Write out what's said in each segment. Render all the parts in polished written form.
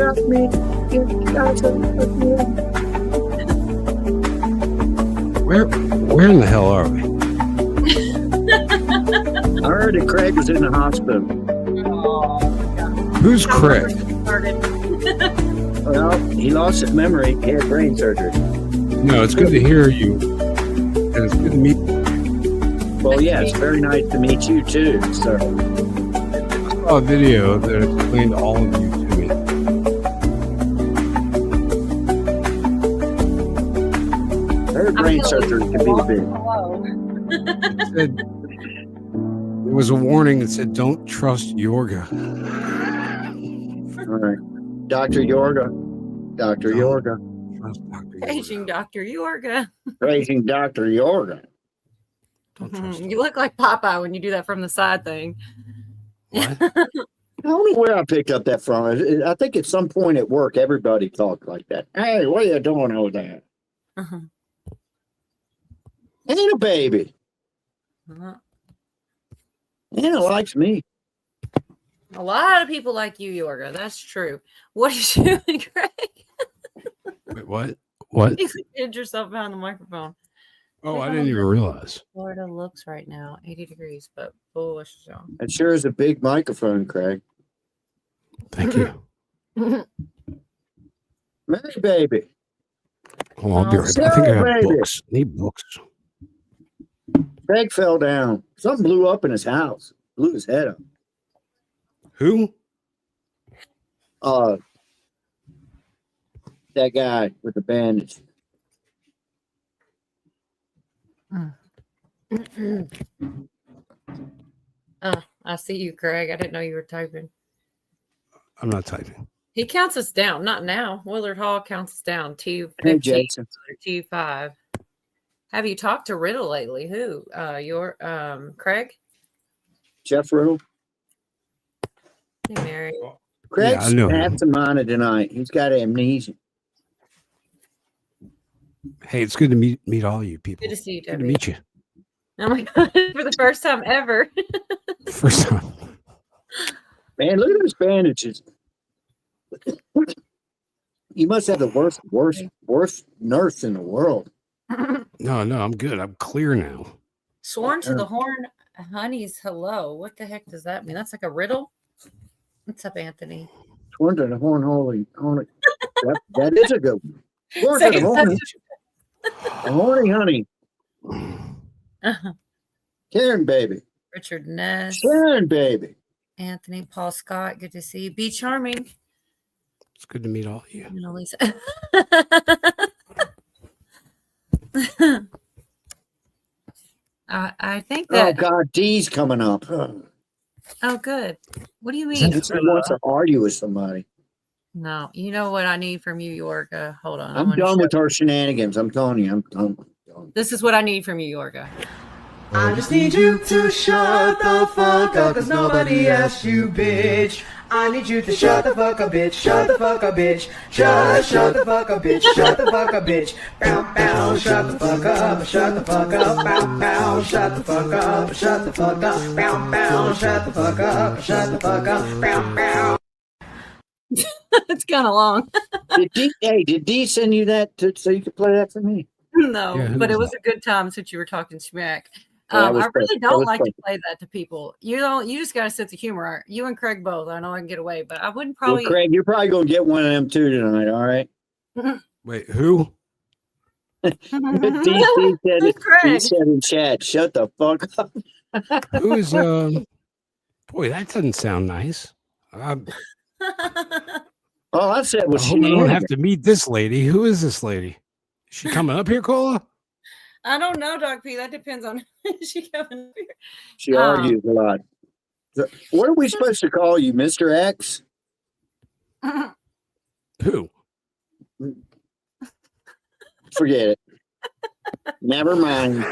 shot me. You guys are Where in the hell are we? I heard that Craig was in the hospital. Who's Craig? Well, he lost his memory. He had brain surgery. No, it's good to hear you. And it's good to meet you. Well, yeah, it's very nice to meet you too, sir. I saw a video that explained all of you to me. I heard brain surgery can be the big. It said, there was a warning that said, "Don't trust Yorga." All right, Dr. Yorga. Dr. Yorga. Trust Dr. Paging Yorga. Dr. Yorga. Praising Dr. Yorga. Don't trust him. You look like Popeye when you do that from the side thing. What? I don't know where I picked up that from. I think at some point at work, everybody talked like that. Hey, what are you doing over there? Uh-huh. Ain't a baby. Uh-huh. Anna likes me. A lot of people like you, Yorga. That's true. What is you doing, Craig? Wait, what? What? You hid yourself behind the microphone. Oh, I didn't even realize. Florida looks right now 80 degrees, but bullish. It sure is a big microphone, Craig. Thank you. Mary baby. Oh, I'll be right back. I think I have Baby. books. I need books. Craig fell down. Something blew up in his house. Blew his head up. Who? That guy with the bandage. I see you, Craig. I didn't know you were typing. I'm not typing. He counts us down. Not now. Willard Hall counts us down. Hey, T15, Jason. T5. Have you talked to Riddle lately? Who? Craig? Jeff Riddle. Hey, Mary. Craig's I know him. absent-minded tonight. He's got amnesia. Hey, it's good to meet all you people. Good to see you, Good to Debbie. meet you. Oh my God. For the first time ever. First time. Man, look at those bandages. You must have the worst nurse in the world. No, I'm good. I'm clear now. Sworn to the Horn Honeys. Hello. What the heck does that mean? That's like a riddle? What's up, Anthony? Sworn to the horn, holy. That is a good one. Sworn Say to the horny. A horny honey. Uh-huh. Karen, baby. Richard Ness. Sharon, baby. Anthony, Paul Scott. Good to see you. Be charming. It's good to meet all of you. Mona Lisa. I think Oh, that. God, Dee's coming up. Oh, good. What do you He mean? wants to argue with somebody. No, you know what I need from you, Yorga. Hold on. I'm done with her shenanigans. I'm telling you, I'm done. This is what I need from you, Yorga. I just need you to shut the fuck up, cause nobody asked you, bitch. I need you to shut the fuck up, bitch. Shut the fuck up, bitch. Shut the fuck up, bitch. Shut the fuck up, bitch. Bow, bow, shut the fuck up. Shut the fuck up. Bow, bow, shut the fuck up. Shut the fuck up. Bow, bow, shut the fuck up. Shut the fuck up. Bow, bow. It's kind of long. Did Dee send you that so you could play that for me? No, Yeah, who but it was was a good time since you were talking smack. Yeah, that was I really perfect. That don't was like to perfect. play that to people. You just got a sense of humor. You and Craig both. I know I can get away, but I wouldn't Well, probably. Craig, you're probably going to get one of them too tonight, all right? Wait, who? Dee said, Who's Craig? he said in chat, shut the fuck up. Who is boy, that doesn't sound nice. All I said I was hope I don't have shenanigans. to meet this lady. Who is this lady? Is she coming up here, Cola? I don't know, Doc P. That depends on she coming up here. She argues a lot. So, what are we supposed to call you, Mr. X? Who? Forget it. Never mind.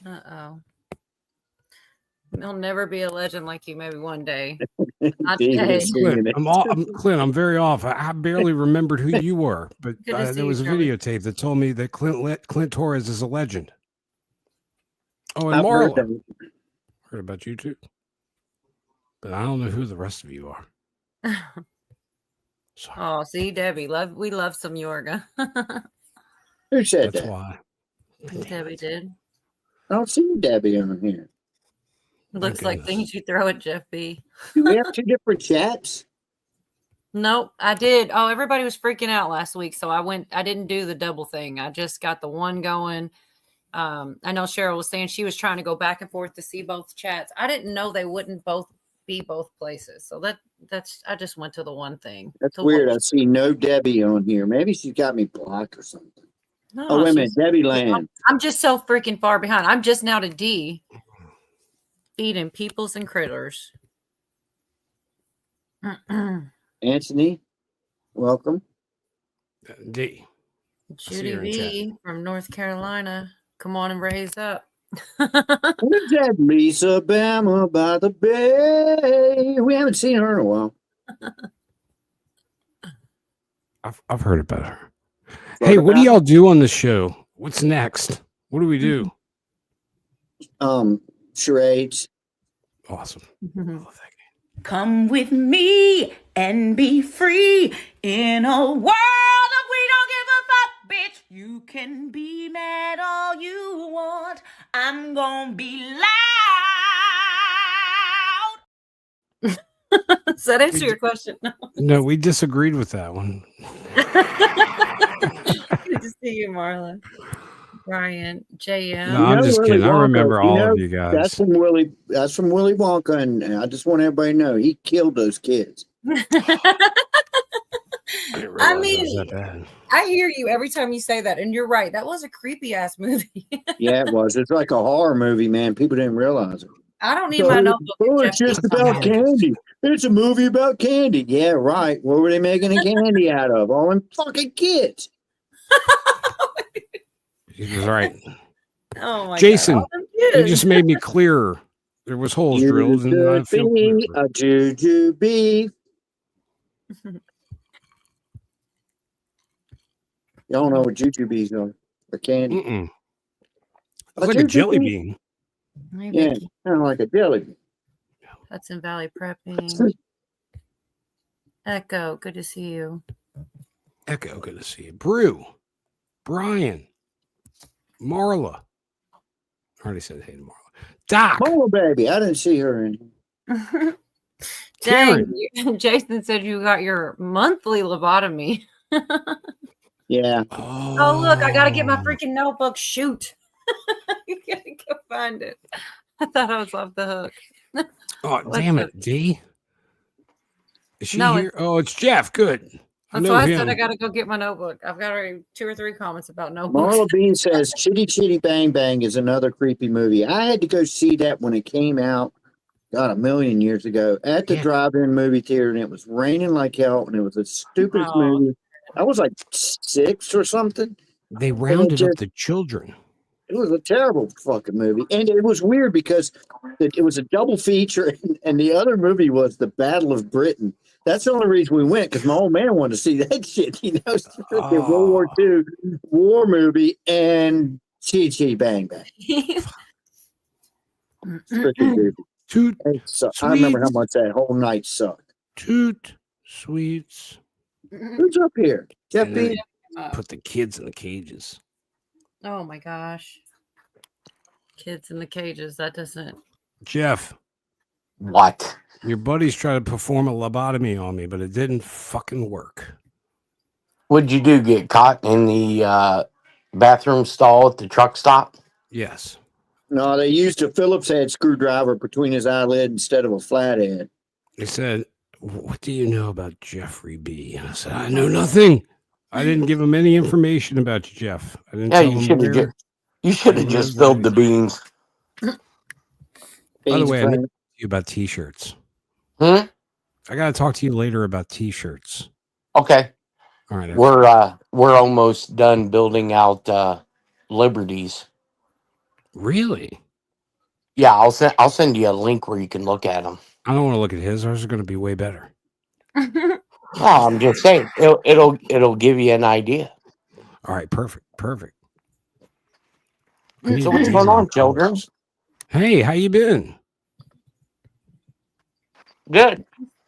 Uh-oh. He'll never be a legend like you, maybe one day. Not Dee today. was singing it. Clint, I'm very off. I barely remembered who you were, but Good to see there you, was a Charlie. videotape that told me that Clint Torres is a legend. Oh, and I've heard Marla. that. Heard about you too. but I don't know who the rest of you are. Sorry. Oh, see, Debbie, we love some Yorga. Who said That's that? why. Debbie did. I don't see Debbie on here. Looks like goodness. things you throw at Jeff B. Do we have two different chats? Nope, I did. Oh, everybody was freaking out last week, so I didn't do the double thing. I just got the one going. I know Cheryl was saying she was trying to go back and forth to see both chats. I didn't know they wouldn't both be both places. So that's I just went to the one thing. That's to weird. watch. I see no Debbie on here. Maybe she got me blocked or something. No, Oh, wait a minute. she's- Debbie Land. I'm just so freaking far behind. I'm just now to D. Feeding peoples and critters. Anthony, welcome. D. Judy her in V from North Carolina. Come on and raise up. Who's that Lisa Bama by the bay? We haven't seen her in a while. I've heard about her. Hey, what do y'all do on the show? What's next? What do we do? Charades. Awesome. I love that game. Come with me and be free in a world of we don't give a fuck, bitch. You can be mad all you want. I'm gonna be loud. Does that answer your question? No, we disagreed with that one. Good to see you, Marla. Brian, JM. No, I'm just Willy kidding. I Wonka, remember all of you That's guys. from Willy Wonka, and I just want everybody to know he killed those kids. I didn't realize I it was mean, that bad. I hear you every time you say that, and you're right. That was a creepy ass movie. Yeah, it was. It's like a horror movie, man. People didn't realize it. I don't need my notebook. Oh, if it's Jeff just thinks I'm about happy. candy. It's a movie about candy. Yeah, right. What were they making the candy out of? All them fucking kids. He was right. Oh my Jason, God. All them You kids. just made me clearer. There was holes drilled, and I Used to feel be clearer. a jujube. Y'all know what jujubes are. The candy. Mm-mm. A It's like a jelly jujube? bean. Hey, Yeah, Vicky. kind of like a jelly bean. Hudson Valley Prepping. Echo, good to see you. Echo, good to see you. Brew, Brian, Marla. I already said hey to Marla. Doc, Mama baby. I didn't see her in here. Karen. Dang, Jason said you got your monthly lobotomy. Yeah. Oh, look, I got to get my freaking notebook. Shoot. You got to go find it. I thought I was off the hook. Oh, What's damn up? it, D. Is she No, here? Oh, it's Jeff. Good. That's know why I him. said I got to go get my notebook. I've got already 2 or 3 comments about notebooks. Marla Bean says Chitty Chitty Bang Bang is another creepy movie. I had to go see that when it came out, God, a million years ago, at the Yeah. drive-in movie theater, and it was raining like hell, and it was the stupidest Oh. movie. I was like 6 or something. They rounded up just- the children. It was a terrible fucking movie. And it was weird because it was a double feature, and the other movie was The Battle of Britain. That's the only reason we went, because my old man wanted to see that shit. You know, it's the World War II war movie and Chitty Chitty Bang Bang. It's freaking goofy. Toot, I remember how Sweet. much that whole night sucked. toot, sweets. Who's up here? Jeff And then B. put the kids in the cages. Oh my gosh. Kids in the cages. That doesn't. Jeff, What? your buddies tried to perform a lobotomy on me, but it didn't fucking work. What'd you do? Get caught in the bathroom stall at the truck stop? Yes. No, they used a Phillips head screwdriver between his eyelid instead of a flathead. They said, "What do you know about Jeffrey B?" And I said, "I know nothing. I didn't give him any information about you, Jeff. I didn't Yeah, tell you him should have where." just you should have where just was spilled the I? beans. By the Beans way, I need to friend. talk to you about t-shirts. Hmm? I got to talk to you later about t-shirts. Okay. All right. We're almost done building out Liberties. Really? Yeah, I'll send you a link where you can look at them. I don't want to look at his. Ours are going to be way better. Oh, I'm just saying it'll give you an idea. All right. Perfect. Perfect. I need So to what's change going my on, children? colors. Hey, how you been? Good.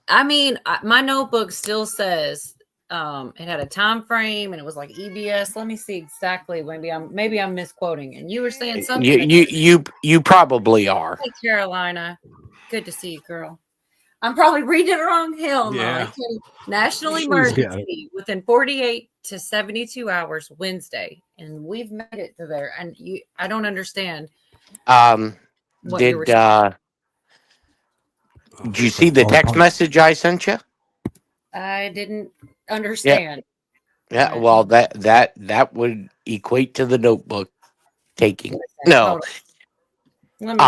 I mean, my notebook still says it had a time frame and it was like EBS. Let me see exactly. Maybe I'm misquoting. And you were saying something. You probably are. Hey, Carolina, good to see you, girl. I'm probably reading it wrong. Hell no. Yeah. National She's got it. emergency within 48 to 72 hours Wednesday, and we've made it to there. And I don't understand. What you were Did saying. did you see the text message I sent you? I didn't understand. Yeah. Well, that would equate to the notebook taking. No. Let me see.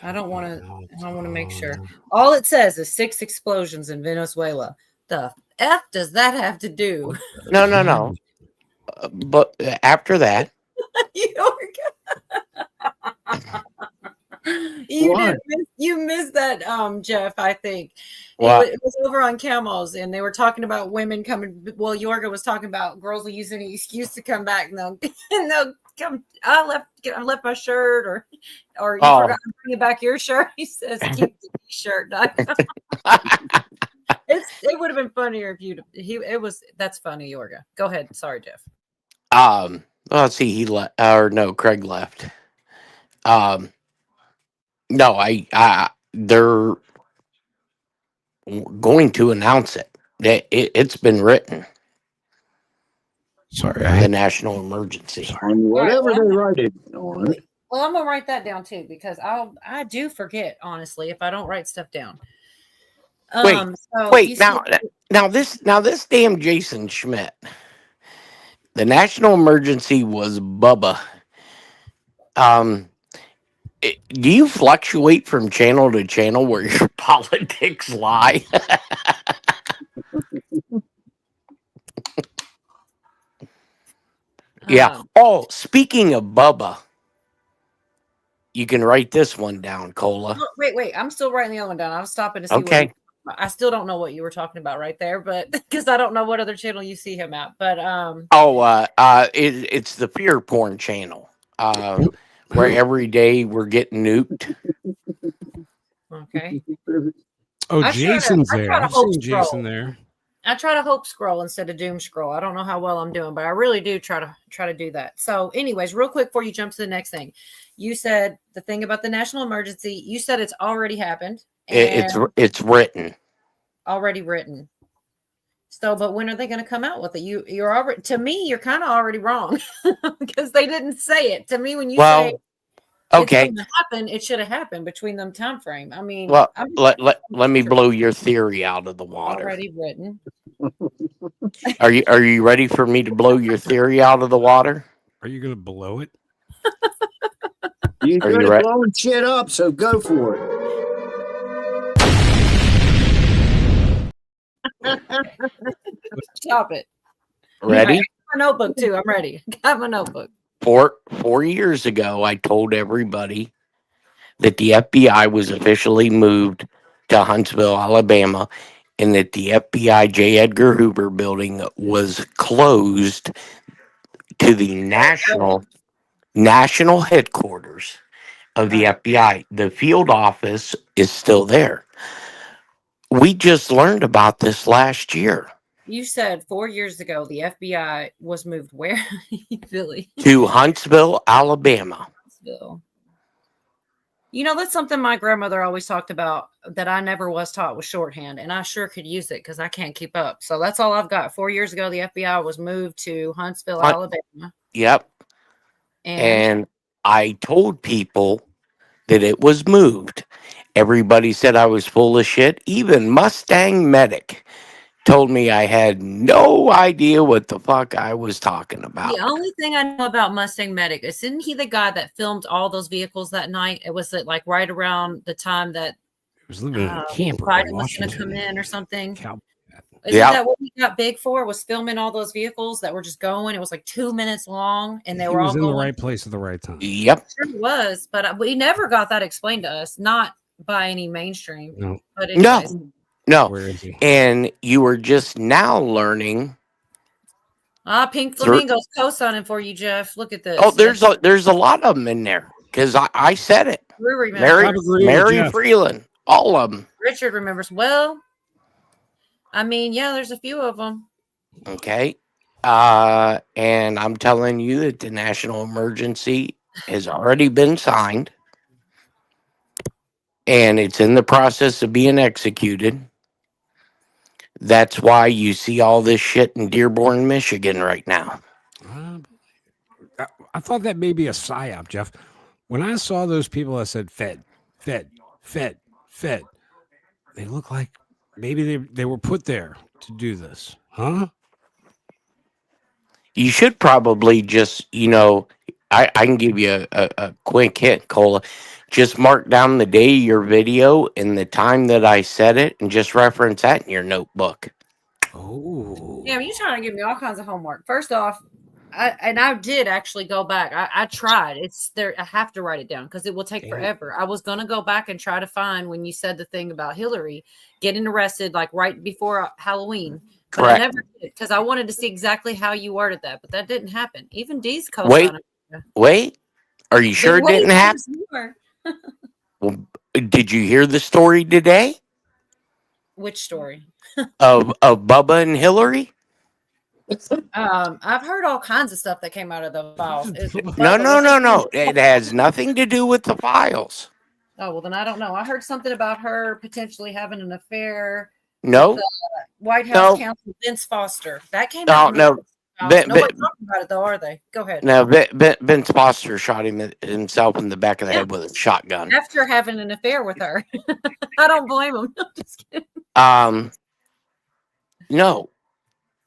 I don't want to make sure. All it says is 6 explosions in Venezuela. The F does that have to do? No. But after that, you missed that, Jeff. I think it was over on Camels, and they were talking about women coming. Well, Yorga was talking about girls will use any excuse to come back, and they'll come. I left my shirt, or you forgot to bring back your shirt. He says, "Keep the shirt." It would have been funnier if that's funny, Yorga. Go ahead. Sorry, Jeff. Let's see. He left, or no, Craig left. No, they're going to announce it. It's been written. Sorry, the national emergency. On whatever they write it on it. Well, I'm gonna write that down too, because I do forget, honestly, if I don't write stuff down. Wait. Now this damn Jason Schmidt. The national emergency was Bubba. Do you fluctuate from channel to channel where your politics lie? Yeah. Oh, speaking of Bubba, you can write this one down, Cola. Wait. I'm still writing the other one down. I was stopping to see. Okay. I still don't know what you were talking about right there, but because I don't know what other channel you see him at. But it's the fear porn channel. Where every day we're getting nuked. Okay. Oh, Jason's there. I've seen Jason there. I try to hope scroll instead of doom scroll. I don't know how well I'm doing, but I really do try to do that. So, anyways, real quick before you jump to the next thing, you said the thing about the national emergency. You said it's already happened. It's written. Already written. So, but when are they going to come out with it? You're already, to me, you're kind of already wrong because they didn't say it. To me, when you say okay, it's going to happen, it should have happened between them time frame. I mean, let me blow your theory out of the water. Already written. Are you ready for me to blow your theory out of the water? Are you going to blow it? You're good at blowing shit up, so go for it. Stop it. Ready? I got my notebook too. I'm ready. Got my notebook. 4 years ago, I told everybody that the FBI was officially moved to Huntsville, Alabama, and that the FBI J. Edgar Hoover building was closed to the national headquarters of the FBI. The field office is still there. We just learned about this last year. You said 4 years ago the FBI was moved where? Philly. To Huntsville, Alabama. Huntsville. You know, that's something my grandmother always talked about that I never was taught was shorthand, and I sure could use it because I can't keep up. So that's all I've got. 4 years ago, the FBI was moved to Huntsville, Alabama. Yep. And I told people that it was moved. Everybody said I was full of shit. Even Mustang Medic told me I had no idea what the fuck I was talking about. The only thing I know about Mustang Medic is, isn't he the guy that filmed all those vehicles that night? It was like right around the time that he was living in a camper. Biden was going to come in or something. Isn't Yeah. that what he got big for? Was filming all those vehicles that were just going? It was like 2 minutes long, and they were all in going the right place at the right time. Yep. Sure was, but we never got that explained to us. Not by any mainstream. No. But anyways. No. Where is he? And you were just now learning. Pink Flamingo's co-signing for you, Jeff. Look at this. Oh, there's a lot of them in there because I said it. Brewery Mary Freeland, all of them. Richard remembers. Well, I mean, yeah, there's a few of them. Okay. And I'm telling you that the national emergency has already been signed and it's in the process of being executed. That's why you see all this shit in Dearborn, Michigan right now. I thought that may be a psyop, Jeff. When I saw those people, I said, Fed. They look like maybe they were put there to do this. Huh? You should probably just, I can give you a quick hint, Cola. Just mark down the day of your video and the time that I said it and just reference that in your notebook. Oh. Yeah, you're trying to give me all kinds of homework. First off, I did actually go back. I tried. It's there. I have to write it down because it will take forever. I was going to go back and try to find when you said the thing about Hillary getting arrested, like right before Halloween. But Correct. I never did because I wanted to see exactly how you worded that. But that didn't happen. Even Dee's co-signing. Wait. Are you sure it didn't happen? Well, did you hear the story today Which story? of Bubba and Hillary? I've heard all kinds of stuff that came out of the files. No. It has nothing to do with the files. Oh, well, then I don't know. I heard something about her potentially having an affair No. with White House counsel Vince Foster. That came out. No. Nobody's talking about it, though, are they? Go ahead. No, Vince Foster shot himself in the back of the head with a shotgun. After having an affair with her. I don't blame him. Just kidding. No.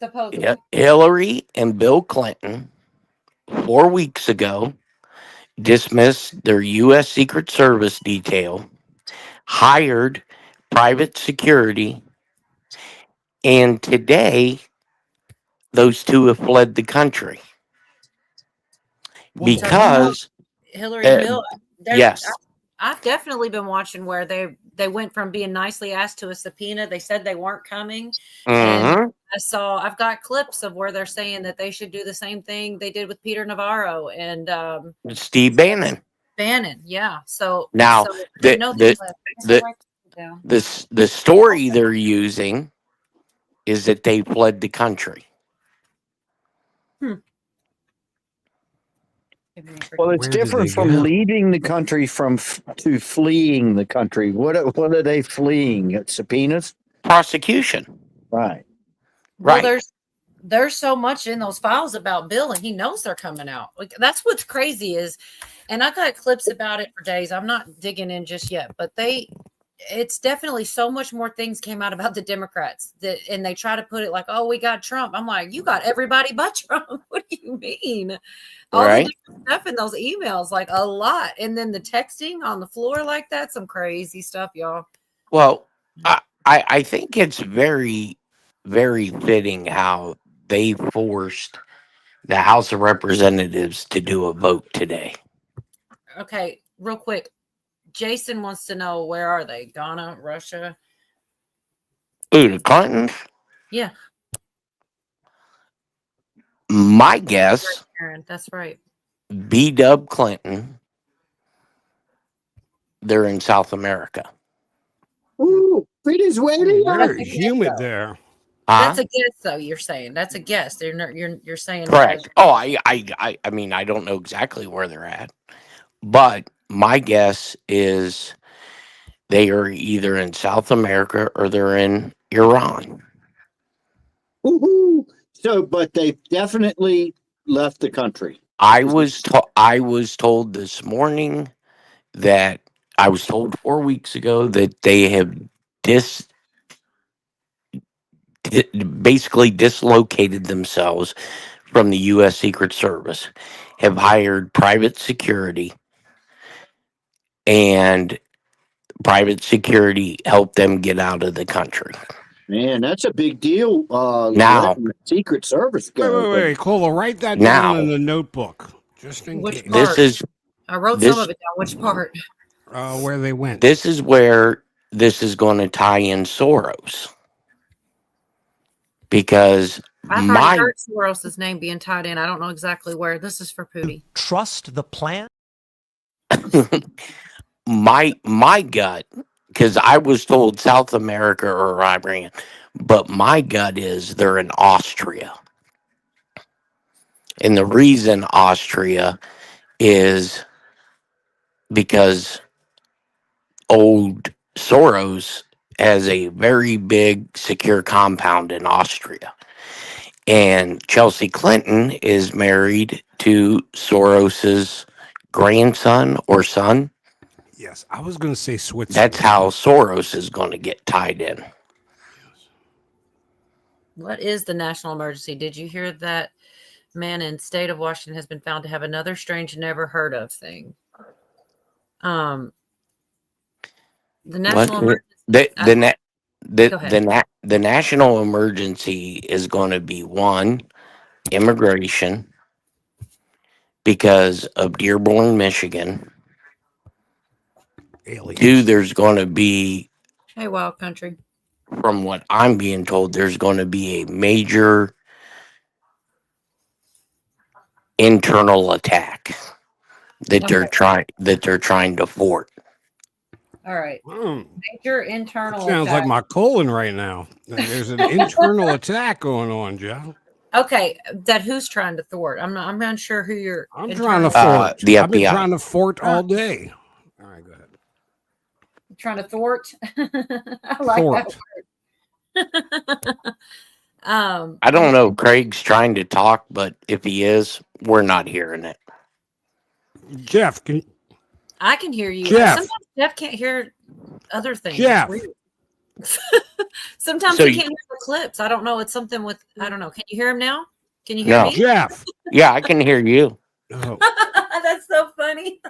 Supposedly. Hillary and Bill Clinton 4 weeks ago dismissed their U.S. Secret Service detail, hired private security, and today those two have fled the country because Hillary and Bill. Yes. I've definitely been watching where they went from being nicely asked to a subpoena. They said they weren't coming. And I've got clips of where they're saying that they should do the same thing they did with Peter Navarro and Steve Bannon. Yeah. So now the story they're using is that they fled the country. Well, it's different from leaving the country to fleeing the country. What are they fleeing? Subpoenas? Prosecution. Right. Well, there's so much in those files about Bill, and he knows they're coming out. Like, that's what's crazy is, and I got clips about it for days. I'm not digging in just yet, but it's definitely so much more things came out about the Democrats and they try to put it like, oh, we got Trump. I'm like, you got everybody but Trump. What do you mean? All the different stuff in those emails, like a lot. And then the texting on the floor like that, some crazy stuff, y'all. Well, I think it's very, very fitting how they forced the House of Representatives to do a vote today. Okay, real quick. Jason wants to know, where are they? Ghana, Russia? Ooh, the Clintons? Yeah. My guess, that's right. B-Dub Clinton, they're in South America. Ooh, Venezuela. Very humid there. That's a guess, though. You're saying that's a guess. You're saying correct. Oh, I mean, I don't know exactly where they're at, but my guess is they are either in South America or they're in Iran. Woo-hoo. So, but they definitely left the country. I was told this morning that I was told 4 weeks ago that they have basically dislocated themselves from the U.S. Secret Service, have hired private security, and private security helped them get out of the country. Man, that's a big deal. Now, the Secret Service go. Wait, Cola, write that down in the notebook. Just in case. I wrote some of it down. Which part? Where they went. This is where this is going to tie in Soros. Because I've already heard Soros' name being tied in. I don't know exactly where. This is for Pootie. Trust the plan? my gut, because I was told South America or Iran, but my gut is they're in Austria. And the reason Austria is because old Soros has a very big secure compound in Austria. And Chelsea Clinton is married to Soros's grandson or son. Yes, I was going to say Switzerland. That's how Soros is going to get tied in. What is the national emergency? Did you hear that man in state of Washington has been found to have another strange, never heard of thing? The national emergency. The national emergency is going to be one, immigration, because of Dearborn, Michigan. Aliens. Two, there's going to be, Hey, Wild Country. from what I'm being told, there's going to be a major internal attack that they're trying to thwart. All right. Mm, Major internal sounds attack. like my colon right now. There's an internal attack going on, Joe. Okay, that who's trying to thwart? I'm not sure who you're. I'm trying to internal- fort. The I've been FBI. trying to fort all day. All right, go ahead. trying to thwart. I like Thwart. that word. I don't know if Craig's trying to talk, but if he is, we're not hearing it. Jeff, can I can hear you. Jeff. Sometimes Jeff can't hear other things. Jeff. It's weird. Sometimes So he you- can't hear the clips. I don't know. It's something with I don't know. Can you hear him now? Can you hear No. me? Jeff? Yeah, I can hear you. Oh, That's so funny.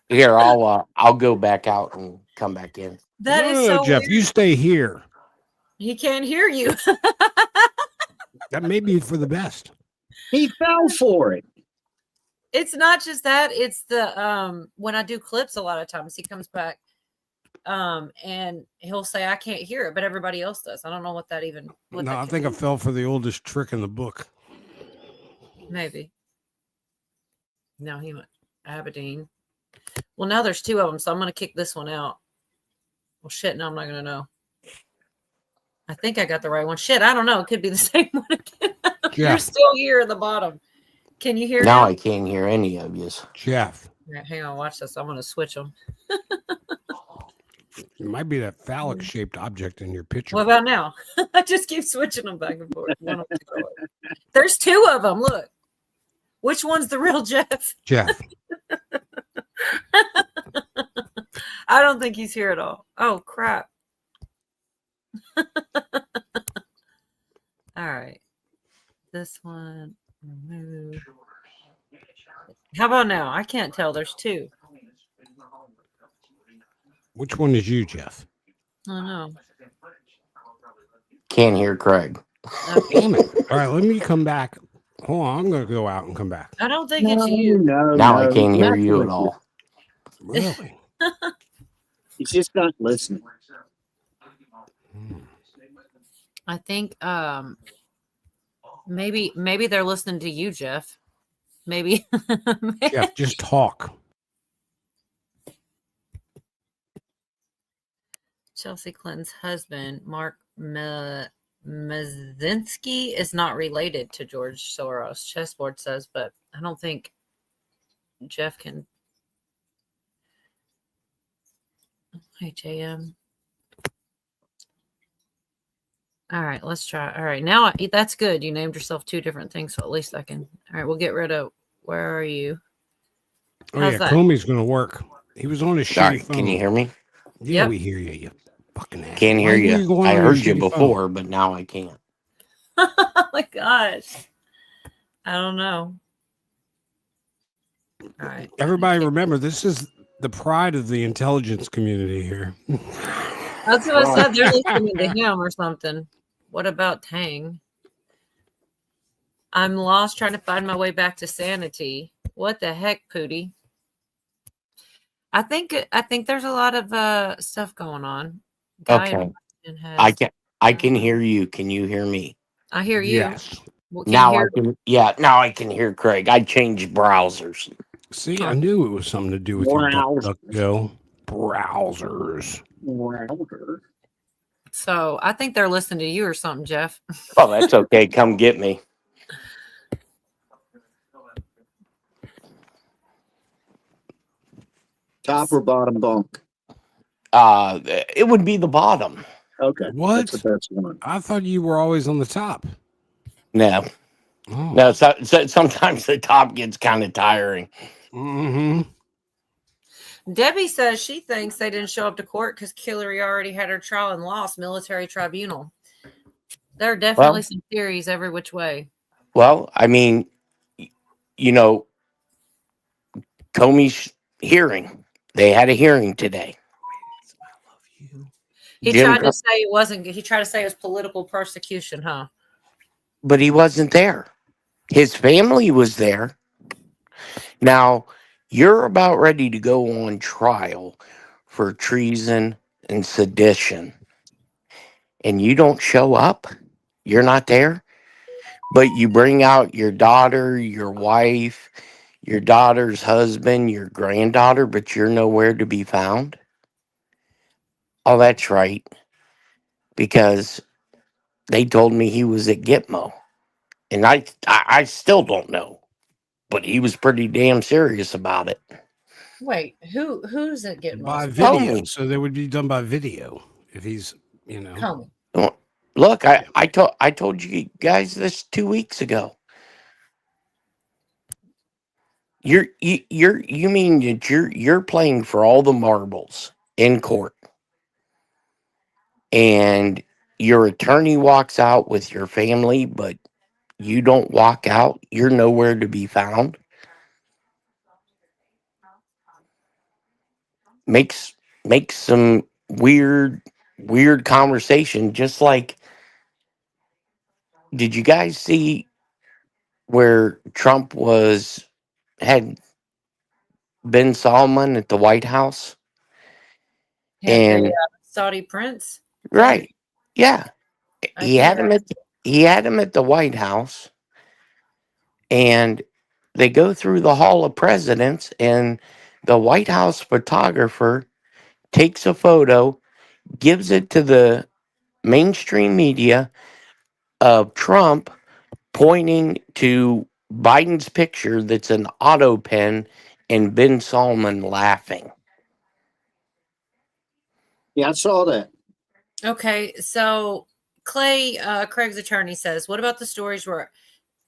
Here, I'll go back out and come back in. That no, is no, so no, Jeff, weird. you stay here. He can't hear you. That may be for the best. He fell for it. It's not just that, it's the when I do clips a lot of times he comes back and he'll say I can't hear it, but everybody else does. I don't know what that even what No, that I could think I be. fell for the oldest trick in the book. Maybe. No, he went Aberdeen. Well, now there's two of them, so I'm gonna kick this one out. Well, shit, no, I'm not gonna know. I think I got the right one. Shit, I don't know. It could be the same one again. You're Jeff. still here at the bottom. Can you hear Now now? I can't hear any of you. Jeff, All right, hang on, watch this. I'm gonna switch them. it might be that phallic shaped object in your picture. What about now? I just keep switching them back and forth. One of them go away. There's two of them. Look. Which one's the real Jeff? Jeff, I don't think he's here at all. Oh, crap. All right. This one. Remove. How about now? I can't tell. There's two. which one is you, Jeff? I don't know. Can't hear Craig. Okay. Damn it. All right, let me come back. Hold on, I'm going to go out and come back. I don't think it's you. Now I can't hear you at all. Really? He's just not listening. I think maybe they're listening to you, Jeff. Maybe. Jeff, just talk. Chelsea Clinton's husband, Mark Mazinski, is not related to George Soros. Chessboard says, but I don't think Jeff can. Hey, JM. All right, let's try. All right, now that's good. You named yourself two different things, so at least I can. All right, we'll get rid of. Where are you? Oh, How's yeah, that? Comey's going to work. He was on his Sorry, shitty phone. can you hear me? Yeah, Yep. we hear you, you fucking ass. Can't hear Why are you. going I on your heard you shitty phone? before, but now I can't. Oh my gosh. I don't know. All right. Everybody remember, this is the pride of the intelligence community here. That's what I said. They're listening to him or something. What about Tang? I'm lost trying to find my way back to sanity. What the heck, Pootie? I think there's a lot of stuff going on. Okay. Has, I can hear you. Can you hear me? I hear you. Yes. Well, can you Now I hear? can. Yeah, now I can hear Craig. I changed browsers. See, I knew it was something to do with your Wow. DuckDuckGo. Browsers. Router. So I think they're listening to you or something, Jeff. Oh, that's okay. Come get me. Top or bottom bunk? It would be the bottom. Okay. What? That's the best one. I thought you were always on the top. No, Oh. no. So sometimes the top gets kind of tiring. Mm-hmm. Debbie says she thinks they didn't show up to court because Hillary already had her trial and lost military tribunal. There are definitely some theories every which way. Well, I mean, you know, Comey's hearing. They had a hearing today. I love you. He Jim tried to say it wasn't. He tried to say it was political persecution, huh? But he wasn't there. His family was there. Now, you're about ready to go on trial for treason and sedition, and you don't show up. You're not there, but you bring out your daughter, your wife, your daughter's husband, your granddaughter, but you're nowhere to be found. Oh, that's right, because they told me he was at Gitmo, and I still don't know, but he was pretty damn serious about it. Wait, who's it getting By most? video. Comey. So they would be done by video if he's, Comey. Look, I told you guys this 2 weeks ago. You mean that you're playing for all the marbles in court, and your attorney walks out with your family, but you don't walk out. You're nowhere to be found. Makes some weird conversation. Just like, did you guys see where Trump had Ben Salman at the White House? Had the And Saudi prince. right, yeah, I he did. had him at the White House, and they go through the Hall of Presidents, and the White House photographer takes a photo, gives it to the mainstream media of Trump pointing to Biden's picture that's an auto pen and Ben Salman laughing. Yeah, I saw that. Okay, so Craig's attorney says, what about the stories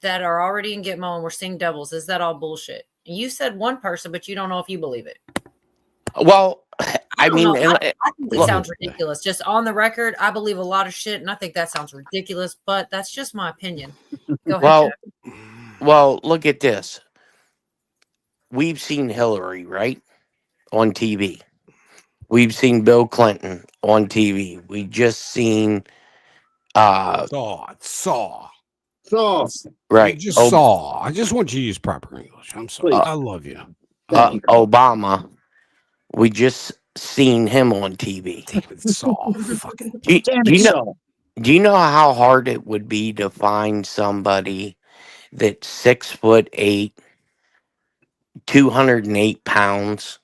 that are already in Gitmo and we're seeing doubles? Is that all bullshit? And you said one person, but you don't know if you believe it. Well, I don't mean, know. I think it look, sounds ridiculous. Just on the record, I believe a lot of shit, and I think that sounds ridiculous, but that's just my opinion. Go ahead, well, Jeff. well, look at this. We've seen Hillary, right, on TV. We've seen Bill Clinton on TV. We just seen saw. Sauce. right. You just saw. I just want you to use proper English. I'm sorry. Please. I love you. Thank you. Obama. We just seen him on TV. Damn it, saw. Fucking. Damn it, Saul. Do you know how hard it would be to find somebody that's 6'8", 208 pounds,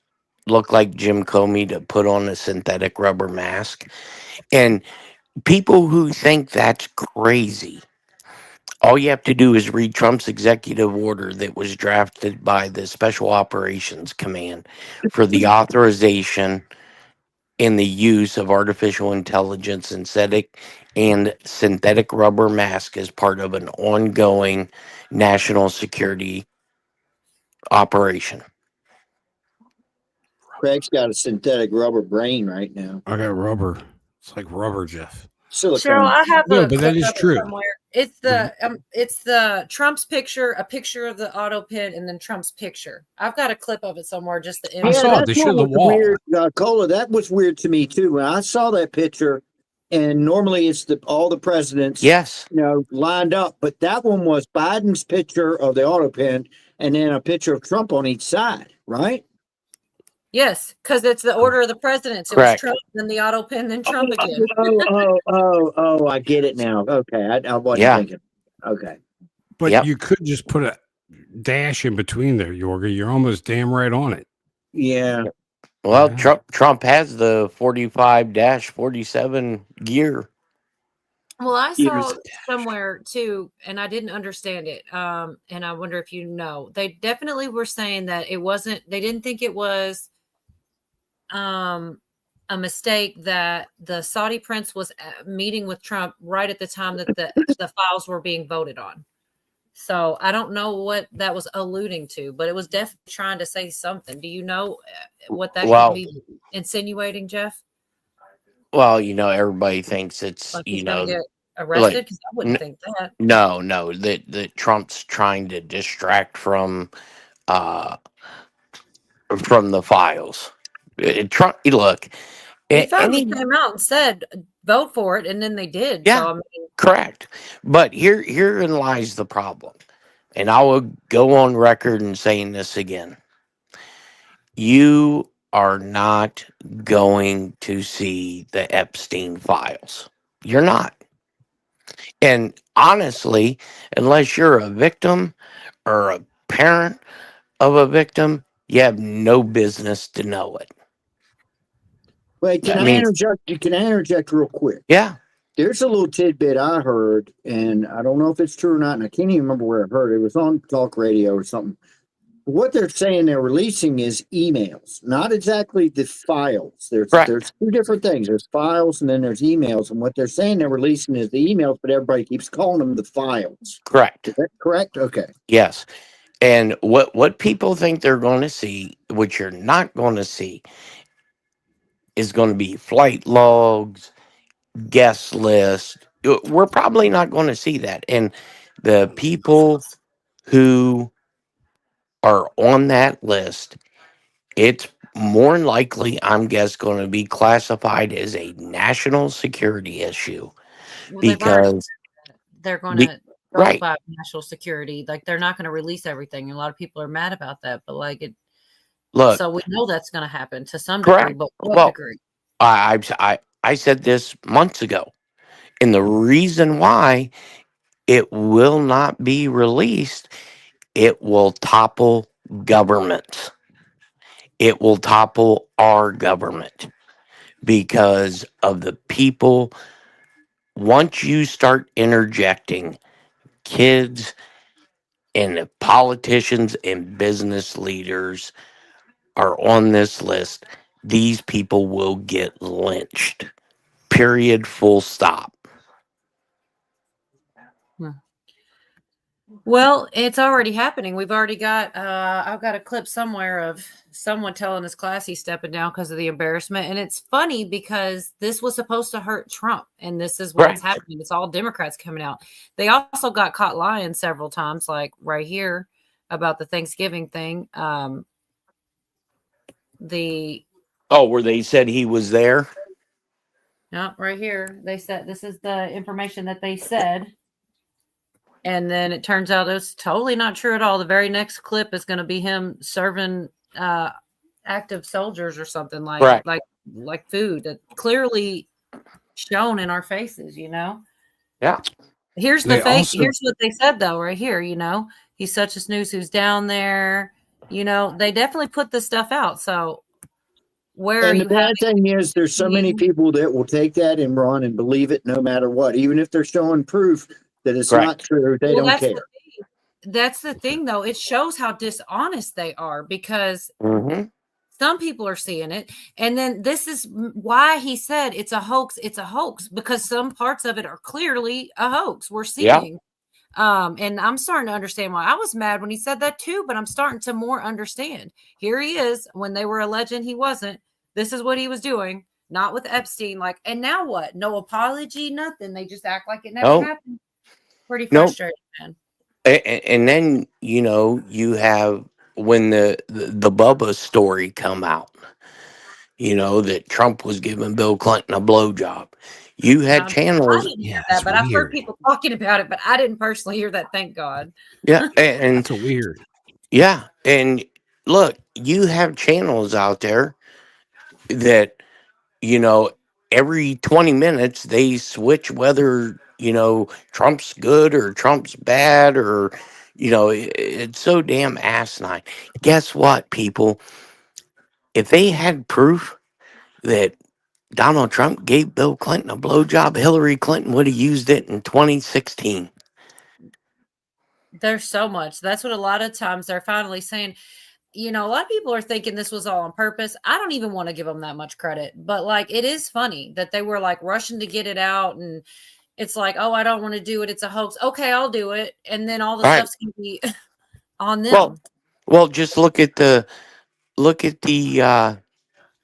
look like Jim Comey, to put on a synthetic rubber mask? And people who think that's crazy, all you have to do is read Trump's executive order that was drafted by the Special Operations Command for the authorization in the use of artificial intelligence and synthetic rubber mask as part of an ongoing national security operation. Craig's got a synthetic rubber brain right now. I got rubber. It's like rubber, Jeff. Silicone. Cheryl, I have No, a but that clip is of it true. somewhere. It's the Trump's picture, a picture of the auto pin, and then Trump's picture. I've got a clip of it somewhere. Just the image. I saw it. They that's showed what the was wall. Weird, Cola, that was weird to me too. When I saw that picture, and normally it's all the presidents, Yes. lined up, but that one was Biden's picture of the auto pen, and then a picture of Trump on each side, right? Yes, because it's the order of the presidents. It Correct. was Trump, then the auto pin, then Trump again. Oh, I get it now. Okay, I wasn't thinking. Okay. But Yep. you could just put a dash in between there, Yorga. You're almost damn right on it. Yeah. Well, Yeah. Trump has the 45-47 gear. Well, I Years. saw somewhere too, and I didn't understand it. And I wonder if you know. They definitely were saying that it wasn't. They didn't think it was a mistake that the Saudi prince was meeting with Trump right at the time that the files were being voted on. So I don't know what that was alluding to, but it was definitely trying to say something. Do you know what that could Well, be insinuating, Jeff? well, everybody thinks it's Like he's going to get like arrested? Because I wouldn't n- think that. no, that Trump's trying to distract uh from the files. Trump, look, He finally any came out and said, vote for it, and then they did. So, yeah, I mean, correct. But herein lies the problem, and I will go on record and saying this again. You are not going to see the Epstein files. You're not. And honestly, unless you're a victim or a parent of a victim, you have no business to know it. Wait, I mean, Can I interject real quick? yeah, There's a little tidbit I heard, and I don't know if it's true or not, and I can't even remember where I heard it. It was on talk radio or something. What they're saying they're releasing is emails, not exactly the files. correct. There's two different things. There's files and then there's emails. And what they're saying they're releasing is the emails, but everybody keeps calling them the files. Correct. Is that correct? Okay. Yes. And what people think they're going to see, which you're not going to see, is going to be flight logs, guest list. We're probably not going to see that. And the people who are on that list, it's more than likely, I'm guess, going to be classified as a national security issue well, they've already because, they're going be, to go right, by national security. Like they're not going to release everything. And a lot of people are mad about that. But like it, look, so we know that's going to happen to some degree. correct. But what Well, degree? I said this months ago, and the reason why it will not be released, it will topple governments. It will topple our government because of the people. Once you start interjecting kids and the politicians and business leaders are on this list, these people will get lynched. Period. Full stop. Well, it's already happening. We've already got I've got a clip somewhere of someone telling his class he's stepping down because of the embarrassment. And it's funny because this was supposed to hurt Trump, and this is what's Right. happening. It's all Democrats coming out. They also got caught lying several times, like right here about the Thanksgiving thing. The Oh, where they said he was there? No, right here. They said this is the information that they said. And then it turns out it's totally not true at all. The very next clip is going to be him serving active soldiers or something Correct. like food that clearly shown in our faces, Yeah. Here's the They fake. also Here's what they said though, right here, he's such a snooze who's down there. They definitely put this stuff out. So where are And the you bad thing is there's so many people that will take that and run and believe it no matter what. Even if they're showing proof that it's Correct. not true, they Well, don't care. That's the thing, though. It shows how dishonest they are because Mm-hmm. some people are seeing it. And then this is why he said it's a hoax. It's a hoax because some parts of it are clearly a hoax. We're Yeah. seeing. And I'm starting to understand why I was mad when he said that too, but I'm starting to more understand. Here he is when they were alleging he wasn't. This is what he was doing, not with Epstein. And now what? No apology, nothing. They just act like it never Oh, happened. Pretty no. frustrating, man. And then, you have when the Bubba story come out, that Trump was giving Bill Clinton a blowjob. You had I channels. didn't hear yeah, that, that's but I've heard weird. people talking about it, but I didn't personally hear that. Thank God. Yeah. And That's a weird. yeah. And look, you have channels out there that, every 20 minutes they switch whether, Trump's good or Trump's bad or, it's so damn asinine. Guess what, people? if they had proof that Donald Trump gave Bill Clinton a blowjob, Hillary Clinton would have used it in 2016. There's so much. That's what a lot of times they're finally saying. A lot of people are thinking this was all on purpose. I don't even want to give them that much credit, but like it is funny that they were like rushing to get it out, and it's like, oh, I don't want to do it. It's a hoax. Okay, I'll do it, and then all the All right. stuff's gonna be on Well, them. just look at the Marjorie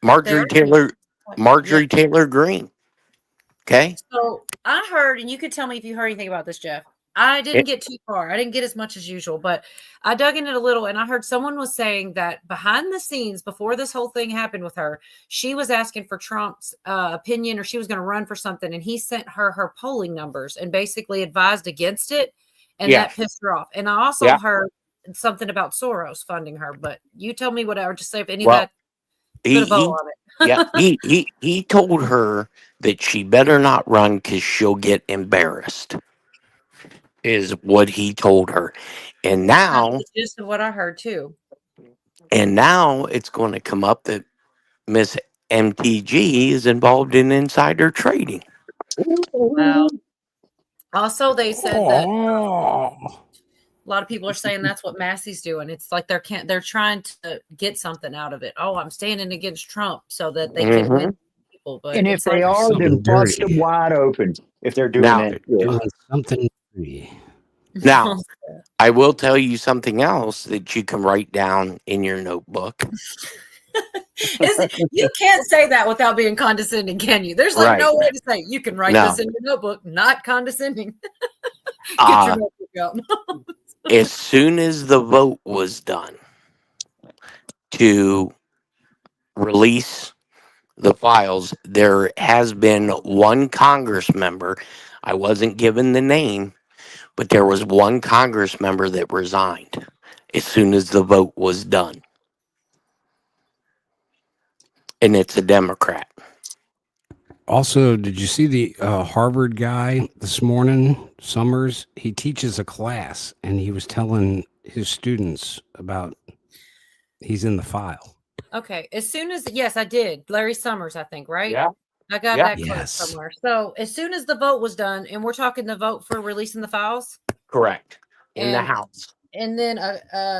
They're Taylor yeah. Taylor Greene. Okay. So I heard, and you could tell me if you heard anything about this, Jeff. I didn't get too far. I didn't get as much as usual, but I dug in it a little, and I heard someone was saying that behind the scenes, before this whole thing happened with her, she was asking for Trump's opinion, or she was going to run for something, and he sent her polling numbers and basically advised against it, and Yeah. that pissed her off. And I also heard something about Soros funding her, but you tell me whatever. Just say if any of that put a bow on it. he told her that she better not run because she'll get embarrassed, is what he told her. And now Just what I heard too. It's going to come up that Miss MTG is involved in insider trading. Wow. Also, they said that Oh. a lot of people are saying that's what Massey's doing. It's like they're trying to get something out of it. Oh, I'm standing against Trump so that they can win people. But And if they are, something then bust dirty. them wide open if they're doing Now- that. They're shit. doing something dirty. Now, I will tell you something else that you can write down in your notebook. You can't say that without being condescending, can you? There's like Right. no way to say you can write No. this in your notebook, not condescending. Get your notebook out. As soon as the vote was done to release the files, there has been one Congress member. I wasn't given the name, but there was one Congress member that resigned as soon as the vote was done. And it's a Democrat. Also, did you see the Harvard guy this morning, Summers? He teaches a class, and he was telling his students about he's in the file. Okay. As soon as yes, I did. Larry Summers, I think, right? Yeah. I got Yeah. that clip Yes. somewhere. So as soon as the vote was done, and we're talking the vote for releasing the files, Correct. In the And- House. and then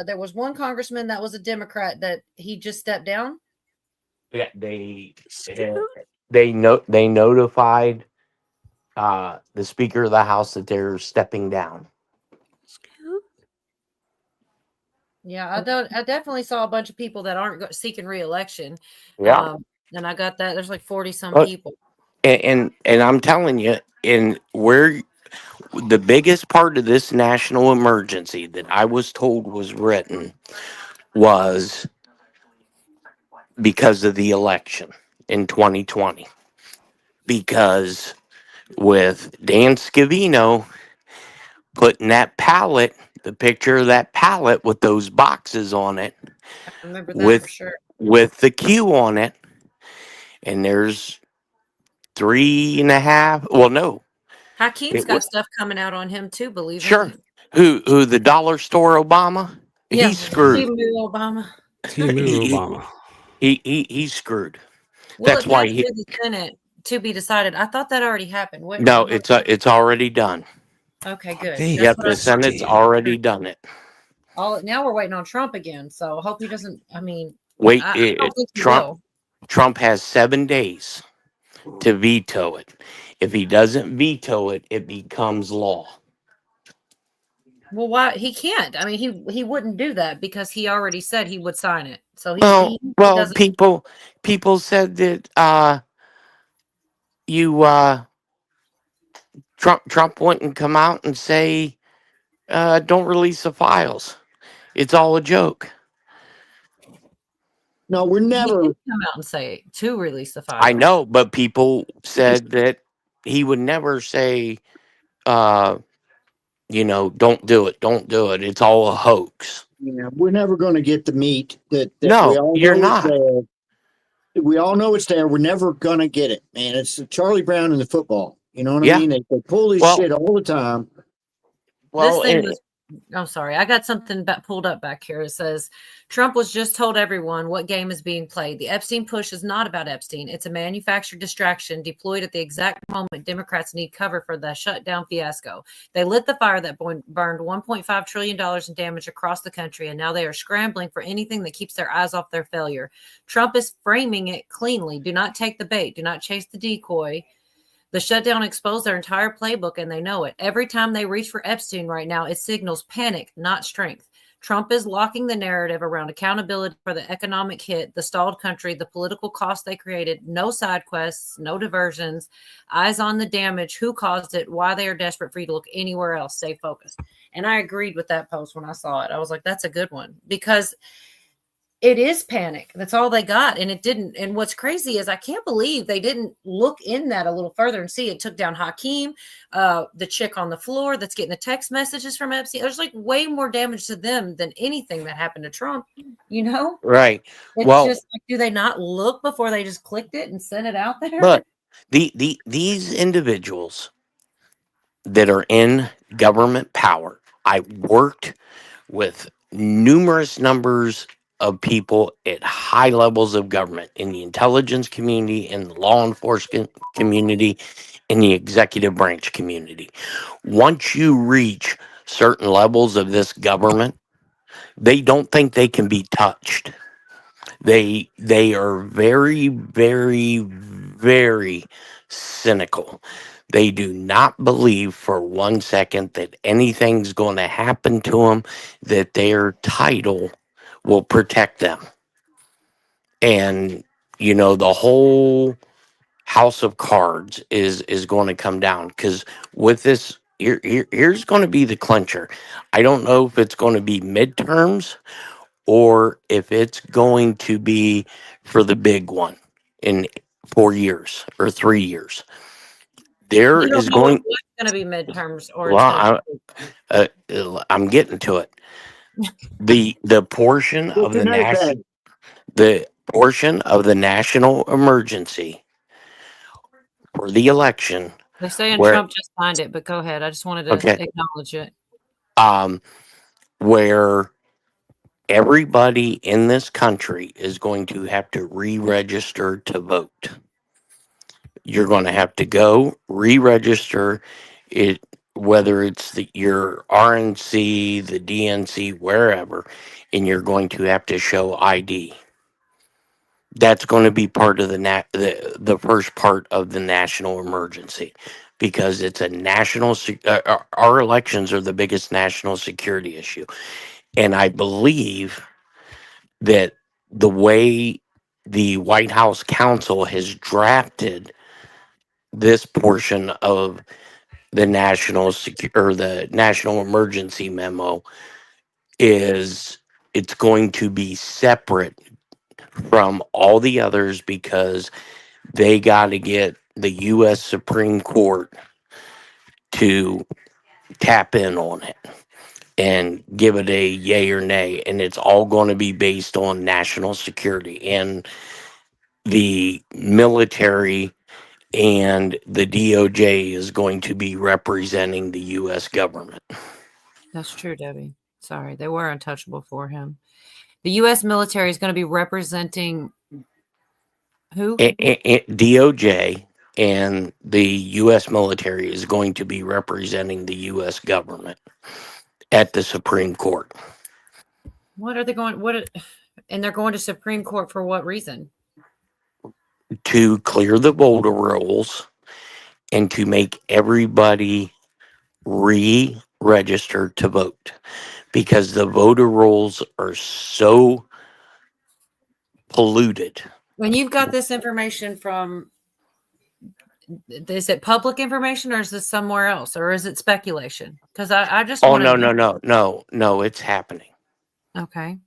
there was one congressman that was a Democrat that he just stepped down. Yeah, they notified the Speaker of the House that they're stepping down. Yeah, I definitely saw a bunch of people that aren't seeking re-election. Yeah. And I got that. There's like 40 some But- people. And I'm telling you, in where the biggest part of this national emergency that I was told was written was because of the election in 2020. Because with Dan Scavino putting that pallet, the picture of that pallet with those boxes on it, I remember that for sure. with the Q on it, and there's 3.5. Well, no, Hakeem's It got was- stuff coming out on him too, believe it. sure. Who the dollar store Obama? Yeah, He's screwed. Team Obama. Timu Obama. He's screwed. Will That's it why pass through the Senate to be decided? I thought that already happened. What, No, what- it's already done. okay, good. They- That's Yep, what the I- Senate's already done it. now we're waiting on Trump again. So I hope he doesn't. I mean, Wait, I don't think he Trump will. Trump has 7 days to veto it. If he doesn't veto it, it becomes law. Well, why he can't? I mean, he wouldn't do that because he already said he would sign it. So he Well, doesn't. people said that Trump wouldn't come out and say don't release the files. It's all a joke. No, we're He never. did come out and say to release the file. I know, but people said that he would never say don't do it. Don't do it. It's all a hoax. Yeah, we're never going to get the meat that No, we all you're know not. is there. We all know it's there. We're never going to get it, man. It's Charlie Brown in the football. You know what Yeah. I mean? They pull this Well- shit all the time. Well, this thing was Oh, sorry. I got something pulled up back here. It says Trump was just told everyone what game is being played. The Epstein push is not about Epstein. It's a manufactured distraction deployed at the exact moment Democrats need cover for the shutdown fiasco. They lit the fire that burned $1.5 trillion in damage across the country, and now they are scrambling for anything that keeps their eyes off their failure. Trump is framing it cleanly. Do not take the bait. Do not chase the decoy. The shutdown exposed their entire playbook, and they know it. Every time they reach for Epstein right now, it signals panic, not strength. Trump is locking the narrative around accountability for the economic hit, the stalled country, the political cost they created, no side quests, no diversions, eyes on the damage, who caused it, why they are desperate for you to look anywhere else, stay focused. And I agreed with that post when I saw it. I was like, that's a good one, because it is panic. That's all they got. And it didn't. And what's crazy is I can't believe they didn't look in that a little further and see it took down Hakeem, the chick on the floor that's getting the text messages from Epstein. There's like way more damage to them than anything that happened to Trump, you know? Right. It's Well, just like, do they not look before they just clicked it and sent it out there? but these individuals that are in government power, I worked with numerous numbers of people at high levels of government, in the intelligence community, in the law enforcement community, in the executive branch community. Once you reach certain levels of this government, they don't think they can be touched. They are very, very, very cynical. They do not believe for 1 second that anything's going to happen to them, that their title will protect them. And the whole house of cards is going to come down, because with this, here's going to be the clincher. I don't know if it's going to be midterms or if it's going to be for the big one in 4 years or 3 years. There You don't is know if going. it's going to be midterms or it's going Well, to be. I'm getting to it. The portion Get of your the notepad. national emergency for the election, They're saying where Trump just signed it, but go ahead. I just wanted to okay, acknowledge it. where everybody in this country is going to have to re-register to vote. You're going to have to go re-register it, whether it's your RNC, the DNC, wherever, and you're going to have to show ID. That's going to be part of the first part of the national emergency, because it's a our elections are the biggest national security issue. And I believe that the way the White House counsel has drafted this portion of the the national emergency memo is, it's going to be separate from all the others, because they got to get the U.S. Supreme Court to tap in on it and give it a yay or nay. And it's all going to be based on national security, and the military and the DOJ is going to be representing the U.S. government. That's true, Debbie. Sorry, they were untouchable for him. The U.S. military is going to be representing who? DOJ and the U.S. military is going to be representing the U.S. government at the Supreme Court. What are they going? And they're going to Supreme Court for what reason? To clear the voter rolls and to make everybody re-register to vote, because the voter rolls are so polluted. When you've got this information from, is it public information or is this somewhere else, or is it speculation? Because I just Oh, want to no, it's happening. Okay.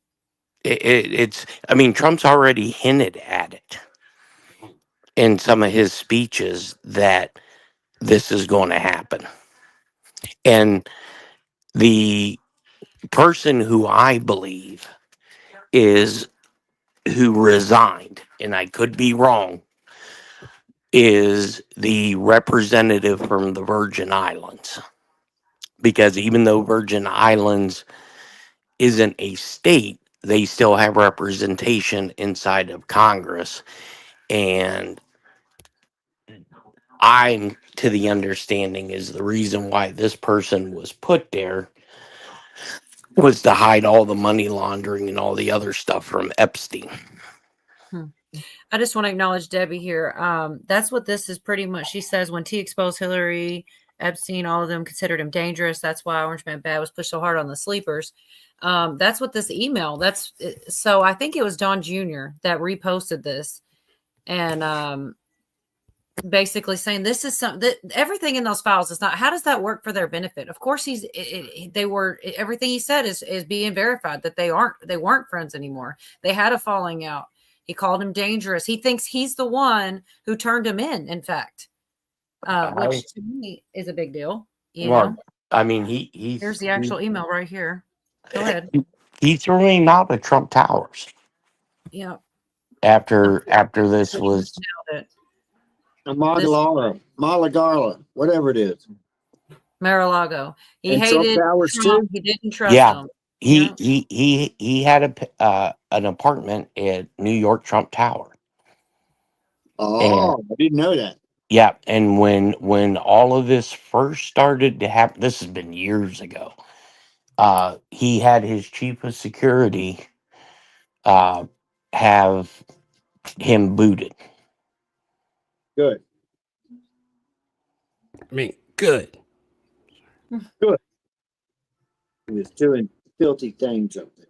It's, I mean, Trump's already hinted at it in some of his speeches that this is going to happen. And the person who I believe who resigned, and I could be wrong, is the representative from the Virgin Islands. because even though Virgin Islands isn't a state, they still have representation inside of Congress. And I'm to the understanding is the reason why this person was put there was to hide all the money laundering and all the other stuff from Epstein. I just want to acknowledge Debbie here. That's what this is pretty much. She says when T exposed Hillary, Epstein, all of them considered him dangerous. That's why Orange Man Bad was pushed so hard on the sleepers. That's what this email. So I think it was Don Jr. that reposted this, and basically saying this is something that everything in those files is not. How does that work for their benefit? Of course, everything he said is being verified that they weren't friends anymore. They had a falling out. He called him dangerous. He thinks he's the one who turned him in fact, which to me is a big deal. You know? I mean, he's Here's the actual email right here. Go ahead. He threw him out of Trump Towers. Yeah. After this was Malagarla, whatever it is. Mar-a-Lago. He And hated Trump Towers Trump. too? He didn't trust him. He had an apartment at New York Trump Tower. Oh, I didn't know that. Yeah, and when all of this first started to happen, this has been years ago. He had his chief of security have him booted. Good. I mean, good. Good. He was doing filthy things up there.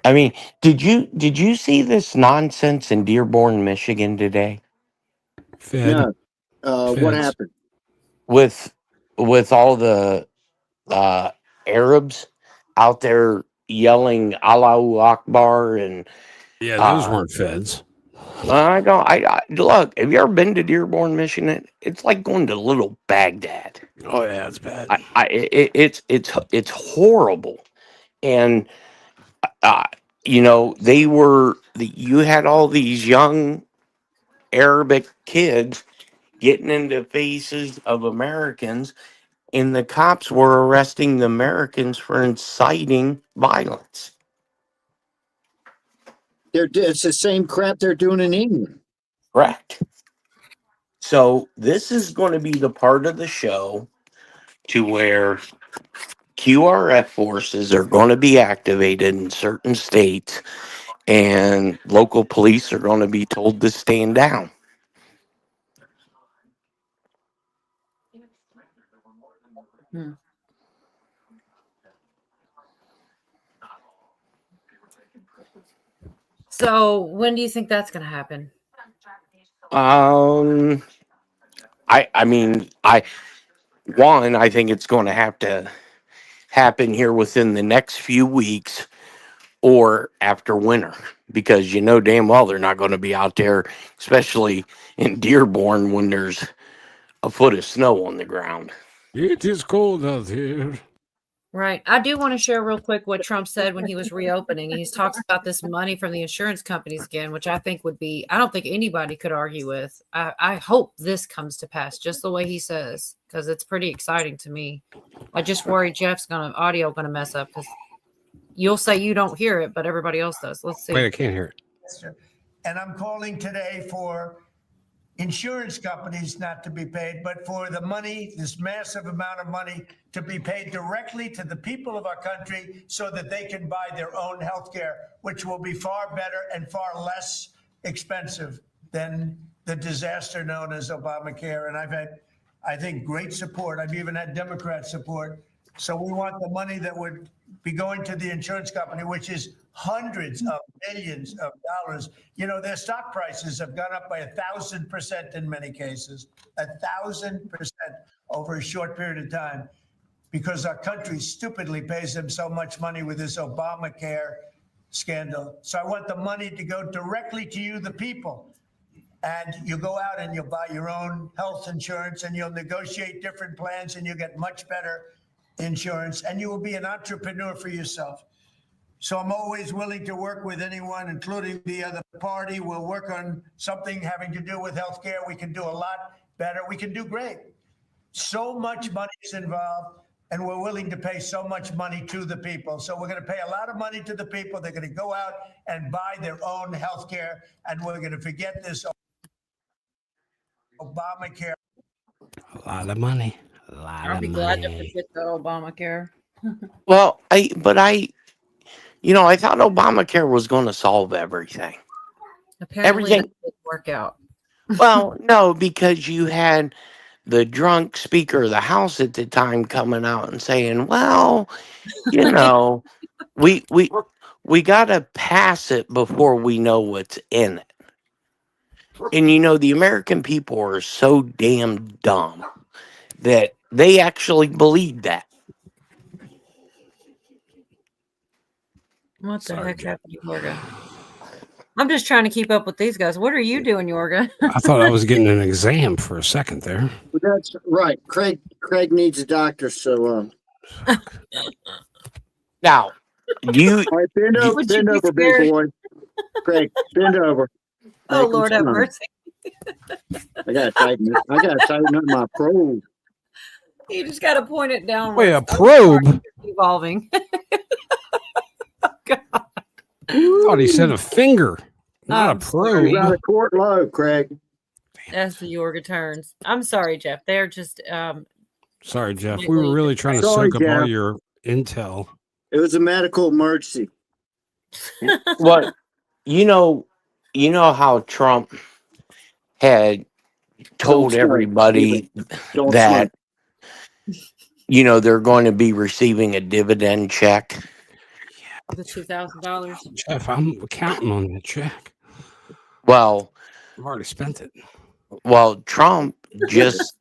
I mean, did you see this nonsense in Dearborn, Michigan today? No. What Feds. happened? With all the Arabs out there yelling Allahu Akbar and Yeah, those weren't feds. I look. Have you ever been to Dearborn, Michigan? It's like going to little Baghdad. Oh yeah, it's bad. It's horrible, and you had all these young Arabic kids getting into faces of Americans, and the cops were arresting the Americans for inciting violence. It's the same crap they're doing in England. Correct. So this is going to be the part of the show to where QRF forces are going to be activated in certain states, and local police are going to be told to stand down. So when do you think that's going to happen? I think it's going to have to happen here within the next few weeks or after winter, because you know damn well they're not going to be out there, especially in Dearborn, when there's a foot of snow on the ground. It is cold out here. Right. I do want to share real quick what Trump said when he was reopening. He talks about this money from the insurance companies again, which I think I don't think anybody could argue with. I hope this comes to pass just the way he says, because it's pretty exciting to me. I just worry Jeff's audio going to mess up, because you'll say you don't hear it, but everybody else does. Let's see. Wait, I can't hear it. And I'm calling today for insurance companies not to be paid, but for the money, this massive amount of money, to be paid directly to the people of our country so that they can buy their own health care, which will be far better and far less expensive than the disaster known as Obamacare. And I've had, I think, great support. I've even had Democrat support. So we want the money that would be going to the insurance company, which is hundreds of millions of dollars. You know, their stock prices have gone up by 1,000% in many cases, 1,000% over a short period of time, because our country stupidly pays them so much money with this Obamacare scandal. So I want the money to go directly to you, the people. And you go out and you'll buy your own health insurance, and you'll negotiate different plans, and you'll get much better insurance, and you will be an entrepreneur for yourself. So I'm always willing to work with anyone, including the other party. We'll work on something having to do with healthcare. We can do a lot better. We can do great. So much money is involved, and we're willing to pay so much money to the people. So we're going to pay a lot of money to the people. They're going to go out and buy their own health care, and we're going to forget this Obamacare. A lot of money. A lot I'll of be glad to money. forget the Obamacare. Well, I thought Obamacare was going to solve everything. Apparently, Everything. that didn't work out. Well, no, because you had the drunk Speaker of the House at the time coming out and saying, "Well, you know, we got to pass it before we know what's in it." And the American people are so damn dumb that they actually believe that. What the Sorry, heck Jeff. happened to Yorga? I'm just trying to keep up with these guys. What are you doing, Yorga? I thought I was getting an exam for a second there. But that's right. Craig needs a doctor, so Now, you all right, bend over, Would you bend be over, big scared? boy. Craig, bend over. Oh, Make him Lord have smile. mercy. I gotta tighten up my probe. You just got to point it downwards. Wait, a Oh, probe? sorry, you're evolving. God. I thought he said a finger, not a I'm sorry. You got probe. a court low, Craig. As the Yorga turns. I'm sorry, Jeff. They're just Sorry, Jeff. We were slightly really trying to Sorry, soak up all Jeff. your intel. It was a medical emergency. what you know how Trump had told smoke. everybody Don't that smoke. they're going to be receiving a dividend check. the $2,000. Jeff, I'm counting on that check. Well, I've already spent it. Trump just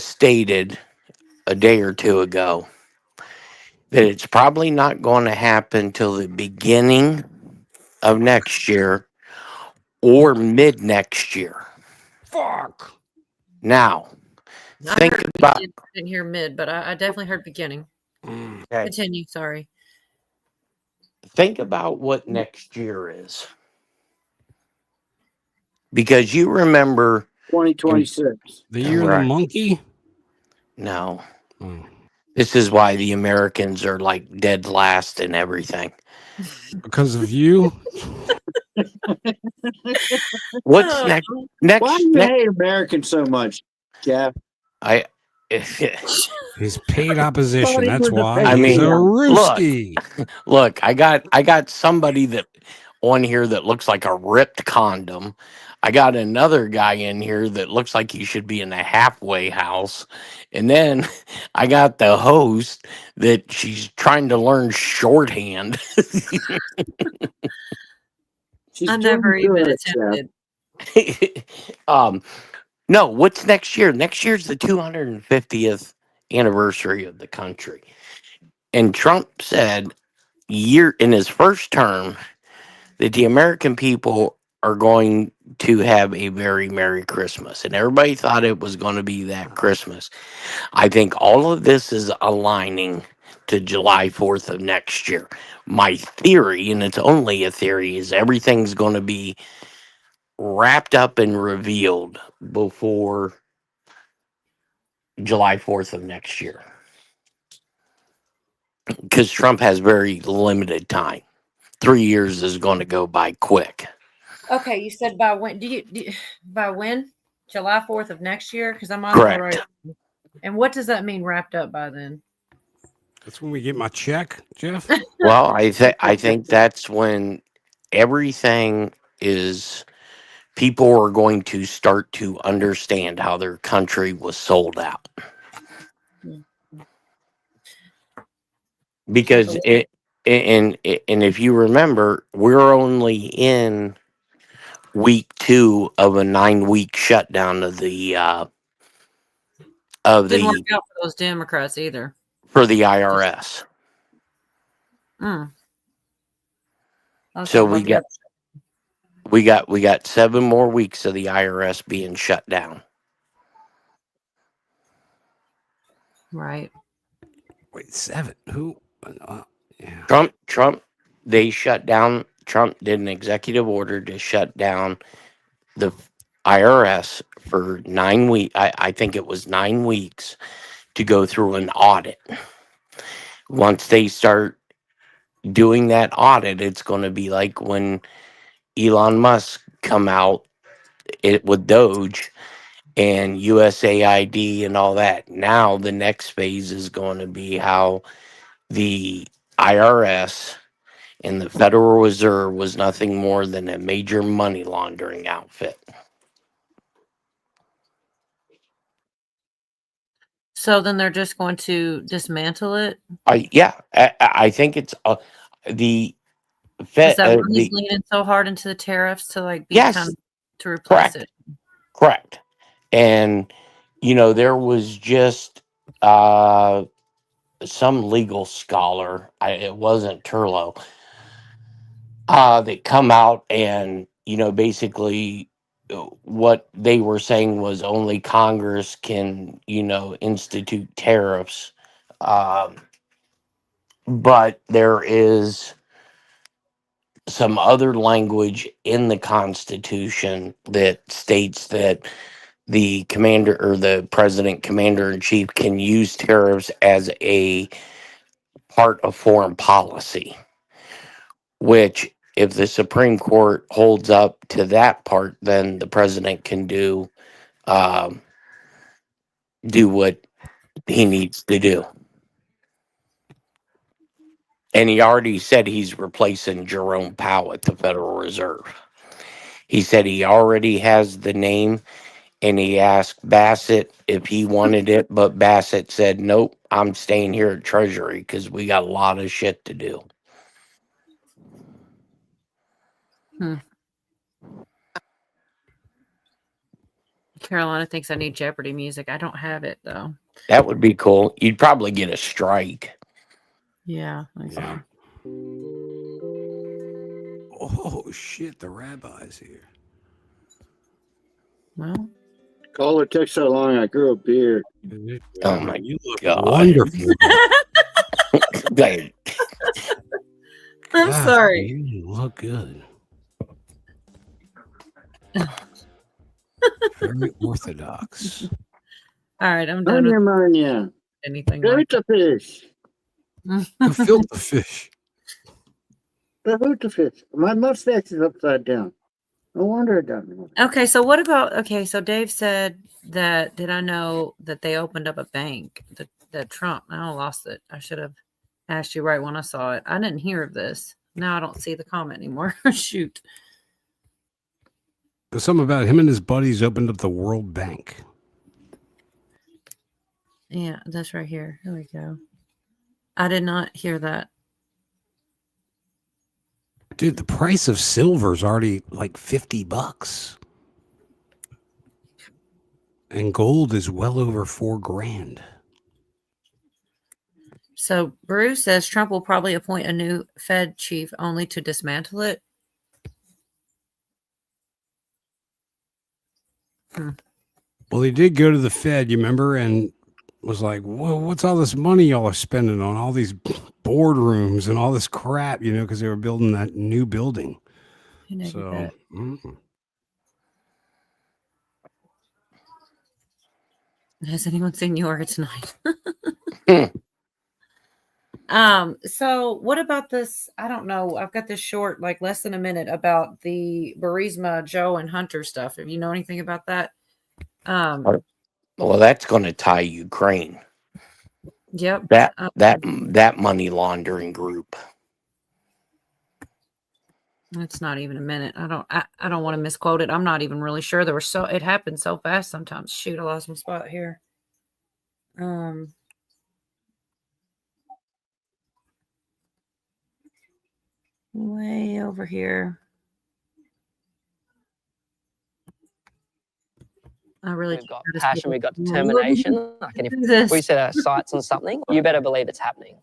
stated a day or two ago that it's probably not going to happen till the beginning of next year or mid next year. Fuck. Now, I think heard about beginning. I didn't hear mid, but I definitely heard beginning. Mm. okay, Continue. Sorry. think about what next year is, because you remember 2026. The year of the Right. monkey? No, Oh, this is why the Americans are like dead last in everything. because of you? What's Oh, next? Why do you hate Americans so much, Jeff? I He's paid opposition. Thought he That's was a why I he's mean, a look. Ruski. Look, I got somebody that on here that looks like a ripped condom. I got another guy in here that looks like he should be in a halfway house. And then I got the host that she's trying to learn shorthand. She's I doing never even good, Jeff. attempted. No, what's next year? Next year's the 250th anniversary of the country. And Trump said in his first term that the American people are going to have a very Merry Christmas. And everybody thought it was going to be that Christmas. I think all of this is aligning to July 4th of next year. My theory, and it's only a theory, is everything's going to be wrapped up and revealed before July 4th of next year. Because Trump has very limited time. 3 years is going to go by quick. Okay, you said by when? By when? July 4th of next year? Because I'm on Correct. the right. And what does that mean? Wrapped up by then? That's when we get my check, Jeff. Well, I think that's when everything is. People are going to start to understand how their country was sold out. Because and if you remember, we're only in week 2 of a 9-week shutdown of the Didn't work out for those Democrats either. for the IRS. So we got 7 more weeks of the IRS being shut down. Right. Wait, 7? Who? Yeah. Trump, they shut down. Trump did an executive order to shut down the IRS for 9 weeks. I think it was 9 weeks to go through an audit. Once they start doing that audit, it's going to be like when Elon Musk come out with Doge and USAID and all that. Now the next phase is going to be how the IRS and the Federal Reserve was nothing more than a major money laundering outfit. So then they're just going to dismantle it? I think it's the Is Fed. that why he's leaning so hard into the tariffs to like be Yes, kind of to replace it? Correct. And there was just some legal scholar. It wasn't Turlo. That come out and basically what they were saying was only Congress can institute tariffs, but there is some other language in the Constitution that states that the commander or the president, commander in chief, can use tariffs as a part of foreign policy, which if the Supreme Court holds up to that part, then the president can do what he needs to do. And he already said he's replacing Jerome Powell at the Federal Reserve. He said he already has the name, and he asked Bassett if he wanted it, but Bassett said, nope, I'm staying here at Treasury because we got a lot of shit to do. Carolina thinks I need Jeopardy music. I don't have it though. That would be cool. You'd probably get a strike. Yeah, I think so. Oh shit! The rabbi's here. Well, Caller took so long, I grew a beard. Oh my You look God. wonderful. I'm God, sorry. You look good. Very orthodox. All right, I'm done with Pneumonia. anything. Like Filter fish. The filter fish. The filter fish. My mustache is upside down. No wonder it doesn't. Okay, so what about? Okay, so Dave said that. Did I know that they opened up a bank? That Trump. I lost it. I should have asked you right when I saw it. I didn't hear of this. Now I don't see the comment anymore. Shoot. There's something about him and his buddies opened up the World Bank. Yeah, that's right here. Here we go. I did not hear that. Dude, the price of silver is already like $50. And gold is well over $4,000. So Bruce says Trump will probably appoint a new Fed chief only to dismantle it. Well, he did go to the Fed, you remember, and was like, "Whoa, what's all this money y'all are spending on all these boardrooms and all this crap?" Because they were building that new building. So, has anyone seen Yoga tonight? So what about this? I don't know. I've got this short, like less than a minute, about the Burisma, Joe, and Hunter stuff. If you know anything about that. Well, that's going to tie Ukraine. Yep. That money laundering group. It's not even a minute. I don't want to misquote it. I'm not even really sure. It happened so fast sometimes. Shoot, I lost my spot here. Way over here. We've got passion, we've got determination. Like, and if we set our sights on something, you better believe it's happening.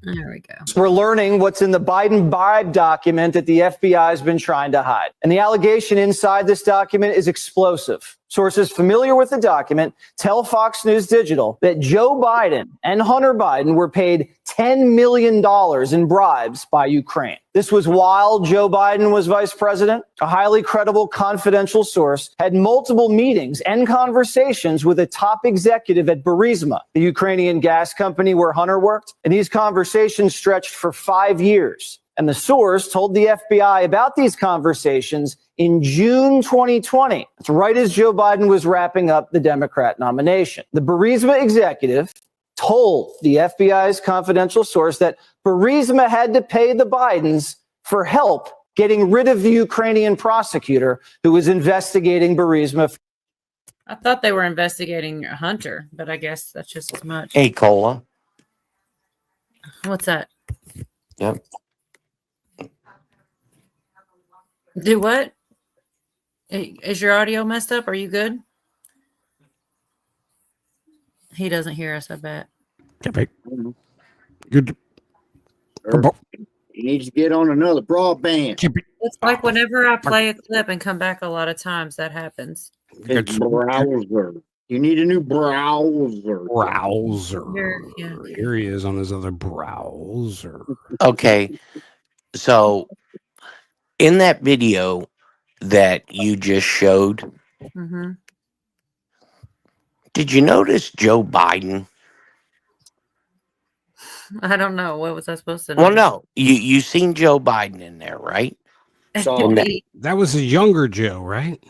There we go. We're learning what's in the Biden bribe document that the FBI has been trying to hide. And the allegation inside this document is explosive. Sources familiar with the document tell Fox News Digital that Joe Biden and Hunter Biden were paid $10 million in bribes by Ukraine. This was while Joe Biden was vice president. A highly credible confidential source had multiple meetings and conversations with a top executive at Burisma, the Ukrainian gas company where Hunter worked. And these conversations stretched for 5 years. And the source told the FBI about these conversations in June 2020. That's right as Joe Biden was wrapping up the Democrat nomination. The Burisma executive told the FBI's confidential source that Burisma had to pay the Bidens for help getting rid of the Ukrainian prosecutor who was investigating Burisma. I thought they were investigating Hunter, but I guess that's just as much. Hey, Cola. What's that? Yep. Do what? Is your audio messed up? Are you good? He doesn't hear us, I bet. Good. He needs to get on another broadband. It's like whenever I play a clip and come back a lot of times, that happens. His browser. You need a new browser. Yeah. Here he is on his other browser. Okay. So in that video that you just showed, Mm-hmm. did you notice Joe Biden? I don't know. What was I supposed to know? Well, no, you seen Joe Biden in there, right? So That was a younger Joe, right?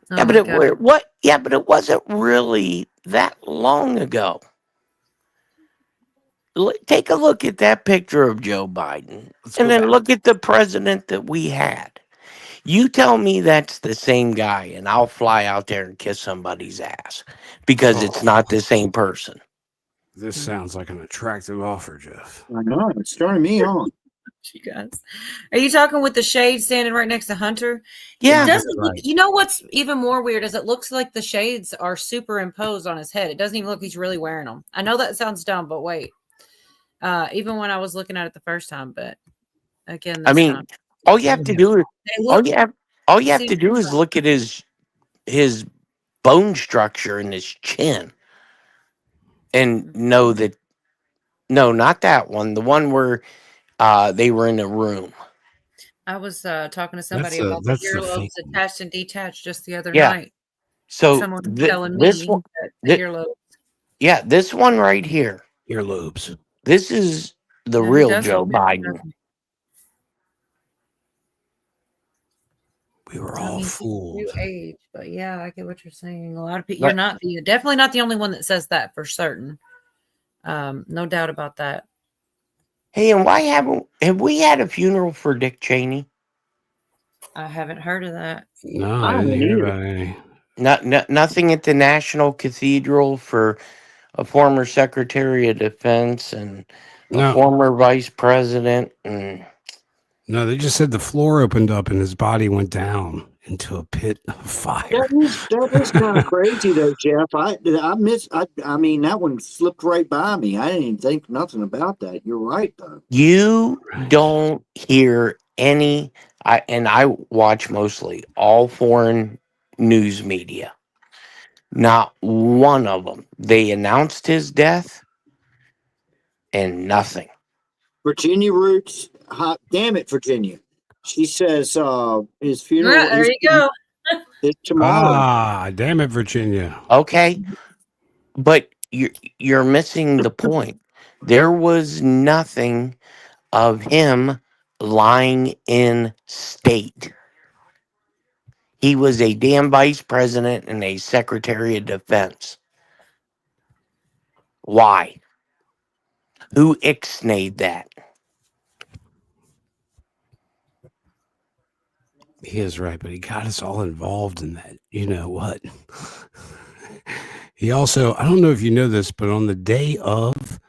Yeah, but it wasn't really that long ago. Take a look at that picture of Joe Biden, and then look at the president that we had. You tell me that's the same guy, and I'll fly out there and kiss somebody's ass because it's not the same person. This sounds like an attractive offer, Jeff. I know, it's turning me on. You guys, are you talking with the shade standing right next to Hunter? Yeah, it doesn't look, you know what's even more weird is it looks like the shades are superimposed on his head. It doesn't even look like he's really wearing them. I know that sounds dumb, but wait. Even when I was looking at it the first time, but again, I mean, all you have to do is all you have to do is look at his bone structure and his chin, and know that not that one, the one where they were in a room. I was talking to somebody about the earlobes attached and detached just the other night. So someone was telling me this one, the earlobes. Yeah, this one right here. Earlobes. This is the real Joe Biden. We were all fooled. New age, but yeah, I get what you're saying. A lot of people, you're definitely not the only one that says that for certain. No doubt about that. Hey, and why have we had a funeral for Dick Cheney? I haven't heard of that. No, I didn't hear about any. Nothing at the National Cathedral for a former Secretary of Defense and a former Vice President. No, they just said the floor opened up and his body went down into a pit of fire. That was kind of crazy, though, Jeff. I mean, that one slipped right by me. I didn't even think nothing about that. You're right, though. You don't hear any. I watch mostly all foreign news media. Not one of them. They announced his death and nothing. Virginia roots. Hot damn it, Virginia. She says his funeral. Right, there you go. It's tomorrow. Ah, damn it, Virginia. Okay, but you're missing the point. There was nothing of him lying in state. He was a damn vice president and a secretary of defense. Why? Who ixnayed that? He is right, but he got us all involved in that. You know what? He also, I don't know if you know this, but on the day of,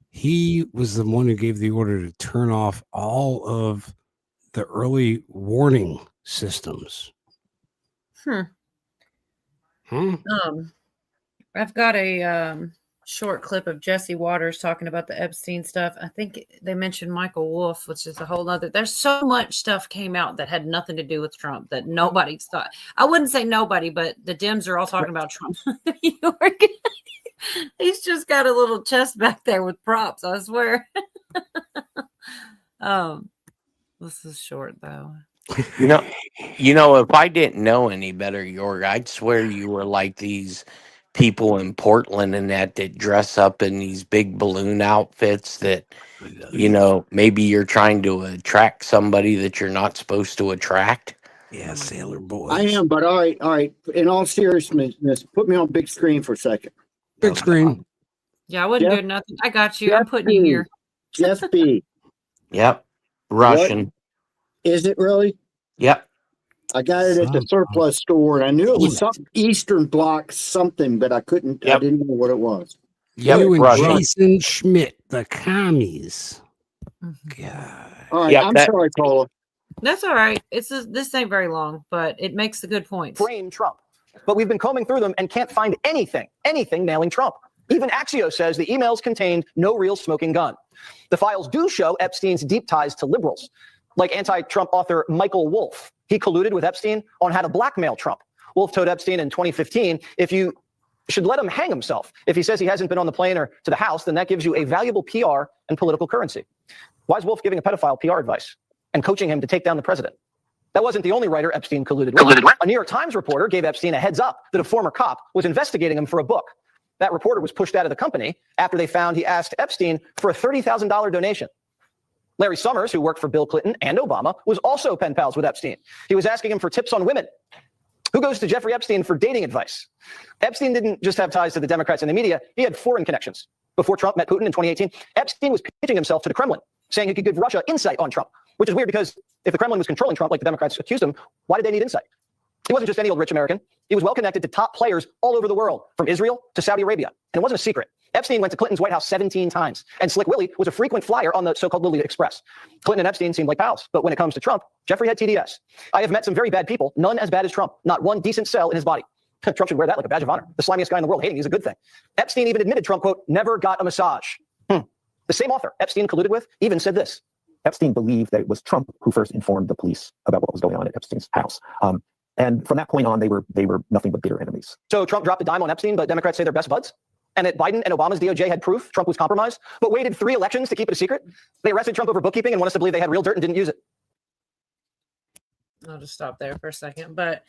he was the one who gave the order to turn off all of the early warning systems. I've got a short clip of Jesse Waters talking about the Epstein stuff. I think they mentioned Michael Wolff, which is a whole other. There's so much stuff came out that had nothing to do with Trump that nobody's thought. I wouldn't say nobody, but the Dems are all talking about Trump. He's just got a little chest back there with props, I swear. This is short though. You know, if I didn't know any better, York, I'd swear you were like these people in Portland and that dress up in these big balloon outfits that, you know, maybe you're trying to attract somebody that you're not supposed to attract. Yeah, Sailor Boys. I am, but all right. In all seriousness, put me on big screen for a second. Big screen. Yeah, I wouldn't Jeff- do nothing. I got you. Jeff I'm putting you B. here. Jeff B. Yep. Russian. Is it really? Yep. I got it at the surplus store, and I knew it was some Eastern Bloc something, but I couldn't. I Yep. didn't know what it was. Yep. You and Russian. Jason Schmidt, the commies. Mhm. God. All right, Yep, I'm that- sorry, Paula. That's all right. This ain't very long, but it makes the good points. Frame Trump. But we've been combing through them and can't find anything nailing Trump. Even Axios says the emails contained no real smoking gun. The files do show Epstein's deep ties to liberals, like anti-Trump author Michael Wolff. He colluded with Epstein on how to blackmail Trump. Wolff told Epstein in 2015, if you should let him hang himself. If he says he hasn't been on the plane or to the house, then that gives you a valuable PR and political currency. Why is Wolff giving a pedophile PR advice and coaching him to take down the president? That wasn't the only writer Epstein colluded with. A New York Times reporter gave Epstein a heads up that a former cop was investigating him for a book. That reporter was pushed out of the company after they found he asked Epstein for a $30,000 donation. Larry Summers, who worked for Bill Clinton and Obama, was also pen pals with Epstein. He was asking him for tips on women. Who goes to Jeffrey Epstein for dating advice? Epstein didn't just have ties to the Democrats and the media. He had foreign connections. Before Trump met Putin in 2018, Epstein was pitching himself to the Kremlin, saying he could give Russia insight on Trump, which is weird because if the Kremlin was controlling Trump like the Democrats accused him, why did they need insight? He wasn't just any old rich American. He was well connected to top players all over the world, from Israel to Saudi Arabia. And it wasn't a secret. Epstein went to Clinton's White House 17 times, and Slick Willie was a frequent flyer on the so-called Lily Express. Clinton and Epstein seemed like pals, but when it comes to Trump, Jeffrey had TDS. I have met some very bad people, none as bad as Trump, not one decent cell in his body. Trump should wear that like a badge of honor. The slimiest guy in the world hating, he's a good thing. Epstein even admitted Trump, quote, never got a massage. The same author Epstein colluded with even said this. Epstein believed that it was Trump who first informed the police about what was going on at Epstein's house. And from that point on, they were nothing but bitter enemies. So Trump dropped a dime on Epstein, but Democrats say they're best buds? And that Biden and Obama's DOJ had proof Trump was compromised, but waited 3 elections to keep it a secret? They arrested Trump over bookkeeping and want us to believe they had real dirt and didn't use it. I'll just stop there for a second. But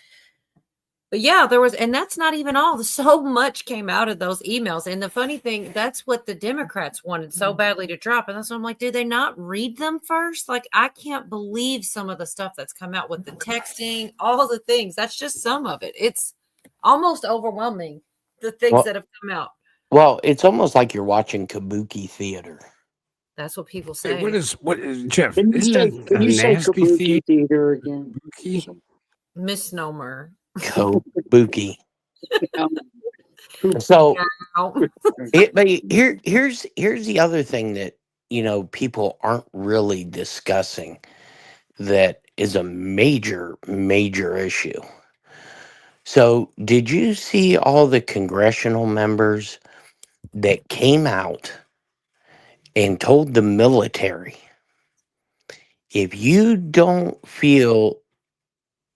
yeah, there was, and that's not even all. So much came out of those emails. And the funny thing, that's what the Democrats wanted so badly to drop. And that's why I'm like, did they not read them first? Like, I can't believe some of the stuff that's come out with the texting, all the things. That's just some of it. It's almost overwhelming, the things that have come out. Well, it's almost like you're watching kabuki theater. That's what people say. Hey, what is Jeff? Can you say nasty kabuki theater again? Misnomer. Kabuki. So but here's the other thing that, you know, people aren't really discussing that is a major issue. So did you see all the congressional members that came out and told the military, if you don't feel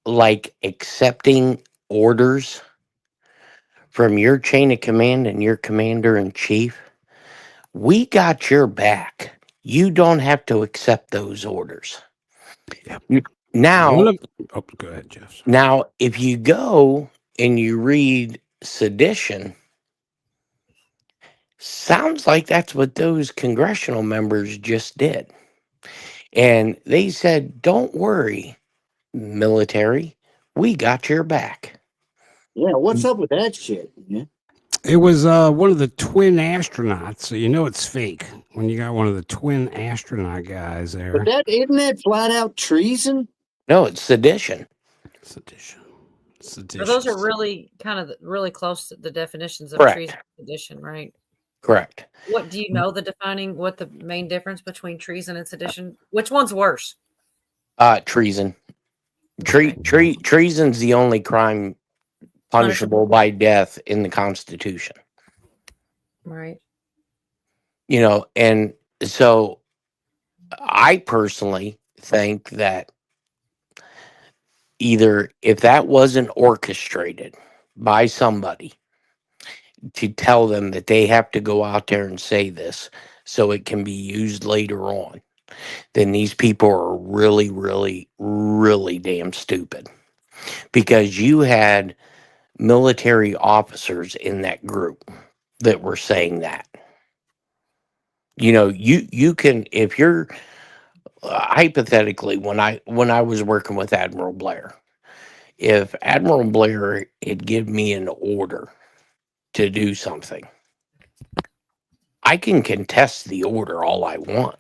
like accepting orders from your chain of command and your commander in chief, we got your back. You don't have to accept those orders. Now, go ahead, Jeff. Now, if you go and you read sedition, sounds like that's what those congressional members just did. And they said, don't worry, military, we got your back. Yeah, what's up with that shit? Yeah. It was one of the twin astronauts, so you know it's fake when you got one of the twin astronaut guys there. But isn't that flat out treason? No, it's sedition. Sedition. So those are really kind of really close to the definitions of Correct. treason and sedition, right? Correct. What do you know what the main difference between treason and sedition? Which one's worse? Treason. Treason's the only crime punishable by death in the Constitution. Right. And so I personally think that either if that wasn't orchestrated by somebody to tell them that they have to go out there and say this so it can be used later on, then these people are really, really, really damn stupid. Because you had military officers in that group that were saying that. You can, if you're hypothetically, when I was working with Admiral Blair, if Admiral Blair had given me an order to do something, I can contest the order all I want.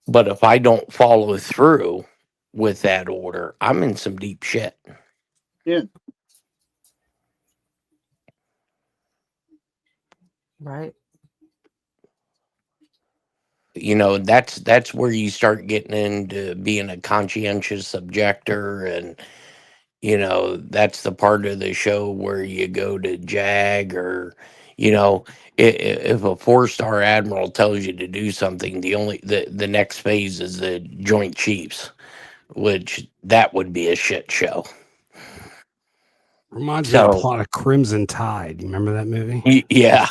But if I don't follow through with that order, I'm in some deep shit. Yeah. Right. That's where you start getting into being a conscientious objector, and that's the part of the show where you go to JAG, or if a 4-star admiral tells you to do something, the next phase is the Joint Chiefs, which that would be a shit show. Reminds me of the plot of Crimson Tide. You remember that movie? Yeah.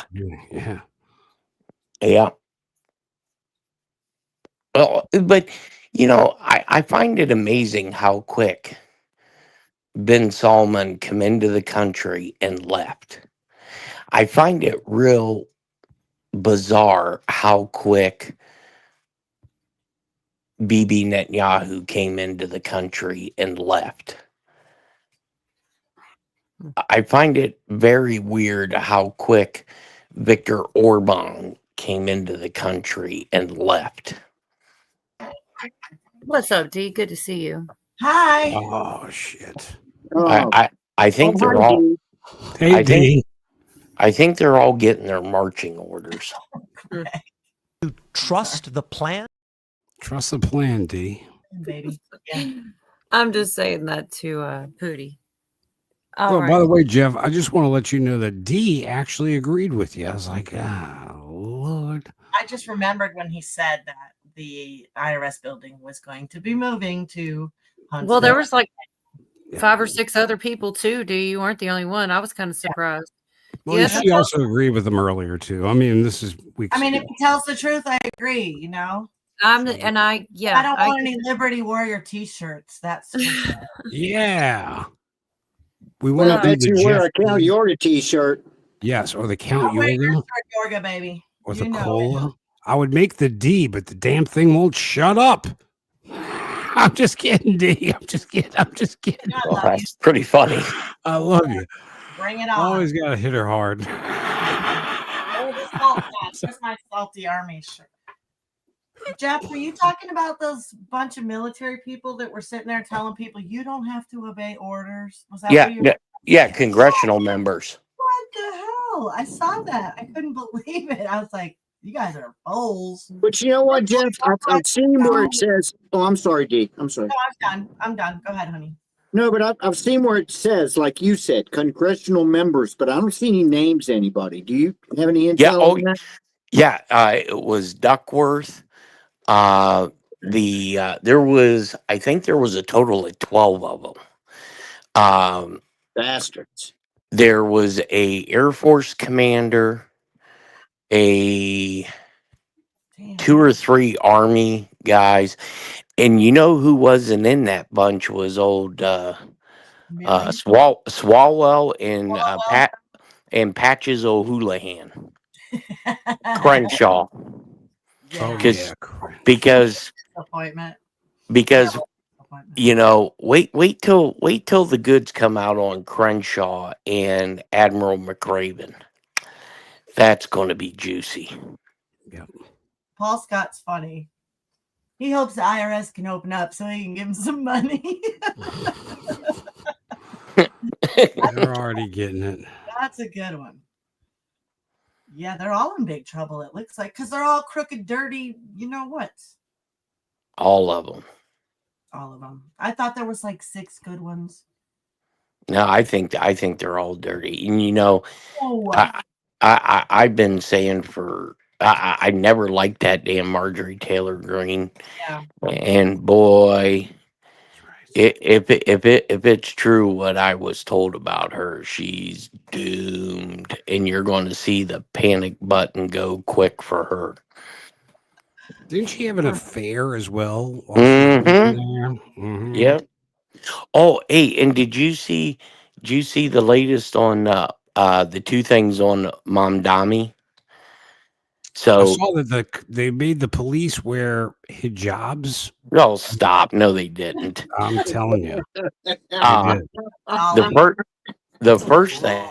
Well, but I find it amazing how quick bin Salman came into the country and left. I find it real bizarre how quick Bibi Netanyahu came into the country and left. I find it very weird how quick Viktor Orban came into the country and left. What's up, D? Good to see you. Hi. Oh shit. I think they're hi, all. D. Hey, I think they're all getting their marching orders. You trust the plan? Trust the plan, D. Baby. Yeah. I'm just saying that to Pootie. By the way, Jeff, I just want to let you know that D actually agreed with you. I was like, Lord. I just remembered when he said that the IRS building was going to be moving to Huntsville. Well, there was like 5 or 6 other people too, D. You weren't the only one. I was kind of surprised. Well, she also agreed with them earlier too. I mean, this is weeks. I mean, if he tells the truth, I agree. I don't want any Liberty Warrior T-shirts. That's yeah. We want to bet you wear a Count Yorga T-shirt. Yes, or the Count Yorga, baby. Or the cola. I would make the D, but the damn thing won't shut up. I'm just kidding, D. I'm just kidding. Well, that's pretty funny. I love you. Bring it on. Always gotta hit her hard. That's my salty army shirt. Jeff, were you talking about those bunch of military people that were sitting there telling people you don't have to obey orders? Was that congressional members. What the hell? I saw that. I couldn't believe it. I was like, you guys are fools. But you know what, Jeff? I've seen where it says, oh, I'm sorry, D. I'm sorry. No, I'm done. Go ahead, honey. No, but I've seen where it says, like you said, congressional members, but I don't see any names of anybody. Do you have any intel on that? Yeah, it was Duckworth. I think there was a total of 12 of them. Bastards. There was a Air Force commander, a 2 or 3 Army guys, and you know who wasn't in that bunch was old Swalwell and Patches O'Houlihan. Crenshaw. Yeah. Because wait till the goods come out on Crenshaw and Admiral McRaven. That's going to be juicy. Yep. Paul Scott's funny. He hopes the IRS can open up so he can give him some money. They're already getting it. That's a good one. Yeah, they're all in big trouble, it looks like, because they're all crooked, dirty, you know what? All of them. All of them. I thought there was like 6 good ones. No, I think they're all dirty. And I've been saying for I never liked that damn Marjorie Taylor Greene, Yeah. and boy, if it's true what I was told about her, she's doomed, and you're going to see the panic button go quick for her. Didn't she have an affair as well while she was in there? Mm-hmm. Yep. Oh, hey, and did you see the latest on the two things on Mom Dami? I So saw that they made the police wear hijabs. no, stop. No, they didn't. I'm telling you, they did. The first thing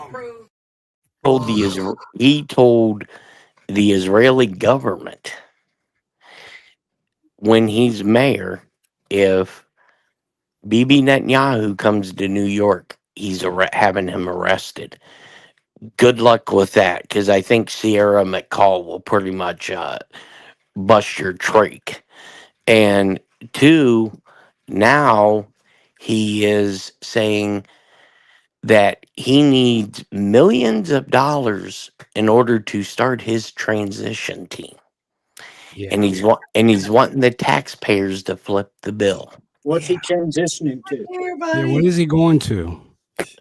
he told the Israeli government when he's mayor, if Bibi Netanyahu comes to New York, he's having him arrested. Good luck with that, because I think Sierra McCall will pretty much bust your trach. And two, now he is saying that he needs millions of dollars in order to start his transition team. Yeah. And he's wanting the taxpayers to flip the bill. What's he transitioning to? Yeah, what is he going to?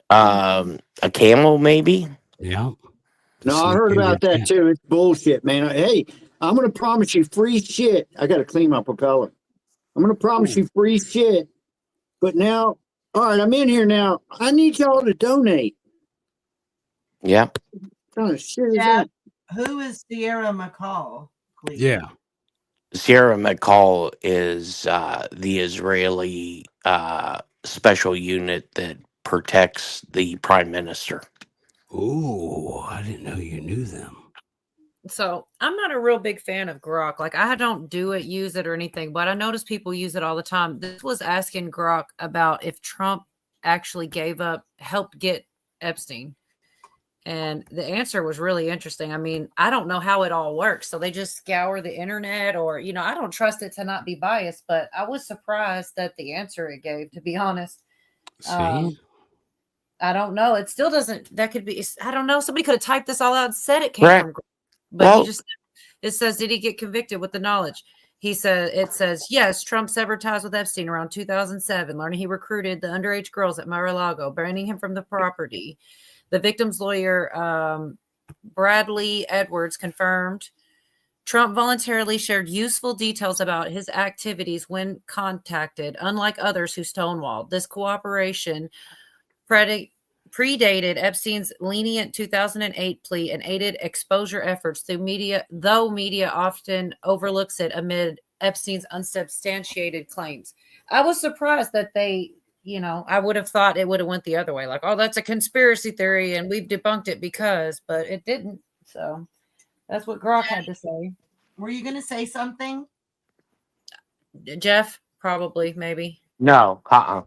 A camel, maybe? Yeah. No, I heard about that too. It's bullshit, man. Hey, I'm going to promise you free shit. I got to clean my propeller. I'm going to promise you free shit. But now, all right, I'm in here now. I need y'all to donate. Yeah. What kind of shit is Jeff, that? who is Sierra McCall, please? Yeah. Sierra McCall is the Israeli special unit that protects the prime minister. Oh, I didn't know you knew them. So I'm not a real big fan of Grok. Like I don't use it or anything, but I notice people use it all the time. This was asking Grok about if Trump actually helped get Epstein. And the answer was really interesting. I mean, I don't know how it all works. So they just scour the internet or, I don't trust it to not be biased, but I was surprised at the answer it gave, to be honest. See? I don't know. It still doesn't, that could be, I don't know. Somebody could have typed this all out and said it came from Grok. But it says, did he get convicted with the knowledge? It says, yes, Trump severed ties with Epstein around 2007, learning he recruited the underage girls at Mar-a-Lago, banning him from the property. The victim's lawyer, Bradley Edwards, confirmed Trump voluntarily shared useful details about his activities when contacted, unlike others who stonewalled. This cooperation predated Epstein's lenient 2008 plea and aided exposure efforts through media, though media often overlooks it amid Epstein's unsubstantiated claims. I was surprised that they, I would have thought it would have went the other way. Like, oh, that's a conspiracy theory and we've debunked it but it didn't. So that's what Grok had to say. Were you going to say something? Jeff, probably, maybe. No, Okay.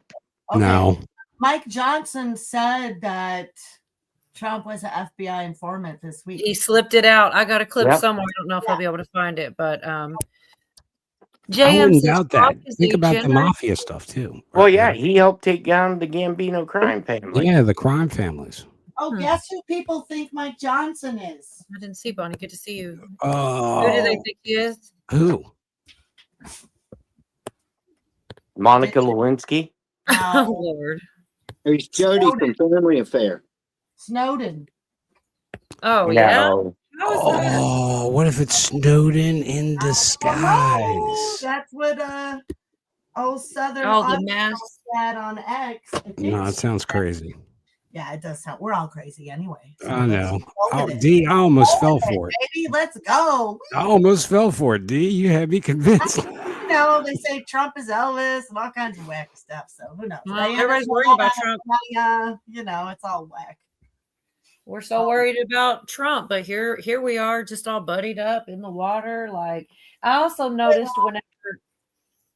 No. Mike Johnson said that Trump was an FBI informant this week. He slipped it out. I got a clip somewhere. I don't know if I'll be able to find it, but I wouldn't doubt that. Think about the mafia stuff too. Well, yeah, he helped take down the Gambino crime family. Yeah, the crime families. Oh, guess who people think Mike Johnson is? I didn't see Bonnie. Good to see you. Oh. Who do they think he is? Who? Monica Lewinsky. Oh, Lord. He's Jody from Family Affair. Snowden. Oh, yeah. Oh, what if it's Snowden in disguise? Oh, that's what Southern the mask said on X. No, it sounds crazy. Yeah, it does sound. We're all crazy anyway. So I know. D, I almost fell for it. Baby, let's go. I almost fell for it, D. You had me convinced. They say Trump is Elvis and all kinds of wacky stuff. So who knows? Well, everybody's worried about Trump. It's all whack. We're so worried about Trump, but here we are, just all buddied up in the water. Like I also noticed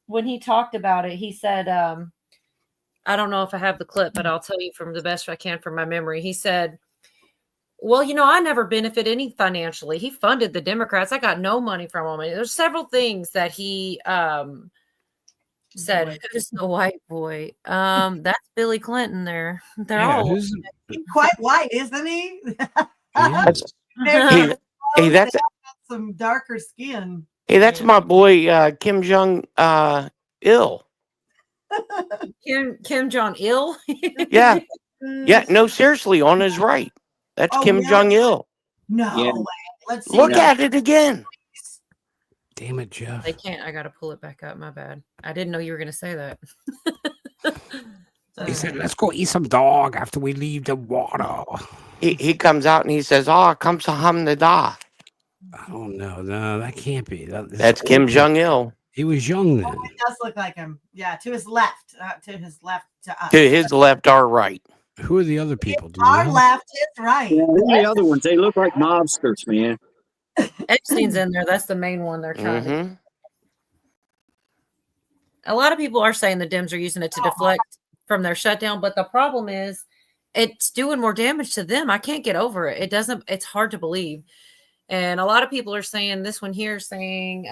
when he talked about it, he said, I don't know if I have the clip, but I'll tell you from the best I can from my memory. He said, well, I never benefit any financially. He funded the Democrats. I got no money from him. There's several things that he said. Who's the white boy? That's Billy Clinton there. They're all quite white, isn't he? Hey, hey, that's some darker skin. hey, that's my boy Kim Jong Il. Kim Jong Il. Yeah, yeah. No, seriously, on his right. That's Oh, Kim really? Jong Il. No Yeah. way. Let's see. Look at it again. Damn it, Jeff. They can't. I got to pull it back up. My bad. I didn't know you were going to say that. He said, "Let's go eat some dog after we leave the water." He comes out and he says, "Oh, come to Hamnada." I don't know. No, that can't be. That's Kim Jong Il. He was young then. It does look like him. Yeah, to his left. To his left to us. To his left, our right. Who are the other people? Do you Our know? left, his right. Yeah, the other ones, they look like mobsters, man. Epstein's in there. That's the main one they're trying to. Mm-hmm. A lot of people are saying the Dems are using it to deflect from their shutdown, but the problem is it's doing more damage to them. I can't get over it. It's hard to believe. And a lot of people are saying this one here saying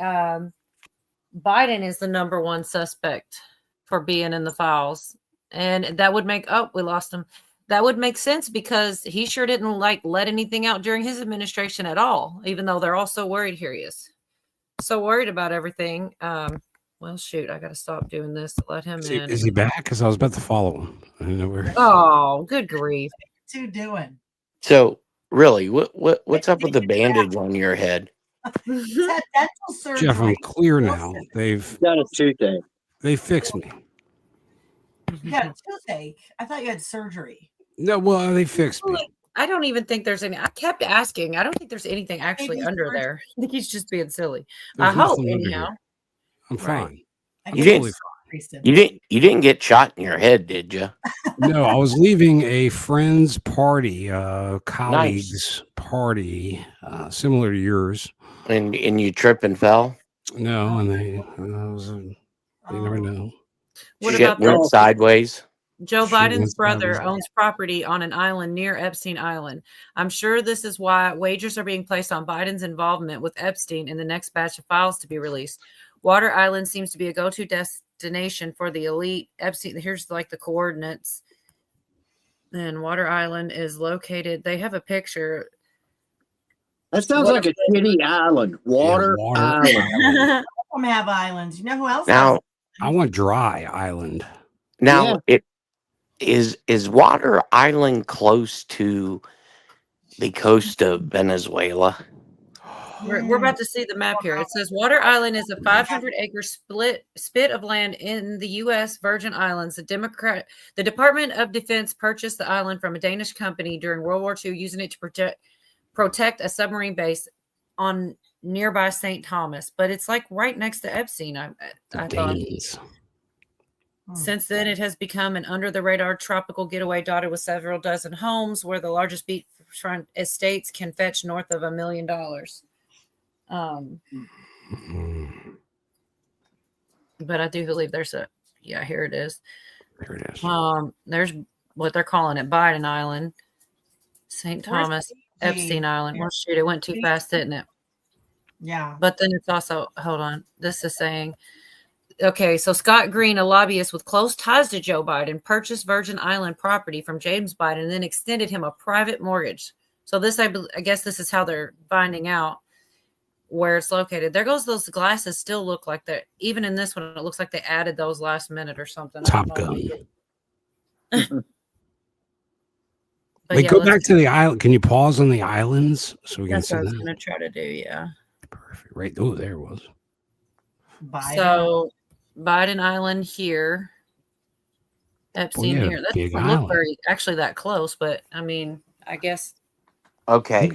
Biden is the number one suspect for being in the files. And that would make, we lost him. That would make sense because he sure didn't let anything out during his administration at all, even though they're all so worried. Here he is. So worried about everything. Well, shoot, I got to stop doing this to let him in. Is he back? Because I was about to follow him. I didn't know where. Oh, good grief. What's he doing? So, really, what's up with the bandage on your head? That dental surgery. Jeff, I'm clear now. They've got a toothache. They fixed me. You got a toothache. I thought you had surgery. No, well, they fixed me. I don't even think there's any. I kept asking. I don't think there's anything actually under there. I think he's just being silly. There's I hope, nothing under anyhow. here. I'm fine. You didn't get shot in your head, did you? No, I was leaving a friend's party, colleagues' party, similar to yours. And you trip and fell? No, and they you never know. What Shit about went the- sideways. Joe Sure, Biden's that's brother fine. owns property on an island near Epstein Island. I'm sure this is why wagers are being placed on Biden's involvement with Epstein in the next batch of files to be released. Water Island seems to be a go-to destination for the elite. Epstein, here's like the coordinates. And Water Island is located. They have a picture. That sounds like a shitty island. Water Island. Some of them have islands. You know who else? Now, I want dry island. now it is Water Island close to the coast of Venezuela? We're about to see the map here. It says Water Island is a 500-acre spit of land in the U.S. Virgin Islands. The Department of Defense purchased the island from a Danish company during World War II, using it to protect a submarine base on nearby St. Thomas. But it's like right next to Epstein. I thought. Danes. Since then, it has become an under-the-radar tropical getaway dotted with several dozen homes, where the largest beachfront estates can fetch north of $1 million. But I do believe there's here it is. There it is. There's what they're calling it, Biden Island, St. Where's Thomas, the- Epstein Island. Well, shoot, it went too fast, didn't it? Yeah. But then it's also, hold on, this is saying, okay, so Scott Green, a lobbyist with close ties to Joe Biden, purchased Virgin Island property from James Biden and then extended him a private mortgage. So this, I guess this is how they're finding out where it's located. There goes those glasses still look like that. Even in this one, it looks like they added those last minute or something. I Top don't know. Gun. But Wait, yeah, go let's- back to the island. Can you pause on the islands so we can That's see what I was that? going to try to do, yeah. Perfect. Right. Oh, there it was. Biden. So Biden Island here, Epstein yeah, here. That big doesn't look island. very actually that close, but I mean, I guess Okay.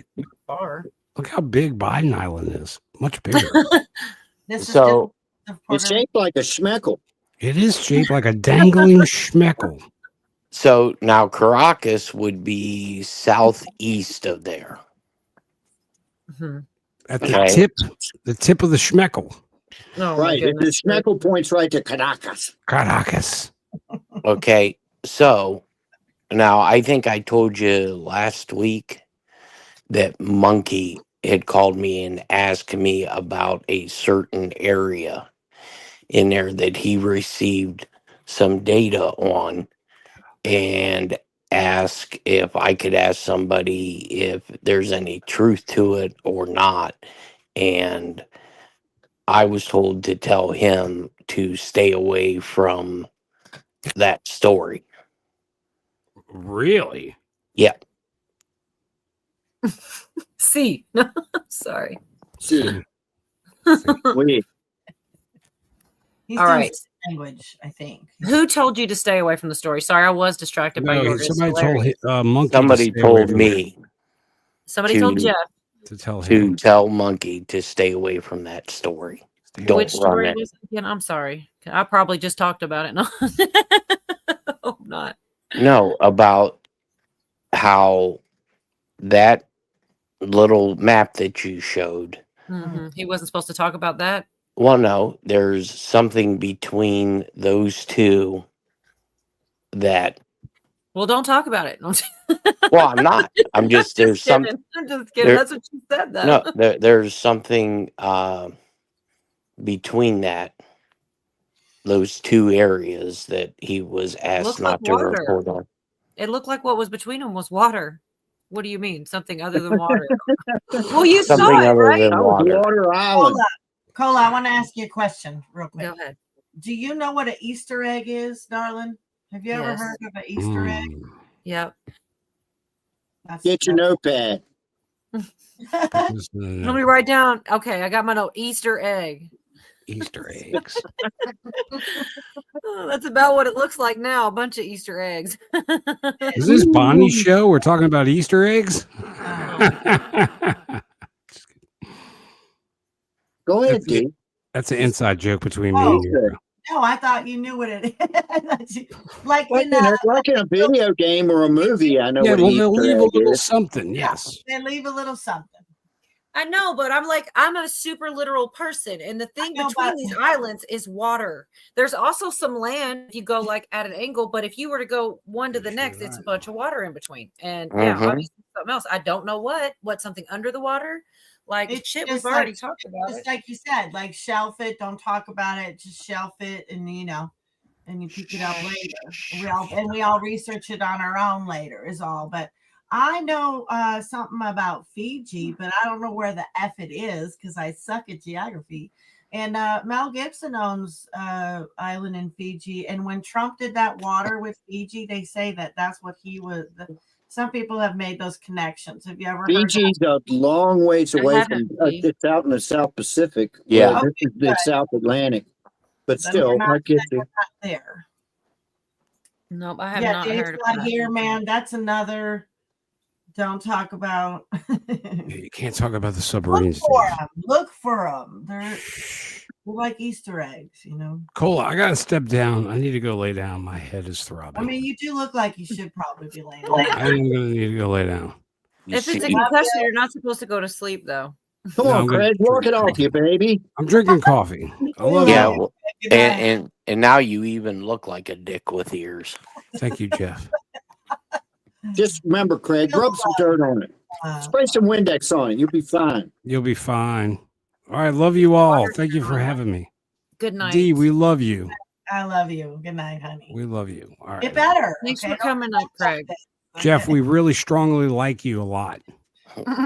far. Look how big Biden Island is. Much bigger. This is So just It's shaped like a schmeckle. It is shaped like a dangling schmeckle. so now Caracas would be southeast of there. Mhm. At the Okay. tip of the schmeckle. Oh, my Right. The goodness. schmeckle points right to Caracas. Caracas. Okay. So now I think I told you last week that Monkey had called me and asked me about a certain area in there that he received some data on. And ask if I could ask somebody if there's any truth to it or not. And I was told to tell him to stay away from that story. Really? Yeah. See, no, sorry. See, wait. He's All doing right. language, I think. Who told you to stay away from the story? Sorry, I was distracted by No, yours. somebody told Monkey. Somebody to stay away told from me Somebody told Jeff. to tell to him. tell Monkey to stay away from that story. Don't Which run story it. was it again? I'm sorry. I probably just talked about it. No, hope not. No, about how that little map that you showed. He wasn't supposed to talk about that. Well, no, there's something between those two that. Well, don't talk about it. Well, I'm not. I'm just there's some. kidding. I'm just kidding. That's what you said, though. No, there's something between those two areas that he was asked Looks not like to water. report on. It looked like what was between them was water. What do you mean? Something other than water? Well, you Something saw it, other right? than That was water. Water Island. Cola, I want to ask you a question real quick. Go ahead. Do you know what an Easter egg is, darling? Have you ever Yes. heard of an Easter egg? Yep. Get your notepad. Let me write down. Okay, I got my note. Easter egg. Easter eggs. Oh, that's about what it looks like now. A bunch of Easter eggs. Is this Bonnie's show? We're talking about Easter eggs? Go ahead, D. That's an inside joke between me and you. No, I thought you knew what it is. like in a video game or a movie, I know Yeah, what well, an they'll Easter leave a egg little is. something. Yes. They leave a little something. I know, but I'm a super literal person. And the thing between these islands is water. There's also some land if you go like at an angle, but if you were to go one to the next, it's a bunch of water in between. And yeah, obviously something else. I don't know what something under the water. Like It's shit, just we've already like- talked about Just it. like you said, like shelf it, don't talk about it, just shelf it, and and you pick it up later. We all research it on our own later is all. But I know something about Fiji, but I don't know where the F it is because I suck at geography. And Mel Gibson owns island in Fiji. And when Trump did that water with Fiji, they say that's what he was. Some people have made those connections. Have you ever heard Fiji's a long ways away from it's out in the South Pacific. Yeah. This is the South Atlantic. But still, I get you. not there? Nope, I have not heard it's not about here, it. man. That's another. Don't talk about. You can't talk about the Look submarines. for them. Look for them. They're like Easter eggs, Cola, I gotta step down. I need to go lay down. My head is throbbing. I mean, you do look like you should probably be laying down. I am gonna need to go lay down. If it's a concussion, you're not supposed to go to sleep though. Come No, on, I'm gonna Craig, walk it off you, baby. I'm drinking coffee. I love Yeah, you. well, and now you even look like a dick with ears. Thank you, Jeff. Just remember, Craig, rub some dirt on it. Spray some Windex on it. You'll be fine. You'll be fine. All right, love you all. Thank you for having me. Good night. D, we love you. I love you. Good night, honey. We love you. All right. Get better. Thanks okay? for coming up, Craig. Jeff, we really strongly like you a lot.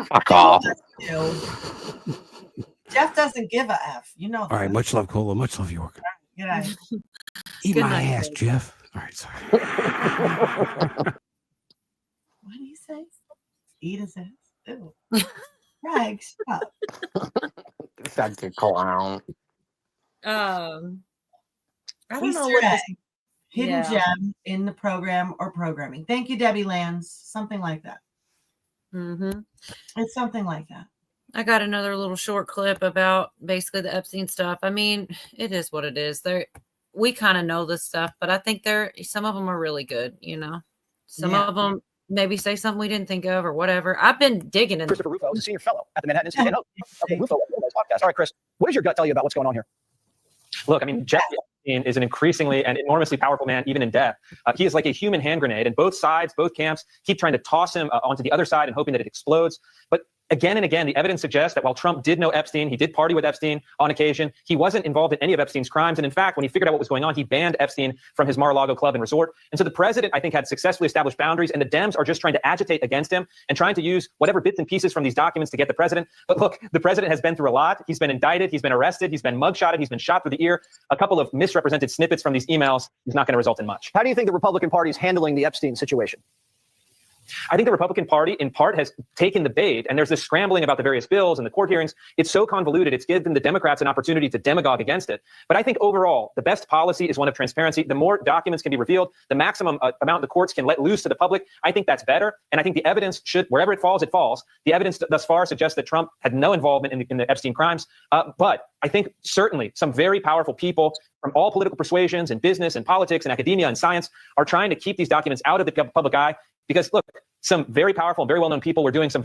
Fuck off. Jeff doesn't give a F. All right, much love, Cola. Much love, York. Good night. Eat Good my night, ass, Craig. Jeff. All right, sorry. What did he say? Eat his ass. Ew. Craig, shut up. Such a clown. I don't know Easter what this, egg. Hidden yeah. gem in the program or programming. Thank you, Debbie Lands. Something like that. Mm-hmm. It's something like that. I got another little short clip about basically the Epstein stuff. I mean, it is what it is. We kind of know this stuff, but I think some of them are really good. Some Yeah. of them maybe say something we didn't think of or whatever. I've been digging in. Christopher Rufo is a senior fellow at the Manhattan Institute of the Rufo podcast. All right, Chris, what does your gut tell you about what's going on here? Look, I mean, Jeff is an increasingly and enormously powerful man, even in death. He is like a human hand grenade, and both sides, both camps, keep trying to toss him onto the other side and hoping that it explodes. But again and again, the evidence suggests that while Trump did know Epstein, he did party with Epstein on occasion, he wasn't involved in any of Epstein's crimes. And in fact, when he figured out what was going on, he banned Epstein from his Mar-a-Lago club and resort. And so the president, I think, had successfully established boundaries, and the Dems are just trying to agitate against him and trying to use whatever bits and pieces from these documents to get the president. But look, the president has been through a lot. He's been indicted. He's been arrested. He's been mugshotted. He's been shot through the ear. A couple of misrepresented snippets from these emails is not going to result in much. How do you think the Republican Party is handling the Epstein situation? I think the Republican Party, in part, has taken the bait, and there's this scrambling about the various bills and the court hearings. It's so convoluted. It's given the Democrats an opportunity to demagogue against it. But I think overall, the best policy is one of transparency. The more documents can be revealed, the maximum amount the courts can let loose to the public. I think that's better. And I think the evidence should, wherever it falls, it falls. The evidence thus far suggests that Trump had no involvement in the Epstein crimes. But I think certainly some very powerful people from all political persuasions and business and politics and academia and science are trying to keep these documents out of the public eye. Because look, some very powerful and very well-known people were doing some.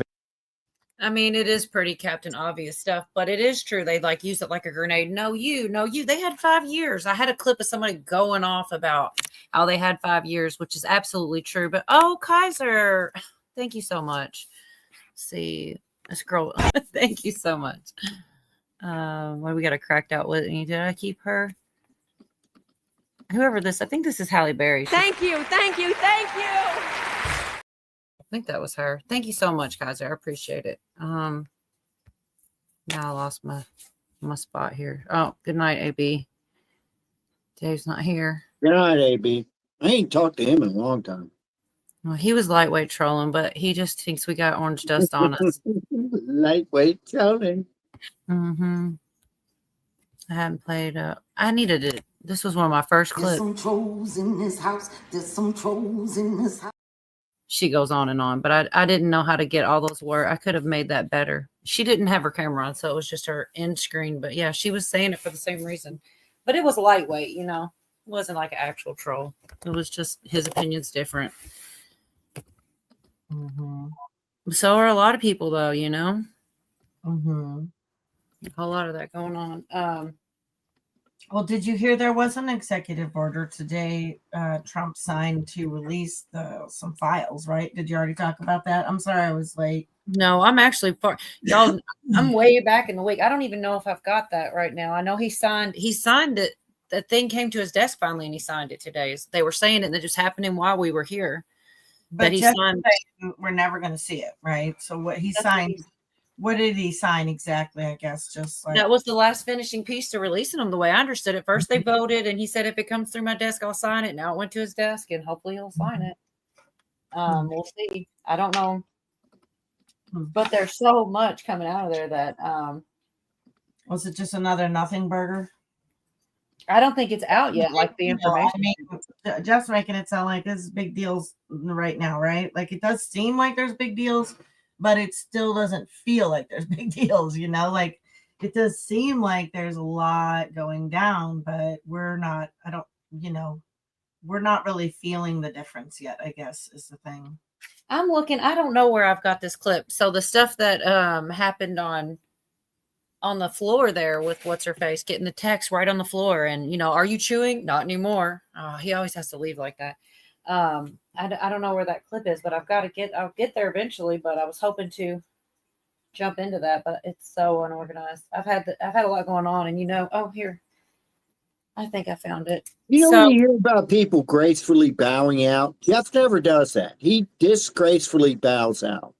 I mean, it is pretty Captain Obvious stuff, but it is true. They like use it like a grenade. No, you. They had 5 years. I had a clip of somebody going off about how they had 5 years, which is absolutely true. But Kaiser, thank you so much. Let's see, this girl, thank you so much. What we got a cracked out with? Did I keep her? Whoever this, I think this is Halle Berry. Thank you. I think that was her. Thank you so much, Kaiser. I appreciate it. Now I lost my spot here. Oh, good night, AB. Dave's not here. Good night, AB. I ain't talked to him in a long time. Well, he was lightweight trolling, but he just thinks we got orange dust on us. Lightweight trolling. Mm-hmm. I hadn't played I needed it. This was one of my first clips. There's some trolls in this house. There's some trolls in this house. She goes on and on, but I didn't know how to get all those words. I could have made that better. She didn't have her camera on, so it was just her end screen. But yeah, she was saying it for the same reason. But it was lightweight, It wasn't like an actual troll. It was just his opinion's different. Mm-hmm. So are a lot of people, though, Mm-hmm. A whole lot of that going on. Well, did you hear there was an executive order today Trump signed to release some files, right? Did you already talk about that? I'm sorry I was late. No, I'm actually y'all. I'm way back in the week. I don't even know if I've got that right now. I know he signed it. The thing came to his desk finally, and he signed it today. They were saying it, that just happening while we were here. But he signed. We're never going to see it, right? So what he signed. What did he sign exactly? I guess just like that was the last finishing piece to releasing them. The way I understood it, first they voted, and he said if it comes through my desk, I'll sign it. Now it went to his desk, and hopefully he'll sign it. We'll see. I don't know, but there's so much coming out of there that was it just another nothing burger? I don't think it's out yet. Like the information, just making it sound like this is big deals right now, right? Like it does seem like there's big deals. But it still doesn't feel like there's big deals, like it does seem like there's a lot going down, but we're not really feeling the difference yet, I guess is the thing. I'm looking, I don't know where I've got this clip. So the stuff that happened on the floor there with what's her face, getting the text right on the floor and, are you chewing? Not anymore. Oh, he always has to leave like that. I don't know where that clip is, but I'll get there eventually, but I was hoping to jump into that, but it's so unorganized. I've had a lot going on and here, I think I found it. You hear about people gracefully bowing out. Jeff never does that. He disgracefully bows out.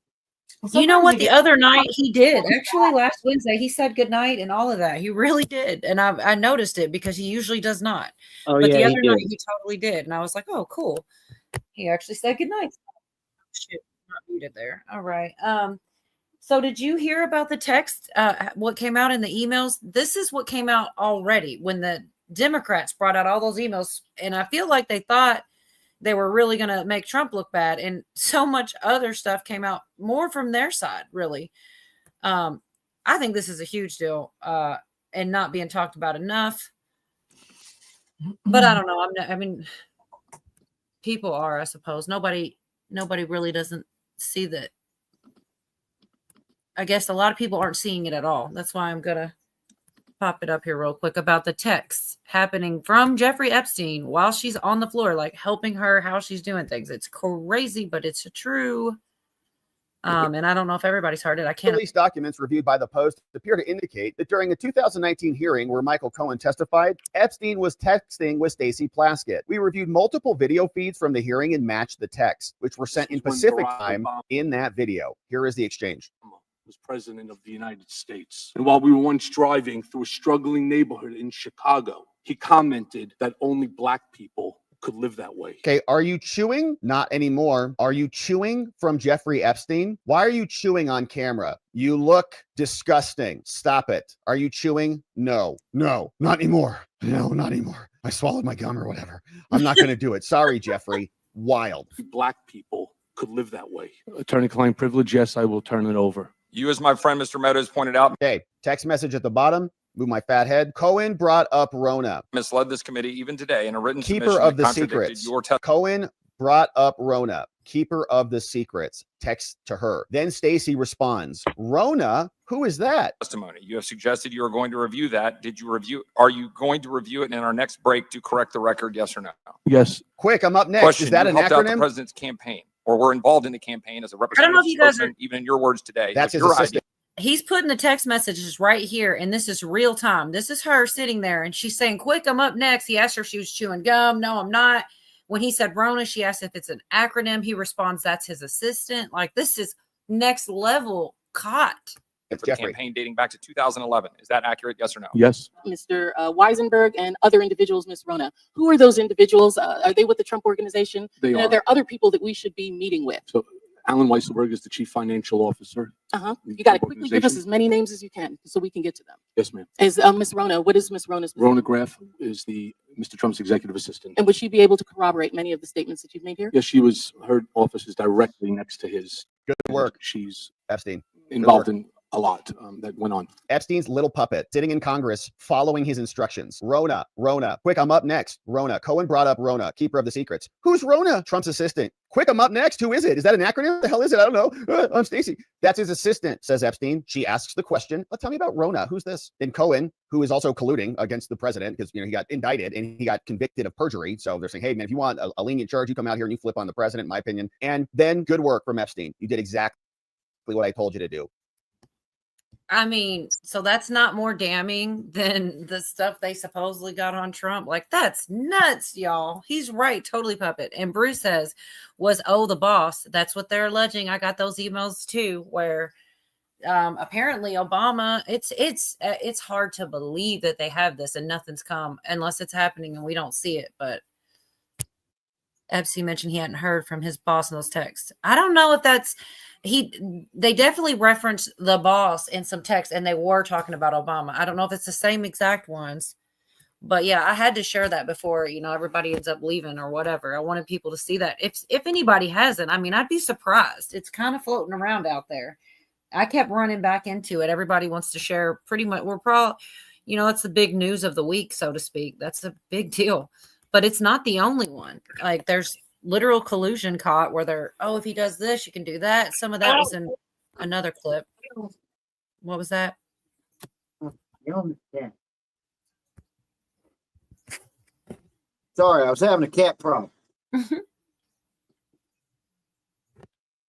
You know what? The other night he did. Actually, last Wednesday, he said goodnight and all of that. He really did. And I noticed it because he usually does not. Oh, but yeah, the other night did. he totally did. And I was like, oh, cool. He actually said goodnight. Shit, not muted there. All right. So did you hear about the text? What came out in the emails? This is what came out already when the Democrats brought out all those emails. And I feel like they thought they were really going to make Trump look bad. And so much other stuff came out more from their side, really. I think this is a huge deal and not being talked about enough. But I don't know. People are, I suppose. Nobody really doesn't see that. I guess a lot of people aren't seeing it at all. That's why I'm going to pop it up here real quick about the texts happening from Jeffrey Epstein while she's on the floor, like helping her how she's doing things. It's crazy, but it's true. And I don't know if everybody's heard it. I can't. Released documents reviewed by the Post appear to indicate that during a 2019 hearing where Michael Cohen testified, Epstein was texting with Stacey Plaskett. We reviewed multiple video feeds from the hearing and matched the texts, which were sent in Pacific time in that video. Here is the exchange. Was president of the United States. And while we were once driving through a struggling neighborhood in Chicago, he commented that only Black people could live that way. Okay, are you chewing? Not anymore. Are you chewing from Jeffrey Epstein? Why are you chewing on camera? You look disgusting. Stop it. Are you chewing? No, not anymore. No, not anymore. I swallowed my gum or whatever. I'm not going to do it. Sorry, Jeffrey. Wild. Black people could live that way. Attorney-client privilege, yes, I will turn it over. You, as my friend Mr. Meadows pointed out. Okay, text message at the bottom. Move my fat head. Cohen brought up Rona. Misled this committee even today in a written Keeper of the secrets. Cohen brought up Rona. Keeper of the secrets. Text to her. Then Stacey responds, Rona? Who is that? Testimony. You have suggested you are going to review that. Did you review? Are you going to review it in our next break to correct the record? Yes or no? Yes. Quick, I'm up next. Question, Is that you an helped out acronym? The president's campaign, or were involved in the campaign as a I don't representative. know if you guys are. Even in your words today. That's his your assistant. He's putting the text messages right here, and this is real time. This is her sitting there, and she's saying, quick, I'm up next. He asked her if she was chewing gum. No, I'm not. When he said Rona, she asked if it's an acronym. He responds, that's his assistant. Like, this is next level caught. For the campaign dating back to 2011. Is that accurate? Yes or no? Yes. Mr. Weisenberg and other individuals, Ms. Rona. Who are those individuals? Are they with the Trump organization? They and are. Are there other people that we should be meeting with? So Alan Weisselberg is the chief financial officer. You got to quickly give us as many names as you can so we can get to them. Yes, ma'am. Is Ms. Rona, what is Ms. Rona's position? Rona Graff is the Mr. Trump's executive assistant. And would she be able to corroborate many of the statements that you've made here? Yes, she was. Her office is directly next to his. Good work. She's Epstein. involved in a lot that went on. Epstein's little puppet sitting in Congress following his instructions. Rona. Quick, I'm up next. Rona. Cohen brought up Rona, keeper of the secrets. Who's Rona? Trump's assistant. Quick, I'm up next. Who is it? Is that an acronym? What the hell is it? I don't know. I'm Stacey. That's his assistant, says Epstein. She asks the question, tell me about Rona. Who's this? Then Cohen, who is also colluding against the president because, he got indicted and he got convicted of perjury. So they're saying, hey, man, if you want a lenient charge, you come out here and you flip on the president, in my opinion. And then good work from Epstein. You did exactly what I told you to do. I mean, so that's not more damning than the stuff they supposedly got on Trump. Like, that's nuts, y'all. He's right. Totally puppet. And Bruce says, was the boss. That's what they're alleging. I got those emails too, where apparently Obama, it's hard to believe that they have this and nothing's come unless it's happening and we don't see it. But Epstein mentioned he hadn't heard from his boss in those texts. I don't know if that's they definitely referenced the boss in some text and they were talking about Obama. I don't know if it's the same exact ones, but yeah, I had to share that before, everybody ends up leaving or whatever. I wanted people to see that. If anybody hasn't, I mean, I'd be surprised. It's kind of floating around out there. I kept running back into it. Everybody wants to share pretty much. We're probably, it's the big news of the week, so to speak. That's a big deal, but it's not the only one. Like there's literal collusion caught where they're, if he does this, you can do that. Some of that was in another clip. What was that? Sorry, I was having a cat problem.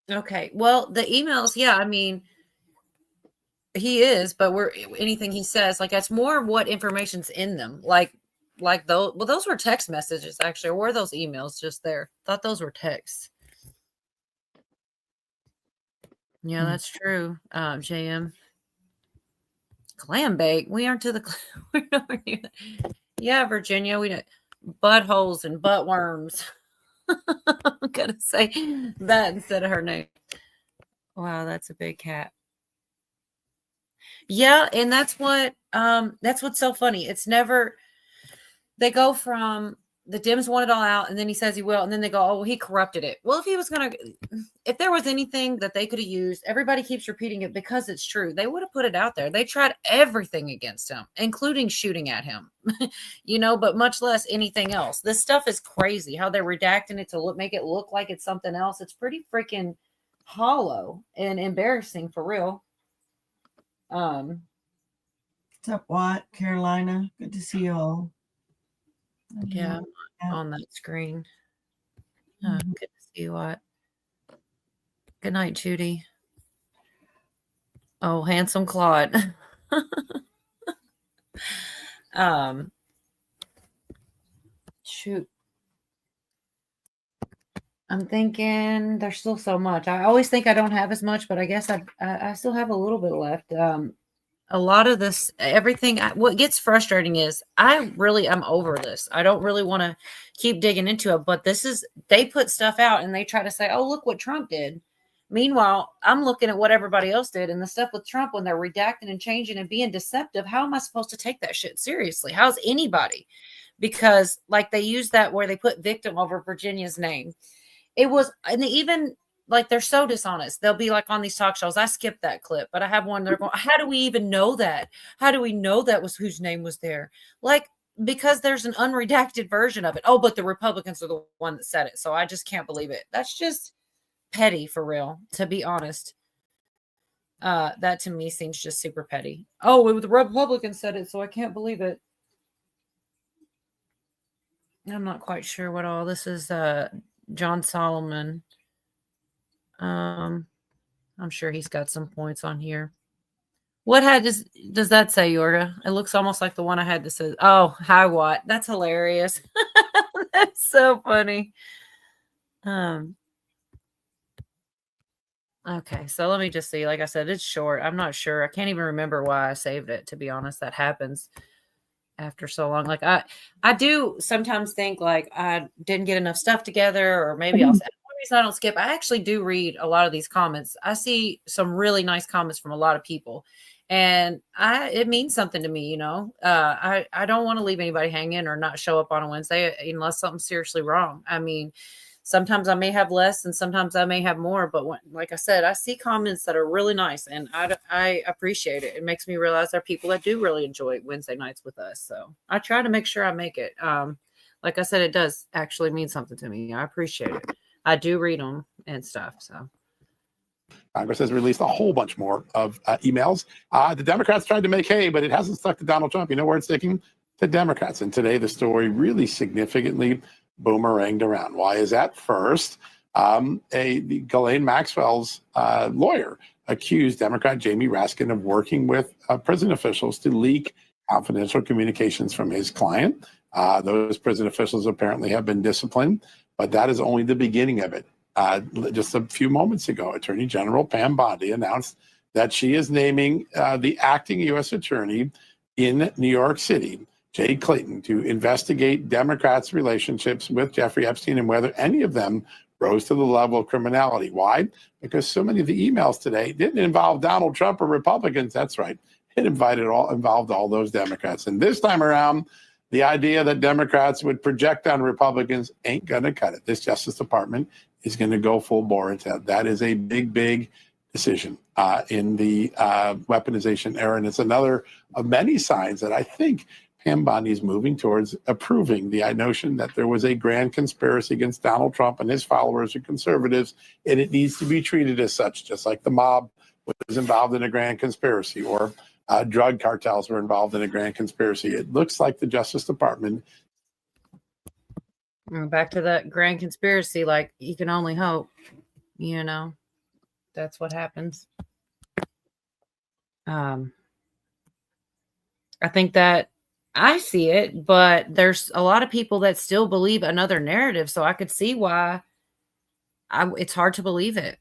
Okay. Well, the emails, yeah, I mean, he is, but anything he says, like that's more what information's in them. Like those were text messages actually, or were those emails just there? Thought those were texts. Yeah, that's true. JM. Clam bake. We aren't to the we're nowhere near that. Yeah, Virginia, we don't buttholes and butt worms. I'm gonna say that instead of her name. Wow, that's a big cat. Yeah, and that's what's so funny. It's never they go from the Dems want it all out, and then he says he will, and then they go, oh, well, he corrupted it. Well, if there was anything that they could have used, everybody keeps repeating it because it's true. They would have put it out there. They tried everything against him, including shooting at him, but much less anything else. This stuff is crazy how they're redacting it to make it look like it's something else. It's pretty freaking hollow and embarrassing for real. What's up, Watt, Carolina? Good to see you all. Yeah, on that screen. Good to see you, Watt. Good night, Judy. Oh, handsome Claude. Shoot. I'm thinking there's still so much. I always think I don't have as much, but I guess I still have a little bit left. A lot of this, everything, what gets frustrating is I'm over this. I don't really want to keep digging into it, but they put stuff out and they try to say, oh, look what Trump did. Meanwhile, I'm looking at what everybody else did and the stuff with Trump when they're redacting and changing and being deceptive. How am I supposed to take that shit seriously? How's anybody? Because like they use that where they put victim over Virginia's name. It was, and even like they're so dishonest. They'll be like on these talk shows. I skipped that clip, but I have one. They're going, how do we even know that? How do we know that was whose name was there? Like, because there's an unredacted version of it. Oh, but the Republicans are the one that said it. So I just can't believe it. That's just petty for real, to be honest. That to me seems just super petty. Oh, the Republicans said it, so I can't believe it. I'm not quite sure what all this is. John Solomon. I'm sure he's got some points on here. What does that say, Yorga? It looks almost like the one I had that says, oh, hi, Watt. That's hilarious. That's so funny. Okay, so let me just see. Like I said, it's short. I'm not sure. I can't even remember why I saved it, to be honest. That happens after so long. Like I do sometimes think like I didn't get enough stuff together, or maybe one reason I don't skip. I actually do read a lot of these comments. I see some really nice comments from a lot of people, and it means something to me. You know, I don't want to leave anybody hanging or not show up on a Wednesday unless something's seriously wrong. I mean, sometimes I may have less and sometimes I may have more, but like I said, I see comments that are really nice and I appreciate it. It makes me realize there are people that do really enjoy Wednesday nights with us. So I try to make sure I make it. Like I said, it does actually mean something to me. I appreciate it. I do read them and stuff. So Congress has released a whole bunch more of emails. The Democrats tried to make hay, but it hasn't stuck to Donald Trump. You know where it's sticking? To Democrats. And today the story really significantly boomeranged around. Why is that? First, Ghislaine Maxwell's lawyer accused Democrat Jamie Raskin of working with prison officials to leak confidential communications from his client. Those prison officials apparently have been disciplined, but that is only the beginning of it. Just a few moments ago, Attorney General Pam Bondi announced that she is naming the acting U.S. attorney in New York City, Jay Clayton, to investigate Democrats' relationships with Jeffrey Epstein and whether any of them rose to the level of criminality. Why? Because so many of the emails today didn't involve Donald Trump or Republicans. That's right. It involved all those Democrats. And this time around, the idea that Democrats would project on Republicans ain't going to cut it. This Justice Department is going to go full bore into that. That is a big, big decision in the weaponization era. And it's another of many signs that I think Pam Bondi is moving towards approving the notion that there was a grand conspiracy against Donald Trump and his followers and conservatives, and it needs to be treated as such, just like the mob was involved in a grand conspiracy, or drug cartels were involved in a grand conspiracy. It looks like the Justice Department. Back to that grand conspiracy, like you can only hope, you know, that's what happens. I think that I see it, but there's a lot of people that still believe another narrative. So I could see why it's hard to believe it.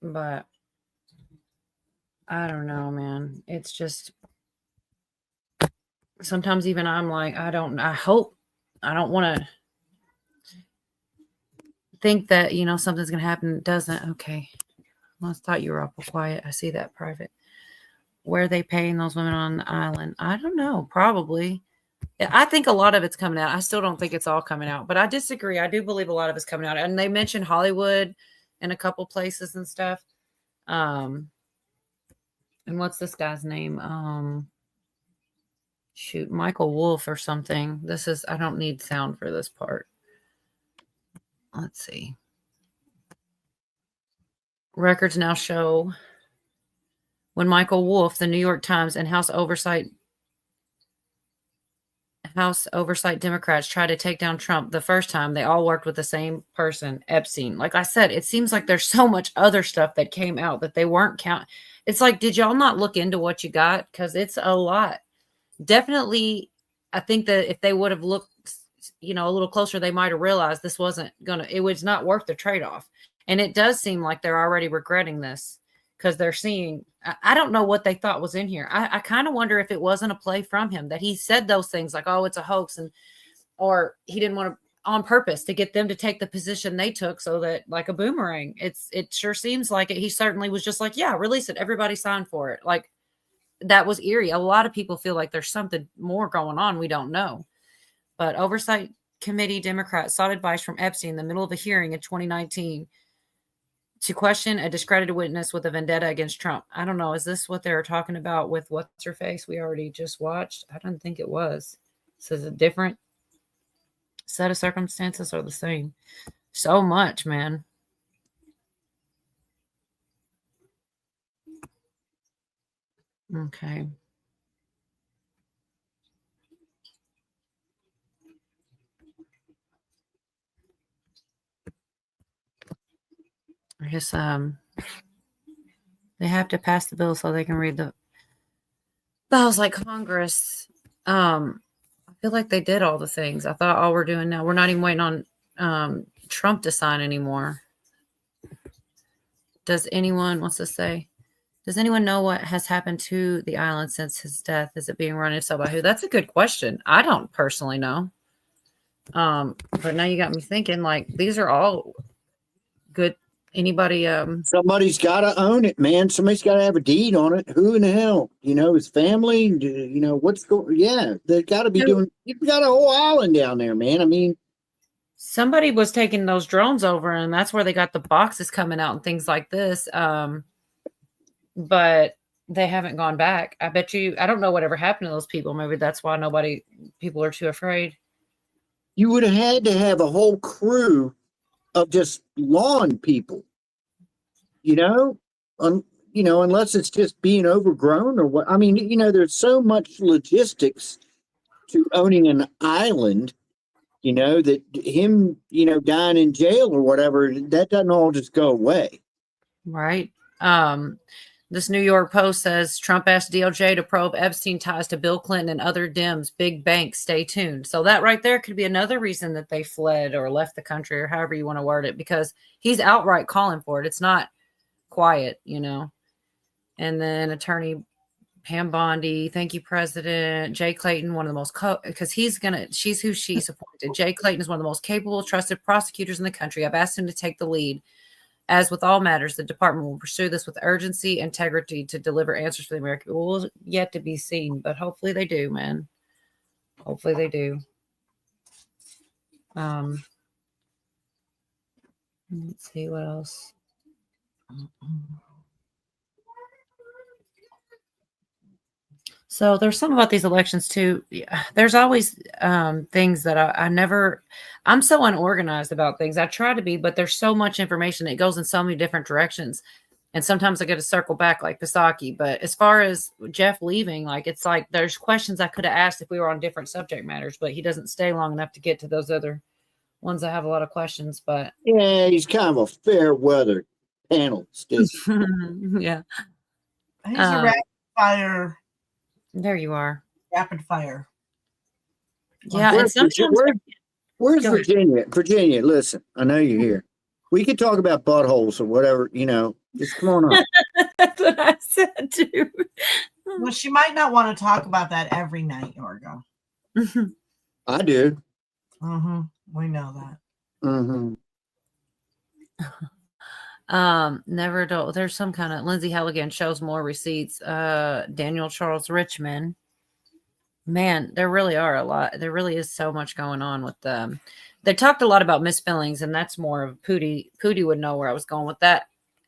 But I don't know, man. It's just sometimes even I'm like, I don't want to think that, you know, something's going to happen. It doesn't. Okay. Well, I thought you were awful quiet. I see that private. Where are they paying those women on the island? I don't know. Probably. I think a lot of it's coming out. I still don't think it's all coming out, but I disagree. I do believe a lot of it's coming out. And they mentioned Hollywood and a couple places and stuff. And what's this guy's name? Shoot, Michael Wolff or something. I don't need sound for this part. Let's see. Records now show when Michael Wolff, the New York Times and House Oversight House Oversight Democrats tried to take down Trump the first time, they all worked with the same person, Epstein. Like I said, it seems like there's so much other stuff that came out that they weren't counting. It's like, did y'all not look into what you got? Because it's a lot. Definitely, I think that if they would have looked, a little closer, they might have realized this wasn't it was not worth the trade-off. And it does seem like they're already regretting this because they're seeing, I don't know what they thought was in here. I kind of wonder if it wasn't a play from him, that he said those things like, oh, it's a hoax, or he didn't want to on purpose to get them to take the position they took, so that, like a boomerang. It sure seems like it. He certainly was just like, yeah, release it. Everybody signed for it. Like, that was eerie. A lot of people feel like there's something more going on we don't know. But Oversight Committee Democrats sought advice from Epstein in the middle of a hearing in 2019 to question a discredited witness with a vendetta against Trump. I don't know. Is this what they were talking about with what's her face we already just watched? I don't think it was. So is it different set of circumstances or the same? So much, man. Okay. I guess they have to pass the bill so they can read the bills like Congress. I feel like they did all the things. I thought all we're doing now, we're not even waiting on Trump to sign anymore. Does anyone, what's this say? Does anyone know what has happened to the island since his death? Is it being run? If so, by who? That's a good question. I don't personally know. But now you got me thinking, like, these are all good. Anybody? Somebody's got to own it, man. Somebody's got to have a deed on it. Who in the hell? His family. What's going? Yeah, they got to be doing. You've got a whole island down there, man. I mean, somebody was taking those drones over, and that's where they got the boxes coming out and things like this. But they haven't gone back. I bet you. I don't know whatever happened to those people. Maybe that's why people are too afraid. You would have had to have a whole crew of just lawn people, unless it's just being overgrown or what. I mean, there's so much logistics to owning an island, that him, dying in jail or whatever, that doesn't all just go away. Right. This New York Post says Trump asked DOJ to probe Epstein ties to Bill Clinton and other Dems, big banks. Stay tuned. So that right there could be another reason that they fled or left the country, or however you want to word it, because he's outright calling for it. It's not quiet, And then attorney Pam Bondi, thank you, President. Jay Clayton, one of the most, because she's who she's appointed. Jay Clayton is one of the most capable, trusted prosecutors in the country. I've asked him to take the lead. As with all matters, the department will pursue this with urgency, integrity to deliver answers for the American people. Yet to be seen, but hopefully they do, man. Hopefully they do. Let's see what else. So there's something about these elections too. There's always things that I'm so unorganized about things. I try to be, but there's so much information. It goes in so many different directions. And sometimes I get to circle back like Pisaki. But as far as Jeff leaving, like, it's like there's questions I could have asked if we were on different subject matters, but he doesn't stay long enough to get to those other ones that have a lot of questions. But yeah, he's kind of a fair weather panelist. Yeah. He's a rapid fire. There you are. Rapid fire. Yeah, and sometimes where's Virginia? Virginia, listen, I know you're here. We could talk about buttholes or whatever, just come on up. That's what I said too. Well, she might not want to talk about that every night, Yorgo. I do. Mm-hmm. We know that. Mm-hmm. Never adult. There's some kind of Lindsay Halligan shows more receipts. Daniel Charles Richmond. Man, there really are a lot. There really is so much going on with them. They talked a lot about misspellings, and that's more of Pootie. Pootie would know where I was going with that.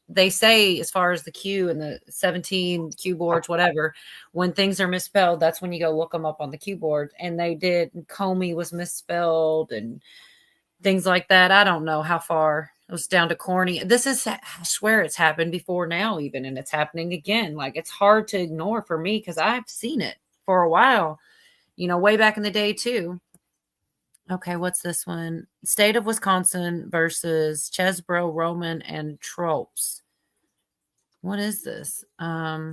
They say, as far as the Q and the 17 Q boards, whatever, when things are misspelled, that's when you go look them up on the Q board. And they did. Comey was misspelled and things like that. I don't know how far it was down to corny. I swear it's happened before now, even, and it's happening again. Like, it's hard to ignore for me because I've seen it for a while. way back in the day too. Okay, what's this one? State of Wisconsin versus Chesbro, Roman, and Tropes. What is this? I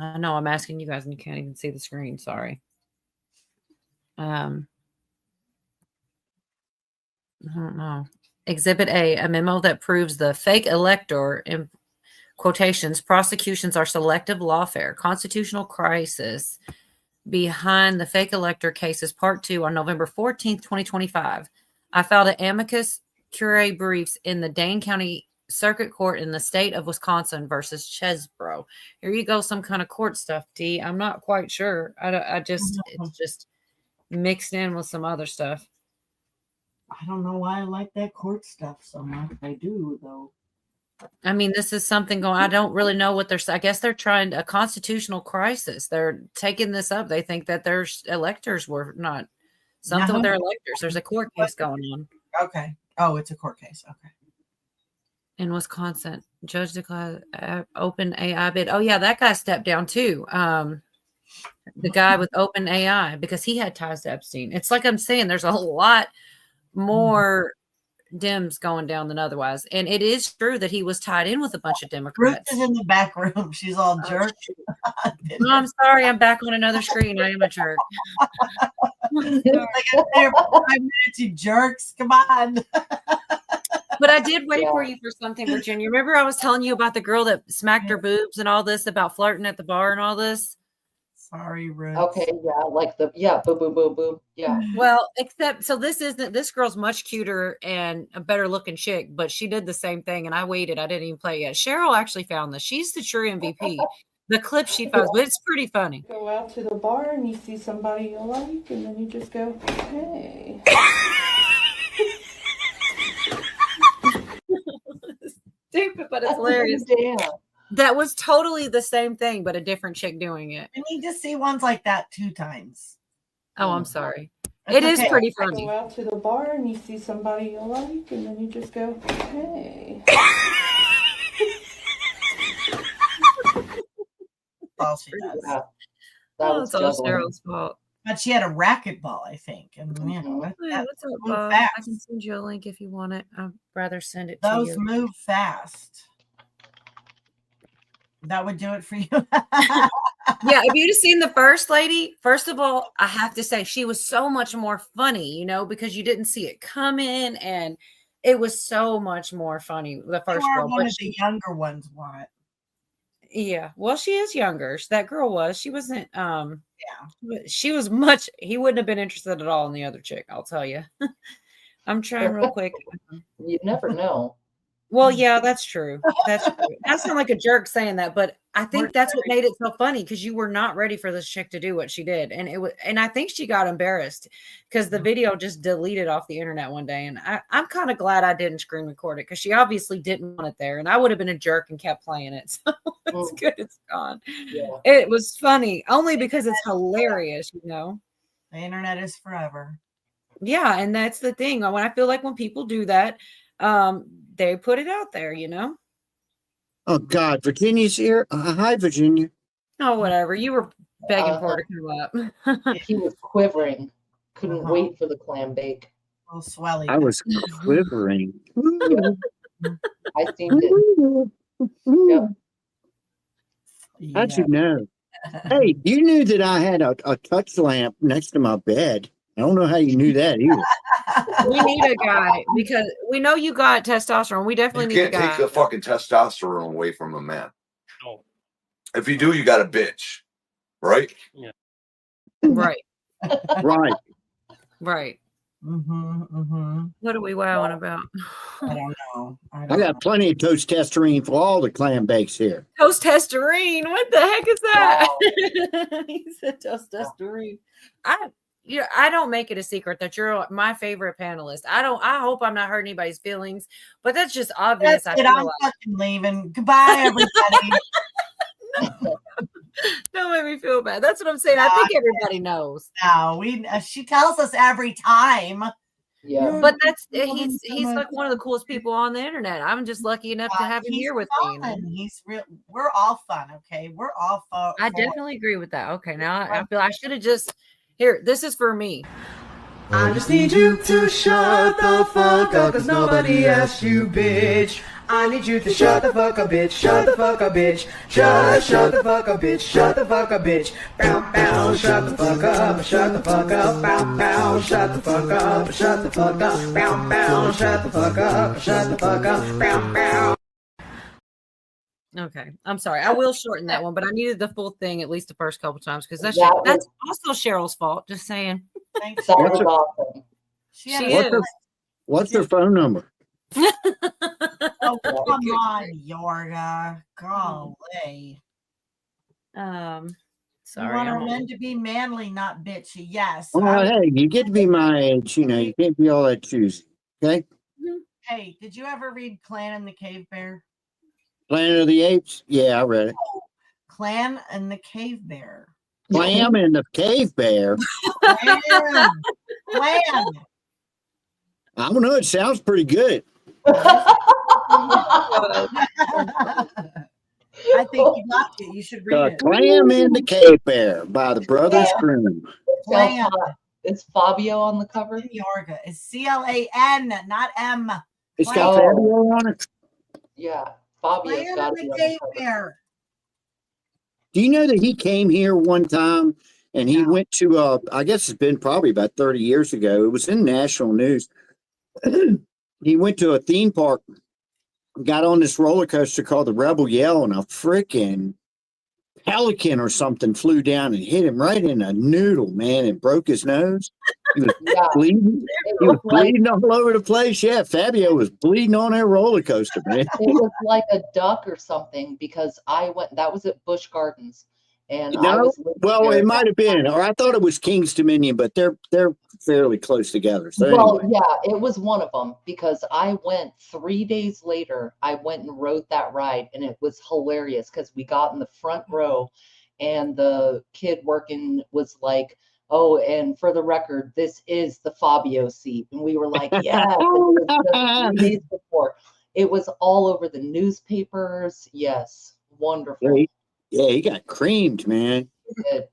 know I'm asking you guys and you can't even see the screen. Sorry. I don't know. Exhibit A, a memo that proves the fake elector, in quotations, prosecutions are selective lawfare, constitutional crisis behind the fake elector cases, part 2 on November 14th, 2025. I filed an amicus curiae briefs in the Dane County Circuit Court in the state of Wisconsin versus Chesbro. Here you go, some kind of court stuff, T. I'm not quite sure. It's just mixed in with some other stuff. I don't know why I like that court stuff so much. I do, though. I mean, this is something going. I don't really know what I guess they're trying a constitutional crisis. They're taking this up. They think that their electors were not something with their electors. There's a court case going on. Okay. Oh, it's a court case. Okay. In Wisconsin, judge declared open AI bid. Oh yeah, that guy stepped down too. The guy with open AI, because he had ties to Epstein. It's like I'm saying, there's a lot more Dems going down than otherwise. And it is true that he was tied in with a bunch of Democrats. Ruth is in the back room. She's all jerk. No, I'm sorry. I'm back on another screen. I am a jerk. Like I there for 5 minutes, you jerks. Come on. But I did wait for you for something, Virginia. Remember I was telling you about the girl that smacked her boobs and all this, about flirting at the bar and all this? Sorry, Ruth. Okay, yeah, boo, boo, boo, boo. Yeah. Well, except, so this girl's much cuter and a better looking chick, but she did the same thing and I waited. I didn't even play it yet. Cheryl actually found this. She's the true MVP. The clip she found, but it's pretty funny. Go out to the bar and you see somebody you like, and then you just go, hey. Stupid, but it's hilarious. Damn. That was totally the same thing, but a different chick doing it. I need to see ones like that 2 times. Oh, I'm sorry. That's It is okay. pretty funny. Go out to the bar and you see somebody you like, and then you just go, hey. All she does. Yeah. It's all Cheryl's fault. But she had a racquetball, I think. And Hey, what's up, move Bob? fast. I can send you a link if you want it. I'd rather send it Those to you. move fast. That would do it for you. Yeah, if you'd have seen the first lady, first of all, I have to say she was so much more funny, because you didn't see it coming, and it was so much more funny. The first girl, one but of the younger ones want. yeah, well, she is younger. That girl was. She wasn't. She was much. He wouldn't have been interested at all in the other chick. I'll tell you. I'm trying real quick. You never know. Well, yeah, that's true. That's true. I sound like a jerk saying that, but I think that's what made it so funny, because you were not ready for this chick to do what she did, and I think she got embarrassed because the video just deleted off the internet one day, and I'm kind of glad I didn't screen record it, because she obviously didn't want it there, and I would have been a jerk and kept playing it. So it's good it's gone. Yeah. It was funny only because it's hilarious, The internet is forever. Yeah, and that's the thing. When I feel like when people do that, they put it out there, Oh God, Virginia's here. Hi, Virginia. Oh, whatever. You were begging for her to come up. He was quivering. Couldn't wait for the clam bake. Oh, swelly. I was quivering. I seen it. Yep. How'd you know? Hey, you knew that I had a touch lamp next to my bed. I don't know how you knew that either. We need a guy, because we know you got testosterone. We definitely You need a can't guy. take the fucking testosterone away from a man. No. If you do, you got a bitch, right? Yeah. Right. Right. Right. Mm-hmm. What are we wowing about? I don't know. I got plenty of toast-testerine for all the clam bakes here. Toast-testerine. What the heck is that? He said toast-testerine. I don't make it a secret that you're my favorite panelist. I hope I'm not hurting anybody's feelings, but that's just obvious. That's it. I'm fucking leaving. Goodbye, everybody. Don't make me feel bad. That's what I'm saying. I think everybody knows. No, she tells us every time. Yeah. But he's like one of the coolest people on the internet. I'm just lucky enough to have him here with me. He's real. We're all fun. Okay, we're all fun. I definitely agree with that. Okay, now I feel I should have just Here, this is for me. I just need you to shut the fuck up, cause nobody asked you, bitch. I need you to shut the fuck up, bitch. Shut the fuck up, bitch. Just shut the fuck up, bitch. Shut the fuck up, bitch. Bow, bow, shut the fuck up. Shut the fuck up. Bow, bow, shut the fuck up. Shut the fuck up. Bow, bow, shut the fuck up. Shut the fuck up. Bow, bow. Okay, I'm sorry. I will shorten that one, but I needed the full thing at least the first couple times because that's also Cheryl's fault. Just saying. Thanks. That was awesome. She is. What's her phone number? Oh, come on, Yorga. Golly. Sorry. You want our men to be manly, not bitchy. Yes. Well, hey, you get to be my age. You know, you can't be all that choosy. Okay. Hey, did you ever read Clan and the Cave Bear? Planet of the Apes? Yeah, I read it. Clan and the Cave Bear. Clam and the Cave Bear. Clan. I don't know. It sounds pretty good. I think you got it. You should read it. Clam and the Cave Bear by the Brothers Grimm. Clan. It's Fabio on the cover. Yorga. It's CLAN, not M. It's got Fabio on it. Yeah, Fabio's Clan got and to be the on Cave the cover. Bear. Do you know that he came here one time and he went to, I guess it's been probably about 30 years ago. It was in national news. He went to a theme park, got on this roller coaster called the Rebel Yell, and a freaking pelican or something flew down and hit him right in a noodle, man, and broke his nose. He was bleeding. He was bleeding all over the place. Yeah, Fabio was bleeding on that roller coaster, man. It was like a duck or something because I went. That was at Busch Gardens, and I No, was. well, it might have been, or I thought it was King's Dominion, but they're fairly close together. So Well, anyway. yeah, it was one of them because I went 3 days later. I went and rode that ride, and it was hilarious because we got in the front row, and the kid working was like, "Oh, and for the record, this is the Fabio seat," and we were like, "Yeah." It was just 3 days before. It was all over the newspapers. Yes, wonderful. Yeah, he got creamed, man. Good.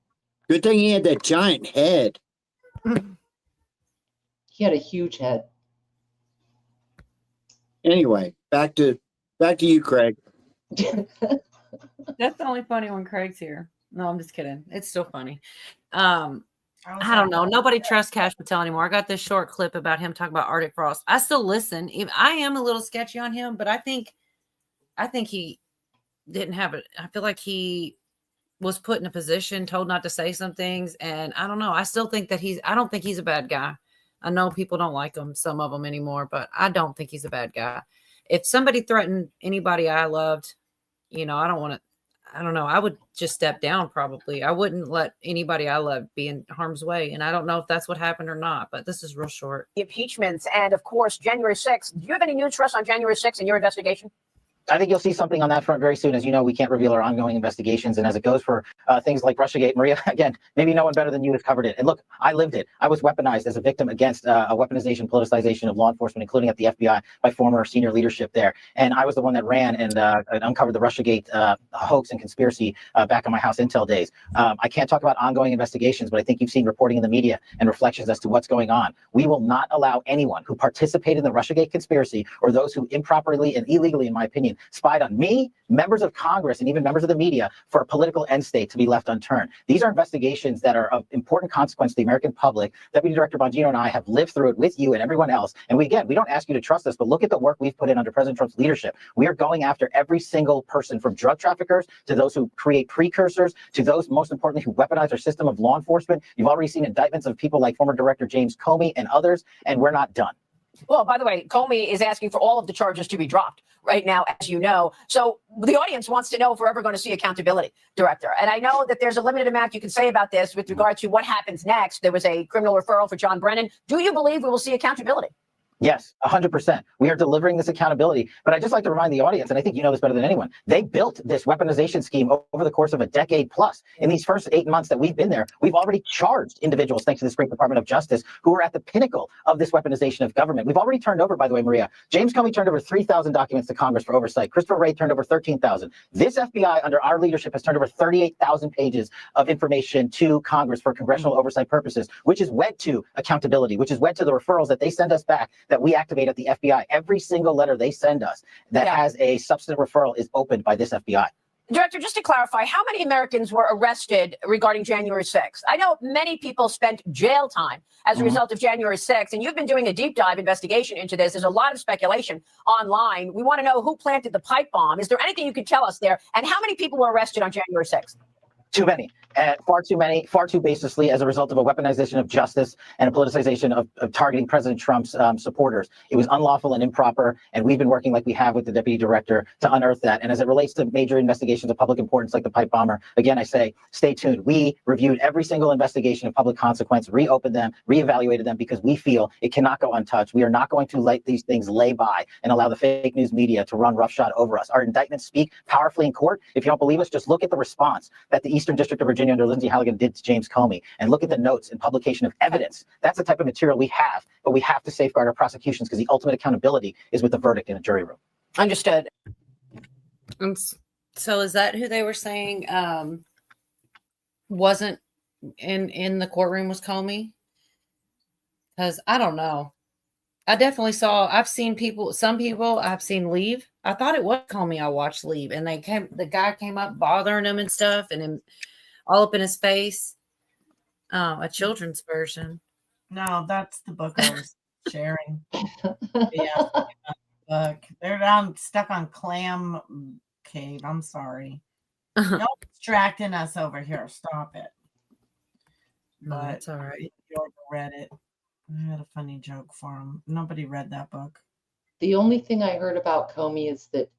Good thing he had that giant head. He had a huge head. Anyway, back to you, Craig. That's only funny when Craig's here. No, I'm just kidding. It's still funny. I don't know. Nobody trusts Cash Patel anymore. I got this short clip about him talking about Arctic Frost. I still listen. I am a little sketchy on him, but I think he didn't have it. I feel like he was put in a position, told not to say some things, and I don't know. I still think that I don't think he's a bad guy. I know people don't like him, some of them anymore, but I don't think he's a bad guy. If somebody threatened anybody I loved, I don't know. I would just step down probably. I wouldn't let anybody I love be in harm's way. And I don't know if that's what happened or not, but this is real short. Impeachments and, of course, January 6th. Do you have any news for us on January 6th in your investigation? I think you'll see something on that front very soon. As you know, we can't reveal our ongoing investigations. And as it goes for things like Russiagate, Maria, again, maybe no one better than you has covered it. And look, I lived it. I was weaponized as a victim against a weaponization, politicization of law enforcement, including at the FBI by former senior leadership there. And I was the one that ran and uncovered the Russiagate hoax and conspiracy back in my House Intel days. I can't talk about ongoing investigations, but I think you've seen reporting in the media and reflections as to what's going on. We will not allow anyone who participated in the Russiagate conspiracy or those who improperly and illegally, in my opinion, spied on me, members of Congress, and even members of the media for a political end state to be left unturned. These are investigations that are of important consequence to the American public. Deputy Director Bongino and I have lived through it with you and everyone else. And we don't ask you to trust us, but look at the work we've put in under President Trump's leadership. We are going after every single person, from drug traffickers to those who create precursors to those, most importantly, who weaponize our system of law enforcement. You've already seen indictments of people like former Director James Comey and others, and we're not done. Well, by the way, Comey is asking for all of the charges to be dropped right now, as you know. So the audience wants to know if we're ever going to see accountability, Director. And I know that there's a limited amount you can say about this with regard to what happens next. There was a criminal referral for John Brennan. Do you believe we will see accountability? Yes, 100%. We are delivering this accountability. But I just like to remind the audience, and I think you know this better than anyone, they built this weaponization scheme over the course of a decade plus. In these first 8 months that we've been there, we've already charged individuals, thanks to this great Department of Justice, who are at the pinnacle of this weaponization of government. We've already turned over, by the way, Maria, James Comey turned over 3,000 documents to Congress for oversight. Christopher Wray turned over 13,000. This FBI, under our leadership, has turned over 38,000 pages of information to Congress for congressional oversight purposes, which is wed to accountability, which is wed to the referrals that they send us back that we activate at the FBI. Every single letter they send us that has a substantive referral is opened by this FBI. Director, just to clarify, how many Americans were arrested regarding January 6th? I know many people spent jail time as a result of January 6th, and you've been doing a deep dive investigation into this. There's a lot of speculation online. We want to know who planted the pipe bomb. Is there anything you could tell us there? And how many people were arrested on January 6th? Too many, far too many, far too baselessly as a result of a weaponization of justice and a politicization of targeting President Trump's supporters. It was unlawful and improper, and we've been working like we have with the deputy director to unearth that. And as it relates to major investigations of public importance like the pipe bomber, again, I say, stay tuned. We reviewed every single investigation of public consequence, reopened them, reevaluated them, because we feel it cannot go untouched. We are not going to let these things lay by and allow the fake news media to run roughshod over us. Our indictments speak powerfully in court. If you don't believe us, just look at the response that the Eastern District of Virginia under Lindsay Halligan did to James Comey, and look at the notes and publication of evidence. That's the type of material we have, but we have to safeguard our prosecutions because the ultimate accountability is with the verdict in a jury room. Understood. So is that who they were saying wasn't in the courtroom was Comey? Because I don't know. I definitely saw, I've seen people, some people I've seen leave. I thought it was Comey I watched leave, and the guy came up bothering him and stuff, and him all up in his face. A children's version. No, that's the book I was sharing. Yeah, book. They're down stuck on Clam Cave. I'm sorry. No distracting us over here. Stop it. No, But that's all right. Georgia read it. I had a funny joke for him. Nobody read that book. The only thing I heard about Comey is that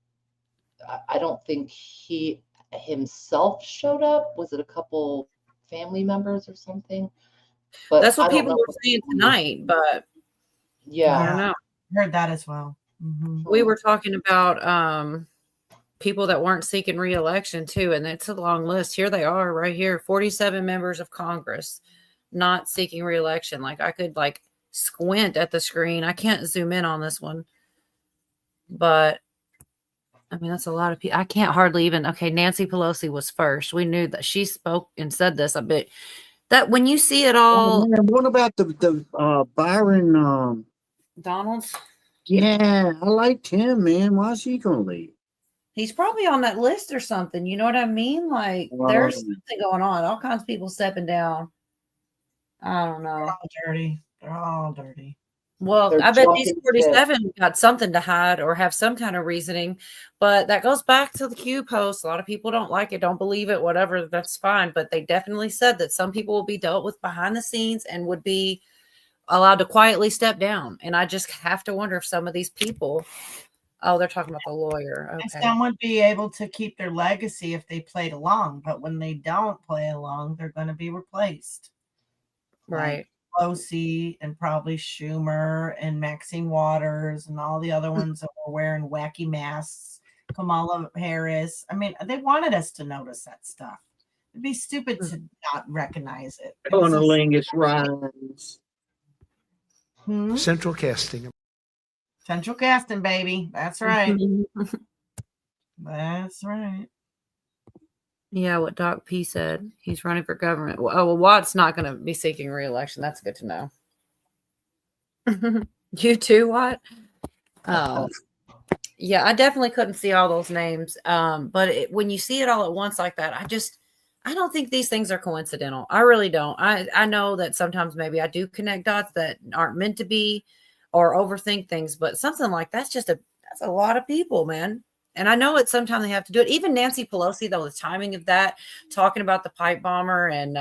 I don't think he himself showed up. Was it a couple family members or something? But That's what I don't people know. were saying tonight, but Yeah. I don't know. Heard that as well. Mm-hmm. We were talking about people that weren't seeking re-election too, and it's a long list. Here they are right here, 47 members of Congress not seeking re-election. Like I could squint at the screen. I can't zoom in on this one, but I mean, that's a lot of people. I can't hardly even. Okay, Nancy Pelosi was first. We knew that she spoke and said this a bit. That when you see it all, man, what about the Byron Donalds? Yeah, I liked him, man. Why is he gonna leave? He's probably on that list or something. You know what I mean? Like there's something going on. All kinds of people stepping down. I don't know. They're all dirty. They're all dirty. Well, They're I bet drunk these and 47 got something to hide or have some kind of reasoning, but that goes back to the Q post. A lot of people don't like it, don't believe it, whatever. That's fine. But they definitely said that some people will be dealt with behind the scenes and would be allowed to quietly step down. And I just have to wonder if some of these people, oh, they're talking about the lawyer. And Okay. some would be able to keep their legacy if they played along, but when they don't play along, they're going to be replaced. Right. Like Pelosi and probably Schumer and Maxine Waters and all the other ones that were wearing wacky masks, Kamala Harris. I mean, they wanted us to notice that stuff. It'd be stupid to not recognize it. Conolingus Rhymes. Central casting. Central casting, baby. That's right. That's right. Yeah, what Doc P said. He's running for government. Well, Watt's not going to be seeking re-election. That's good to know. You too, Watt? Yeah, I definitely couldn't see all those names. But when you see it all at once like that, I don't think these things are coincidental. I really don't. I know that sometimes maybe I do connect dots that aren't meant to be or overthink things, but something like that's a lot of people, man. And I know sometimes they have to do it. Even Nancy Pelosi, though, the timing of that, talking about the pipe bomber and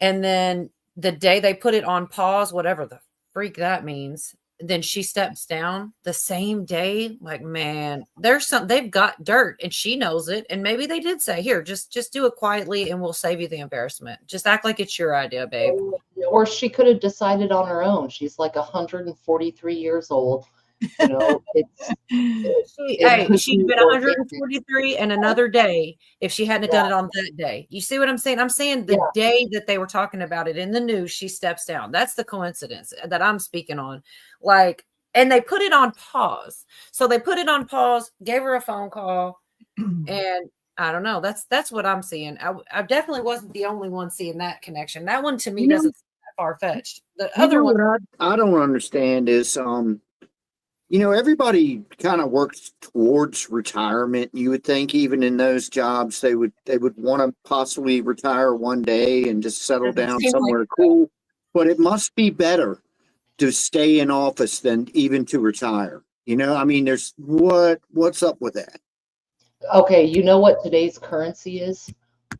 then the day they put it on pause, whatever the freak that means, then she steps down the same day. Like, man, they've got dirt and she knows it. And maybe they did say, here, just do it quietly and we'll save you the embarrassment. Just act like it's your idea, babe. Or she could have decided on her own. She's like 143 years old. You know, She'd been 143 and another day if she hadn't done it on that day. You see what I'm saying? I'm saying the day that they were talking about it in the news, she steps down. That's the coincidence that I'm speaking on. Like, and they put it on pause. So they put it on pause, gave her a phone call, and I don't know. That's what I'm seeing. I definitely wasn't the only one seeing that connection. That one to me doesn't seem that far fetched. The other one, what I don't understand is everybody kind of works towards retirement. You would think even in those jobs they would want to possibly retire one day and just settle down somewhere cool. But it must be better to stay in office than even to retire. I mean, there's what's up with that? Okay, you know what today's currency is?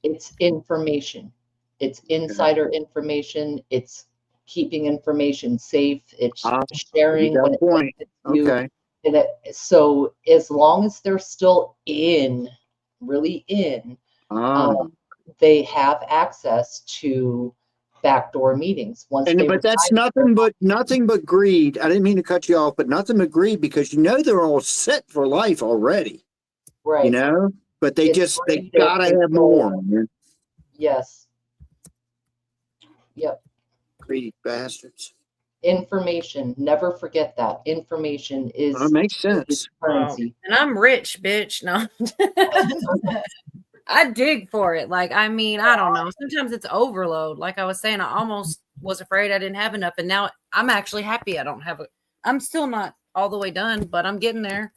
It's information. It's insider information. It's keeping information safe. It's sharing when it benefits you. Okay. And so as long as they're still really in, they have access to backdoor meetings. But that's nothing but greed. I didn't mean to cut you off, but nothing but greed because they're all set for life already. Right. But they gotta have more. Man. Yes. Yep. Greedy bastards. Information. Never forget that. Information is makes sense. Currency. And I'm rich, bitch. No. I dig for it. Like, I mean, I don't know. Sometimes it's overload. Like I was saying, I almost was afraid I didn't have enough. And now I'm actually happy I don't have it. I'm still not all the way done, but I'm getting there.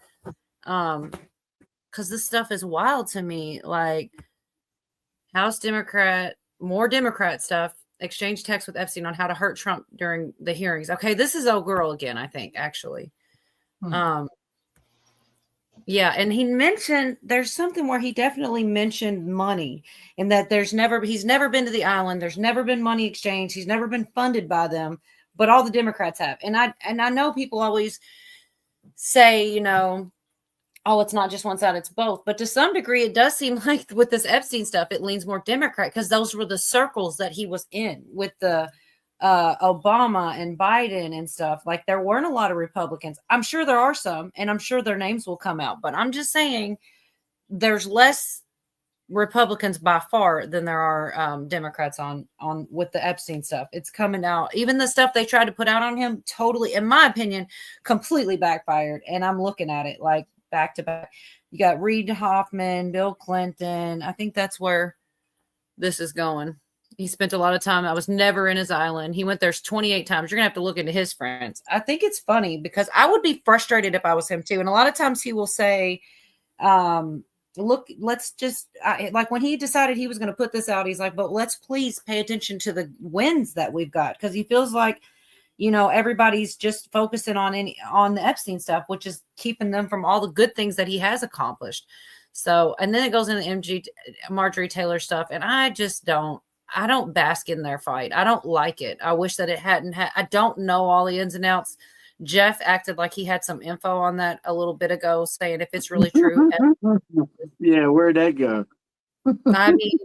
Because this stuff is wild to me. Like, House Democrat, more Democrat stuff, exchange text with Epstein on how to hurt Trump during the hearings. Okay, this is old girl again, I think, actually. Yeah, and he mentioned there's something where he definitely mentioned money and that he's never been to the island. There's never been money exchange. He's never been funded by them, but all the Democrats have. And I know people always say, oh, it's not just one side, it's both. But to some degree, it does seem like with this Epstein stuff, it leans more Democrat because those were the circles that he was in with the Obama and Biden and stuff. Like, there weren't a lot of Republicans. I'm sure there are some, and I'm sure their names will come out. But I'm just saying there's less Republicans by far than there are Democrats on with the Epstein stuff. It's coming out. Even the stuff they tried to put out on him, totally, in my opinion, completely backfired. And I'm looking at it like back to back. You got Reid Hoffman, Bill Clinton. I think that's where this is going. He spent a lot of time. I was never in his island. He went there 28 times. You're going to have to look into his friends. I think it's funny because I would be frustrated if I was him too. And a lot of times he will say, look, let's just, like when he decided he was going to put this out, he's like, but let's please pay attention to the wins that we've got. Because he feels like, everybody's just focusing on the Epstein stuff, which is keeping them from all the good things that he has accomplished. So, and then it goes into Marjorie Taylor stuff. And I don't bask in their fight. I don't like it. I wish that it hadn't I don't know all the ins and outs. Jeff acted like he had some info on that a little bit ago, saying if it's really true. Yeah, where'd that go? I mean,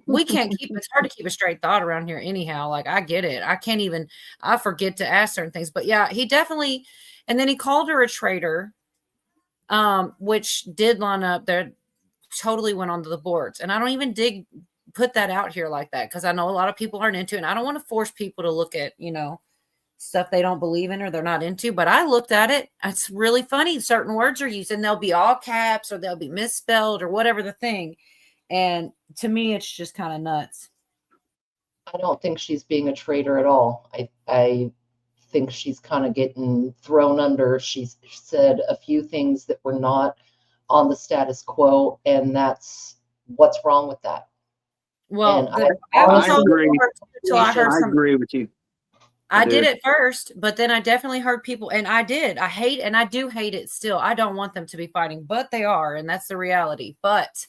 it's hard to keep a straight thought around here anyhow. Like, I get it. I forget to ask certain things. But yeah, he definitely, and then he called her a traitor, which did line up there, totally went onto the boards. And I don't even put that out here like that because I know a lot of people aren't into it. And I don't want to force people to look at, stuff they don't believe in or they're not into. But I looked at it. It's really funny. Certain words are used and they'll be all caps or they'll be misspelled or whatever the thing. And to me, it's just kind of nuts. I don't think she's being a traitor at all. I think she's kind of getting thrown under. She's said a few things that were not on the status quo, and that's what's wrong with that. Well, I agree with you. I did it first, but then I definitely heard people, and I do hate it still. I don't want them to be fighting, but they are, and that's the reality. But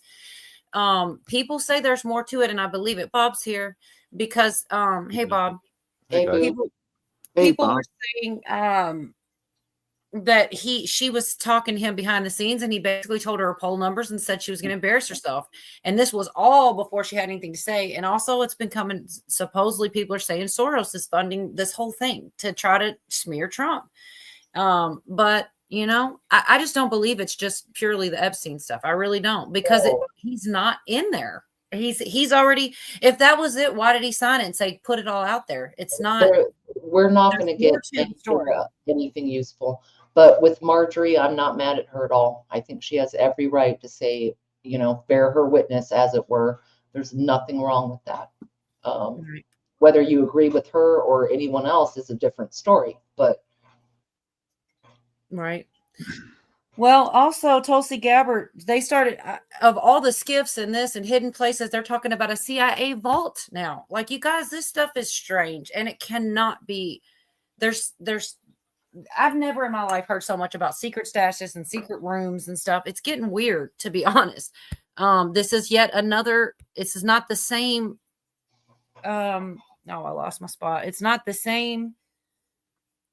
people say there's more to it, and I believe it. Bob's here because hey Bob. Hey, people were saying that she was talking to him behind the scenes, and he basically told her poll numbers and said she was going to embarrass herself. And this was all before she had anything to say. And also, it's been coming. Supposedly, people are saying Soros is funding this whole thing to try to smear Trump. But I just don't believe it's just purely the Epstein stuff. I really don't, because he's not in there. He's already. If that was it, why did he sign it and say put it all out there? It's not. We're not going to get anything useful. But with Marjorie, I'm not mad at her at all. I think she has every right to say, bear her witness, as it were. There's nothing wrong with that. Whether you agree with her or anyone else is a different story. But right. Well, also Tulsi Gabbard, they started of all the skiffs and this and hidden places, they're talking about a CIA vault now. Like, you guys, this stuff is strange, and it cannot be. I've never in my life heard so much about secret stashes and secret rooms and stuff. It's getting weird, to be honest. This is yet another. This is not the same. I lost my spot. It's not the same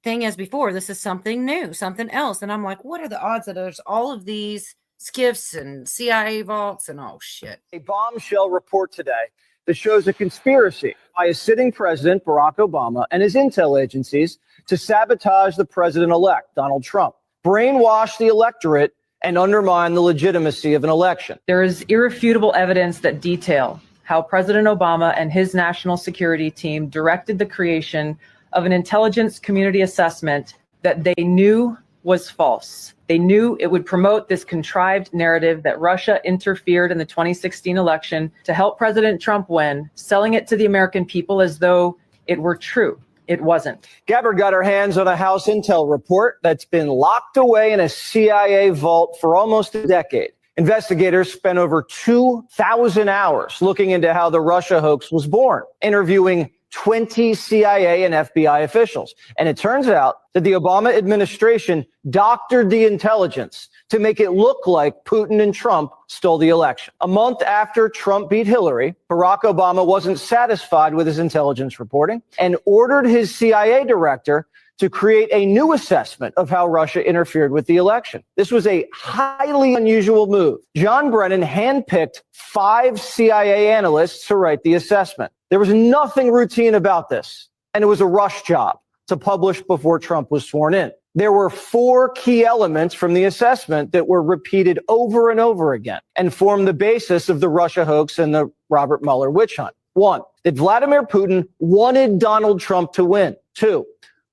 thing as before. This is something new, something else. And I'm like, what are the odds that there's all of these skiffs and CIA vaults and shit? A bombshell report today that shows a conspiracy by a sitting president, Barack Obama, and his intel agencies to sabotage the president-elect, Donald Trump, brainwash the electorate, and undermine the legitimacy of an election. There is irrefutable evidence that detail how President Obama and his national security team directed the creation of an intelligence community assessment that they knew was false. They knew it would promote this contrived narrative that Russia interfered in the 2016 election to help President Trump win, selling it to the American people as though it were true. It wasn't. Gabbard got her hands on a House intel report that's been locked away in a CIA vault for almost a decade. Investigators spent over 2,000 hours looking into how the Russia hoax was born, interviewing 20 CIA and FBI officials. And it turns out that the Obama administration doctored the intelligence to make it look like Putin and Trump stole the election. A month after Trump beat Hillary, Barack Obama wasn't satisfied with his intelligence reporting and ordered his CIA director to create a new assessment of how Russia interfered with the election. This was a highly unusual move. John Brennan handpicked 5 CIA analysts to write the assessment. There was nothing routine about this, and it was a rush job to publish before Trump was sworn in. There were 4 key elements from the assessment that were repeated over and over again and formed the basis of the Russia hoax and the Robert Mueller witch hunt. 1, that Vladimir Putin wanted Donald Trump to win. 2,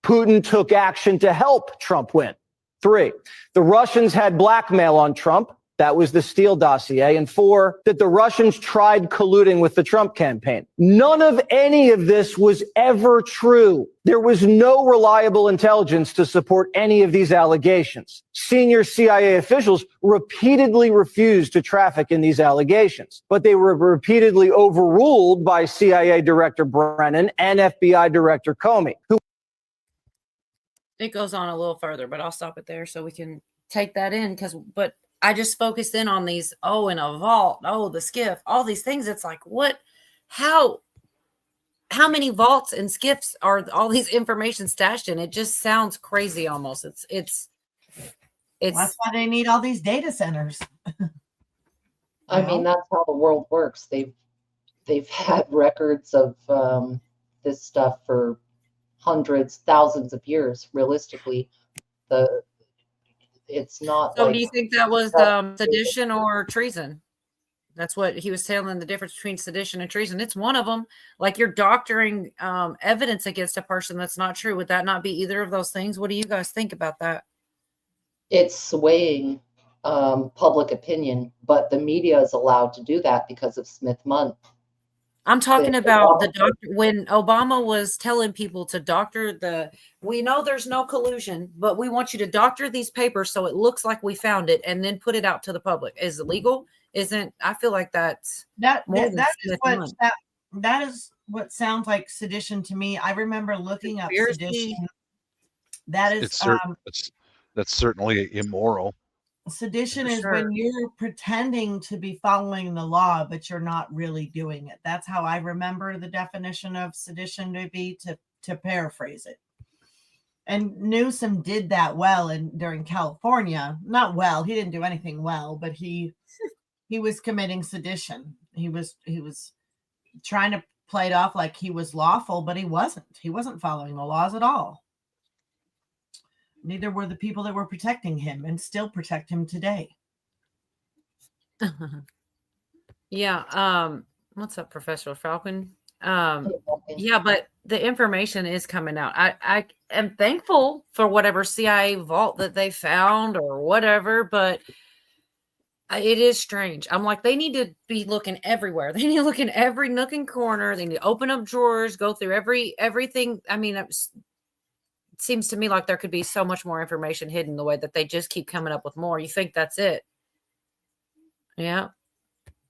Putin took action to help Trump win. 3, the Russians had blackmail on Trump. That was the Steele dossier. And 4, that the Russians tried colluding with the Trump campaign. None of any of this was ever true. There was no reliable intelligence to support any of these allegations. Senior CIA officials repeatedly refused to traffic in these allegations, but they were repeatedly overruled by CIA Director Brennan and FBI Director Comey, who It goes on a little further, but I'll stop it there so we can take that in. But I just focused in on these, in a vault, the skiff, all these things. It's like, what, how many vaults and skiffs are all these information stashed in? It just sounds crazy almost. It's that's why they need all these data centers. I mean, that's how the world works. They've had records of this stuff for hundreds, thousands of years. Realistically, it's not. So, do you think that was sedition or treason? That's what he was telling, the difference between sedition and treason. It's one of them. Like, you're doctoring evidence against a person that's not true. Would that not be either of those things? What do you guys think about that? It's swaying public opinion, but the media is allowed to do that because of Smith-Mundt. I'm talking about the doctor when Obama was telling people to doctor we know there's no collusion, but we want you to doctor these papers so it looks like we found it and then put it out to the public. Is it legal? I feel like that is what sounds like sedition to me. I remember looking up sedition. That is that's certainly immoral. Sedition is when you're pretending to be following the law, but you're not really doing it. That's how I remember the definition of sedition to be, to paraphrase it. And Newsom did that well during California. Not well. He didn't do anything well, but he was committing sedition. He was trying to play it off like he was lawful, but he wasn't. He wasn't following the laws at all. Neither were the people that were protecting him and still protect him today. Yeah. What's up, Professor Falcon? Yeah, but the information is coming out. I am thankful for whatever CIA vault that they found or whatever, but it is strange. I'm like, they need to be looking everywhere. They need to look in every nook and corner. They need to open up drawers, go through everything. I mean, it seems to me like there could be so much more information hidden the way that they just keep coming up with more. You think that's it? Yeah.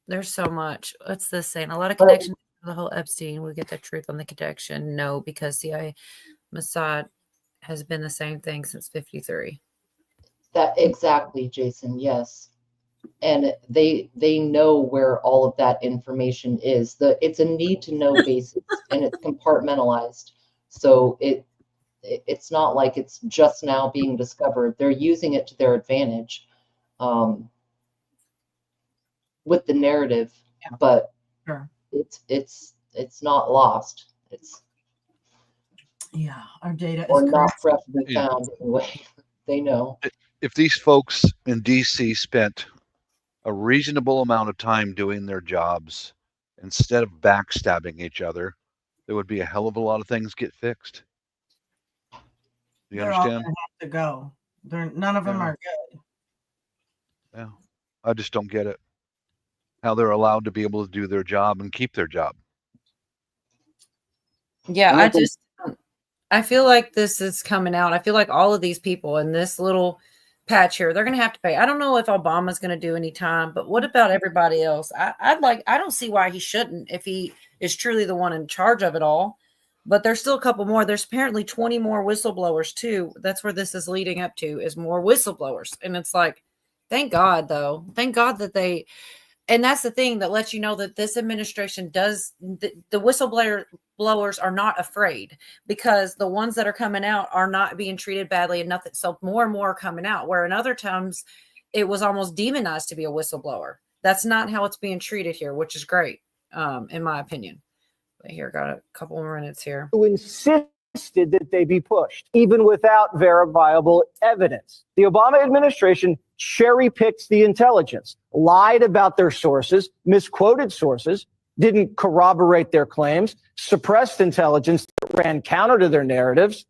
There's so much. What's this saying? A lot of connections to the whole Epstein. We get the truth on the connection. No, because CIA Mossad has been the same thing since 53. That exactly, Jason. Yes. And they know where all of that information is. It's a need to know basis and it's compartmentalized. So it's not like it's just now being discovered. They're using it to their advantage with the narrative, but sure. it's not lost. It's our data or is not correct. freshly found anyway. They know. If these folks in DC spent a reasonable amount of time doing their jobs instead of backstabbing each other, there would be a hell of a lot of things get fixed. Do you They're all understand? gonna have to go. None of them are good. Yeah. I just don't get it. How they're allowed to be able to do their job and keep their job. Yeah, I feel like this is coming out. I feel like all of these people in this little patch here, they're going to have to pay. I don't know if Obama's going to do any time, but what about everybody else? I don't see why he shouldn't if he is truly the one in charge of it all. But there's still a couple more. There's apparently 20 more whistleblowers too. That's where this is leading up to, is more whistleblowers. And it's like, thank God though. Thank God that they, and that's the thing that lets you know that this administration does, the whistleblowers are not afraid, because the ones that are coming out are not being treated badly and nothing. So more and more are coming out, where in other times it was almost demonized to be a whistleblower. That's not how it's being treated here, which is great, in my opinion. But here, got a couple more minutes here. Who insisted that they be pushed, even without verifiable evidence. The Obama administration cherry-picked the intelligence, lied about their sources, misquoted sources, didn't corroborate their claims, suppressed intelligence that ran counter to their narratives,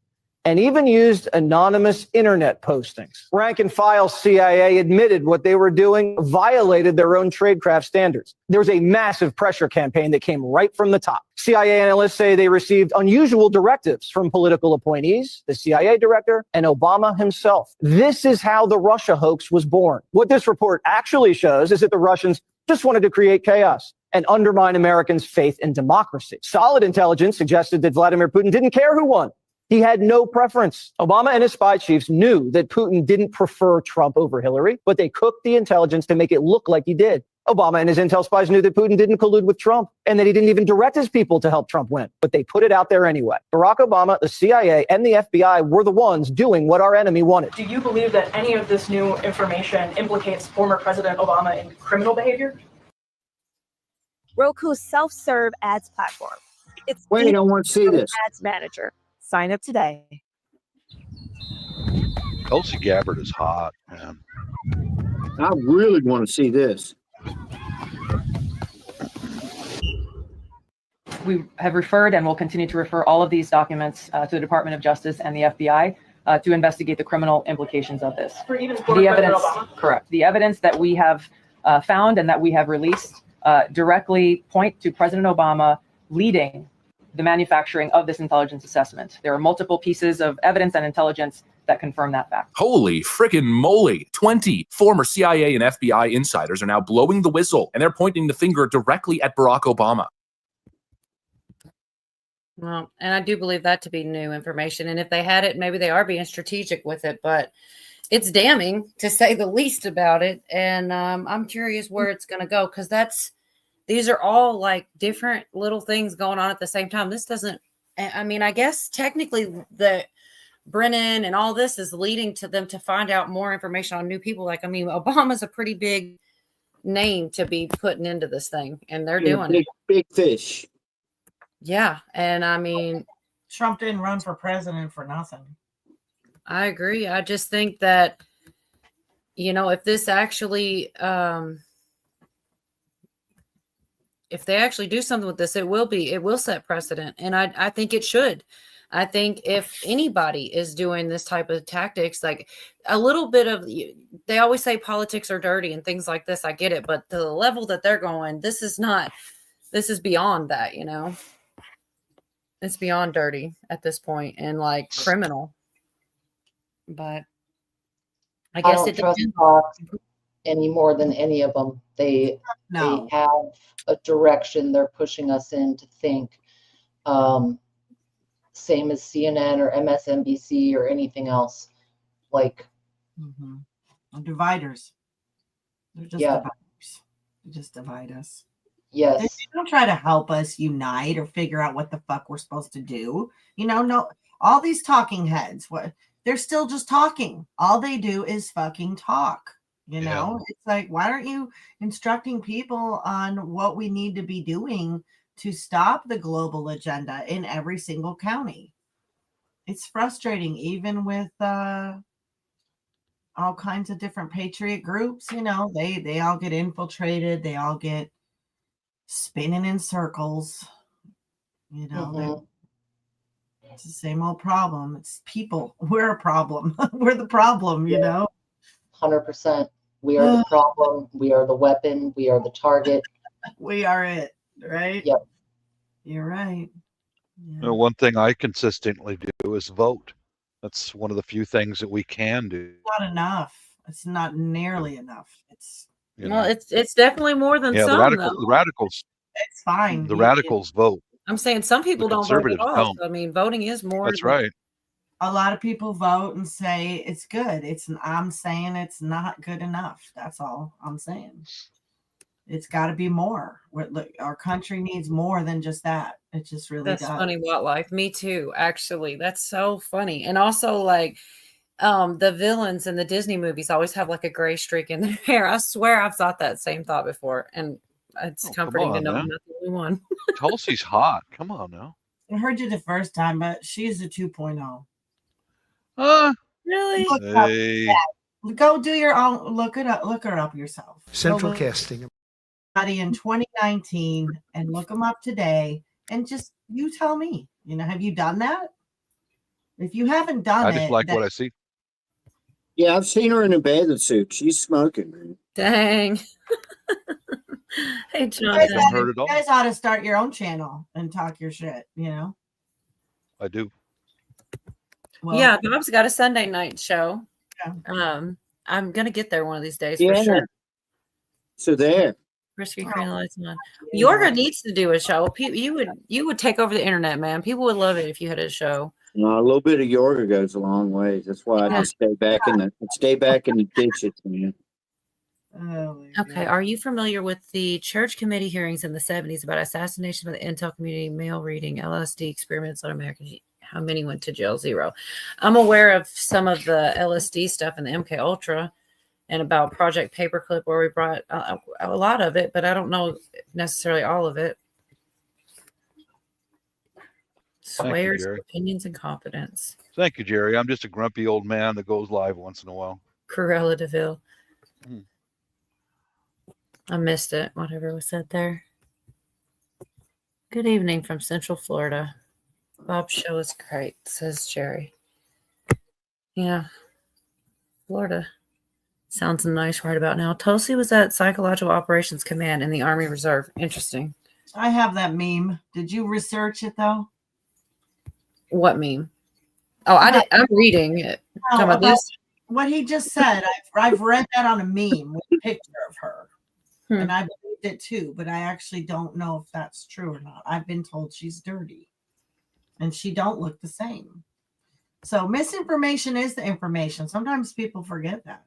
and even used anonymous internet postings. Rank and file CIA admitted what they were doing violated their own tradecraft standards. There was a massive pressure campaign that came right from the top. CIA analysts say they received unusual directives from political appointees, the CIA director, and Obama himself. This is how the Russia hoax was born. What this report actually shows is that the Russians just wanted to create chaos and undermine Americans' faith in democracy. Solid intelligence suggested that Vladimir Putin didn't care who won. He had no preference. Obama and his spy chiefs knew that Putin didn't prefer Trump over Hillary, but they cooked the intelligence to make it look like he did. Obama and his intel spies knew that Putin didn't collude with Trump and that he didn't even direct his people to help Trump win, but they put it out there anyway. Barack Obama, the CIA, and the FBI were the ones doing what our enemy wanted. Do you believe that any of this new information implicates former President Obama in criminal behavior? Roku's self-serve ads platform. It's Wait, I want to see this. Ads Manager. Sign up today. Tulsi Gabbard is hot, man. I really want to see this. We have referred and will continue to refer all of these documents to the Department of Justice and the FBI to investigate the criminal implications of this. For even former The President evidence, Obama? correct. The evidence that we have found and that we have released directly point to President Obama leading the manufacturing of this intelligence assessment. There are multiple pieces of evidence and intelligence that confirm that fact. Holy frickin' moly. 20 former CIA and FBI insiders are now blowing the whistle, and they're pointing the finger directly at Barack Obama. Well, and I do believe that to be new information. And if they had it, maybe they are being strategic with it, but it's damning to say the least about it. And I'm curious where it's going to go, because these are all like different little things going on at the same time. This doesn't, I mean, I guess technically the Brennan and all this is leading to them to find out more information on new people. Like, I mean, Obama's a pretty big name to be putting into this thing, and they're doing it. Big fish. Yeah. And I mean, Trump didn't run for president for nothing. I agree. I just think that, you know, if this actually, if they actually do something with this, it will set precedent. And I think it should. I think if anybody is doing this type of tactics, like a little bit of, they always say politics are dirty and things like this. I get it. But the level that they're going, this is beyond that, you know, it's beyond dirty at this point and like criminal. But I guess don't it trust depends. Fox any more than any of them. They have a direction they're pushing us in to think. Same as CNN or MSNBC or anything else. Like dividers. They're just dividers. They just divide us. Yes. They don't try to help us unite or figure out what the fuck we're supposed to do. You know, no, all these talking heads, they're still just talking. All they do is fucking talk. You know, it's like, why aren't you instructing people on what we need to be doing to stop the global agenda in every single county? It's frustrating, even with all kinds of different patriot groups. You know, they all get infiltrated. They all get spinning in circles. You know, it's the same old problem. It's people. We're a problem. We're the problem, you know. 100%. We are the problem. We are the weapon. We are the target. We are it, right? Yep. You're right. You know, one thing I consistently do is vote. That's one of the few things that we can do. Not enough. It's not nearly enough. It's it's definitely more than some. The radicals. It's fine. The radicals vote. I'm saying some people The don't vote at conservatives all. don't. So, I mean, voting is more. That's right. A lot of people vote and say it's good. I'm saying it's not good enough. That's all I'm saying. It's got to be more. Look, our country needs more than just that. It just really does. That's funny, Wildlife. Me too, actually. That's so funny. And also, like, the villains in the Disney movies always have like a gray streak in their hair. I swear I've thought that same thought before. And it's comforting to know I'm not the only one. Tulsi's hot. Come on now. I heard you the first time, but she's a 2.0. Really? Hey. Go do your own. Look her up yourself. Central casting. In 2019 and look them up today, and just you tell me. You know, have you done that? If you haven't done it, I just like what I see. Yeah, I've seen her in a bathing suit. She's smoking, man. Dang. Hey, John. You guys ought to start your own channel and talk your shit. You know. I do. Well, yeah, Bob's got a Sunday night show. Yeah. I'm gonna get there one of these days for sure. So there. Risky green lights on. Yorga needs to do a show. You would take over the internet, man. People would love it if you had a show. No, a little bit of Yorga goes a long way. That's why I just stay back in the ditches, man. Okay, are you familiar with the church committee hearings in the 70s about assassination by the intel community, mail reading, LSD experiments on Americans? How many went to jail? 0. I'm aware of some of the LSD stuff in the MK Ultra and about Project Paperclip, where we brought a lot of it, but I don't know necessarily all of it. Swears, opinions, and confidence. Thank you, Jerry. I'm just a grumpy old man that goes live once in a while. Corella DeVille. I missed it, whatever was said there. Good evening from Central Florida. Bob's show is great, says Jerry. Yeah. Florida. Sounds nice right about now. Tulsi was at Psychological Operations Command in the Army Reserve. Interesting. I have that meme. Did you research it, though? What meme? Oh, I'm reading it. No, about this? What he just said. I've read that on a meme with a picture of her. And I believed it too, but I actually don't know if that's true or not. I've been told she's dirty. And she don't look the same. So misinformation is the information. Sometimes people forget that.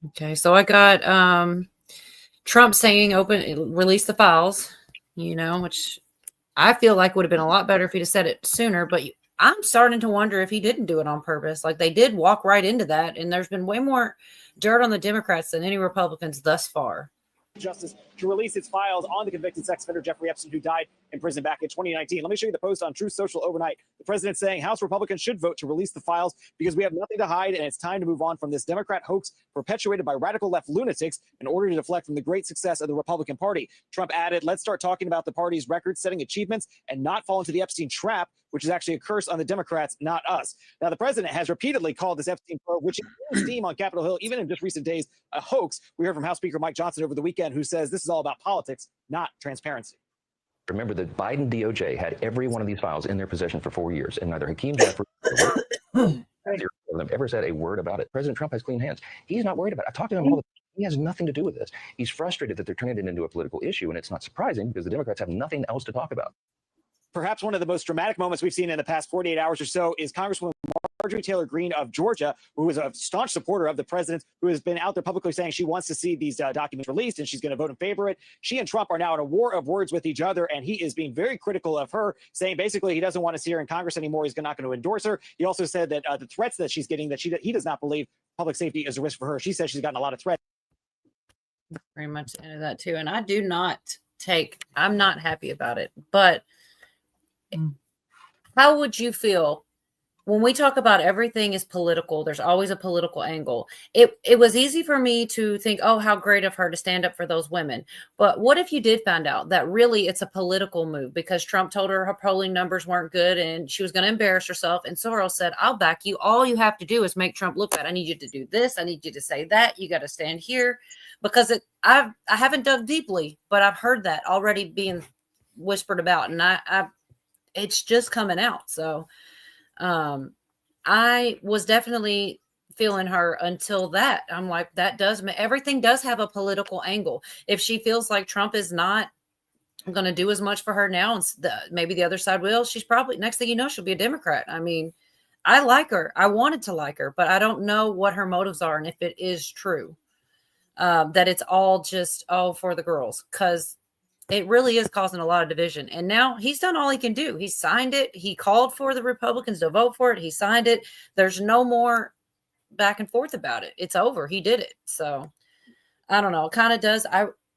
Okay, so I got Trump saying release the files, you know, which I feel like would have been a lot better if he'd have said it sooner, but I'm starting to wonder if he didn't do it on purpose. Like, they did walk right into that, and there's been way more dirt on the Democrats than any Republicans thus far. Justice to release its files on the convicted sex offender Jeffrey Epstein, who died in prison back in 2019. Let me show you the post on Truth Social overnight. The president saying House Republicans should vote to release the files because we have nothing to hide, and it's time to move on from this Democrat hoax perpetuated by radical left lunatics in order to deflect from the great success of the Republican Party. Trump added, let's start talking about the party's record-setting achievements and not fall into the Epstein trap, which is actually a curse on the Democrats, not us. Now, the president has repeatedly called this Epstein probe, which is steam on Capitol Hill, even in just recent days, a hoax. We heard from House Speaker Mike Johnson over the weekend, who says this is all about politics, not transparency. Remember that Biden DOJ had every one of these files in their possession for 4 years, and neither Hakeem Jeffrey or them ever said a word about it. President Trump has clean hands. He's not worried about it. I talked to him all the time. He has nothing to do with this. He's frustrated that they're turning it into a political issue, and it's not surprising because the Democrats have nothing else to talk about. Perhaps one of the most dramatic moments we've seen in the past 48 hours or so is Congresswoman Marjorie Taylor Greene of Georgia, who is a staunch supporter of the president, who has been out there publicly saying she wants to see these documents released and she's going to vote in favor of it. She and Trump are now in a war of words with each other, and he is being very critical of her, saying basically he doesn't want to see her in Congress anymore. He's not going to endorse her. He also said that the threats that she's getting, that he does not believe public safety is a risk for her. She says she's gotten a lot of threats. Very much into that too. And I do not I'm not happy about it, but how would you feel when we talk about everything is political? There's always a political angle. It was easy for me to think, oh, how great of her to stand up for those women. But what if you did find out that really it's a political move because Trump told her polling numbers weren't good and she was going to embarrass herself? And Soros said, I'll back you. All you have to do is make Trump look bad. I need you to do this. I need you to say that. You got to stand here. Because I haven't dug deeply, but I've heard that already being whispered about. And it's just coming out. So I was definitely feeling her until that. I'm like, everything does have a political angle. If she feels like Trump is not going to do as much for her now, and maybe the other side will, she's probably, next thing you know, she'll be a Democrat. I mean, I like her. I wanted to like her, but I don't know what her motives are. And if it is true, that it's all just, for the girls, because it really is causing a lot of division. And now he's done all he can do. He signed it. He called for the Republicans to vote for it. He signed it. There's no more back and forth about it. It's over. He did it. So I don't know. It kind of does.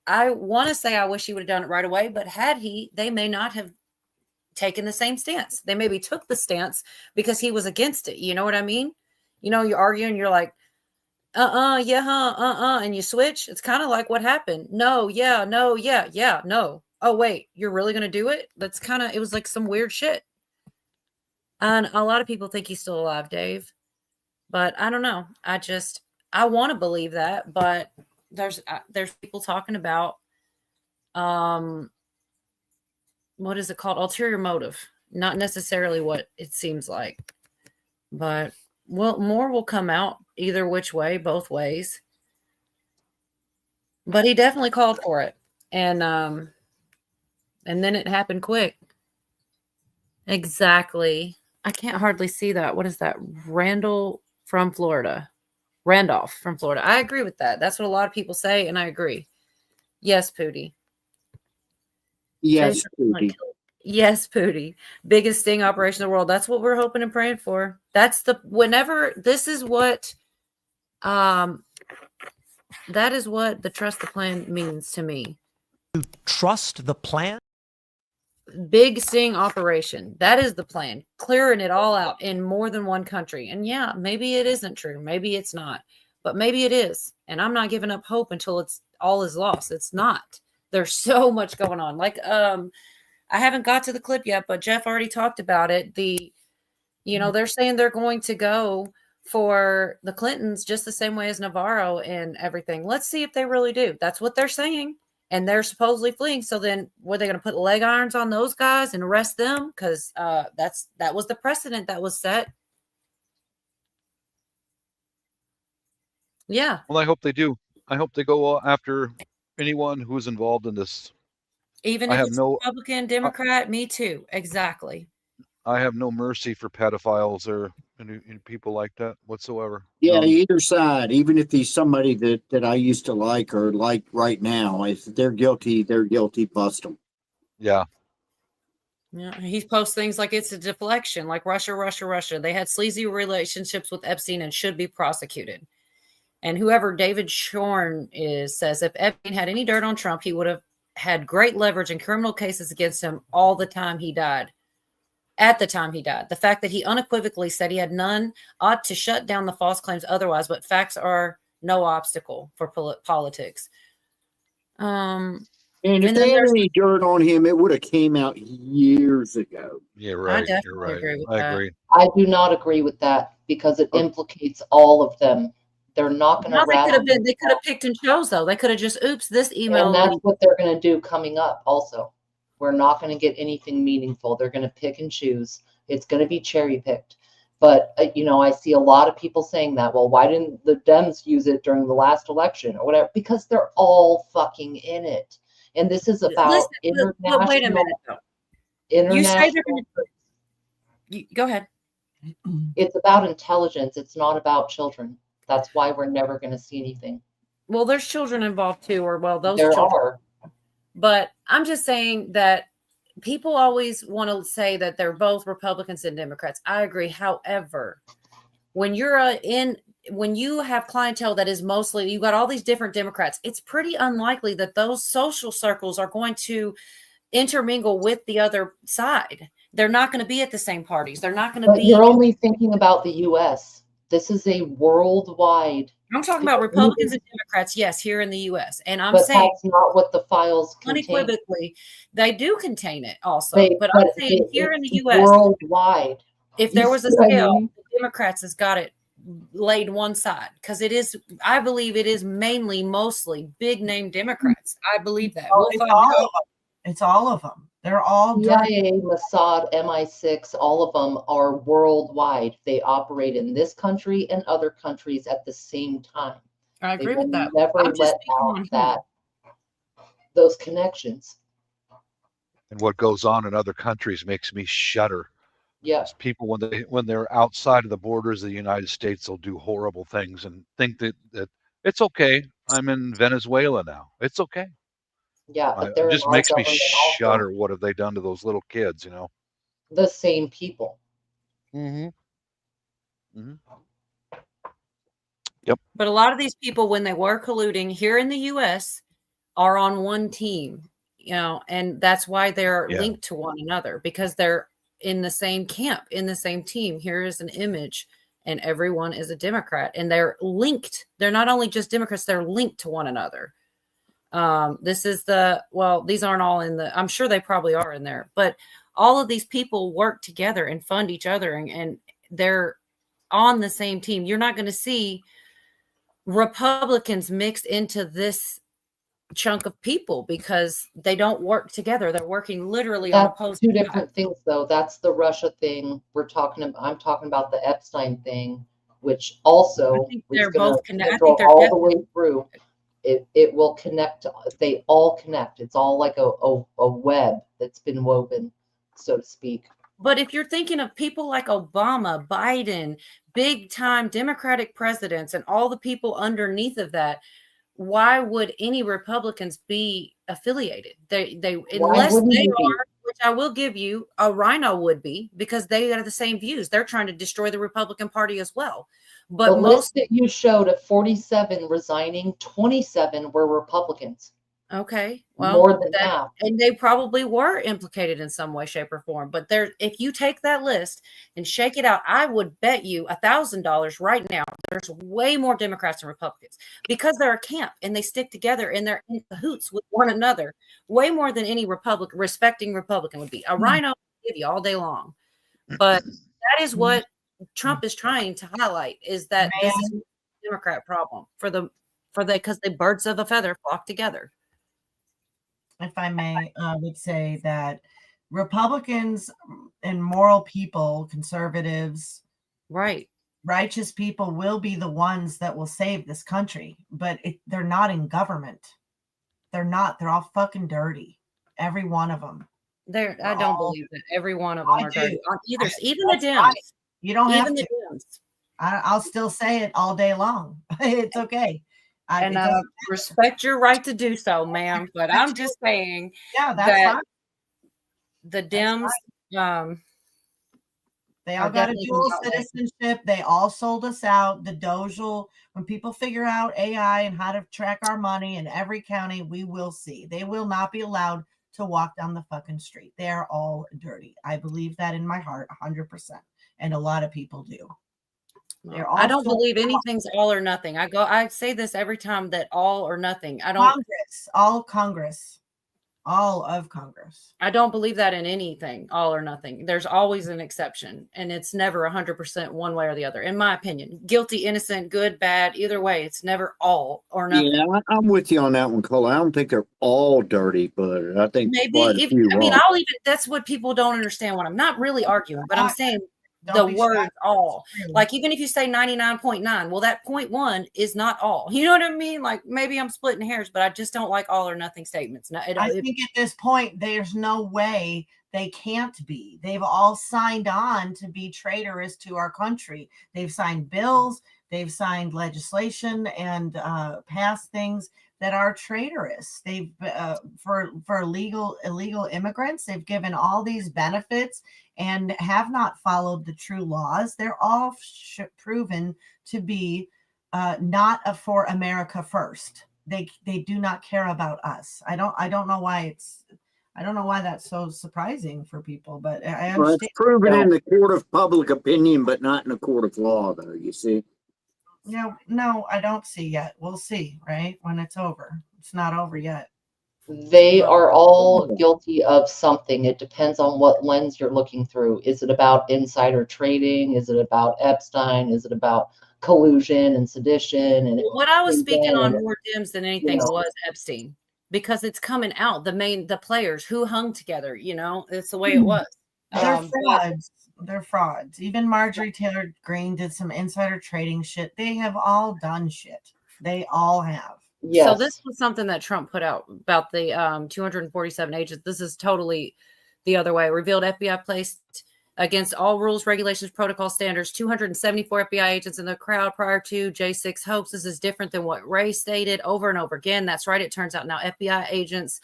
I want to say I wish he would have done it right away, but had he, they may not have taken the same stance. They maybe took the stance because he was against it. You know what I mean? You know, you argue and you're like, and you switch. It's kind of like what happened. No, yeah, no, yeah, no. Oh, wait, you're really going to do it? It was like some weird shit. And a lot of people think he's still alive, Dave. But I don't know. I want to believe that, but there's people talking about, what is it called? Ulterior motive. Not necessarily what it seems like, but more will come out either which way, both ways. But he definitely called for it. And then it happened quick. Exactly. I can't hardly see that. What is that? Randolph from Florida. I agree with that. That's what a lot of people say, and I agree. Yes, Pootie. Yes, Pootie. Yes, Pootie. Biggest sting operation in the world. That's what we're hoping and praying for. This is what that is what the trust the plan means to me. To trust the plan? Big sting operation. That is the plan. Clearing it all out in more than one country. And yeah, maybe it isn't true. Maybe it's not. But maybe it is. And I'm not giving up hope until it's all is lost. It's not. There's so much going on. Like I haven't got to the clip yet, but Jeff already talked about it. They're saying they're going to go for the Clintons just the same way as Navarro and everything. Let's see if they really do. That's what they're saying. And they're supposedly fleeing. So then were they going to put leg irons on those guys and arrest them? Because that was the precedent that was set. Yeah. Well, I hope they do. I hope they go after anyone who's involved in this. Even if it's Republican, Democrat, me too. Exactly. I have no mercy for pedophiles or any people like that whatsoever. Yeah, either side. Even if he's somebody that I used to like or like right now, if they're guilty, bust them. Yeah. Yeah, he posts things like it's a deflection, like Russia. They had sleazy relationships with Epstein and should be prosecuted. And whoever David Shorn is says if Epstein had any dirt on Trump, he would have had great leverage in criminal cases against him all the time he died. At the time he died. The fact that he unequivocally said he had none ought to shut down the false claims otherwise, but facts are no obstacle for politics. And if they had any dirt on him, it would have came out years ago. Yeah, I right. You're definitely right. agree with I that. agree. I do not agree with that because it implicates all of them. They're not going to No, they could have rattle. been. They could have picked and chose though. They could have just, oops, this email. And that's what they're going to do coming up also. We're not going to get anything meaningful. They're going to pick and choose. It's going to be cherry picked. But, you know, I see a lot of people saying that, well, why didn't the Dems use it during the last election or whatever? Because they're all fucking in it. And this is about international. But wait a minute though. You say they're going to. Go ahead. It's about intelligence. It's not about children. That's why we're never going to see anything. Well, there's children involved too, or well, those There children. are. But I'm just saying that people always want to say that they're both Republicans and Democrats. I agree. However, when you're when you have clientele that is mostly, you've got all these different Democrats, it's pretty unlikely that those social circles are going to intermingle with the other side. They're not going to be at the same parties. They're not going to But be. you're only thinking about the U.S. This is a worldwide. I'm talking about Republicans and Democrats, yes, here in the U.S. And I'm But saying that's not what the files contain. unequivocally, they do contain it also. But I'm saying here in the U.S., worldwide, if there You was a see what I scale, mean? the Democrats has got it laid one side because it is. I believe it is mostly big name Democrats. I believe that. We'll It's find all out. of them. It's all of them. They're all CIA, Mossad, MI6, all of them are worldwide. They operate in this country and other countries at the same time. I agree They with will that. never I'm just let speaking out on that those connections. And what goes on in other countries makes me shudder. Yes. People when they're outside of the borders of the United States, they'll do horrible things and think that it's okay. I'm in Venezuela now. It's okay. Yeah, but It they're in just our makes me government also. shudder. What have they done to those little kids? You know. The same people. Mm-hmm. Mm-hmm. Yep. But a lot of these people, when they were colluding here in the U.S., are on one team, you know, and that's why they're linked to one another because they're in the same camp, in the same team. Here is an image, and everyone is a Democrat, and they're linked. They're not only just Democrats; they're linked to one another. This is these aren't all in the. I'm sure they probably are in there, but all of these people work together and fund each other, and they're on the same team. You're not going to see Republicans mixed into this chunk of people because they don't work together. They're working literally on That's opposing two different things, though. That's the Russia thing. I'm talking about the Epstein thing, which also they're is going both to connected. I go think they're all the way through. It will connect. They all connect. It's all like a web that's been woven, so to speak. But if you're thinking of people like Obama, Biden, big time Democratic presidents, and all the people underneath of that, why would any Republicans be affiliated? They unless they are, which I will give you, a Rhino would be because they have the same views. They're trying to destroy the Republican Party as well. But the list that you showed of 47 resigning, 27 were Republicans. Okay, well, more than half. And they probably were implicated in some way, shape, or form. But if you take that list and shake it out, I would bet you $1,000 right now. There's way more Democrats than Republicans because they're a camp and they stick together and they're in cahoots with one another. Way more than any respecting Republican would be. A Rhino would give you all day long, but that is what Trump is trying to highlight: is that this is a Democrat problem because the birds of a feather flock together. If I may, would say that Republicans and moral people, conservatives, righteous people will be the ones that will save this country, but they're not in government. They're not. They're all fucking dirty. Every one of them. I don't believe that every one of them are dirty. Even the Dems. Right. You don't have even to. The Dems. I'll still say it all day long. It's okay. And I respect your right to do so, ma'am. But I'm just saying that's fine. the Dems, They are all got a definitely dual gonna outweigh. citizenship. They all sold us out. The Doge, when people figure out AI and how to track our money in every county, we will see. They will not be allowed to walk down the fucking street. They are all dirty. I believe that in my heart, 100%. And a lot of people do. They're all I don't sold believe out. anything's all or nothing. I say this every time, that all or nothing. Congress, all of Congress. I don't believe that in anything, all or nothing. There's always an exception, and it's never 100% one way or the other, in my opinion. Guilty, innocent, good, bad, either way, it's never all or nothing. Yeah, I'm with you on that one, Cole. I don't think they're all dirty, but I think Maybe quite a if few I mean, are. I'll even, that's what people don't understand. When I'm not really arguing, but I'm saying the Don't be word shocked. all. Really. Like, even if you say 99.9, well, that 0.1 is not all. You know what I mean? Like, maybe I'm splitting hairs, but I just don't like all or nothing statements. No, I think at this point, there's no way they can't be. They've all signed on to be traitorous to our country. They've signed bills, they've signed legislation, and passed things that are traitorous. They've for illegal immigrants, they've given all these benefits and have not followed the true laws. They're all proven to be not for America first. They do not care about us. I don't know why that's so surprising for people, but I understand. Well, it's proven in the court of public opinion, but not in the court of law, though, you see. No, I don't see yet. We'll see, right? When it's over. It's not over yet. They are all guilty of something. It depends on what lens you're looking through. Is it about insider trading? Is it about Epstein? Is it about collusion and sedition? And what I was speaking on and, more Dems than anything was Epstein, because it's coming out. The players who hung together, it's the way it was. They're frauds. They're frauds. Even Marjorie Taylor Greene did some insider trading shit. They have all done shit. They all have. Yes. So this was something that Trump put out about the 247 agents. This is totally the other way. Revealed FBI placed against all rules, regulations, protocol standards, 274 FBI agents in the crowd prior to J6 hoax. This is different than what Ray stated over and over again. That's right. It turns out now FBI agents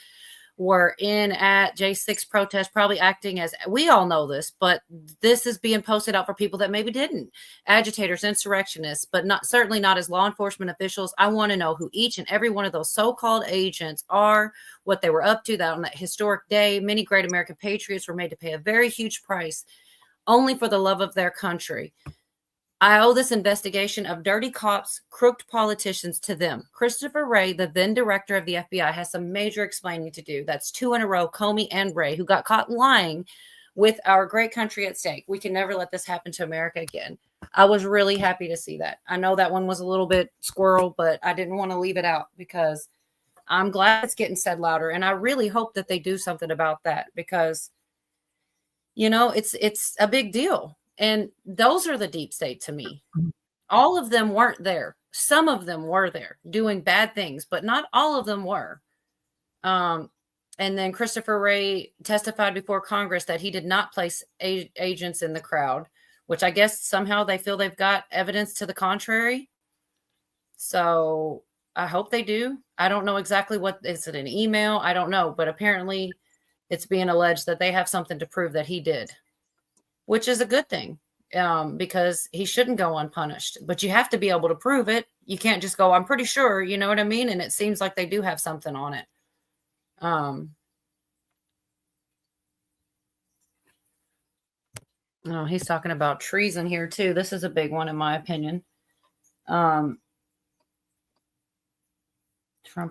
were in at J6 protest, probably acting as, we all know this, but this is being posted out for people that maybe didn't. Agitators, insurrectionists, but certainly not as law enforcement officials. I want to know who each and every one of those so-called agents are, what they were up to that on that historic day. Many great American patriots were made to pay a very huge price only for the love of their country. I owe this investigation of dirty cops, crooked politicians to them. Christopher Wray, the then director of the FBI, has some major explaining to do. That's 2 in a row, Comey and Wray, who got caught lying with our great country at stake. We can never let this happen to America again. I was really happy to see that. I know that one was a little bit squirrel, but I didn't want to leave it out because I'm glad it's getting said louder. And I really hope that they do something about that because, it's a big deal. And those are the deep state to me. All of them weren't there. Some of them were there doing bad things, but not all of them were. And then Christopher Wray testified before Congress that he did not place agents in the crowd, which I guess somehow they feel they've got evidence to the contrary. So I hope they do. I don't know exactly what, is it an email? I don't know, but apparently it's being alleged that they have something to prove that he did, which is a good thing because he shouldn't go unpunished. But you have to be able to prove it. You can't just go, I'm pretty sure, you know what I mean? And it seems like they do have something on it. Oh, he's talking about treason here too. This is a big one in my opinion. Trump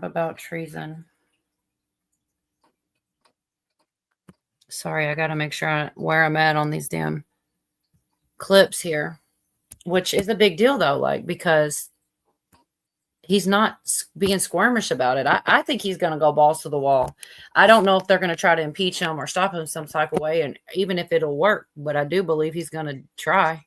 about treason. Sorry, I got to make sure where I'm at on these damn clips here, which is a big deal though, because he's not being squirmish about it. I think he's going to go balls to the wall. I don't know if they're going to try to impeach him or stop him some type of way, and even if it'll work, but I do believe he's going to try.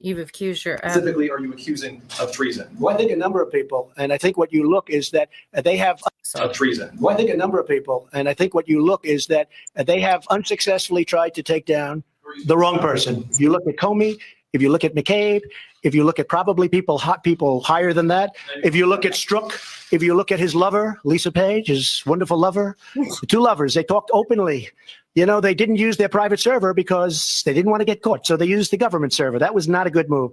You've accused your specifically are you accusing of treason? Well, I think a number of people, and I think what you look is that they have of treason. Well, I think a number of people, and I think what you look is that they have unsuccessfully tried to take down the wrong person. If you look at Comey, if you look at McCabe, if you look at probably people higher than that, if you look at Strzok, If you look at his lover, Lisa Page, his wonderful lover, the two lovers, they talked openly. You know, they didn't use their private server because they didn't want to get caught. So they used the government server. That was not a good move.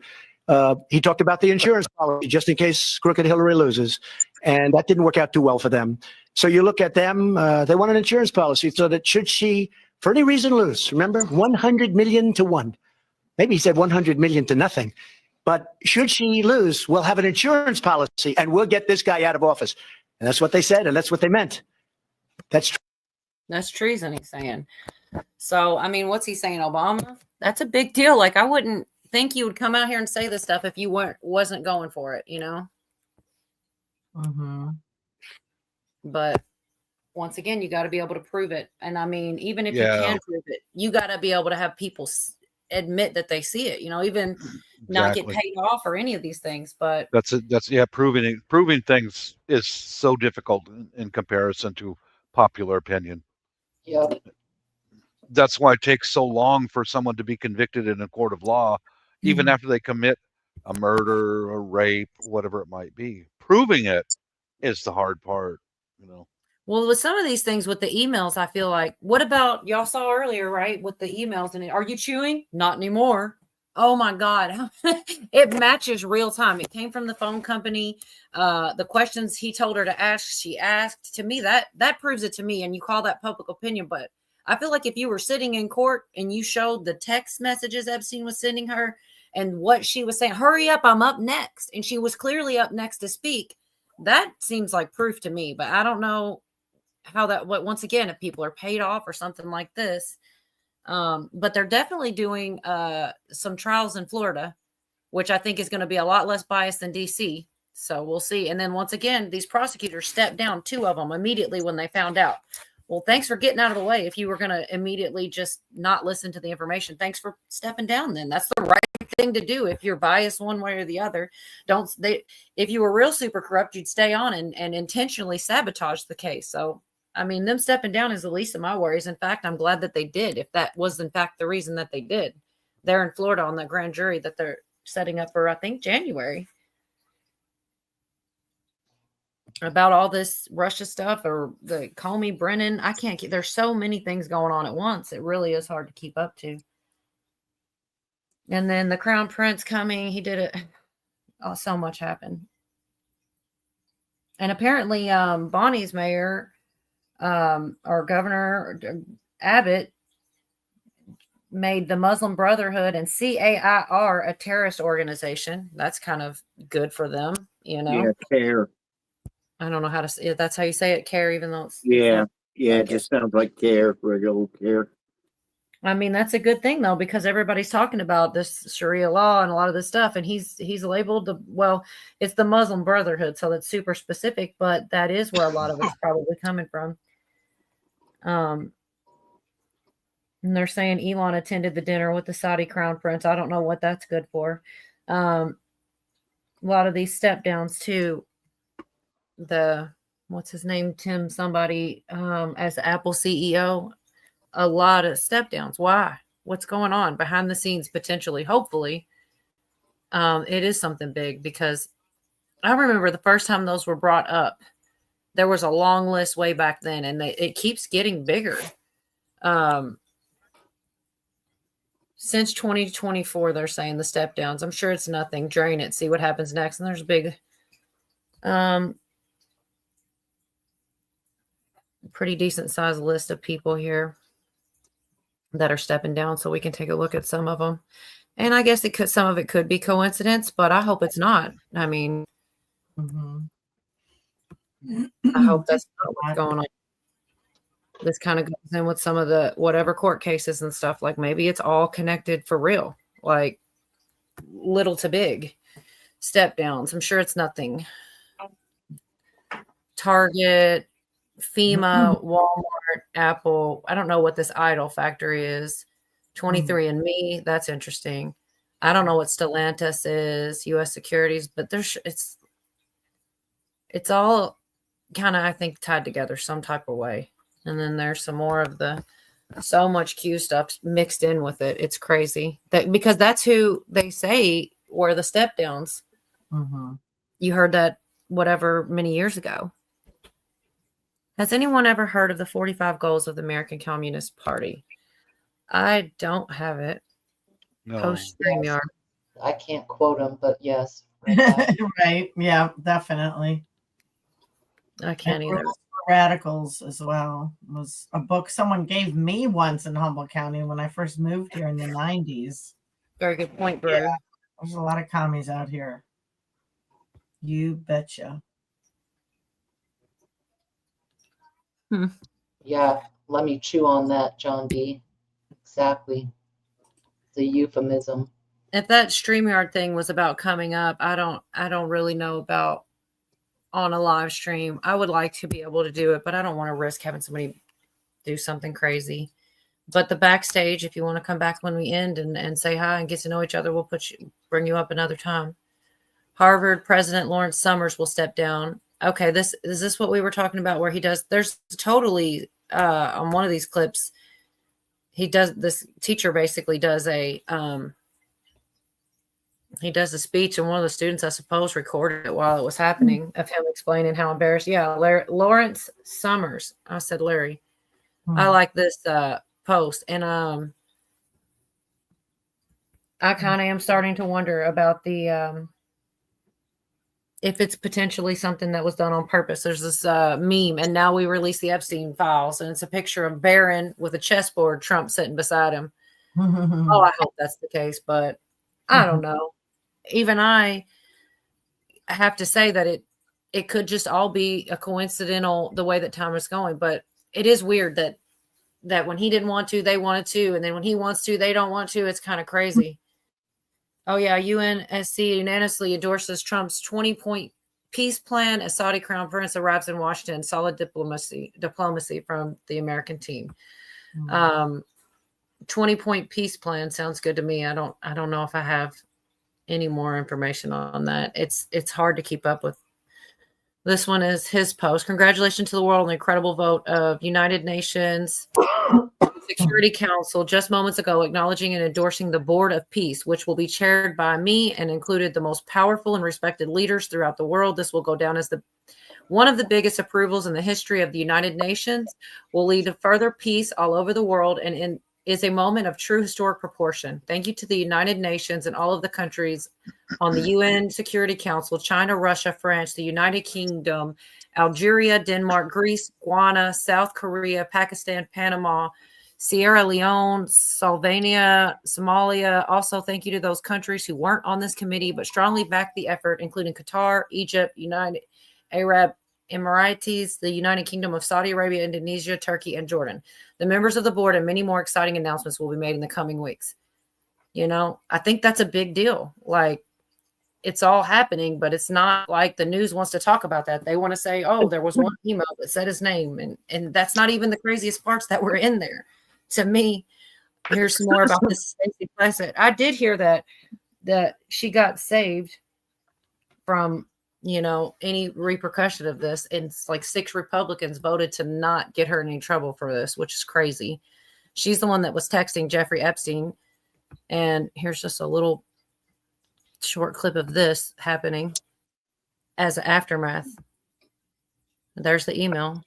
He talked about the insurance policy just in case crooked Hillary loses. And that didn't work out too well for them. So you look at them, they want an insurance policy so that should she, for any reason, lose, remember, 100 million to 1. Maybe he said 100 million to nothing. But should she lose, we'll have an insurance policy and we'll get this guy out of office. And that's what they said, and that's what they meant. That's treason, he's saying. So, I mean, what's he saying, Obama? That's a big deal. Like, I wouldn't think you would come out here and say this stuff if you wasn't going for it, you know? Mm-hmm. But once again, you got to be able to prove it. And I mean, even if you Yeah. can prove it, you got to be able to have people admit that they see it, you know, even not get Exactly. paid off or any of these things. But That's proving things is so difficult in comparison to popular opinion. Yep. That's why it takes so long for someone to be convicted in a court of law, even after they commit a murder, a rape, whatever it might be. Proving it is the hard part, you know. well, with some of these things with the emails, I feel like, what about y'all saw earlier, right? With the emails and are you chewing? Not anymore. Oh my God. It matches real time. It came from the phone company. The questions he told her to ask, she asked. To me, that proves it to me. And you call that public opinion. But I feel like if you were sitting in court and you showed the text messages Epstein was sending her and what she was saying, hurry up, I'm up next. And she was clearly up next to speak. That seems like proof to me, but I don't know how that, once again, if people are paid off or something like this. But they're definitely doing some trials in Florida, which I think is going to be a lot less biased than DC. So we'll see. And then once again, these prosecutors stepped down 2 of them immediately when they found out. Well, thanks for getting out of the way. If you were going to immediately just not listen to the information, thanks for stepping down. Then that's the right thing to do. If you're biased one way or the other, if you were real super corrupt, you'd stay on and intentionally sabotage the case. So, I mean, them stepping down is the least of my worries. In fact, I'm glad that they did. If that was in fact the reason that they did, they're in Florida on the grand jury that they're setting up for, I think, January. About all this Russia stuff or the Comey Brennan. I can't keep, there's so many things going on at once. It really is hard to keep up to. And then the Crown Prince coming, he did it. Oh, so much happened. And apparently Bonnie's mayor or Governor Abbott made the Muslim Brotherhood and CAIR a terrorist organization. That's kind of good for them, you know? Yeah, CAIR. I don't know how to say it. That's how you say it, CAIR, even though it's... Yeah, it's it just sounds like CAIR, regular old CAIR. I mean, that's a good thing, though, because everybody's talking about this Sharia law and a lot of this stuff, and he's labeled it's the Muslim Brotherhood, so that's super specific, but that is where a lot of it's probably coming from. And they're saying Elon attended the dinner with the Saudi crown prince. I don't know what that's good for. A lot of these step downs too. What's his name? Tim somebody as the Apple CEO. A lot of step downs. Why? What's going on behind the scenes? Potentially, hopefully, it is something big, because I remember the first time those were brought up, there was a long list way back then, and it keeps getting bigger. Since 2024, they're saying the step downs. I'm sure it's nothing. Drain it, see what happens next. And there's a big, pretty decent sized list of people here that are stepping down, so we can take a look at some of them. And I guess some of it could be coincidence, but I hope it's not. I mean, I hope that's not what's going on. This kind of goes in with some of the whatever court cases and stuff. Like maybe it's all connected for real, like little to big step downs. I'm sure it's nothing. Target, FEMA, Walmart, Apple. I don't know what this Idol factory is. 23andMe. That's interesting. I don't know what Stellantis is. U.S. Securities, but it's all kind of, I think, tied together some type of way. And then there's some more of so much Q stuff mixed in with it. It's crazy because that's who they say were the step downs. You heard that whatever many years ago. Has anyone ever heard of the 45 goals of the American Communist Party? I don't have it. No. Post StreamYard. I can't quote them, but yes. Right. Yeah, definitely. I can't And either. Rules for Radicals as well was a book someone gave me once in Humboldt County when I first moved here in the 90s. Very good point, Brew. Yeah, there's a lot of commies out here. You betcha. Yeah, let me chew on that, John D. Exactly. It's a euphemism. If that StreamYard thing was about coming up, I don't really know about on a live stream. I would like to be able to do it, but I don't want to risk having somebody do something crazy. But the backstage, if you want to come back when we end and say hi and get to know each other, we'll bring you up another time. Harvard President Lawrence Summers will step down. Okay, is this what we were talking about where he does, there's totally on one of these clips, this teacher basically does a speech, and one of the students, I suppose, recorded it while it was happening of him explaining how embarrassed. Yeah, Lawrence Summers. I said Larry. I like this post, and I kind of am starting to wonder about the if it's potentially something that was done on purpose. There's this meme, and now we release the Epstein files, and it's a picture of Barron with a chessboard, Trump sitting beside him. Oh, I hope that's the case, but I don't know. Even I have to say that it could just all be a coincidental the way that time is going, but it is weird that when he didn't want to, they wanted to, and then when he wants to, they don't want to. It's kind of crazy. Oh yeah, UNSC unanimously endorses Trump's 20-point peace plan as Saudi Crown Prince arrives in Washington. Solid diplomacy from the American team. 20-point peace plan sounds good to me. I don't know if I have any more information on that. It's hard to keep up with. This one is his post. Congratulations to the world on the incredible vote of United Nations Security Council just moments ago, acknowledging and endorsing the Board of Peace, which will be chaired by me and included the most powerful and respected leaders throughout the world. This will go down as one of the biggest approvals in the history of the United Nations, will lead to further peace all over the world, and is a moment of true historic proportion. Thank you to the United Nations and all of the countries on the UN Security Council: China, Russia, France, the United Kingdom, Algeria, Denmark, Greece, Guyana, South Korea, Pakistan, Panama, Sierra Leone, Slovenia, Somalia. Also, thank you to those countries who weren't on this committee but strongly backed the effort, including Qatar, Egypt, United Arab Emirates, the United Kingdom of Saudi Arabia, Indonesia, Turkey, and Jordan. The members of the board and many more exciting announcements will be made in the coming weeks. I think that's a big deal. Like, it's all happening, but it's not like the news wants to talk about that. They want to say, oh, there was one email that said his name. And that's not even the craziest parts that were in there. To me, here's some more about this Stacey Plaskett. I did hear that she got saved from, any repercussion of this. And it's like 6 Republicans voted to not get her in any trouble for this, which is crazy. She's the one that was texting Jeffrey Epstein. And here's just a little short clip of this happening as an aftermath. There's the email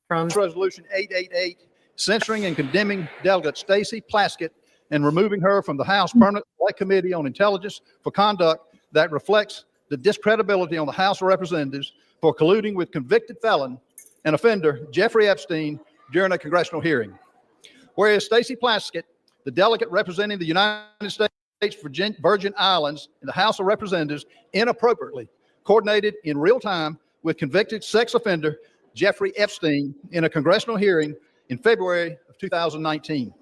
from Resolution 888, censoring and condemning Delegate Stacey Plaskett and removing her from the House Permanent Select Committee on Intelligence for conduct that reflects the discredibility on the House of Representatives for colluding with convicted felon and offender Jeffrey Epstein during a congressional hearing. Whereas Stacey Plaskett, the delegate representing the United States Virgin Islands in the House of Representatives, inappropriately coordinated in real time with convicted sex offender Jeffrey Epstein in a congressional hearing in February of 2019.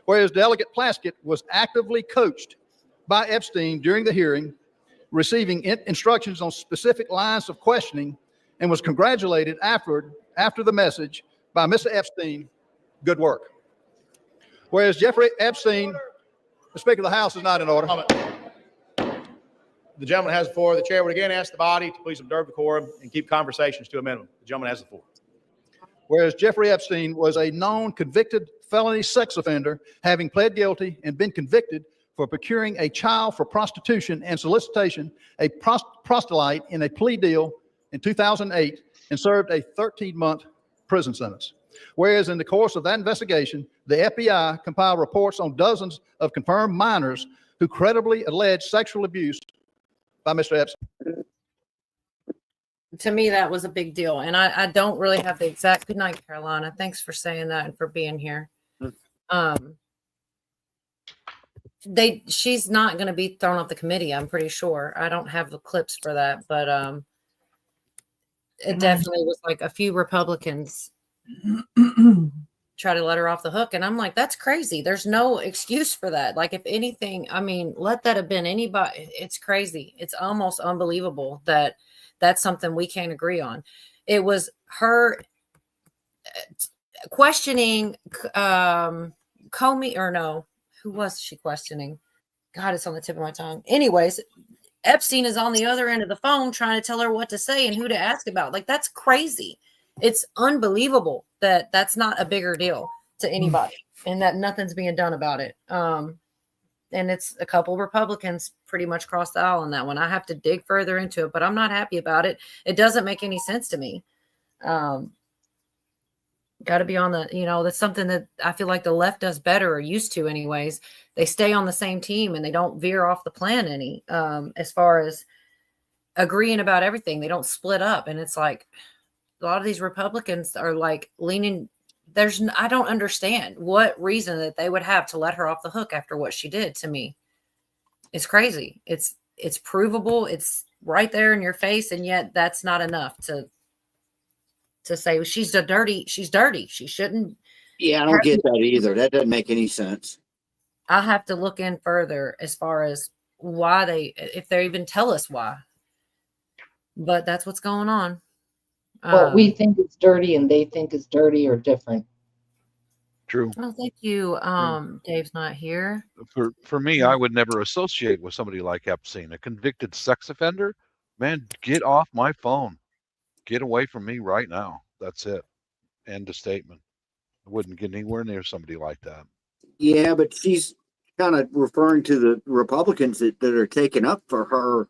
Whereas Delegate Plaskett was actively coached by Epstein during the hearing, receiving instructions on specific lines of questioning, and was congratulated after the message by Mr. Epstein, good work. Whereas Jeffrey Epstein, the Speaker of the House, is not in order. The gentleman has the floor. The chair would again ask the body to please observe the quorum and keep conversations to a minimum. The gentleman has the floor. Whereas Jeffrey Epstein was a known convicted felony sex offender, having pled guilty and been convicted for procuring a child for prostitution and solicitation, a proselyte in a plea deal in 2008 and served a 13-month prison sentence. Whereas in the course of that investigation, the FBI compiled reports on dozens of confirmed minors who credibly alleged sexual abuse by Mr. Epstein. To me, that was a big deal. And I don't really have the exact, good night, Carolina. Thanks for saying that and for being here. She's not going to be thrown off the committee, I'm pretty sure. I don't have the clips for that, but it definitely was like a few Republicans try to let her off the hook. And I'm like, that's crazy. There's no excuse for that. Like, if anything, I mean, let that have been anybody. It's crazy. It's almost unbelievable that that's something we can't agree on. It was her questioning Comey, or no, who was she questioning? God, it's on the tip of my tongue. Anyways, Epstein is on the other end of the phone trying to tell her what to say and who to ask about. Like, that's crazy. It's unbelievable that that's not a bigger deal to anybody and that nothing's being done about it. And it's a couple Republicans pretty much crossed the aisle on that one. I have to dig further into it, but I'm not happy about it. It doesn't make any sense to me. Got to be on the, that's something that I feel like the left does better, or used to anyways. They stay on the same team and they don't veer off the plan any, as far as agreeing about everything. They don't split up. And it's like, a lot of these Republicans are like leaning. I don't understand what reason that they would have to let her off the hook after what she did to me. It's crazy. It's provable. It's right there in your face. And yet that's not enough to say she's dirty. She shouldn't. Yeah, I don't get that either. That doesn't make any sense. I'll have to look in further as far as why if they even tell us why. But that's what's going on. What we think is dirty and they think is dirty or different. True. Oh, thank you. Dave's not here. For me, I would never associate with somebody like Epstein, a convicted sex offender. Man, get off my phone. Get away from me right now. That's it. End of statement. I wouldn't get anywhere near somebody like that. Yeah, but she's kind of referring to the Republicans that are taking up for her.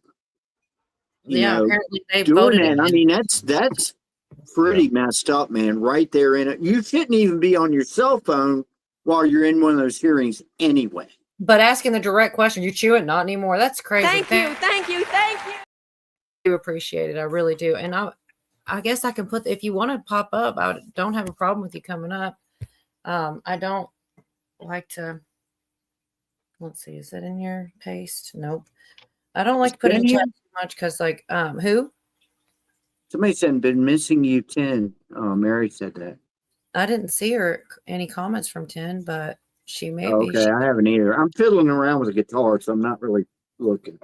Apparently they doing voted. that. I mean, that's pretty messed up, man. Right there in it. You shouldn't even be on your cell phone while you're in one of those hearings anyway. But asking the direct question, you chew it? Not anymore. That's crazy. Thank you. I do appreciate it. I really do. And I guess I can if you want to pop up, I don't have a problem with you coming up. I don't like to, let's see, is that in your paste? Nope. I don't like to put in chat too much because who? Somebody said, been missing you 10. Mary said that. I didn't see her any comments from 10, but she may be. Okay, I haven't either. I'm fiddling around with a guitar, so I'm not really looking,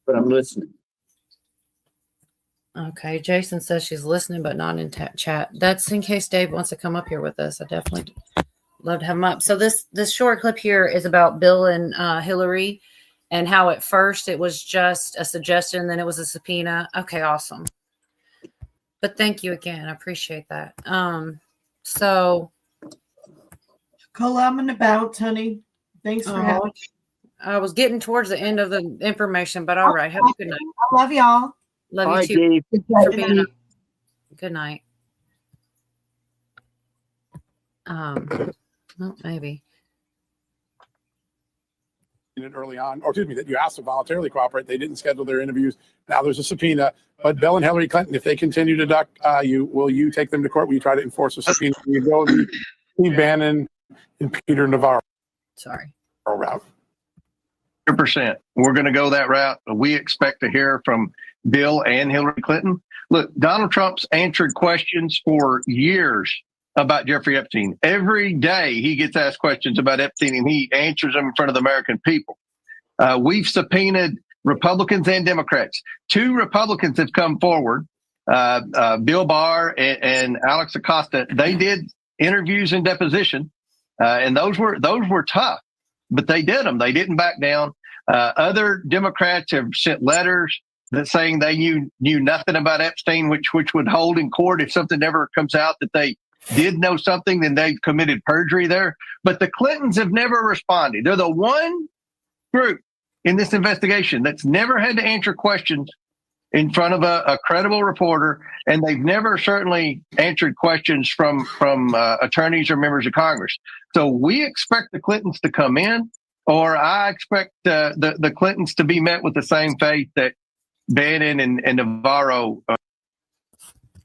but I'm listening. Okay, Jason says she's listening, but not in chat. That's in case Dave wants to come up here with us. I definitely love to have him up. So this short clip here is about Bill and Hillary, and how at first it was just a suggestion, then it was a subpoena. Okay, awesome. But thank you again. I appreciate that. So Cole, about, honey. Thanks for having me. I was getting towards the end of the information, but all right. Have a good night. I love y'all. Love you too. Good night. Well, maybe. Early on, or excuse me, that you asked to voluntarily cooperate. They didn't schedule their interviews. Now there's a subpoena. But Bill and Hillary Clinton, if they continue to duck will you take them to court? Will you try to enforce a subpoena? Will you go the Steve Bannon and Peter Navarro route? 100%. We're going to go that route. We expect to hear from Bill and Hillary Clinton. Look, Donald Trump's answered questions for years about Jeffrey Epstein. Every day he gets asked questions about Epstein and he answers them in front of the American people. We've subpoenaed Republicans and Democrats. 2 Republicans have come forward, Bill Barr and Alex Acosta. They did interviews and deposition, and those were tough, but they did them. They didn't back down. Other Democrats have sent letters that saying they knew nothing about Epstein, which would hold in court if something ever comes out that they did know something, then they committed perjury there. But the Clintons have never responded. They're the one group in this investigation that's never had to answer questions in front of a credible reporter, and they've never certainly answered questions from attorneys or members of Congress. So we expect the Clintons to come in, or I expect the Clintons to be met with the same fate that Bannon and Navarro.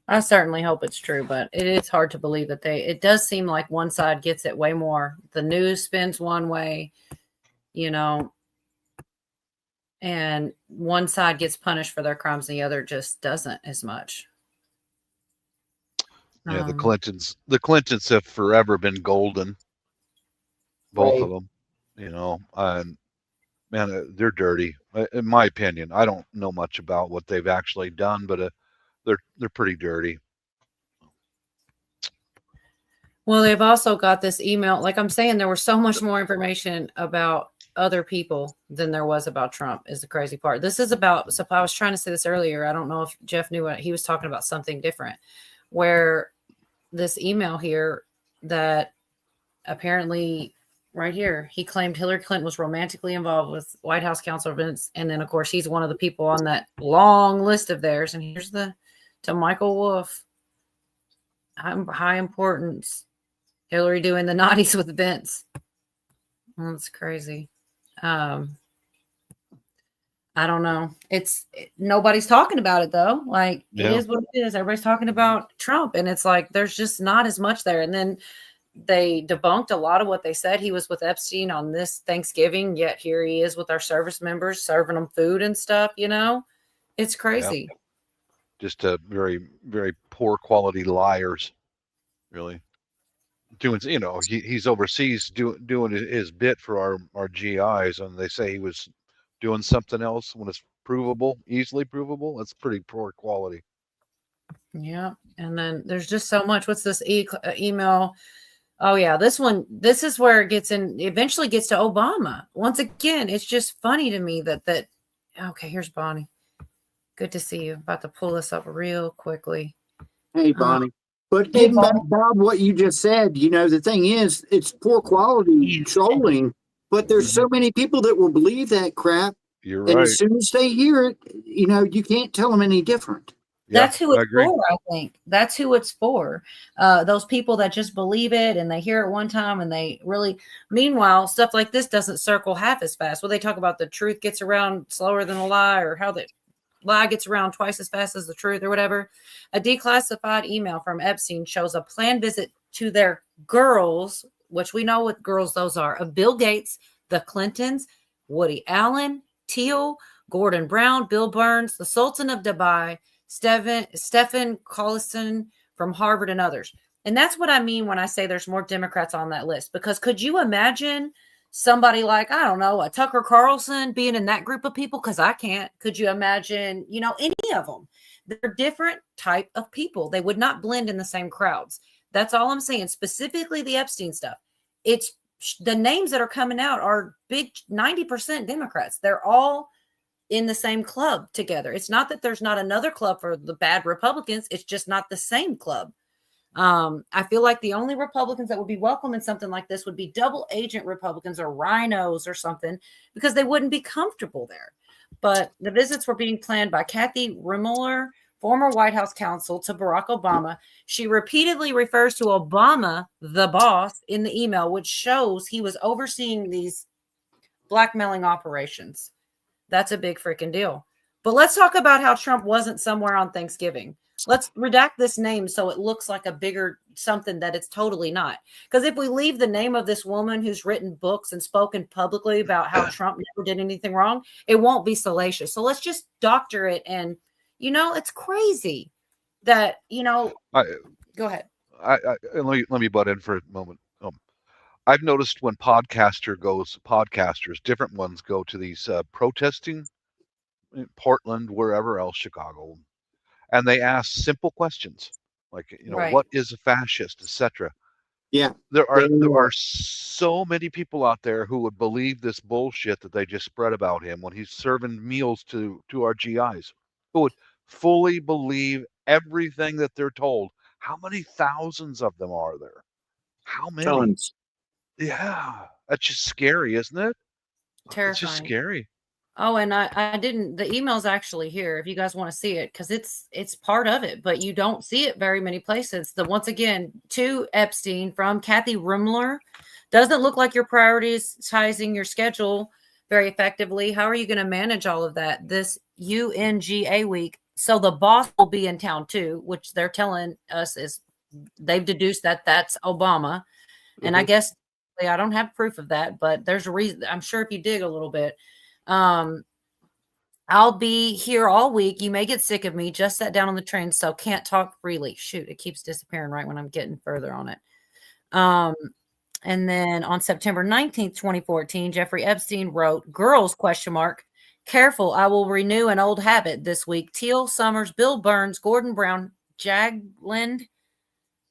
I certainly hope it's true, but it is hard to believe that it does seem like one side gets it way more. The news spins one way, and one side gets punished for their crimes and the other just doesn't as much. Yeah, the Clintons have forever been golden. Both of them, and man, they're dirty. In my opinion, I don't know much about what they've actually done, but they're pretty dirty. Well, they've also got this email. Like I'm saying, there was so much more information about other people than there was about Trump is the crazy part. This is about, so I was trying to say this earlier. I don't know if Jeff knew what he was talking about, something different, where this email here that apparently right here, he claimed Hillary Clinton was romantically involved with White House counsel events. And then of course, he's one of the people on that long list of theirs. And here's to Michael Wolff, high importance. Hillary doing the naughties with Vince. That's crazy. I don't know. Nobody's talking about it though. Like it is what it is. Everybody's talking about Trump, and it's like there's just not as much there. And then they debunked a lot of what they said. He was with Epstein on this Thanksgiving, yet here he is with our service members serving them food and stuff. It's crazy. Yeah. Just a very, very poor quality liars, really. Doing, he's overseas doing his bit for our GIs, and they say he was doing something else when it's provable, easily provable. That's pretty poor quality. Yeah, and then there's just so much. What's this email? Oh yeah, this is where it eventually gets to Obama. Once again, it's just funny to me that okay, here's Bonnie. Good to see you. About to pull this up real quickly. Hey, Bonnie. But getting back, Bob, what you just said, the thing is, it's poor quality trolling, but there's so many people that will believe that crap. You're and right. As soon as they hear it, you can't tell them any different. That's who it's for, I think. That's who it's for. Those people that just believe it and they hear it one time and they really, meanwhile, stuff like this doesn't circle half as fast. Well, they talk about the truth gets around slower than a lie, or how the lie gets around twice as fast as the truth or whatever. A declassified email from Epstein shows a planned visit to their girls, which we know what girls those are, of Bill Gates, the Clintons, Woody Allen, Teal, Gordon Brown, Bill Burns, the Sultan of Dubai, Stephen Collison from Harvard, and others. And that's what I mean when I say there's more Democrats on that list, because could you imagine somebody like, I don't know, a Tucker Carlson being in that group of people? Because I can't. Could you imagine, any of them? They're different type of people. They would not blend in the same crowds. That's all I'm saying. Specifically the Epstein stuff. It's the names that are coming out are big 90% Democrats. They're all in the same club together. It's not that there's not another club for the bad Republicans. It's just not the same club. I feel like the only Republicans that would be welcome in something like this would be double agent Republicans or rhinos or something, because they wouldn't be comfortable there. But the visits were being planned by Kathy Rimmuller, former White House counsel to Barack Obama. She repeatedly refers to Obama, the boss, in the email, which shows he was overseeing these blackmailing operations. That's a big freaking deal. But let's talk about how Trump wasn't somewhere on Thanksgiving. Let's redact this name so it looks like a bigger something that it's totally not. Because if we leave the name of this woman who's written books and spoken publicly about how Trump never did anything wrong, it won't be salacious. So let's just doctor it. And, it's crazy that, go ahead. Let me butt in for a moment. I've noticed when podcasters, different ones go to these protesting in Portland, wherever else, Chicago, and they ask simple questions like, Right. What is a fascist, etc. Yeah. There are so many people out there who would believe this bullshit that they just spread about him when he's serving meals to our GIs, who would fully believe everything that they're told. How many thousands of them are there? How many? Tons. Yeah, that's just scary, isn't it? Terrifying. It's just scary. Oh, and I didn't. The email's actually here if you guys want to see it, because it's part of it, but you don't see it very many places. The once again to Epstein from Kathy Rumler. Doesn't look like you're prioritizing your schedule very effectively. How are you going to manage all of that this UNGA week? So the boss will be in town too, which they're telling us is they've deduced that that's Obama. And I guess I don't have proof of that, but there's a reason. I'm sure if you dig a little bit, I'll be here all week. You may get sick of me. Just sat down on the train, so can't talk freely. Shoot, it keeps disappearing right when I'm getting further on it. And then on September 19th, 2014, Jeffrey Epstein wrote, girls, ? Careful, I will renew an old habit this week. Teal, Summers, Bill Burns, Gordon Brown, Jagland,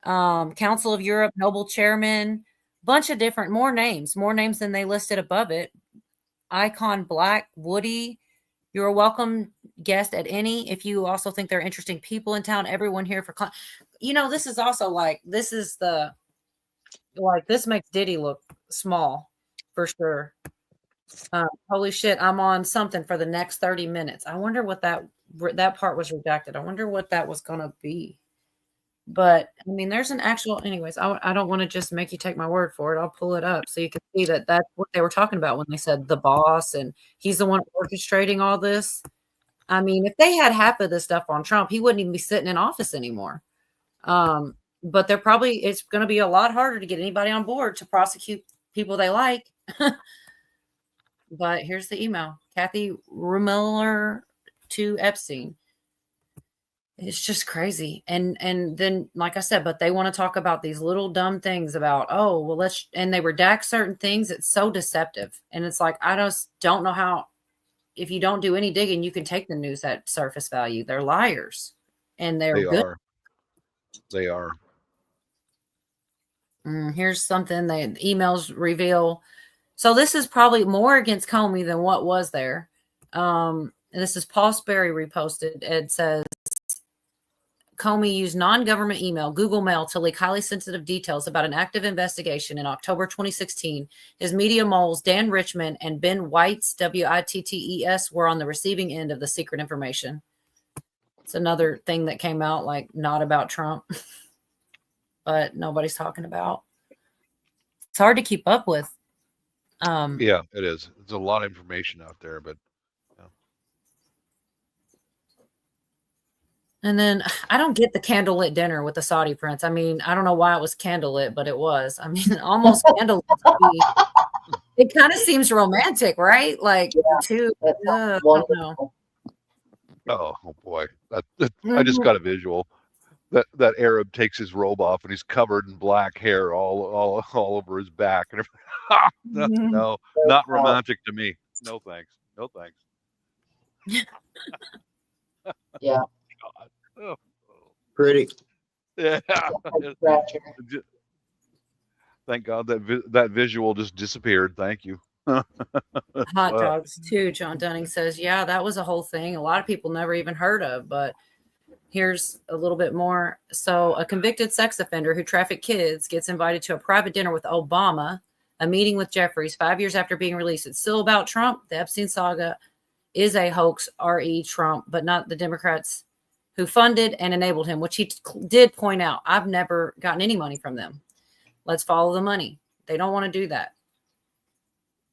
Council of Europe, Noble Chairman, bunch of different, more names than they listed above it. Icon Black, Woody, you're a welcome guest at any. If you also think there are interesting people in town, everyone here for, this is also like, this makes Diddy look small for sure. Holy shit, I'm on something for the next 30 minutes. I wonder what that part was redacted. I wonder what that was going to be. But I mean, there's an actual, anyways, I don't want to just make you take my word for it. I'll pull it up so you can see that that's what they were talking about when they said the boss and he's the one orchestrating all this. I mean, if they had half of this stuff on Trump, he wouldn't even be sitting in office anymore. But it's going to be a lot harder to get anybody on board to prosecute people they like. But here's the email. Kathy Rumler to Epstein. It's just crazy. And then, like I said, but they want to talk about these little dumb things about, and they redact certain things. It's so deceptive. And it's like, I just don't know how, if you don't do any digging, you can take the news at surface value. They're liars. And they're good. They are. Here's something the emails reveal. So this is probably more against Comey than what was there. And this is Paul Sperry reposted. It says, Comey used non-government email, Google Mail, to leak highly sensitive details about an active investigation in October 2016. His media moles, Dan Richman and Ben Whites, Wittes, were on the receiving end of the secret information. It's another thing that came out, like, not about Trump, but nobody's talking about. It's hard to keep up with. Yeah, it is. There's a lot of information out there, but And then I don't get the candlelit dinner with the Saudi prince. I mean, I don't know why it was candlelit, but it was. I mean, almost candlelit. It kind of seems romantic, right? Like, I don't know. Oh boy, I just got a visual. That Arab takes his robe off and he's covered in black hair all over his back and everything. No, not romantic to me. No thanks. No thanks. Yeah. God. Oh. Pretty. Yeah. Thank God that visual just disappeared. Thank you. Hot dogs too. John Dunning says, yeah, that was a whole thing. A lot of people never even heard of, but here's a little bit more. So a convicted sex offender who trafficked kids gets invited to a private dinner with Obama, a meeting with Jeffries 5 years after being released. It's still about Trump. The Epstein saga is a hoax, re Trump, but not the Democrats who funded and enabled him, which he did point out. I've never gotten any money from them. Let's follow the money. They don't want to do that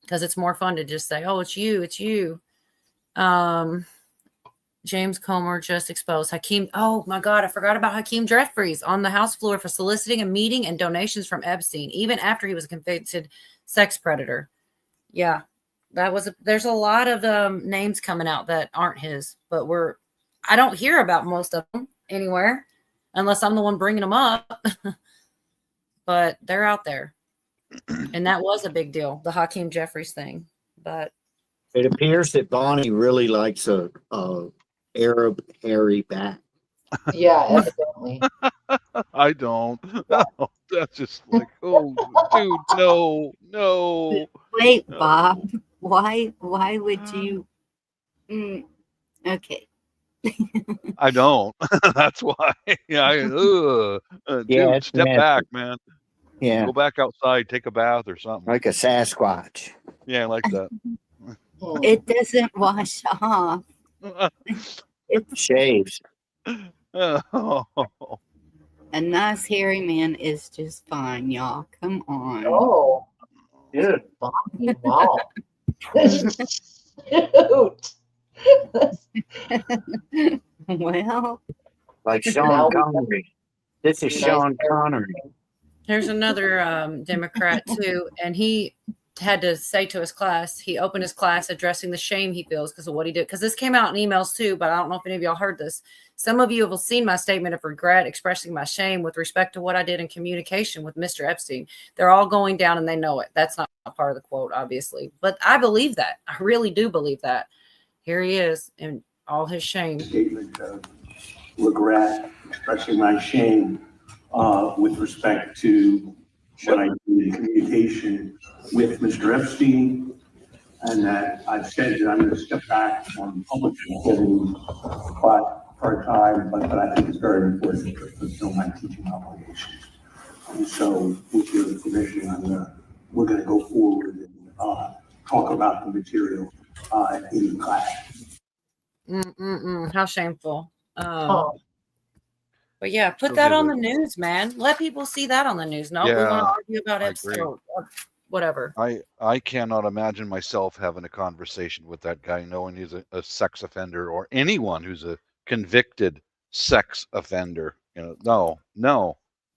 because it's more fun to just say, oh, it's you. It's you. James Comer just exposed Hakeem. Oh my God, I forgot about Hakeem Jeffries on the House floor for soliciting a meeting and donations from Epstein, even after he was a convicted sex predator. Yeah, there's a lot of names coming out that aren't his, but I don't hear about most of them anywhere unless I'm the one bringing them up, but they're out there. And that was a big deal, the Hakeem Jeffries thing. But it appears that Bonnie really likes a Arab hairy back. Yeah, evidently. I don't. Oh, that's just like, oh, dude, no. Wait, Bob. Why would you? Okay. I don't. That's why. Dude, step back, man. Yeah. Go back outside, take a bath or something. Like a Sasquatch. Yeah, like that. It doesn't wash off. It shaves. Oh. A nice hairy man is just fine, y'all. Come on. Oh, good. Wow. Well, Like Sean Connery. This is Sean Connery. Here's another Democrat too, and he had to say to his class, he opened his class addressing the shame he feels because of what he did. Because this came out in emails too, but I don't know if any of y'all heard this. Some of you have seen my statement of regret expressing my shame with respect to what I did in communication with Mr. Epstein. They're all going down and they know it. That's not part of the quote, obviously, but I believe that. I really do believe that. Here he is in all his shame. Statement of regret, expressing my shame with respect to what I did in communication with Mr. Epstein, and that I've said that I'm going to step back on public activity, but for a time, but I think it's very important to fulfill my teaching obligations. And so, with your permission, we're going to go forward and talk about the material in class. How shameful. Oh. But yeah, put that on the news, man. Let people see that on the news. No, we want to argue about Epstein or whatever. I cannot imagine myself having a conversation with that guy, knowing he's a sex offender, or anyone who's a convicted sex offender. No,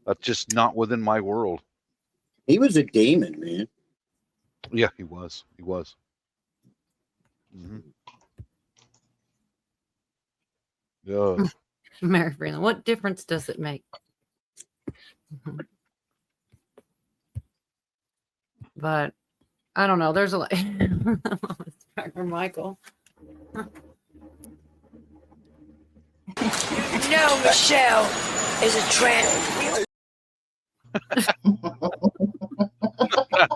that's just not within my world. He was a demon, man. Yeah, he was. Mm-hmm. Yeah. Mary Freeland, what difference does it make? But I don't know. There's a lot. From Michael. Michelle is a trans.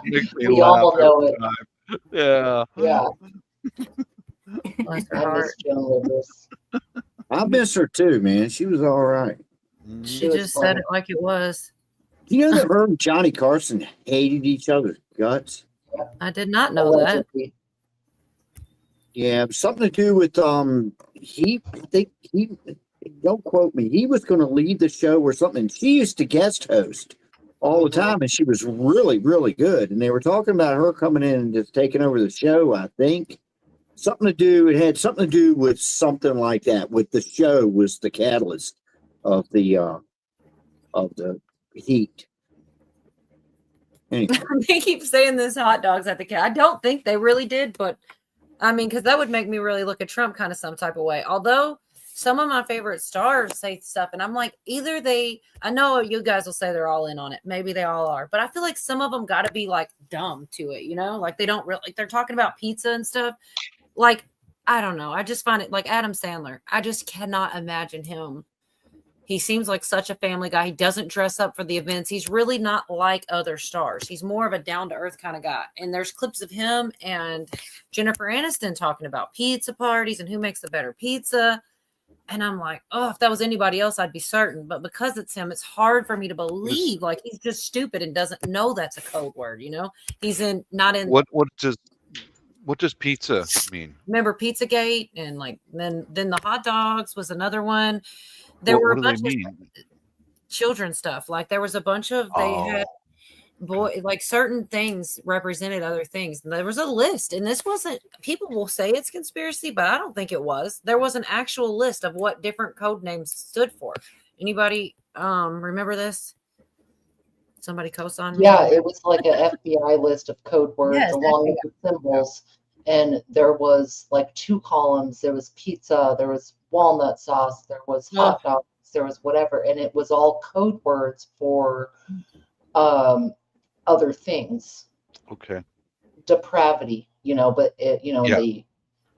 Makes me We laugh all know every it. time. Yeah. Yeah. Bless her I heart. miss Joan Rivers. I miss her too, man. She was all right. She just said it like it was. You know that her and Johnny Carson hated each other's guts? I did not know that. Yeah, something to do with I think he don't quote me. He was going to lead the show or something. She used to guest host all the time, and she was really, really good. And they were talking about her coming in and just taking over the show. I think it had something to do with something like that. With the show was the catalyst of the heat. Anyway. They keep saying this hot dogs at the cat. I don't think they really did, but I mean, because that would make me really look at Trump kind of some type of way. Although some of my favorite stars say stuff, and I'm like, I know you guys will say they're all in on it. Maybe they all are, but I feel like some of them got to be like dumb to it, like they don't really, like they're talking about pizza and stuff. Like, I don't know. I just find it like Adam Sandler. I just cannot imagine him. He seems like such a family guy. He doesn't dress up for the events. He's really not like other stars. He's more of a down-to-earth kind of guy. And there's clips of him and Jennifer Aniston talking about pizza parties and who makes the better pizza. And I'm like, oh, if that was anybody else, I'd be certain. But because it's him, it's hard for me to believe. Like, he's just stupid and doesn't know that's a code word, He's not in. What does pizza mean? Remember Pizzagate, and like then the hot dogs was another one. There were a bunch of children stuff. Like there was a bunch of they had like certain things represented other things. And there was a list, and this wasn't. People will say it's conspiracy, but I don't think it was. There was an actual list of what different code names stood for. Anybody remember this? Somebody co-signed me? Yeah, it was like an FBI list of code words along with the symbols. And there was like 2 columns. There was pizza, there was walnut sauce, there was hot dogs, there was whatever. And it was all code words for other things. Okay. Depravity, but they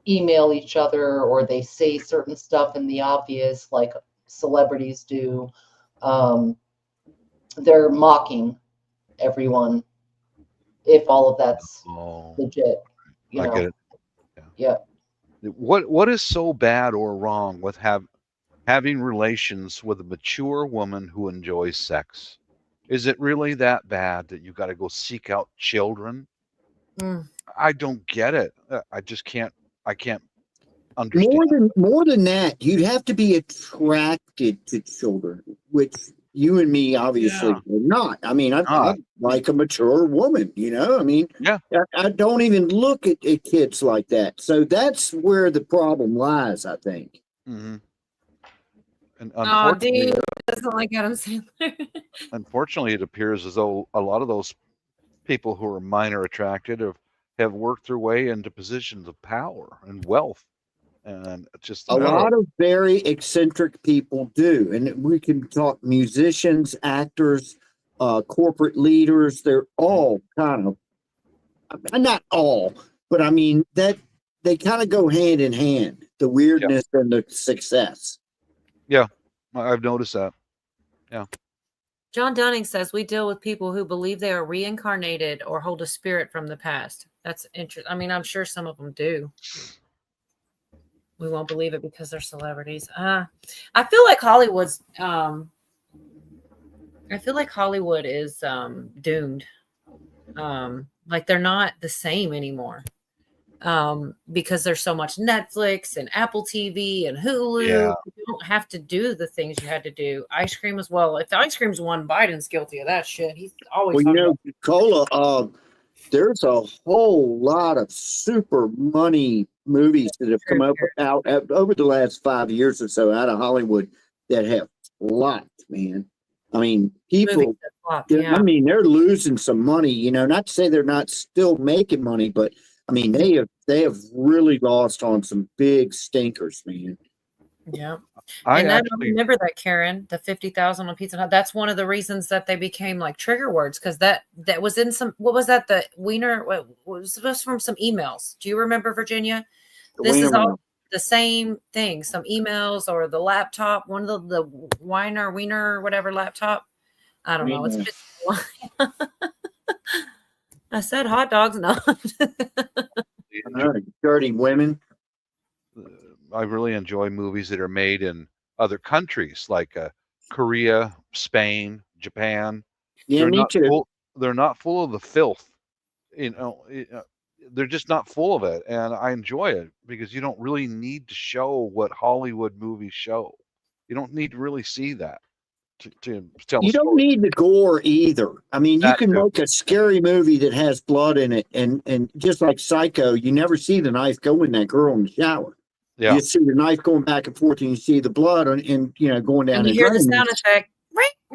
email each other or they say certain stuff in the obvious, like celebrities do. They're mocking everyone if all of that's legit. I get it. Yeah. What is so bad or wrong with having relations with a mature woman who enjoys sex? Is it really that bad that you got to go seek out children I don't get it. I just can't. I can't understand. More than that, you'd have to be attracted to children, which you and me obviously are not. I mean, I like a mature woman, you know. I mean, I don't even look at kids like that. So that's where the problem lies, I think. Mm-hmm. And Oh, unfortunately, dude, doesn't like Adam Sandler. unfortunately, it appears as though a lot of those people who are minor attracted have worked their way into positions of power and wealth, and just A lot of very eccentric people do, and we can talk musicians, actors, corporate leaders. They're all kind of, not all, but I mean that they kind of go hand in hand. The weirdness and the success. Yeah, I've noticed that. Yeah. John Dunning says we deal with people who believe they are reincarnated or hold a spirit from the past. That's interesting. I mean, I'm sure some of them do. We won't believe it because they're celebrities. I feel like Hollywood's. I feel like Hollywood is doomed. Like they're not the same anymore. Because there's so much Netflix and Apple TV and Hulu. Yeah. You don't have to do the things you had to do. Ice cream as well. If the ice cream's won, Biden's guilty of that shit. He's always Well, you know, about- Cola. There's a whole lot of super money movies that have come out over the last 5 years or so out of Hollywood that have flopped, man. I mean, people. I mean, they're losing some money. You know, not to say they're not still making money, but I mean, they have really lost on some big stinkers, man. Yeah. I And I actually remember that, Karen, the 50,000 on Pizza Hut. That's one of the reasons that they became like trigger words, because that was in some, what was that? The Wiener, what was this from some emails? Do you remember, Virginia? This is all the same thing. Some emails or the laptop, one of the Wiener, whatever laptop. I don't know. It's been I said hot dogs, no. Dirty women. I really enjoy movies that are made in other countries like Korea, Spain, Japan. Yeah, they're me not too. They're not full of the filth. You know, they're just not full of it, and I enjoy it because you don't really need to show what Hollywood movies show. You don't need to really see that to tell You a don't story. need the gore either. I mean, you That can too. make a scary movie that has blood in it, and just like Psycho, you never see the knife go in that girl in the shower. Yeah. You see the knife going back and forth, and you see the blood, and you know, going down And you the hear the drain. sound effect.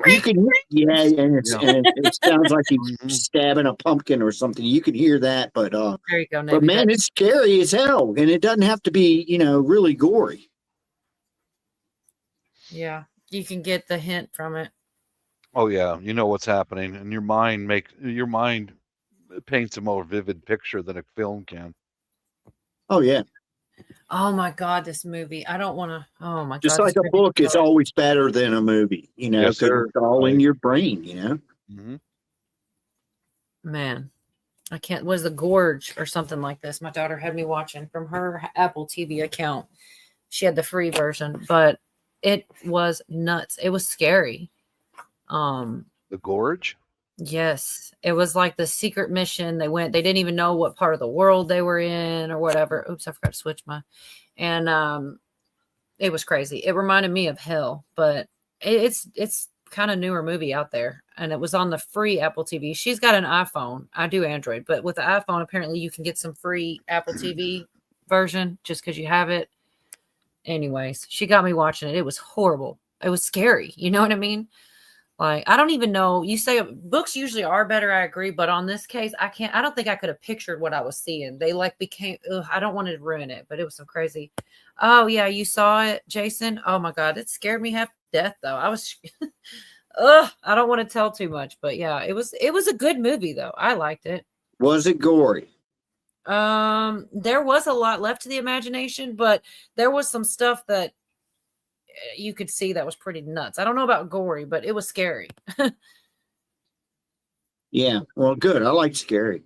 You can, and it sounds like he's stabbing a pumpkin or something. You can hear that, but There you go, but Navy. man, it's scary as hell, and it doesn't have to be, you know, really gory. Yeah, you can get the hint from it. Oh yeah, you know what's happening, and your mind paints a more vivid picture than a film can. Oh yeah. Oh my God, this movie. I don't want to. Oh my Just God. like a book is always better than a movie, you know, Yes, because sir. it's all in your brain, you know. Mm-hmm. Man, I can't. Was the Gorge or something like this? My daughter had me watching from her Apple TV account. She had the free version, but it was nuts. It was scary. The Gorge? Yes, it was like the secret mission. They didn't even know what part of the world they were in or whatever. Oops, I forgot to switch and it was crazy. It reminded me of Hell, but it's kind of newer movie out there, and it was on the free Apple TV. She's got an iPhone. I do Android, but with the iPhone, apparently you can get some free Apple TV version just because you have it. Anyways, she got me watching it. It was horrible. It was scary. You know what I mean? Like, I don't even know. You say books usually are better. I agree. But on this case, I don't think I could have pictured what I was seeing. They like became, I don't want to ruin it, but it was some crazy. Oh yeah. You saw it, Jason. Oh my God. It scared me half to death though. I was, I don't want to tell too much, but yeah, it was a good movie though. I liked it. Was it gory? There was a lot left to the imagination, but there was some stuff that you could see that was pretty nuts. I don't know about gory, but it was scary. Yeah. Well, good. I like scary.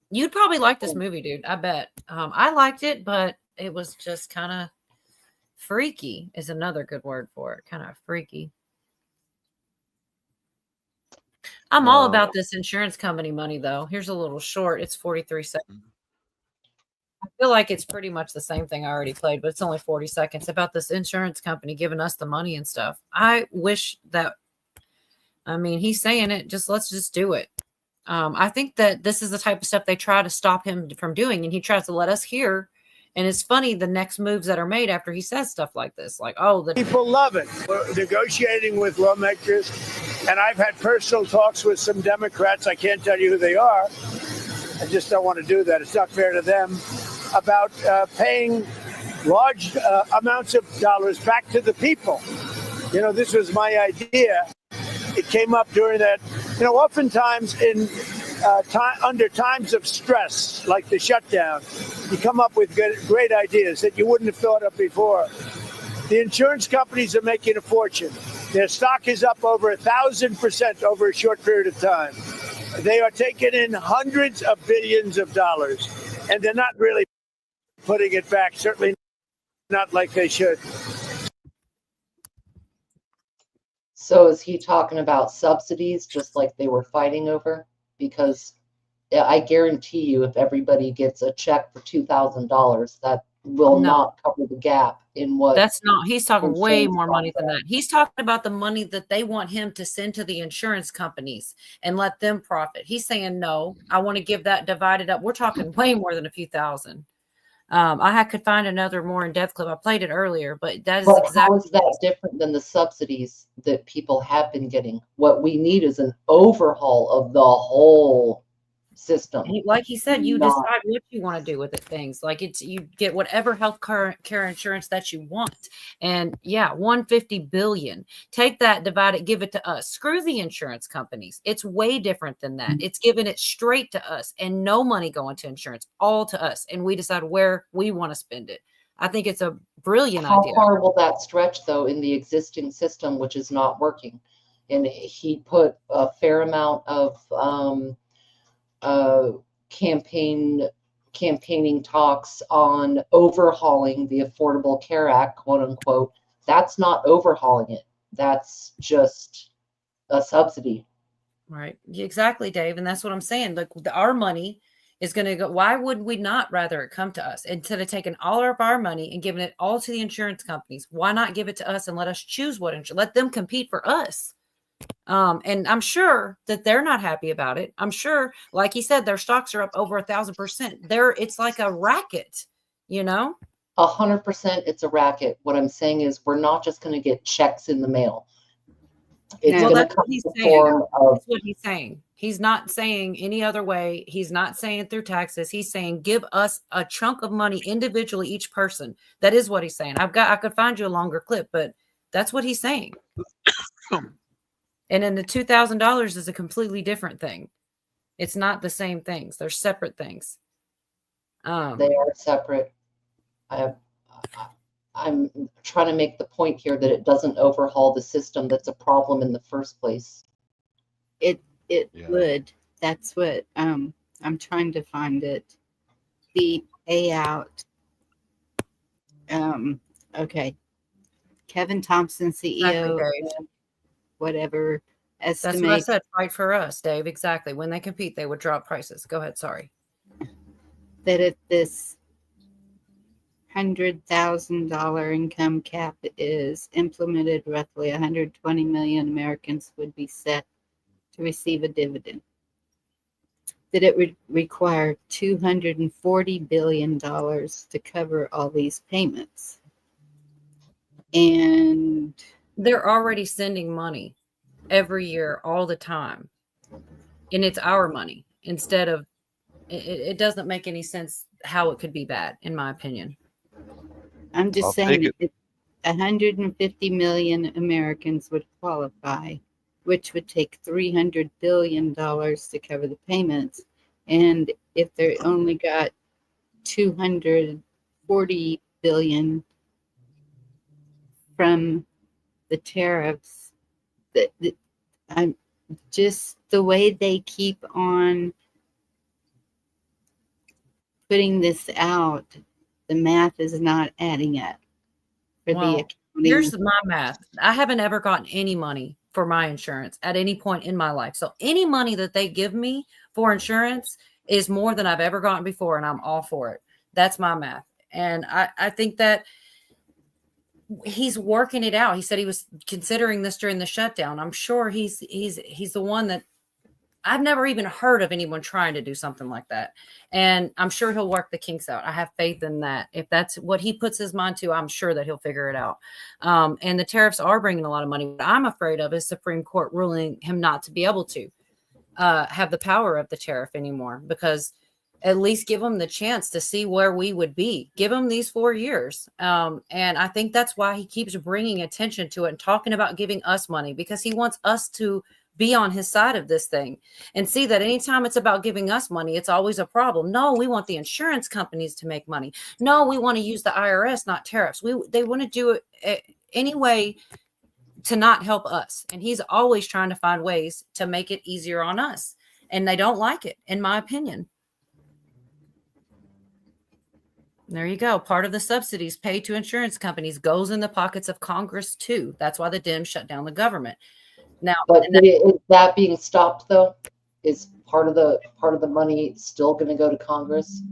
You'd probably like this movie, dude. I bet. I liked it, but it was just kind of freaky is another good word for it. Kind of freaky. I'm all about this insurance company money, though. Here's a little short. It's 43 seconds. I feel like it's pretty much the same thing I already played, but it's only 40 seconds about this insurance company giving us the money and stuff. I wish that, I mean, he's saying it, let's just do it. I think that this is the type of stuff they try to stop him from doing, and he tries to let us hear. And it's funny, the next moves that are made after he says stuff like this, like, oh, the people love it. We're negotiating with lawmakers, and I've had personal talks with some Democrats. I can't tell you who they are. I just don't want to do that. It's not fair to them, about paying large amounts of dollars back to the people. You know, this was my idea. It came up during that, you know, oftentimes in under times of stress, like the shutdown, you come up with great ideas that you wouldn't have thought of before. The insurance companies are making a fortune. Their stock is up over 1,000% over a short period of time. They are taking in hundreds of billions of dollars, and they're not really putting it back, certainly not like they should. So is he talking about subsidies just like they were fighting over? Because I guarantee you, if everybody gets a check for $2,000, that will not cover the gap in what. That's not, he's talking way more money than that. He's talking about the money that they want him to send to the insurance companies and let them profit. He's saying, no, I want to give that divided up. We're talking way more than a few thousand. I could find another more in-depth clip. I played it earlier, but that is exactly. How is that different than the subsidies that people have been getting? What we need is an overhaul of the whole system. Like he said, you decide what you want to do with it. Things like you get whatever health care insurance that you want. And yeah, $150 billion. Take that, divide it, give it to us. Screw the insurance companies. It's way different than that. It's giving it straight to us and no money going to insurance, all to us. And we decide where we want to spend it. I think it's a brilliant idea. How far will that stretch though in the existing system, which is not working? And he put a fair amount of campaigning talks on overhauling the Affordable Care Act, quote unquote. That's not overhauling it. That's just a subsidy. Right. Exactly, Dave. And that's what I'm saying. Like our money is going to go. Why would we not rather it come to us instead of taking all of our money and giving it all to the insurance companies? Why not give it to us and let us choose let them compete for us? And I'm sure that they're not happy about it. I'm sure, like he said, their stocks are up over 1,000%. It's like a racket, you know? 100% it's a racket. What I'm saying is we're not just going to get checks in the mail. It's well, going that's to come what he's in the saying. form of. That's what he's saying. He's not saying any other way. He's not saying through taxes. He's saying give us a chunk of money individually, each person. That is what he's saying. I could find you a longer clip, but that's what he's saying. And then the $2,000 is a completely different thing. It's not the same things. They're separate things. They are separate. I'm trying to make the point here that it doesn't overhaul the system that's a problem in the first place. It would. That's what I'm trying to find it. The payout. Okay. Kevin Thompson, CEO. Whatever estimate. That's what I said. Fight for us, Dave. Exactly. When they compete, they would drop prices. Go ahead. Sorry. That if this $100,000 income cap is implemented, roughly 120 million Americans would be set to receive a dividend. That it would require $240 billion to cover all these payments. And they're already sending money every year, all the time. And it's our money instead of, it doesn't make any sense how it could be bad, in my opinion. I'm just saying 150 million Americans would qualify, which would take $300 billion to cover the payments. And if they only got $240 billion from the tariffs, I'm just the way they keep on putting this out, the math is not adding up for the accounting. Here's my math. I haven't ever gotten any money for my insurance at any point in my life. So any money that they give me for insurance is more than I've ever gotten before, and I'm all for it. That's my math. And I think that he's working it out. He said he was considering this during the shutdown. I'm sure he's the one that I've never even heard of anyone trying to do something like that. And I'm sure he'll work the kinks out. I have faith in that. If that's what he puts his mind to, I'm sure that he'll figure it out. And the tariffs are bringing a lot of money. What I'm afraid of is Supreme Court ruling him not to be able to have the power of the tariff anymore, because at least give them the chance to see where we would be. Give them these 4 years. And I think that's why he keeps bringing attention to it and talking about giving us money, because he wants us to be on his side of this thing and see that anytime it's about giving us money, it's always a problem. No, we want the insurance companies to make money. No, we want to use the IRS, not tariffs. They want to do it anyway to not help us. And he's always trying to find ways to make it easier on us. And they don't like it, in my opinion. There you go. Part of the subsidies paid to insurance companies goes in the pockets of Congress too. That's why the Dems shut down the government. Now, but is that being stopped though? Is part of the money still going to go to Congress,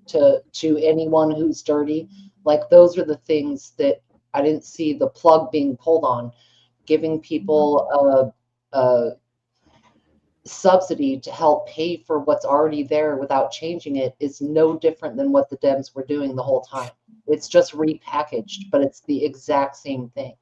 to anyone who's dirty? Like, those are the things that I didn't see the plug being pulled on. Giving people a subsidy to help pay for what's already there without changing it is no different than what the Dems were doing the whole time. It's just repackaged, but it's the exact same thing.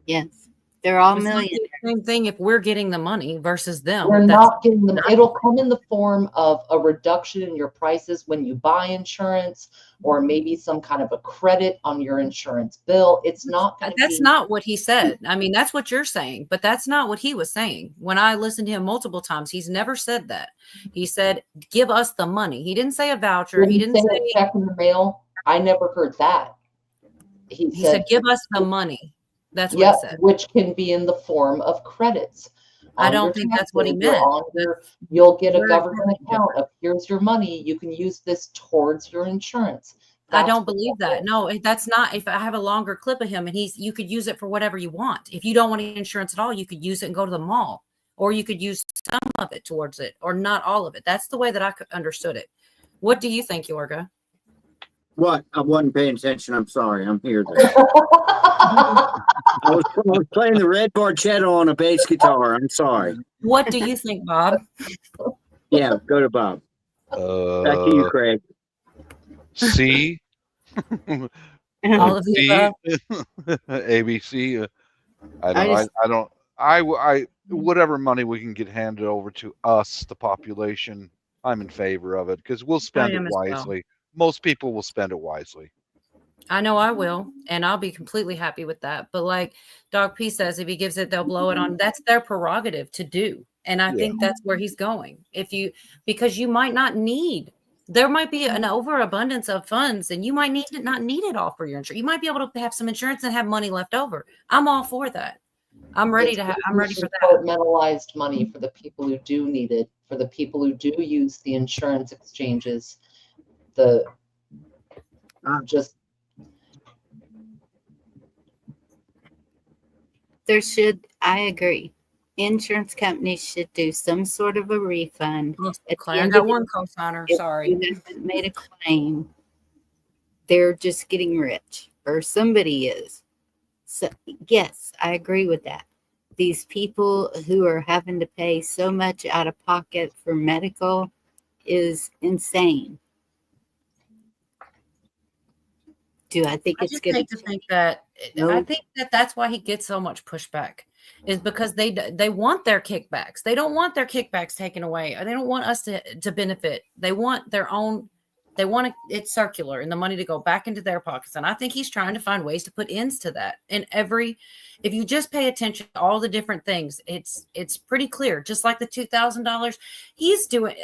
Yes. They're all it's millionaires. The same thing if we're getting the money versus them. We're not getting them. It'll come in the form of a reduction in your prices when you buy insurance, or maybe some kind of a credit on your insurance bill. It's not. That's not what he said. I mean, that's what you're saying, but that's not what he was saying. When I listened to him multiple times, he's never said that. He said, give us the money. He didn't say a voucher. He didn't say a check in the mail. I never heard that. He said, give us the money. That's what he said. Which can be in the form of credits. I don't think that's what he meant. You'll get a government account of, here's your money. You can use this towards your insurance. I don't believe that. No, that's not. If I have a longer clip of him and you could use it for whatever you want. If you don't want insurance at all, you could use it and go to the mall, or you could use some of it towards it, or not all of it. That's the way that I understood it. What do you think, Yorga? What? I wasn't paying attention. I'm sorry. I'm here. I was playing the red barchetta on a bass guitar. I'm sorry. What do you think, Bob? Yeah, go to Bob. Back to you, Craig. C. All of the ABC. Whatever money we can get handed over to us, the population, I'm in favor of it, because we'll spend it wisely. Well. Most people will spend it wisely. I know I will, and I'll be completely happy with that. But like Dog P says, if he gives it, they'll blow it on. That's their prerogative to do. And I think that's where he's going. Because you might not need, there might be an overabundance of funds, and you might not need it all for your insurance. You might be able to have some insurance and have money left over. I'm all for that. I'm ready for that. Compartmentalized money for the people who do need it, for the people who do use the insurance exchanges. I agree. Insurance companies should do some sort of a refund. I got one co-signer. Sorry. If you haven't made a claim, they're just getting rich, or somebody is. So yes, I agree with that. These people who are having to pay so much out of pocket for medical is insane. Do I think it's good? I think that that's why he gets so much pushback, is because they want their kickbacks. They don't want their kickbacks taken away. They don't want us to benefit. They want their own. They want it circular and the money to go back into their pockets. And I think he's trying to find ways to put ends to that. And if you just pay attention to all the different things, it's pretty clear. Just like the $2,000, he's doing.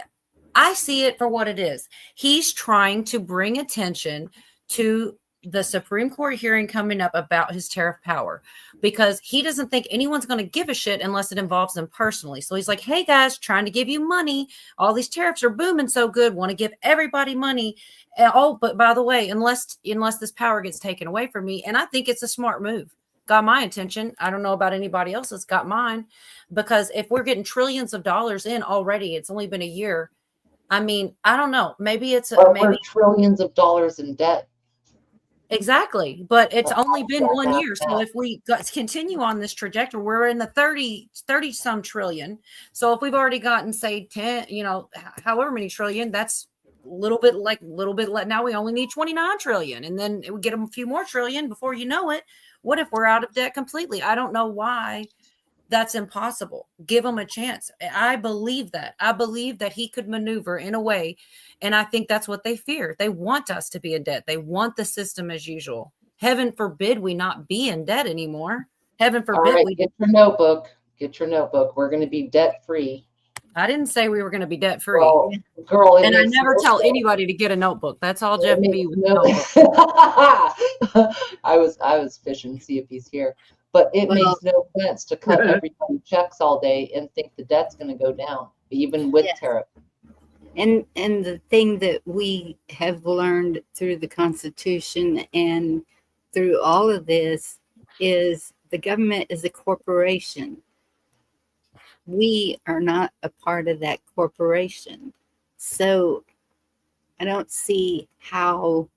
I see it for what it is. He's trying to bring attention to the Supreme Court hearing coming up about his tariff power, because he doesn't think anyone's going to give a shit unless it involves them personally. So he's like, hey guys, trying to give you money. All these tariffs are booming so good. Want to give everybody money. Oh, but by the way, unless this power gets taken away from me. And I think it's a smart move. got my attention. I don't know about anybody else that's got mine, because if we're getting trillions of dollars in already, it's only been a year. I mean, I don't know. Maybe it's But maybe we're trillions of dollars in debt. exactly, but it's But only how's been that 1 not year. So bad? if we continue on this trajectory, we're in the 30 some trillion. So if we've already gotten, say, 10, however many trillion, that's a little bit. Now we only need 29 trillion, and then it would get them a few more trillion before you know it. What if we're out of debt completely? I don't know why that's impossible. Give him a chance. I believe that. I believe that he could maneuver in a way. And I think that's what they fear. They want us to be in debt. They want the system as usual. Heaven forbid we not be in debt anymore. Heaven All forbid right, we. get your notebook. Get your notebook. We're going to be debt free. I didn't say we were going to be debt free. Well, girl, it And I makes never no tell sense. anybody to get a notebook. That's all It Jeff makes B with no. notebook. I was fishing to see if he's here, but it Well, makes no sense to cut everybody checks all day and think the debt's going to go down, even with yes. tariff. And the thing that we have learned through the Constitution and through all of this is the government is a corporation. We are not a part of that corporation. So I don't see how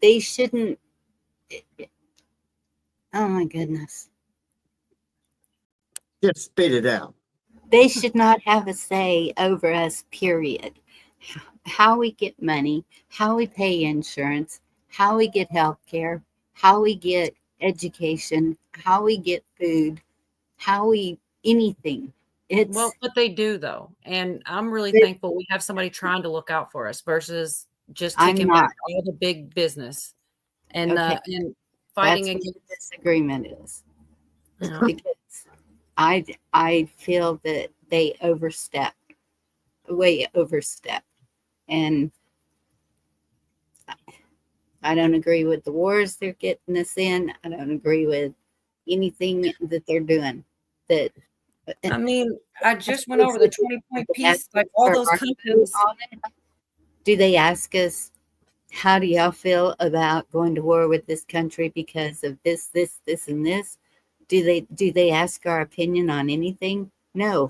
they shouldn't. Oh my goodness. Just spit it out. They should not have a say over us, period. How we get money, how we pay insurance, how we get health care, how we get education, how we get food, how we anything. It's Well, but they do though. And I'm really thankful we have somebody trying to look out for us versus just I'm taking not. back all the big business and Okay. and fighting That's what against the disagreement is. Yeah. Because I feel that they way overstep. And I don't agree with the wars they're getting us in. I don't agree with anything that they're doing. That I mean, I just went over the 20-point piece, like all those countries. Do they ask us, how do y'all feel about going to war with this country because of this, and this? Do they ask our opinion on anything? No.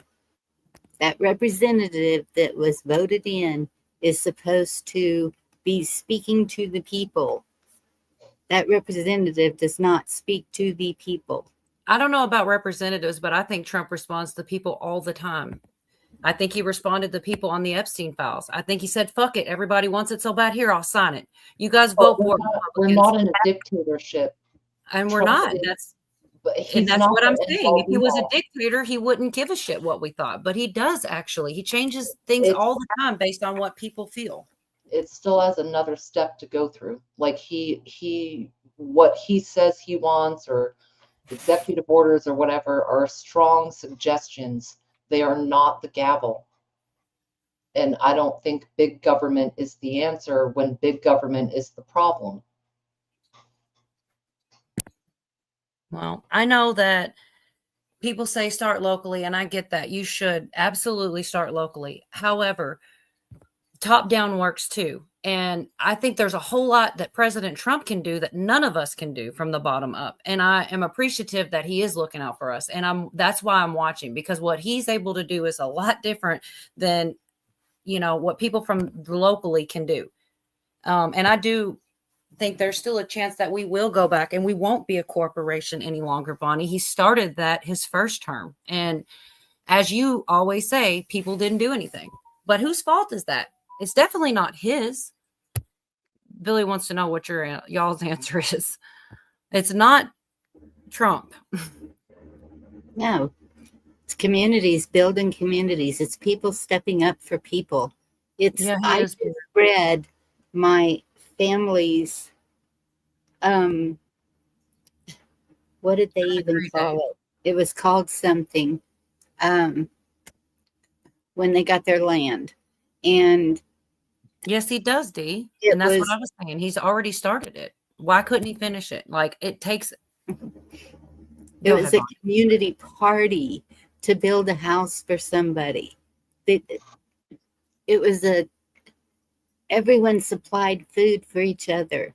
That representative that was voted in is supposed to be speaking to the people. That representative does not speak to the people. I don't know about representatives, but I think Trump responds to people all the time. I think he responded to people on the Epstein files. I think he said, fuck it. Everybody wants it so bad. Here, I'll sign it. You guys vote for it. We're not in a dictatorship. And we're Trump not. is- That's but and he's that's not what I'm the saying. If he was a end-all, be-all. dictator, he wouldn't give a shit what we thought. But he does actually. He changes things It's- all the time based on what people feel. It still has another step to go through. Like what he says he wants, or executive orders or whatever, are strong suggestions. They are not the gavel. And I don't think big government is the answer when big government is the problem. Well, I know that people say start locally, and I get that. You should absolutely start locally. However, top down works too. And I think there's a whole lot that President Trump can do that none of us can do from the bottom up. And I am appreciative that he is looking out for us. And that's why I'm watching, because what he's able to do is a lot different than, what people from locally can do. And I do think there's still a chance that we will go back and we won't be a corporation any longer, Bonnie. He started that his first term. And as you always say, people didn't do anything. But whose fault is that? It's definitely not his. Billy wants to know what y'all's answer is. It's not Trump. No. It's communities, building communities. It's people stepping up for people. I just read my family's, what did they even call it? It was called something, when they got their land. And yes, he does, Dee. And that's what I was saying. He's already started it. Why couldn't he finish it? Like, it takes. It was a community party to build a house for somebody. It was everyone supplied food for each other.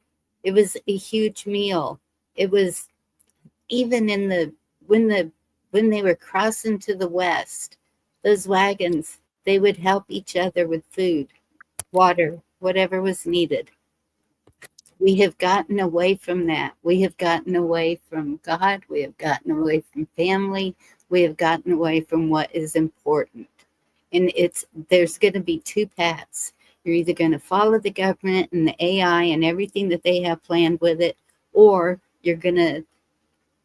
It was a huge meal. It was even in the when they were crossing to the west, those wagons, they would help each other with food, water, whatever was needed. We have gotten away from that. We have gotten away from God. We have gotten away from family. We have gotten away from what is important. And there's going to be two paths. You're either going to follow the government and the AI and everything that they have planned with it, or you're going to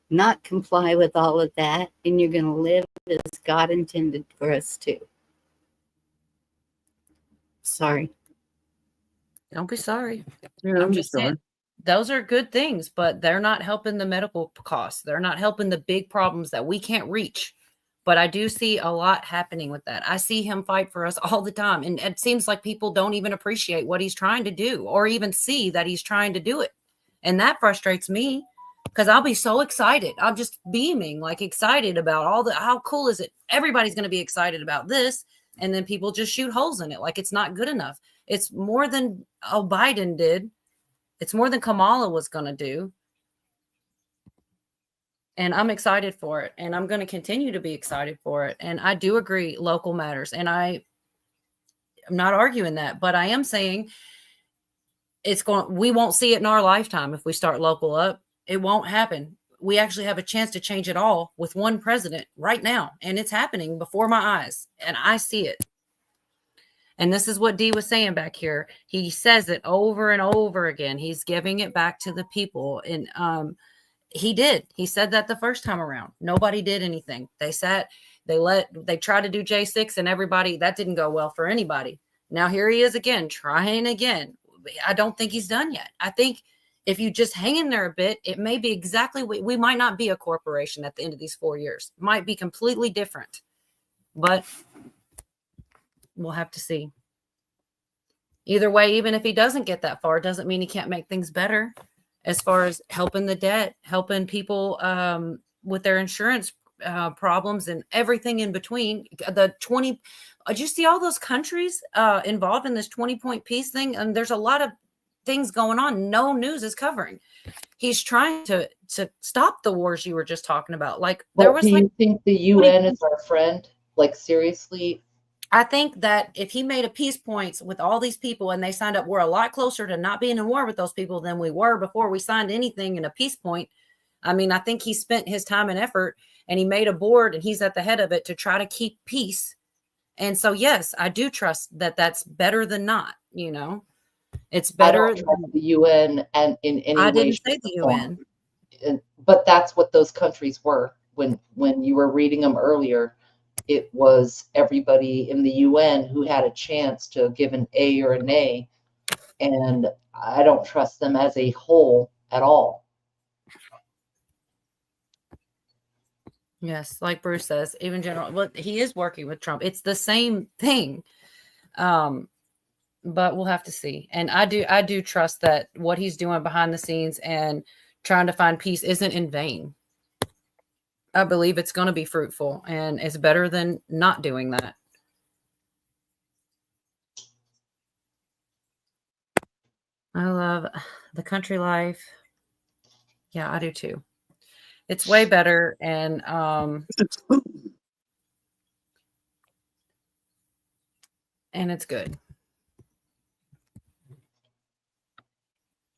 not comply with all of that, and you're going to live as God intended for us to. Sorry. Don't be sorry. Yeah, I'm just saying those are good things, but they're not helping the medical costs. They're not helping the big problems that we can't reach. But I do see a lot happening with that. I see him fight for us all the time. And it seems like people don't even appreciate what he's trying to do or even see that he's trying to do it. And that frustrates me because I'll be so excited. I'm just beaming, like excited about how cool is it? Everybody's going to be excited about this. And then people just shoot holes in it like it's not good enough. It's more than Biden did. It's more than Kamala was going to do. And I'm excited for it. And I'm going to continue to be excited for it. And I do agree local matters. And I'm not arguing that, but I am saying we won't see it in our lifetime if we start local up. It won't happen. We actually have a chance to change it all with one president right now. And it's happening before my eyes. And I see it. And this is what Dee was saying back here. He says it over and over again. He's giving it back to the people. And he did. He said that the first time around. Nobody did anything. They tried to do J6 and everybody, that didn't go well for anybody. Now here he is again, trying again. I don't think he's done yet. I think if you just hang in there a bit, it may be exactly, we might not be a corporation at the end of these 4 years. It might be completely different, but we'll have to see. Either way, even if he doesn't get that far, it doesn't mean he can't make things better as far as helping the debt, helping people with their insurance problems and everything in between. Did you see all those countries involved in this 20-point peace thing? And there's a lot of things going on. No news is covering. He's trying to stop the wars you were just talking about. Like there was. Do you think the UN is our friend? Like seriously? I think that if he made a peace points with all these people and they signed up, we're a lot closer to not being in war with those people than we were before we signed anything in a peace point. I mean, I think he spent his time and effort and he made a board and he's at the head of it to try to keep peace. And so, yes, I do trust that that's better than not, it's better. I don't trust the UN and in any way. I didn't say the UN. But that's what those countries were when you were reading them earlier. It was everybody in the UN who had a chance to give an A or a nay. And I don't trust them as a whole at all. Yes, like Bruce says, even general, well, he is working with Trump. It's the same thing. But we'll have to see. And I do trust that what he's doing behind the scenes and trying to find peace isn't in vain. I believe it's going to be fruitful and it's better than not doing that. I love the country life. Yeah, I do too. It's way better. And it's good.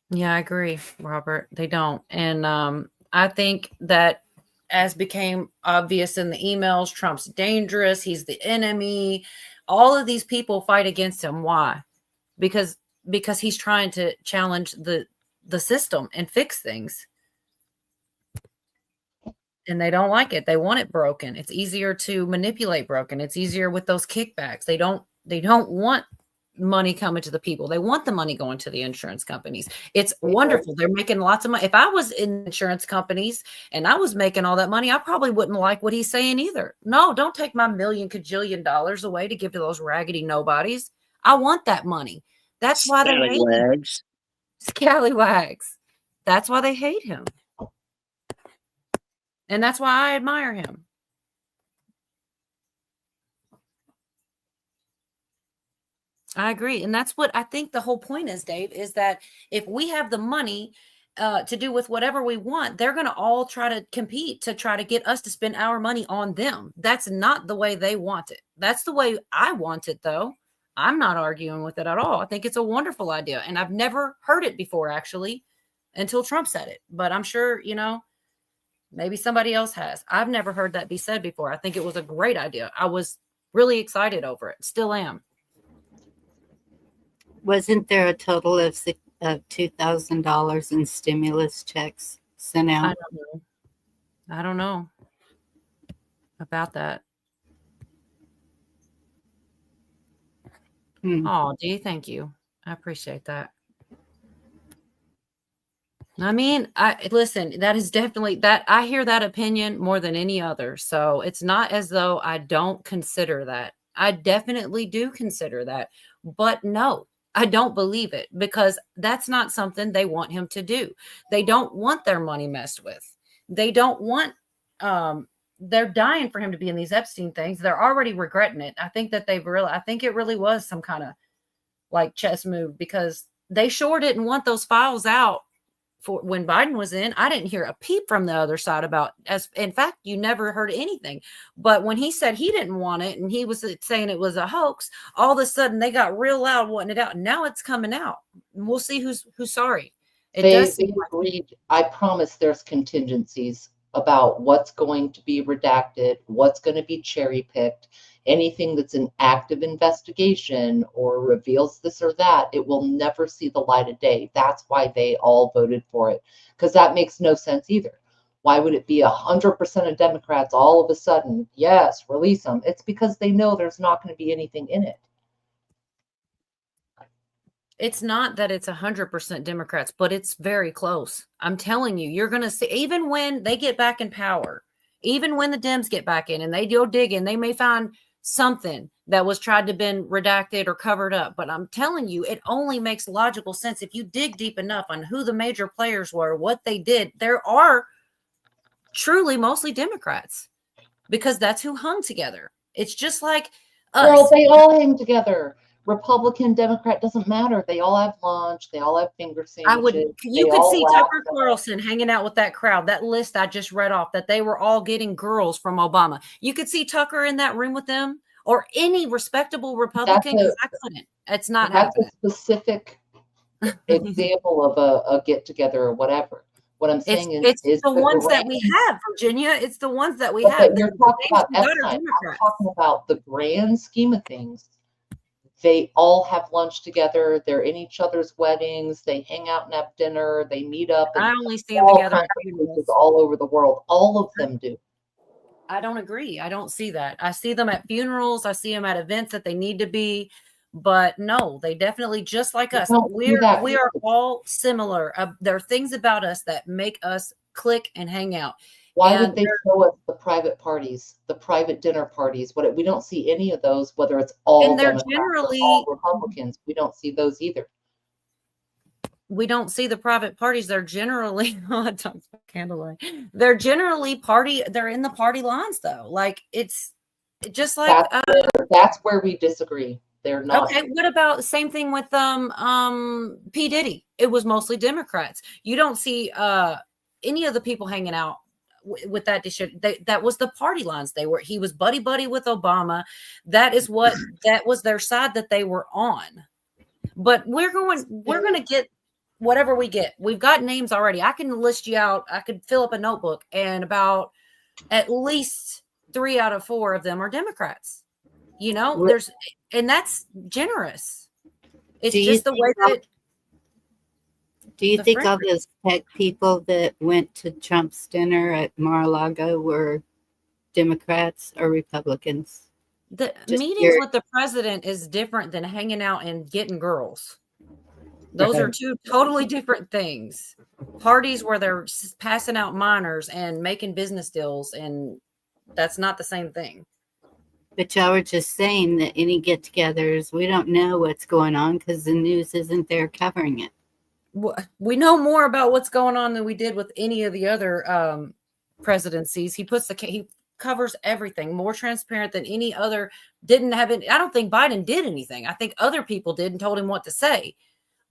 Yeah, I agree, Robert. They don't. And I think that as became obvious in the emails, Trump's dangerous. He's the enemy. All of these people fight against him. Why? Because he's trying to challenge the system and fix things. And they don't like it. They want it broken. It's easier to manipulate broken. It's easier with those kickbacks. They don't want money coming to the people. They want the money going to the insurance companies. It's wonderful. They're making lots of money. If I was in insurance companies and I was making all that money, I probably wouldn't like what he's saying either. No, don't take my $1,000,000,000 away to give to those raggedy nobodies. I want that money. That's why they hate him. Scallywags. That's why they hate him. And that's why I admire him. I agree. And that's what I think the whole point is, Dave, is that if we have the money to do with whatever we want, they're going to all try to compete to try to get us to spend our money on them. That's not the way they want it. That's the way I want it, though. I'm not arguing with it at all. I think it's a wonderful idea. And I've never heard it before, actually, until Trump said it. But I'm sure, maybe somebody else has. I've never heard that be said before. I think it was a great idea. I was really excited over it. Still am. Wasn't there a total of $2,000 in stimulus checks sent out? I don't know about that. Oh, D, thank you. I appreciate that. I mean, listen, that is definitely that I hear that opinion more than any other. So it's not as though I don't consider that. I definitely do consider that. But no, I don't believe it because that's not something they want him to do. They don't want their money messed with. They don't want they're dying for him to be in these Epstein things. They're already regretting it. I think that I think it really was some kind of like chess move because they sure didn't want those files out for when Biden was in. I didn't hear a peep from the other side about in fact, you never heard anything. But when he said he didn't want it and he was saying it was a hoax, all of a sudden they got real loud wanting it out. And now it's coming out. And we'll see who's sorry. They agreed. I promise there's contingencies about what's going to be redacted, what's going to be cherry picked. Anything that's an active investigation or reveals this or that, it will never see the light of day. That's why they all voted for it, because that makes no sense either. Why would it be 100% of Democrats all of a sudden, yes, release them? It's because they know there's not going to be anything in it. It's not that it's 100% Democrats, but it's very close. I'm telling you, you're going to see, even when they get back in power, even when the Dems get back in and they go digging, they may find something that was tried to been redacted or covered up. But I'm telling you, it only makes logical sense if you dig deep enough on who the major players were, what they did. There are truly mostly Democrats because that's who hung together. It's just like us. Girl, they all hang together. Republican, Democrat, doesn't matter. They all have lunch. They all have finger sandwiches. You could see Tucker Carlson hanging out with that crowd. That list I just read off that they were all getting girls from Obama. You could see Tucker in that room with them or any respectable Republican because I couldn't. It's not happening. That's a specific example of a get together or whatever. What I'm saying is the ones that we have, Virginia. It's the ones that we have. You're talking about Epstein. I'm talking about the grand scheme of things. They all have lunch together. They're in each other's weddings. They hang out and have dinner. They meet up. I only see them together all over the world. All of them do. I don't agree. I don't see that. I see them at funerals. I see them at events that they need to be. But no, they definitely, just like us, we are all similar. There are things about us that make us click and hang out. Why would they show us the private parties, the private dinner parties? We don't see any of those, whether it's all Democrats or all Republicans. We don't see those either. We don't see the private parties. They're generally candlelight. They're generally they're in the party lines though. Like it's just like that's where we disagree. They're not. Okay, what about same thing with P. Diddy? It was mostly Democrats. You don't see any of the people hanging out with that. That was the party lines. He was buddy with Obama. That was their side that they were on. But we're going to get whatever we get. We've got names already. I can list you out. I could fill up a notebook and about at least 3 out of 4 of them are Democrats. And that's generous. It's just the way that. Do you think all those tech people that went to Trump's dinner at Mar-a-Lago were Democrats or Republicans? The meetings with the president is different than hanging out and getting girls. Those are two totally different things. Parties where they're passing out minors and making business deals, and that's not the same thing. But y'all were just saying that any get-togethers, we don't know what's going on because the news isn't there covering it. We know more about what's going on than we did with any of the other presidencies. He covers everything, more transparent than any other. Didn't have it. I don't think Biden did anything. I think other people did and told him what to say.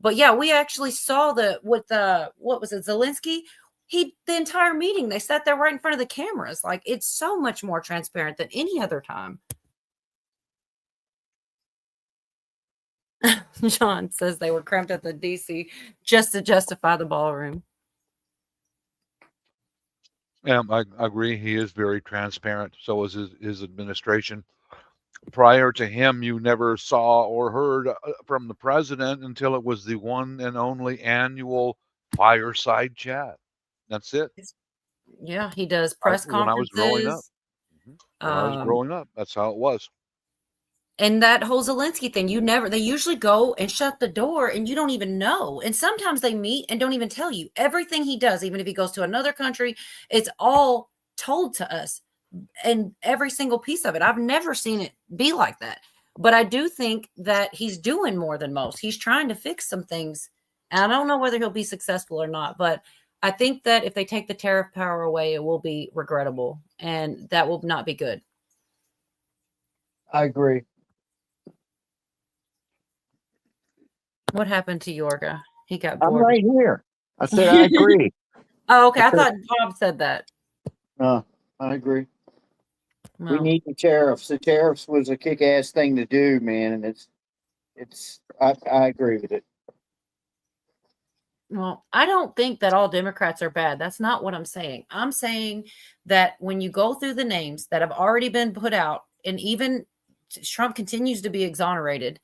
But yeah, we actually saw what was it, Zelensky? The entire meeting, they sat there right in front of the cameras. Like, it's so much more transparent than any other time. John says they were cramped at the DC just to justify the ballroom. I agree. He is very transparent. So is his administration. Prior to him, you never saw or heard from the president until it was the one and only annual fireside chat. That's it. Yeah, he does press When I was growing up. conferences. When I was growing up, that's how it was. And that whole Zelensky thing, they usually go and shut the door and you don't even know. And sometimes they meet and don't even tell you everything he does. Even if he goes to another country, it's all told to us, and every single piece of it. I've never seen it be like that. But I do think that he's doing more than most. He's trying to fix some things. And I don't know whether he'll be successful or not, but I think that if they take the tariff power away, it will be regrettable, and that will not be good. I agree. What happened to Yorga? He got I'm bored. right here. I said I agree. Oh, okay. I thought Bob said that. No, I agree. We Well, need the tariffs. The tariffs was a kick-ass thing to do, man, and I agree with it. well, I don't think that all Democrats are bad. That's not what I'm saying. I'm saying that when you go through the names that have already been put out, and even Trump continues to be exonerated,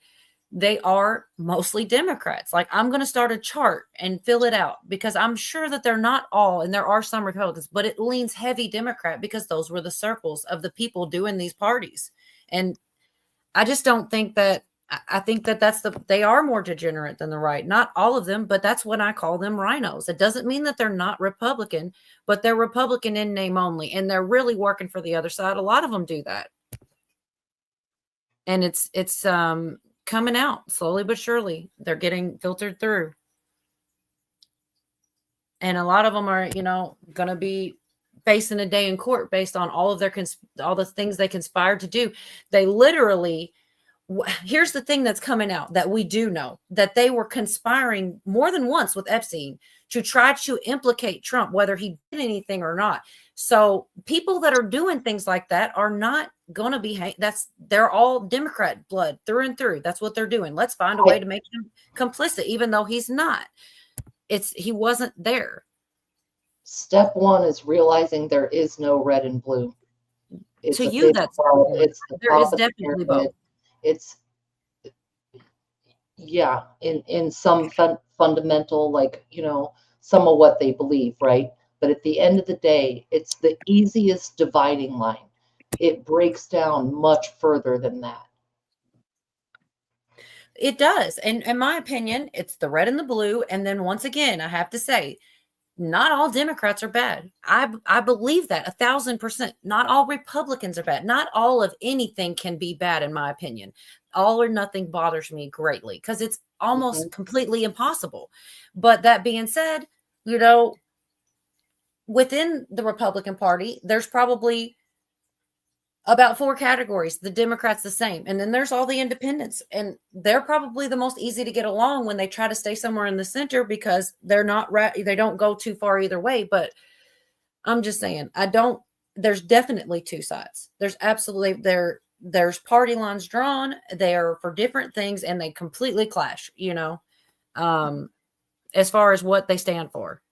they are mostly Democrats. Like, I'm going to start a chart and fill it out, because I'm sure that they're not all, and there are some Republicans, but it leans heavy Democrat, because those were the circles of the people doing these parties. And I just don't think that, I think that they are more degenerate than the right. Not all of them, but that's when I call them rhinos. It doesn't mean that they're not Republican, but they're Republican in name only. And they're really working for the other side. A lot of them do that. And it's coming out slowly but surely. They're getting filtered through. And a lot of them are, going to be facing a day in court based on all of all the things they conspired to do. They literally, here's the thing that's coming out that we do know, that they were conspiring more than once with Epstein to try to implicate Trump, whether he did anything or not. So people that are doing things like that are not going to be, they're all Democrat blood through and through. That's what they're doing. Let's find a way to make him complicit, even though he's not. He wasn't there. Step one is realizing there is no red and blue. It's to you, that's there is definitely both. It's yeah, in some fundamental, like, some of what they believe, right? But at the end of the day, it's the easiest dividing line. It breaks down much further than that. It does. And in my opinion, it's the red and the blue. And then once again, I have to say, not all Democrats are bad. I believe that 1,000%. Not all Republicans are bad. Not all of anything can be bad, in my opinion. All or nothing bothers me greatly, because it's almost completely impossible. But that being said, within the Republican Party, there's probably about 4 categories. The Democrats the same. And then there's all the independents. And they're probably the most easy to get along when they try to stay somewhere in the center, because they're not they don't go too far either way. But I'm just saying, there's definitely 2 sides. There's absolutely, there's party lines drawn. They're for different things, and they completely clash, as far as what they stand for.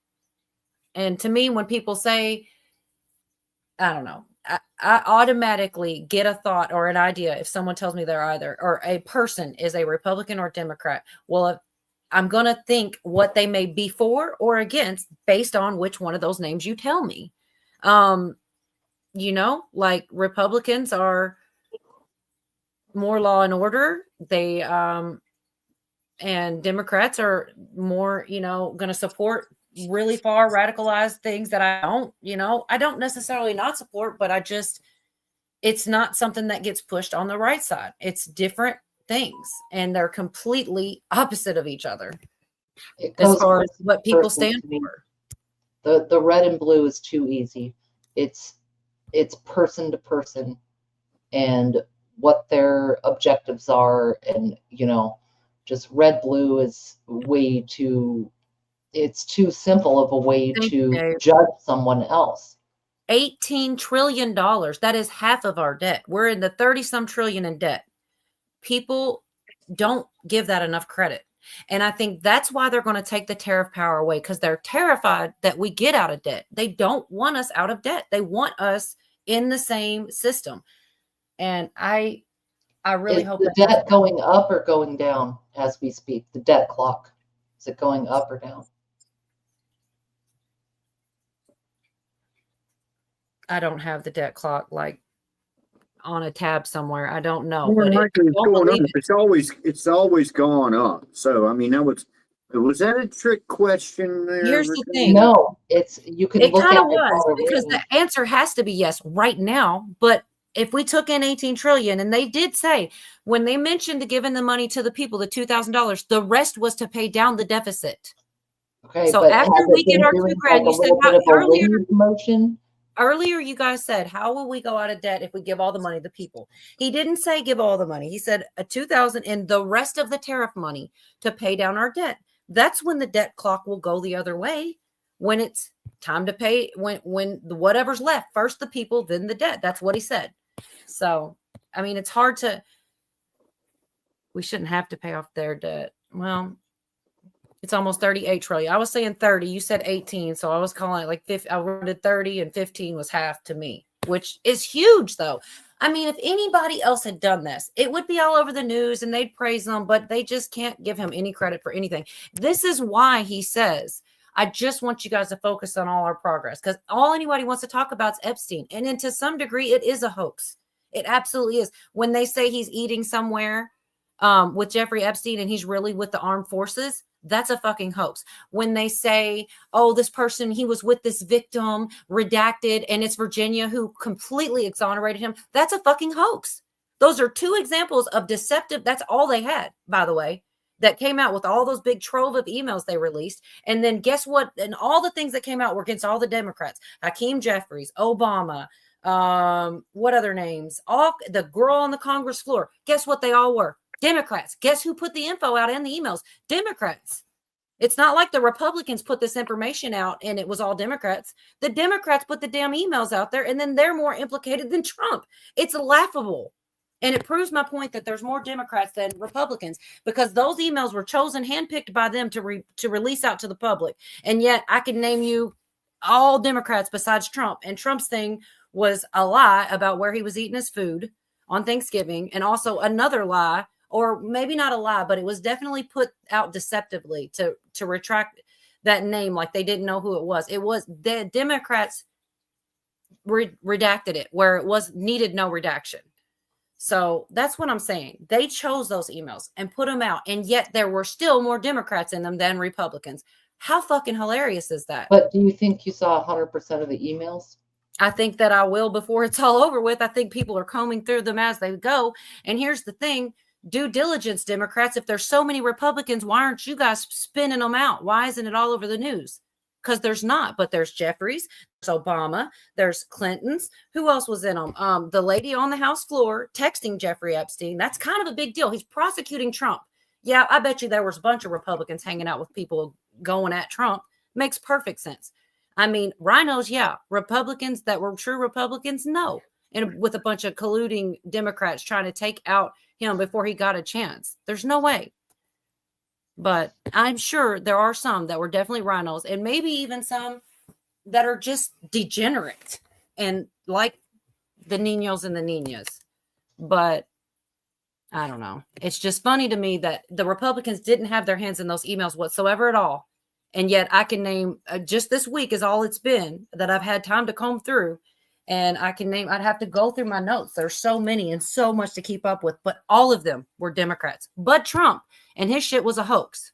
And to me, when people say, I don't know, I automatically get a thought or an idea if someone tells me they're either, or a person is a Republican or Democrat. Well, I'm going to think what they may be for or against based on which one of those names you tell me. Like Republicans are more law and order. They, and Democrats are more, going to support really far radicalized things that I don't necessarily not support, but it's not something that gets pushed on the right side. It's different things, and they're completely opposite of each other as far as what people stand for. The red and blue is too easy. It's it's person to person and what their objectives are. And, you know, just red blue is way too, it's too simple of a way Thank to you. judge someone else. $18 trillion. That is half of our debt. We're in the 30-some trillion in debt. People don't give that enough credit. And I think that's why they're going to take the tariff power away, because they're terrified that we get out of debt. They don't want us out of debt. They want us in the same system. And I really hope the debt going up or going down as we speak? The debt clock, is it going up or down? I don't have the debt clock like on a tab somewhere. I don't know. More But likely it's don't going believe up. It's always gone up. So I mean, was that a trick question there? Here's the thing. No, it's, you can It look kind at of it was, because already. the answer has to be yes right now. But if we took in 18 trillion, and they did say when they mentioned giving the money to the people, the $2,000, the rest was to pay down the deficit. Okay, So but after has we it get been our doing $2,000, like a you said little bit of a earlier. wave motion? Earlier, you guys said, how will we go out of debt if we give all the money to the people? He didn't say give all the money. He said a 2,000 and the rest of the tariff money to pay down our debt. That's when the debt clock will go the other way. When it's time to pay, when the whatever's left, first the people, then the debt. That's what he said. So, I mean, it's hard to, we shouldn't have to pay off their debt. Well, it's almost 38 trillion. I was saying 30. You said 18. So I was calling it like 50. I rounded 30 and 15 was half to me, which is huge though. I mean, if anybody else had done this, it would be all over the news and they'd praise them, but they just can't give him any credit for anything. This is why he says, I just want you guys to focus on all our progress, because all anybody wants to talk about is Epstein. And then to some degree, it is a hoax. It absolutely is. When they say he's eating somewhere with Jeffrey Epstein and he's really with the armed forces, that's a fucking hoax. When they say, oh, this person, he was with this victim, redacted, and it's Virginia who completely exonerated him, that's a fucking hoax. Those are two examples of deceptive. That's all they had, by the way, that came out with all those big trove of emails they released. And then guess what? And all the things that came out were against all the Democrats. Hakeem Jeffries, Obama, what other names? All the girl on the Congress floor. Guess what they all were? Democrats. Guess who put the info out in the emails? Democrats. It's not like the Republicans put this information out and it was all Democrats. The Democrats put the damn emails out there, and then they're more implicated than Trump. It's laughable. And it proves my point that there's more Democrats than Republicans, because those emails were chosen, handpicked by them to release out to the public. And yet I can name you all Democrats besides Trump. And Trump's thing was a lie about where he was eating his food on Thanksgiving, and also another lie, or maybe not a lie, but it was definitely put out deceptively to retract that name, like they didn't know who it was. It was the Democrats redacted it where it was needed no redaction. So that's what I'm saying. They chose those emails and put them out, and yet there were still more Democrats in them than Republicans. How fucking hilarious is that? But do you think you saw 100% of the emails? I think that I will before it's all over with. I think people are combing through them as they go. And here's the thing. Due diligence, Democrats. If there's so many Republicans, why aren't you guys spinning them out? Why isn't it all over the news? Because there's not. But there's Jeffries, there's Obama, there's Clinton's. Who else was in them? The lady on the House floor texting Jeffrey Epstein. That's kind of a big deal. He's prosecuting Trump. Yeah, I bet you there was a bunch of Republicans hanging out with people going at Trump. Makes perfect sense. I mean, rhinos, yeah. Republicans that were true Republicans, no. And with a bunch of colluding Democrats trying to take out him before he got a chance. There's no way. But I'm sure there are some that were definitely rhinos, and maybe even some that are just degenerate and like the Ninos and the Ninas. But I don't know. It's just funny to me that the Republicans didn't have their hands in those emails whatsoever at all. And yet I can name just this week is all it's been that I've had time to comb through. And I can name, I'd have to go through my notes. There's so many and so much to keep up with, but all of them were Democrats, but Trump, and his shit was a hoax.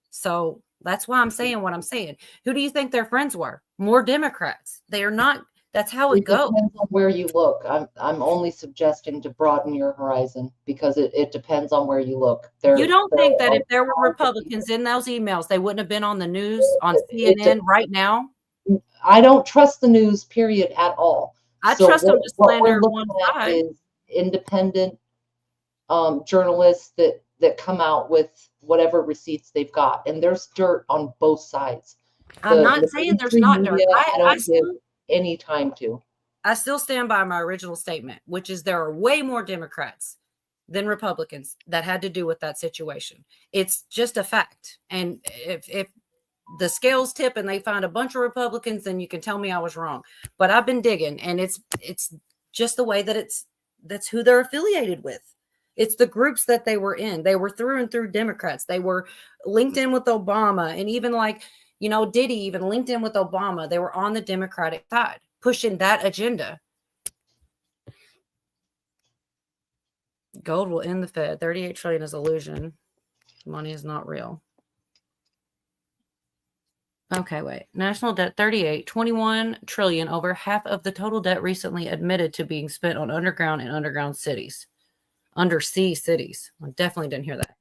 So that's why I'm saying what I'm saying. Who do you think their friends were? More Democrats. They are not. That's how it goes. Depends on where you look. I'm only suggesting to broaden your horizon, because it depends on where you look. You don't think that if there were Republicans in those emails, they wouldn't have been on the news, on CNN right now? I don't trust the news, period, at all. I So trust them to what we're slander one looking at side. is independent journalists that come out with whatever receipts they've got, and there's dirt on both sides. I'm not The saying there's mainstream not dirt. media, I I don't give still any time to. I still stand by my original statement, which is there are way more Democrats than Republicans that had to do with that situation. It's just a fact. And if the scales tip and they find a bunch of Republicans, then you can tell me I was wrong. But I've been digging, and it's just the way that that's who they're affiliated with. It's the groups that they were in. They were through and through Democrats. They were linked in with Obama, and even like, Diddy even linked in with Obama. They were on the Democratic side, pushing that agenda. Gold will end the Fed. 38 trillion is illusion. Money is not real. Okay, wait. National debt 38, 21 trillion, over half of the total debt recently admitted to being spent on underground and underground cities. Undersea cities. I definitely didn't hear that.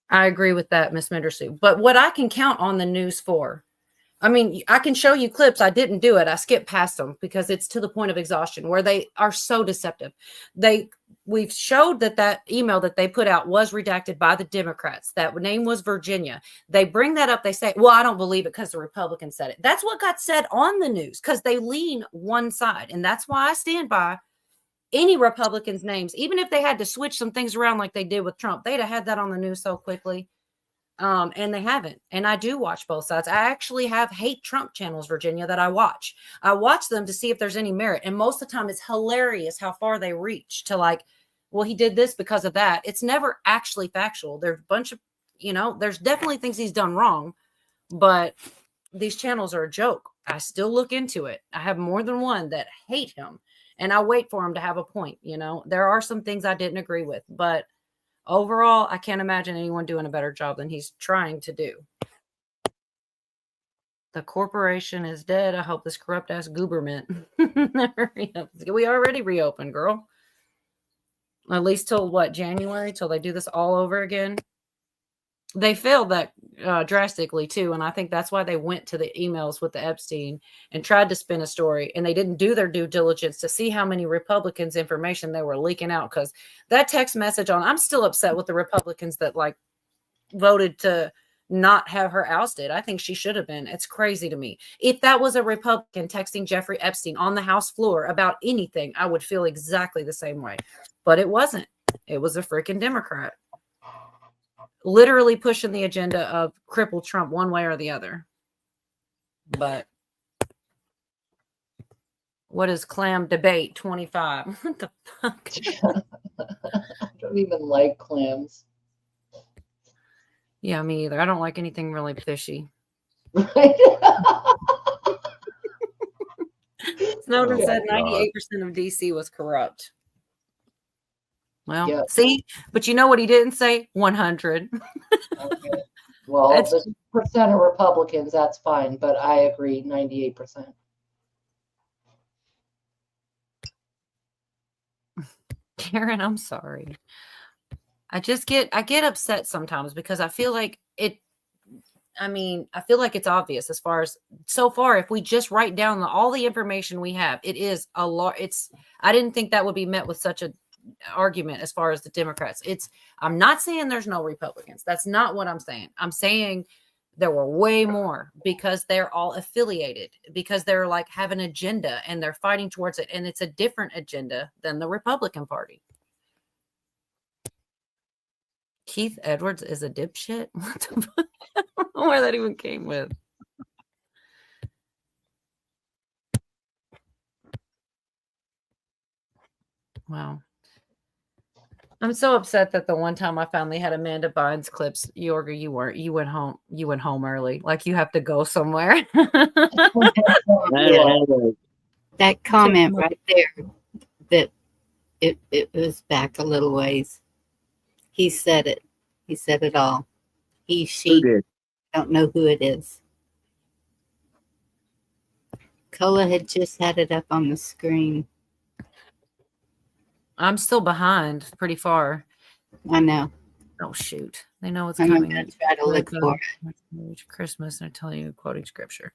I agree with that, Miss Mendersu. But what I can count on the news for, I mean, I can show you clips. I didn't do it. I skipped past them because it's to the point of exhaustion where they are so deceptive. We've showed that email that they put out was redacted by the Democrats. That name was Virginia. They bring that up. They say, well, I don't believe it because the Republicans said it. That's what got said on the news because they lean one side. And that's why I stand by any Republicans' names. Even if they had to switch some things around like they did with Trump, they'd have had that on the news so quickly. And they haven't. And I do watch both sides. I actually have hate Trump channels, Virginia, that I watch. I watch them to see if there's any merit. And most of the time it's hilarious how far they reach to like, well, he did this because of that. It's never actually factual. There's a bunch of, there's definitely things he's done wrong, but these channels are a joke. I still look into it. I have more than one that hate him and I wait for him to have a point. There are some things I didn't agree with, but overall, I can't imagine anyone doing a better job than he's trying to do. The corporation is dead. I hope this corrupt ass government never reopens. We already reopened, girl. At least till what, January? Till they do this all over again. They failed that drastically too, and I think that's why they went to the emails with the Epstein and tried to spin a story, and they didn't do their due diligence to see how many Republicans' information they were leaking out. Because that text message I'm still upset with the Republicans that like voted to not have her ousted. I think she should have been. It's crazy to me. If that was a Republican texting Jeffrey Epstein on the House floor about anything, I would feel exactly the same way. But it wasn't. It was a freaking Democrat. Literally pushing the agenda of cripple Trump one way or the other. But what is clam debate 25? What the fuck? I don't even like clams. Yeah, me either. I don't like anything really fishy. Snowden said 98% of DC was corrupt. Well, see, but you know what he didn't say? 100. Okay. Well, the percent of Republicans, that's fine, but I agree, 98%. Karen, I'm sorry. I get upset sometimes because I feel like I feel like it's obvious as far as so far, if we just write down all the information we have, it is a lot. I didn't think that would be met with such a argument as far as the Democrats. I'm not saying there's no Republicans. That's not what I'm saying. I'm saying there were way more because they're all affiliated, because they're like have an agenda and they're fighting towards it. And it's a different agenda than the Republican Party. Keith Edwards is a dipshit. What the fuck? I don't know where that even came with. Wow. I'm so upset that the one time I finally had Amanda Bynes clips, Yorga, you went home early. Like you have to go somewhere. That comment right there, that it was back a little ways. He said it. He said it all. She don't know who it is. Kola had just had it up on the screen. I'm still behind pretty far. I know. Oh, shoot. They know it's I'm coming. going to try to look for it. Christmas, and they're telling you quoting scripture.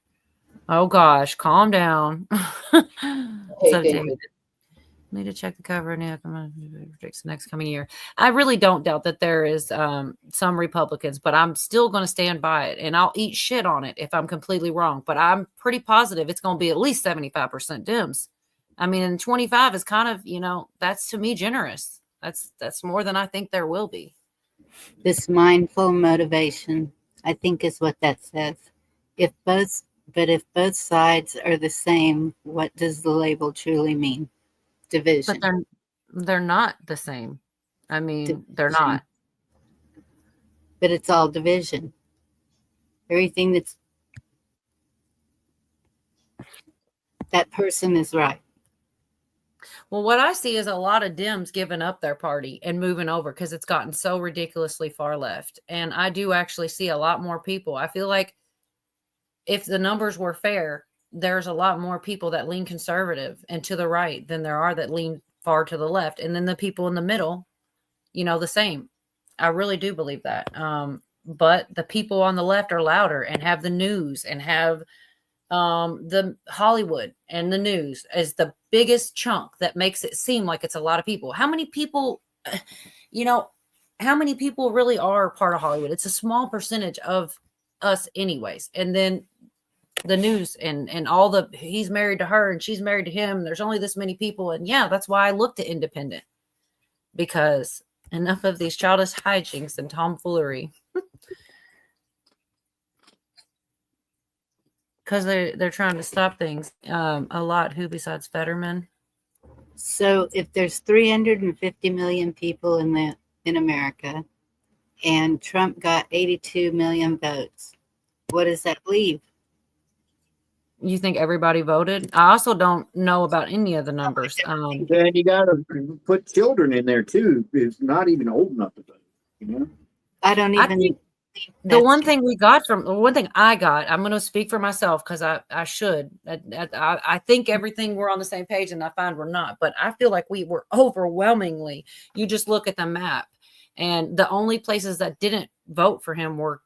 Oh gosh, calm down. Hey, So David. need to check the cover. Now predicts the next coming year. I really don't doubt that there is some Republicans, but I'm still going to stand by it, and I'll eat shit on it if I'm completely wrong. But I'm pretty positive it's going to be at least 75% Dems. I mean, and 25 is kind of, that's to me generous. That's more than I think there will be. This mindful motivation, I think, is what that says. If both sides are the same, what does the label truly mean? Division. But they're not the same. I mean, they're not. But it's all division. Everything that person is right. Well, what I see is a lot of Dems giving up their party and moving over because it's gotten so ridiculously far left. And I do actually see a lot more people. I feel like if the numbers were fair, there's a lot more people that lean conservative and to the right than there are that lean far to the left. And then the people in the middle, the same. I really do believe that. But the people on the left are louder and have the news and have the Hollywood and the news as the biggest chunk that makes it seem like it's a lot of people. How many people, how many people really are part of Hollywood? It's a small percentage of us anyways. And then the news and all he's married to her and she's married to him. There's only this many people. And yeah, that's why I looked at independent, because enough of these childish hijinks and tomfoolery. Because they're trying to stop things a lot. Who besides Fetterman? So if there's 350 million people in America, and Trump got 82 million votes, what does that leave? You think everybody voted? I also don't know about any of the numbers. And you got to put children in there too. It's not even old enough to vote. I don't even. The one thing I got, I'm going to speak for myself because I should. I think everything we're on the same page, and I find we're not. But I feel like we were overwhelmingly. You just look at the map, and the only places that didn't vote for him were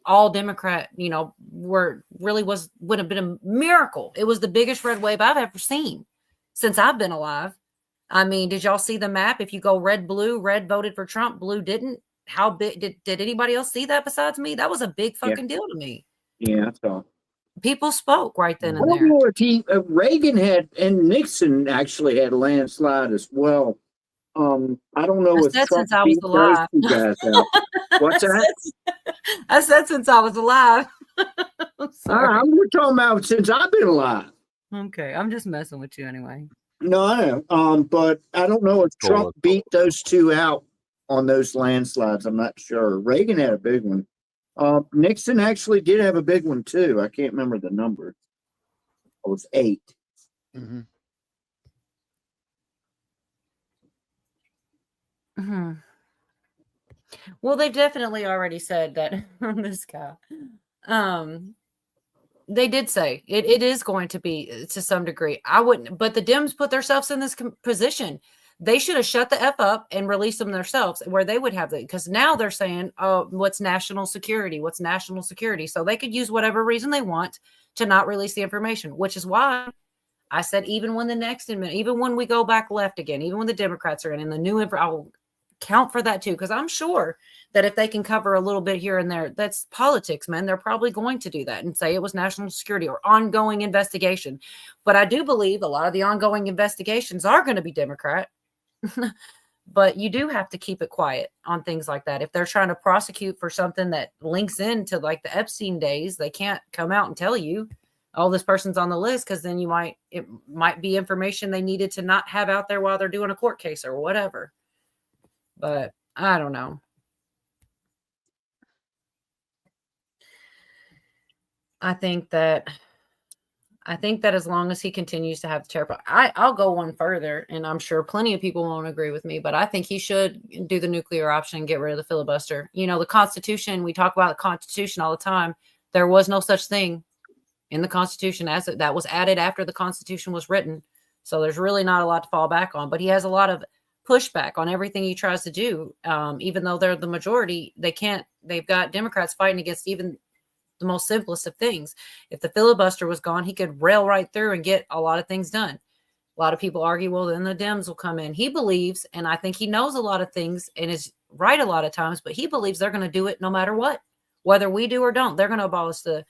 all Democrat. Would have been a miracle. It was the biggest red wave I've ever seen since I've been alive. I mean, did y'all see the map? If you go red, blue, red voted for Trump, blue didn't. How big did anybody else see that besides me? That was a big fucking deal to me. Yeah, that's all. People spoke right then and I don't there. know if Reagan had and Nixon actually had a landslide as well. I don't know if Trump since I was beat those alive. two guys out. What's that? I said since I was alive. We're talking about since I've been alive. Okay, I'm just messing with you anyway. No, I know. But I don't know if Trump beat those two out on those landslides. I'm not sure. Reagan had a big one. Nixon actually did have a big one too. I can't remember the number. It was 8. Mm-hmm. Mm-hmm. Well, they definitely already said that on this guy. They did say it is going to be to some degree. I wouldn't, but the Dems put themselves in this position. They should have shut the F up and released them themselves where they would have because now they're saying, oh, what's national security? What's national security? So they could use whatever reason they want to not release the information, which is why I said, even when we go back left again, even when the Democrats are in the new info, I will count for that too. Cause I'm sure that if they can cover a little bit here and there, that's politics, man. They're probably going to do that and say it was national security or ongoing investigation. But I do believe a lot of the ongoing investigations are going to be Democrat. But you do have to keep it quiet on things like that. If they're trying to prosecute for something that links into like the Epstein days, they can't come out and tell you, oh, this person's on the list, because then it might be information they needed to not have out there while they're doing a court case or whatever. But I don't know. I think that as long as he continues to have the chair, I'll go one further, and I'm sure plenty of people won't agree with me, but I think he should do the nuclear option and get rid of the filibuster. The Constitution, we talk about the Constitution all the time. There was no such thing in the Constitution that was added after the Constitution was written. So there's really not a lot to fall back on, but he has a lot of pushback on everything he tries to do. Even though they're the majority, they've got Democrats fighting against even the most simplest of things. If the filibuster was gone, he could rail right through and get a lot of things done. A lot of people argue, well, then the Dems will come in. He believes, and I think he knows a lot of things and is right a lot of times, but he believes they're going to do it no matter what, whether we do or don't. They're going to abolish the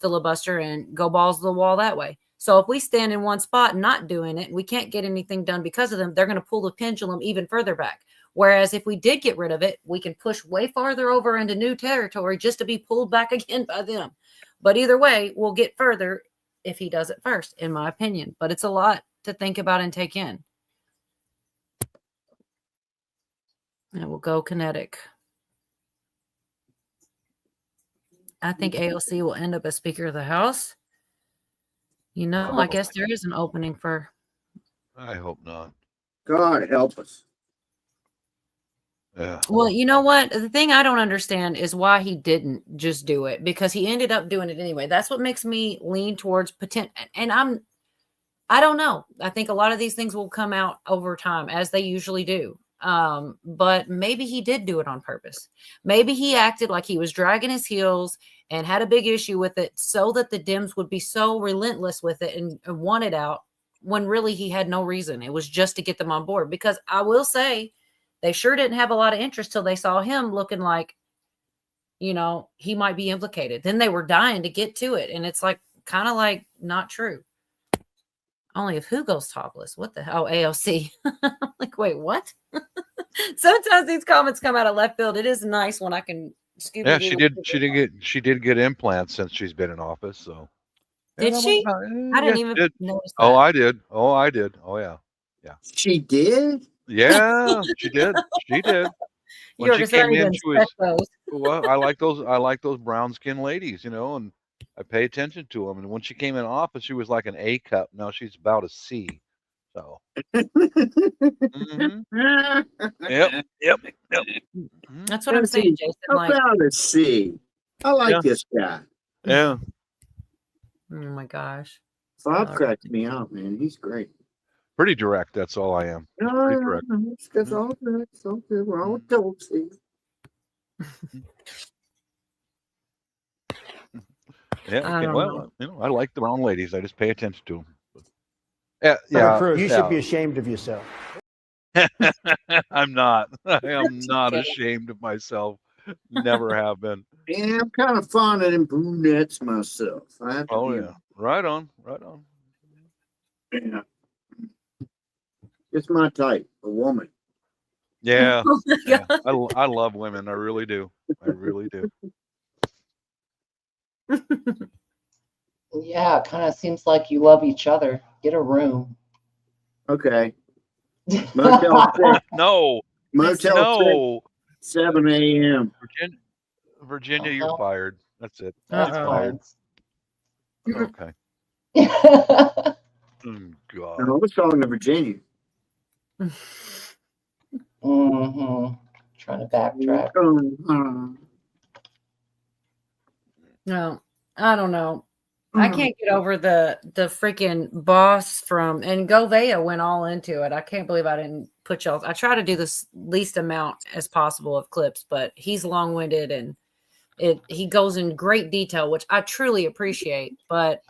filibuster and go balls to the wall that way. So if we stand in one spot and not doing it, we can't get anything done because of them. They're going to pull the pendulum even further back. Whereas if we did get rid of it, we can push way farther over into new territory just to be pulled back again by them. But either way, we'll get further if he does it first, in my opinion. But it's a lot to think about and take in. And we'll go kinetic. I think AOC will end up as Speaker of the House. You know, I guess there is an opening for. I hope not. God help us. Yeah. Well, you know what? The thing I don't understand is why he didn't just do it, because he ended up doing it anyway. That's what makes me lean towards potential. And I don't know. I think a lot of these things will come out over time, as they usually do. But maybe he did do it on purpose. Maybe he acted like he was dragging his heels and had a big issue with it so that the Dems would be so relentless with it and want it out, when really he had no reason. It was just to get them on board. Because I will say, they sure didn't have a lot of interest till they saw him looking like, you know, he might be implicated. Then they were dying to get to it. And it's like, kind of like not true. Only if who goes topless? What the hell? Oh, AOC. Like, wait, what? Sometimes these comments come out of left field. It is nice when I can scoop. Yeah, she did get implants since she's been in office. So did she? I didn't even notice that. Oh, I did. Oh, yeah. Yeah. She did? Yeah, she did. She did. When she came in, she was. Well, I like those brown skinned ladies, you know, and I pay attention to them. And when she came in office, she was like an A cup. Now she's about a C. So. Yep. That's what I'm saying, Jason. Like, about a C. I like this guy. Yeah. Oh my gosh. Bob cracks me out, man. He's great. Pretty direct. That's all I am. Pretty direct. That's all good. It's all good. We're all adults here. Yeah. Okay. Well, you know, I like the brown ladies. I just pay attention to them. Yeah. You should be ashamed of yourself. I'm not. I am not ashamed of myself. Never have been. Yeah, I'm kind of fond of them brunettes myself. Yeah. Right on. Right on. Yeah. It's my type, a woman. Yeah. Yeah. I love women. I really do. I really do. Yeah, it kind of seems like you love each other. Get a room. Okay. Motel 6. No. Motel 6, 7 a.m. Virginia, you're fired. That's it. You're fired. Okay. God. God. I was talking to Virginia. Trying to backtrack. No, I don't know. I can't get over the freaking boss from, and Govea went all into it. I can't believe I didn't put y'all. I try to do the least amount as possible of clips, but he's long-winded and he goes in great detail, which I truly appreciate, but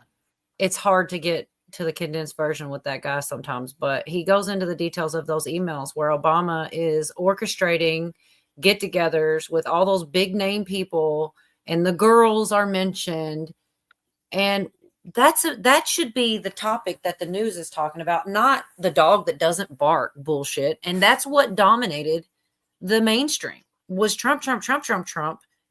it's hard to get to the condensed version with that guy sometimes. But he goes into the details of those emails where Obama is orchestrating get-togethers with all those big name people, and the girls are mentioned. And that should be the topic that the news is talking about, not the dog that doesn't bark bullshit. And that's what dominated the mainstream was Trump,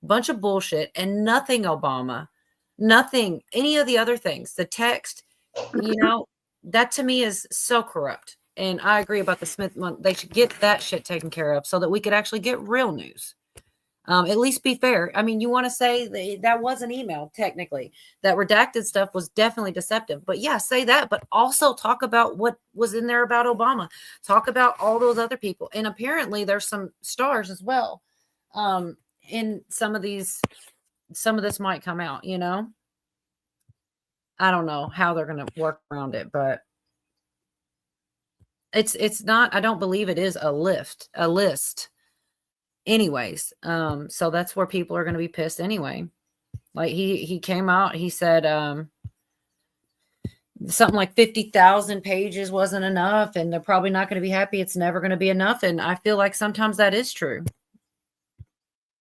bunch of bullshit, and nothing Obama, nothing, any of the other things, the text, you know, that to me is so corrupt. And I agree about the Smith month. They should get that shit taken care of so that we could actually get real news. At least be fair. I mean, you want to say that was an email, technically. That redacted stuff was definitely deceptive. But yeah, say that, but also talk about what was in there about Obama. Talk about all those other people. And apparently there's some stars as well. In some of this might come out, you know? I don't know how they're going to work around it, but it's not, I don't believe it is a list. Anyways, so that's where people are going to be pissed anyway. Like he came out, he said something like 50,000 pages wasn't enough, and they're probably not going to be happy. It's never going to be enough. And I feel like sometimes that is true.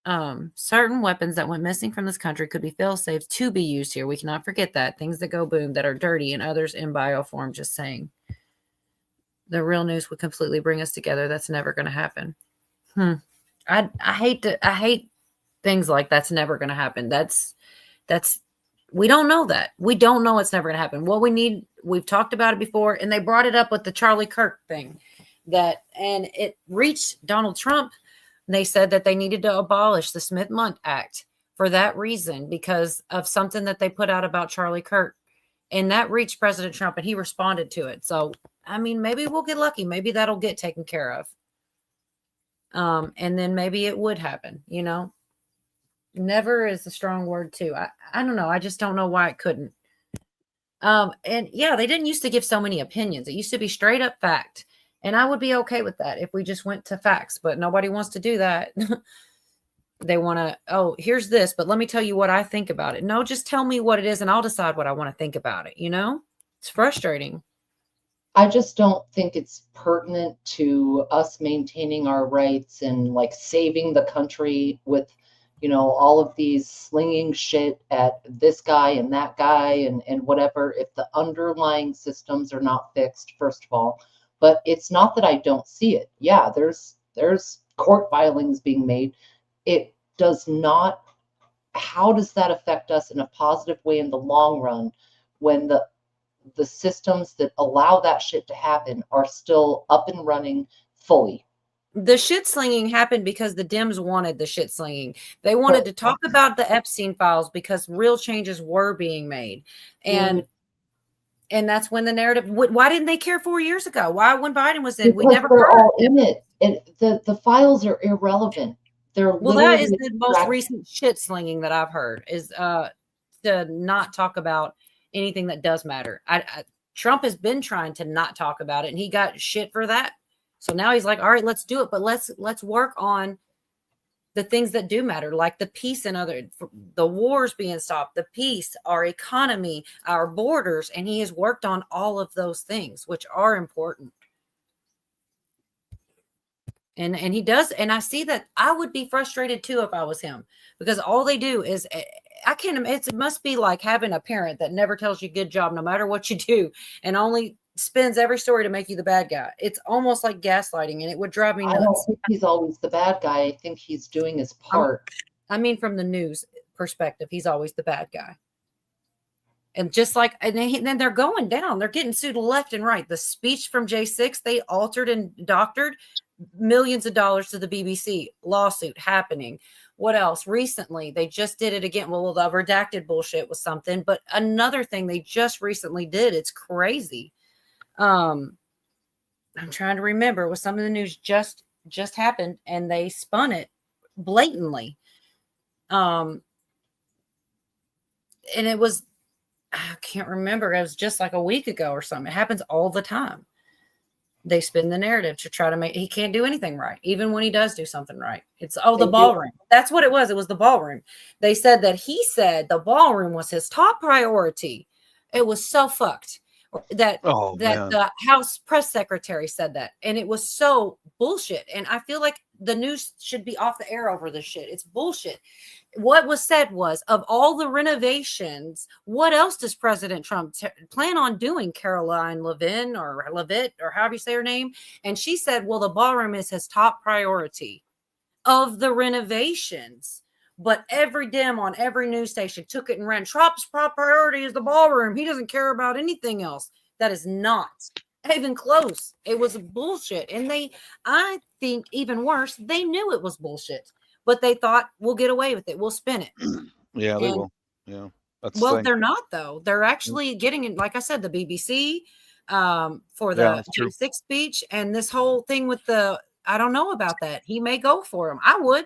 Certain weapons that went missing from this country could be fail-safes to be used here. We cannot forget that. Things that go boom that are dirty and others in bioform, just saying. The real news would completely bring us together. That's never going to happen. I hate things like that's never going to happen. That's we don't know that. We don't know it's never going to happen. What we need, we've talked about it before, and they brought it up with the Charlie Kirk thing, and it reached Donald Trump. They said that they needed to abolish the Smith-Mundt Act for that reason, because of something that they put out about Charlie Kirk, and that reached President Trump, and he responded to it. So, I mean, maybe we'll get lucky. Maybe that'll get taken care of. And then maybe it would happen, you know. Never is a strong word too. I don't know. I just don't know why it couldn't. And yeah, they didn't used to give so many opinions. It used to be straight up fact. And I would be okay with that if we just went to facts, but nobody wants to do that. They want to, oh, here's this, but let me tell you what I think about it. No, just tell me what it is and I'll decide what I want to think about it. You know, it's frustrating. I just don't think it's pertinent to us maintaining our rights and like saving the country with, you know, all of these slinging shit at this guy and that guy and whatever, if the underlying systems are not fixed, first of all. But it's not that I don't see it. Yeah, there's court filings being made. It does not, how does that affect us in a positive way in the long run when the systems that allow that shit to happen are still up and running fully? The shit slinging happened because the Dems wanted the shit slinging. They wanted to talk about the Epstein files because real changes were being made. And that's when the narrative, why didn't they care 4 years ago? Why, when Biden was in, we never they're heard all of in it. And the files are irrelevant. They're Well, that is literally the most recent shit slinging that I've heard, is to not talk about anything that does matter. Trump has been trying to not talk about it, and he got shit for that. So now he's like, all right, let's do it, but let's work on the things that do matter, like the peace and the wars being stopped, the peace, our economy, our borders, and he has worked on all of those things, which are important. And he does, and I see that. I would be frustrated too if I was him, because all they do is, I can't. It must be like having a parent that never tells you good job no matter what you do, and only spins every story to make you the bad guy. It's almost like gaslighting, and it would drive me nuts. I don't think he's always the bad guy. I think he's doing his part. I mean, from the news perspective, he's always the bad guy. And just like, and then they're going down. They're getting sued left and right. The speech from J6, they altered and doctored, millions of dollars to the BBC, lawsuit happening. What else? Recently, they just did it again. Well, the redacted bullshit was something, but another thing they just recently did, it's crazy. I'm trying to remember, it was some of the news just happened, and they spun it blatantly. And it was, I can't remember. It was just like a week ago or something. It happens all the time. They spin the narrative to try to make, he can't do anything right, even when he does do something right. It's, the ballroom. That's what it was. It was the ballroom. They said that he said the ballroom was his top priority. It was so fucked that the House press secretary said that. And it was so bullshit. And I feel like the news should be off the air over this shit. It's bullshit. What was said was, of all the renovations, what else does President Trump plan on doing? Caroline Levin or Levitt, or however you say her name. And she said, well, the ballroom is his top priority of the renovations. But every Dem on every news station took it and ran, Trump's top priority is the ballroom. He doesn't care about anything else. That is not even close. It was bullshit. And I think even worse, they knew it was bullshit. But they thought, we'll get away with it. We'll spin it. Yeah, they will. Yeah. That's Well, they're not, though. They're actually getting it, like I said, the BBC for the J6 speech, and this whole thing with I don't know about that. He may go for him. I would.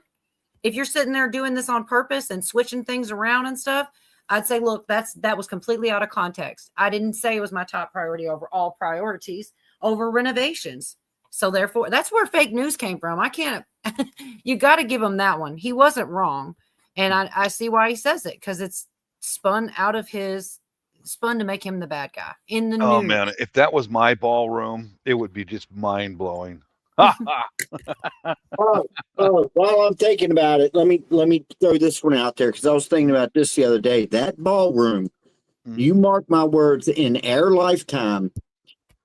If you're sitting there doing this on purpose and switching things around and stuff, I'd say, look, that was completely out of context. I didn't say it was my top priority over all priorities over renovations. So therefore, that's where fake news came from. I can't, you got to give him that one. He wasn't wrong. And I see why he says it, because it's spun to make him the bad guy in the Oh news. man, if that was my ballroom, it would be just mind blowing. While I'm thinking about it, let me throw this one out there, because I was thinking about this the other day. That ballroom, you mark my words, in our lifetime.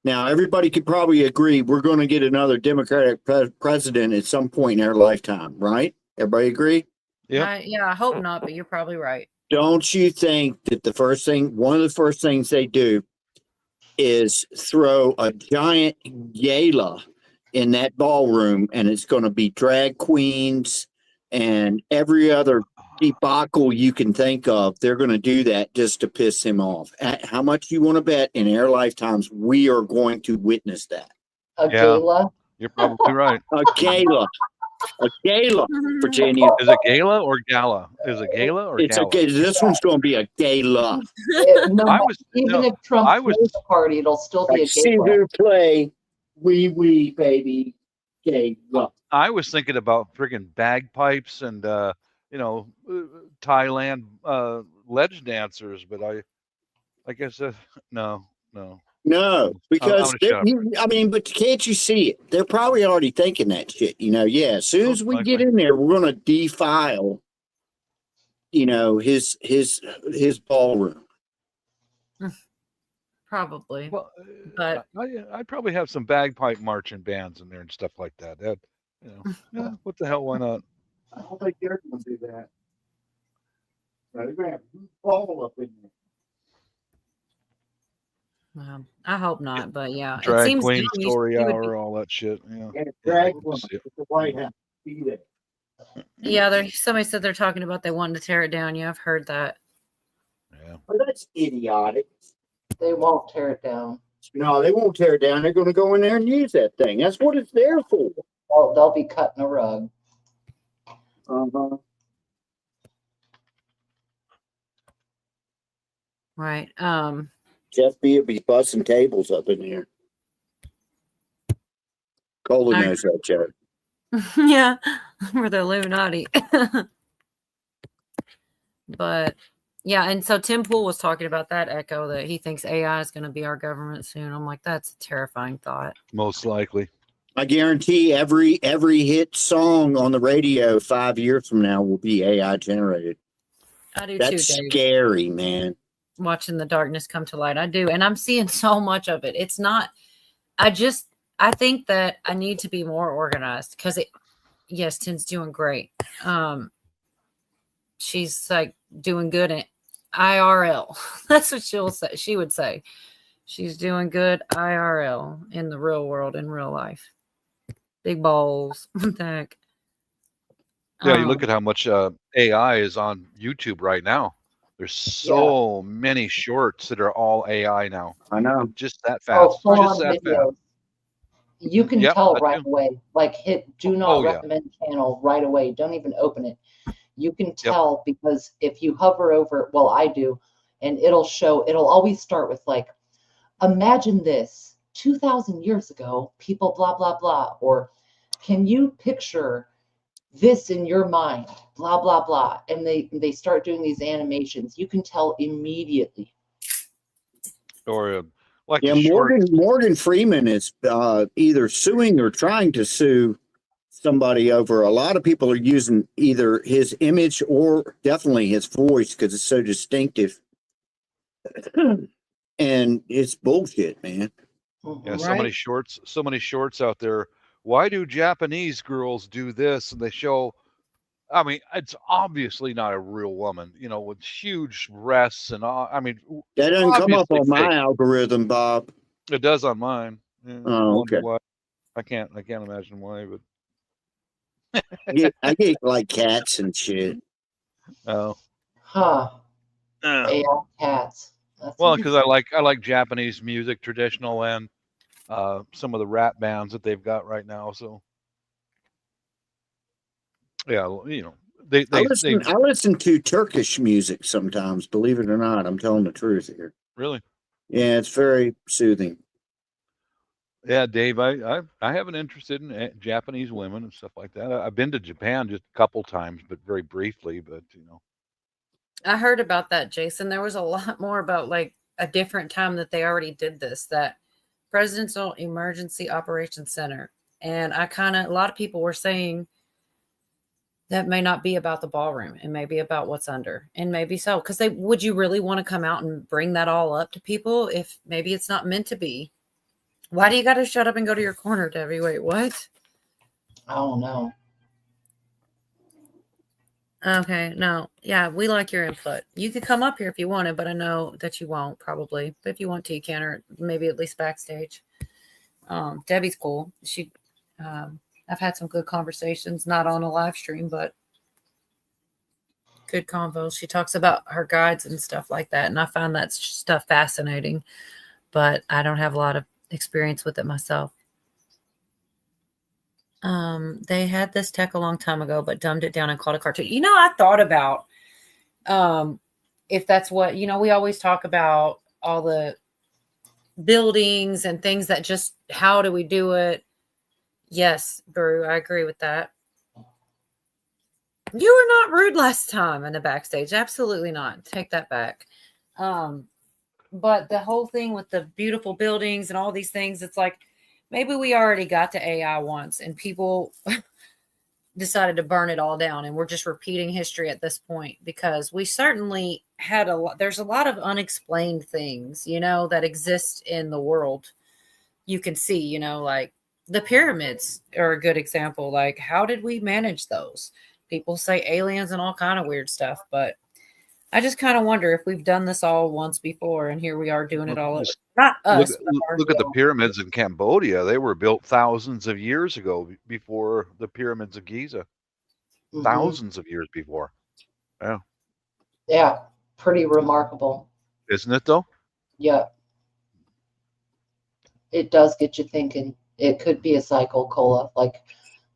Now, everybody could probably agree we're going to get another Democratic president at some point in our lifetime, right? Everybody agree? Yeah. Yeah, I hope not, but you're probably right. Don't you think that one of the first things they do is throw a giant gala in that ballroom, and it's going to be drag queens and every other debacle you can think of? They're going to do that just to piss him off. How much you want to bet in our lifetimes we are going to witness that? A gala? You're probably right. A gala. A gala, Virginia. Is it gala or gala? Is it gala or It's gala? this one's going to be a gala. Even if Trump plays the party, it'll still be Like a gala. Caesar play, wee baby, gala. I was thinking about friggin' bagpipes and Thailand ledge dancers, but I guess no. No, because shut up. but can't you see it? They're probably already thinking that shit. Yeah, as soon as we get in there, we're going to defile, his ballroom. Probably. Well, but I'd probably have some bagpipe marching bands in there and stuff like that. Yeah, what the hell? Why not? I don't think they're going to do that. They're going to have ball up in there. I hope not, but yeah, Drag it seems queen dumb. story hour, all that shit. Yeah, drag queen at the White House. Be there. Yeah, somebody said they're talking about they wanted to tear it down. Yeah, I've heard that. Yeah, well, that's idiotic. They won't tear it down. No, they won't tear it down. They're going to go in there and use that thing. That's what it's there for. Well, they'll be cutting a rug. Right. Jeff B will be busting tables up in here. Cola knows that joke. Yeah, we're the Illuminati. But yeah, and so Tim Pool was talking about that, Echo, that he thinks AI is going to be our government soon. I'm like, that's a terrifying thought. most likely. I guarantee every hit song on the radio 5 years from now will be AI generated. I do That's too, Dave. scary, man. Watching the darkness come to light. I do. And I'm seeing so much of it. It's not, I think that I need to be more organized because yes, Tim's doing great. She's like doing good at IRL. That's what she would say. She's doing good IRL in the real world, in real life. Big balls. Heck. Yeah, you look at how much AI is on YouTube right now. There's so many shorts that are all AI now. I know. Just that fast. Full Just on that videos. fast. You can Yep, tell that right too. away. Like hit do not yeah. recommend channel right away. Don't even open it. You can tell because if you hover over, well, I do, and it'll always start with like, imagine this 2,000 years ago, people blah blah blah, or can you picture this in your mind, blah blah blah, and they start doing these animations. You can tell immediately. Or like Yeah, the short. Morgan Freeman is either suing or trying to sue somebody over. A lot of people are using either his image or definitely his voice because it's so distinctive. And it's bullshit, man. Yeah, so many shorts out there. Why do Japanese girls do this? And they show, I mean, it's obviously not a real woman, with huge breasts and all. I mean, That doesn't come up obviously on my fake. algorithm, Bob. It does on mine. Yeah, I Oh, wonder okay. why. I can't imagine why, but I get like cats and shit. oh. Huh. AI cats. That's Well, because I like Japanese music, traditional, and some of the rap bands that they've got right now. So yeah, I listen to Turkish music sometimes. Believe it or not, I'm telling the truth here. Really? Yeah, it's very soothing. Yeah, Dave, I have an interest in Japanese women and stuff like that. I've been to Japan just a couple times, but very briefly. But I heard about that, Jason. There was a lot more about like a different time that they already did this, that Presidential Emergency Operations Center. And a lot of people were saying that may not be about the ballroom and maybe about what's under, and maybe so. Because would you really want to come out and bring that all up to people if maybe it's not meant to be? Why do you got to shut up and go to your corner, Debbie? Wait, what? I don't know. Okay, no. Yeah, we like your input. You could come up here if you wanted, but I know that you won't probably. But if you want to, you can, or maybe at least backstage. Debbie's cool. I've had some good conversations, not on a live stream, but good convos. She talks about her guides and stuff like that, and I find that stuff fascinating, but I don't have a lot of experience with it myself. They had this tech a long time ago, but dumbed it down and called it cartoon. I thought about if that's what, we always talk about all the buildings and things that just, how do we do it? Yes, Brew, I agree with that. You were not rude last time in the backstage. Absolutely not. Take that back. But the whole thing with the beautiful buildings and all these things, it's like, maybe we already got to AI once and people decided to burn it all down. And we're just repeating history at this point, because we certainly had there's a lot of unexplained things, that exist in the world. You can see, like the pyramids are a good example. Like, how did we manage those? People say aliens and all kind of weird stuff, but I just kind of wonder if we've done this all once before, and here we are doing it all. Not us. Look at the pyramids in Cambodia. They were built thousands of years ago, before the pyramids of Giza. Mm-hmm. Thousands of years before. Yeah. Yeah, pretty remarkable. Isn't it though? Yeah. It does get you thinking. It could be a cycle, Cola, like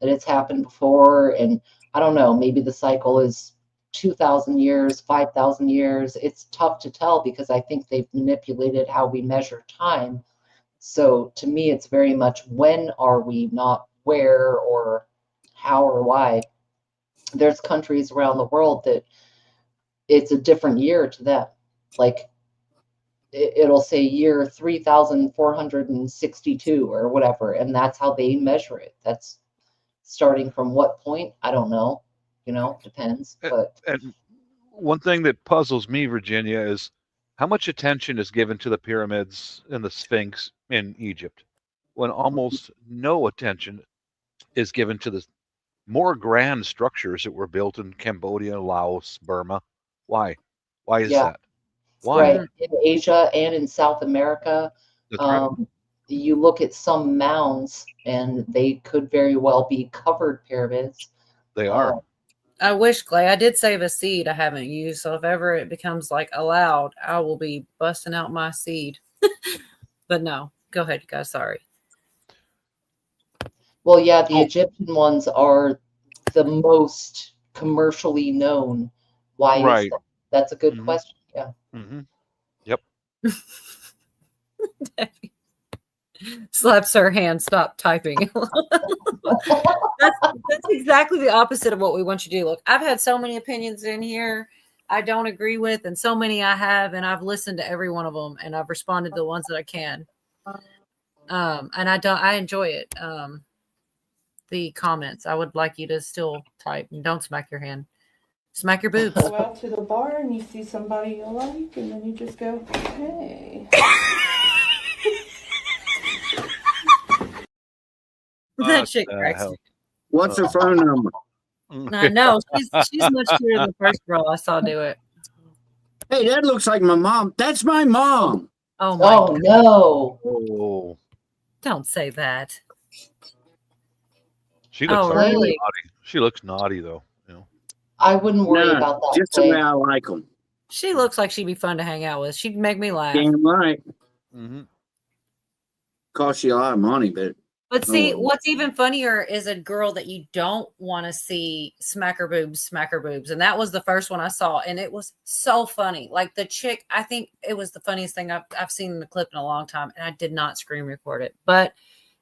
that it's happened before, and I don't know, maybe the cycle is 2,000 years, 5,000 years. It's tough to tell because I think they've manipulated how we measure time. So to me, it's very much when are we, not where or how or why. There's countries around the world that it's a different year to them. Like it'll say year 3,462 or whatever, and that's how they measure it. That's starting from what point? I don't know. Depends. But and one thing that puzzles me, Virginia, is how much attention is given to the pyramids and the Sphinx in Egypt, when almost no attention is given to the more grand structures that were built in Cambodia, Laos, Burma. Why? Why is that? Why? Right. In Asia and in South America, That's right. you look at some mounds and they could very well be covered pyramids. They are. I wish, Clay, I did save a seed I haven't used. So if ever it becomes like allowed, I will be busting out my seed. But no, go ahead, you guys. Sorry. Well, yeah, the Egyptian ones are the most commercially known. Why Right. is that? That's a good question. Yeah. Mm-hmm. Yep. Slaps her hand, stop typing. that's exactly the opposite of what we want you to do. Look, I've had so many opinions in here I don't agree with, and so many I have, and I've listened to every one of them, and I've responded to the ones that I can. And I enjoy it. The comments, I would like you to still type and don't smack your hand. Smack your boobs. Go out to the bar and you see somebody you like, and then you just go, hey. That shit cracks me. What's her phone number? I know. She's much cuter than the first girl I saw do it. Hey, that looks like my mom. That's my mom. Oh, my God. No. Oh. Don't say that. She looks really? naughty. She looks naughty, though. I wouldn't worry about that. Just the way I like them. She looks like she'd be fun to hang out with. She'd make me laugh. Damn right. Mm-hmm. Cost you a lot of money, But see, what's even funnier is a girl that you don't want to see smack her boobs. And that was the first one I saw. And it was so funny. Like the chick, I think it was the funniest thing I've seen in the clip in a long time. And I did not screen record it. But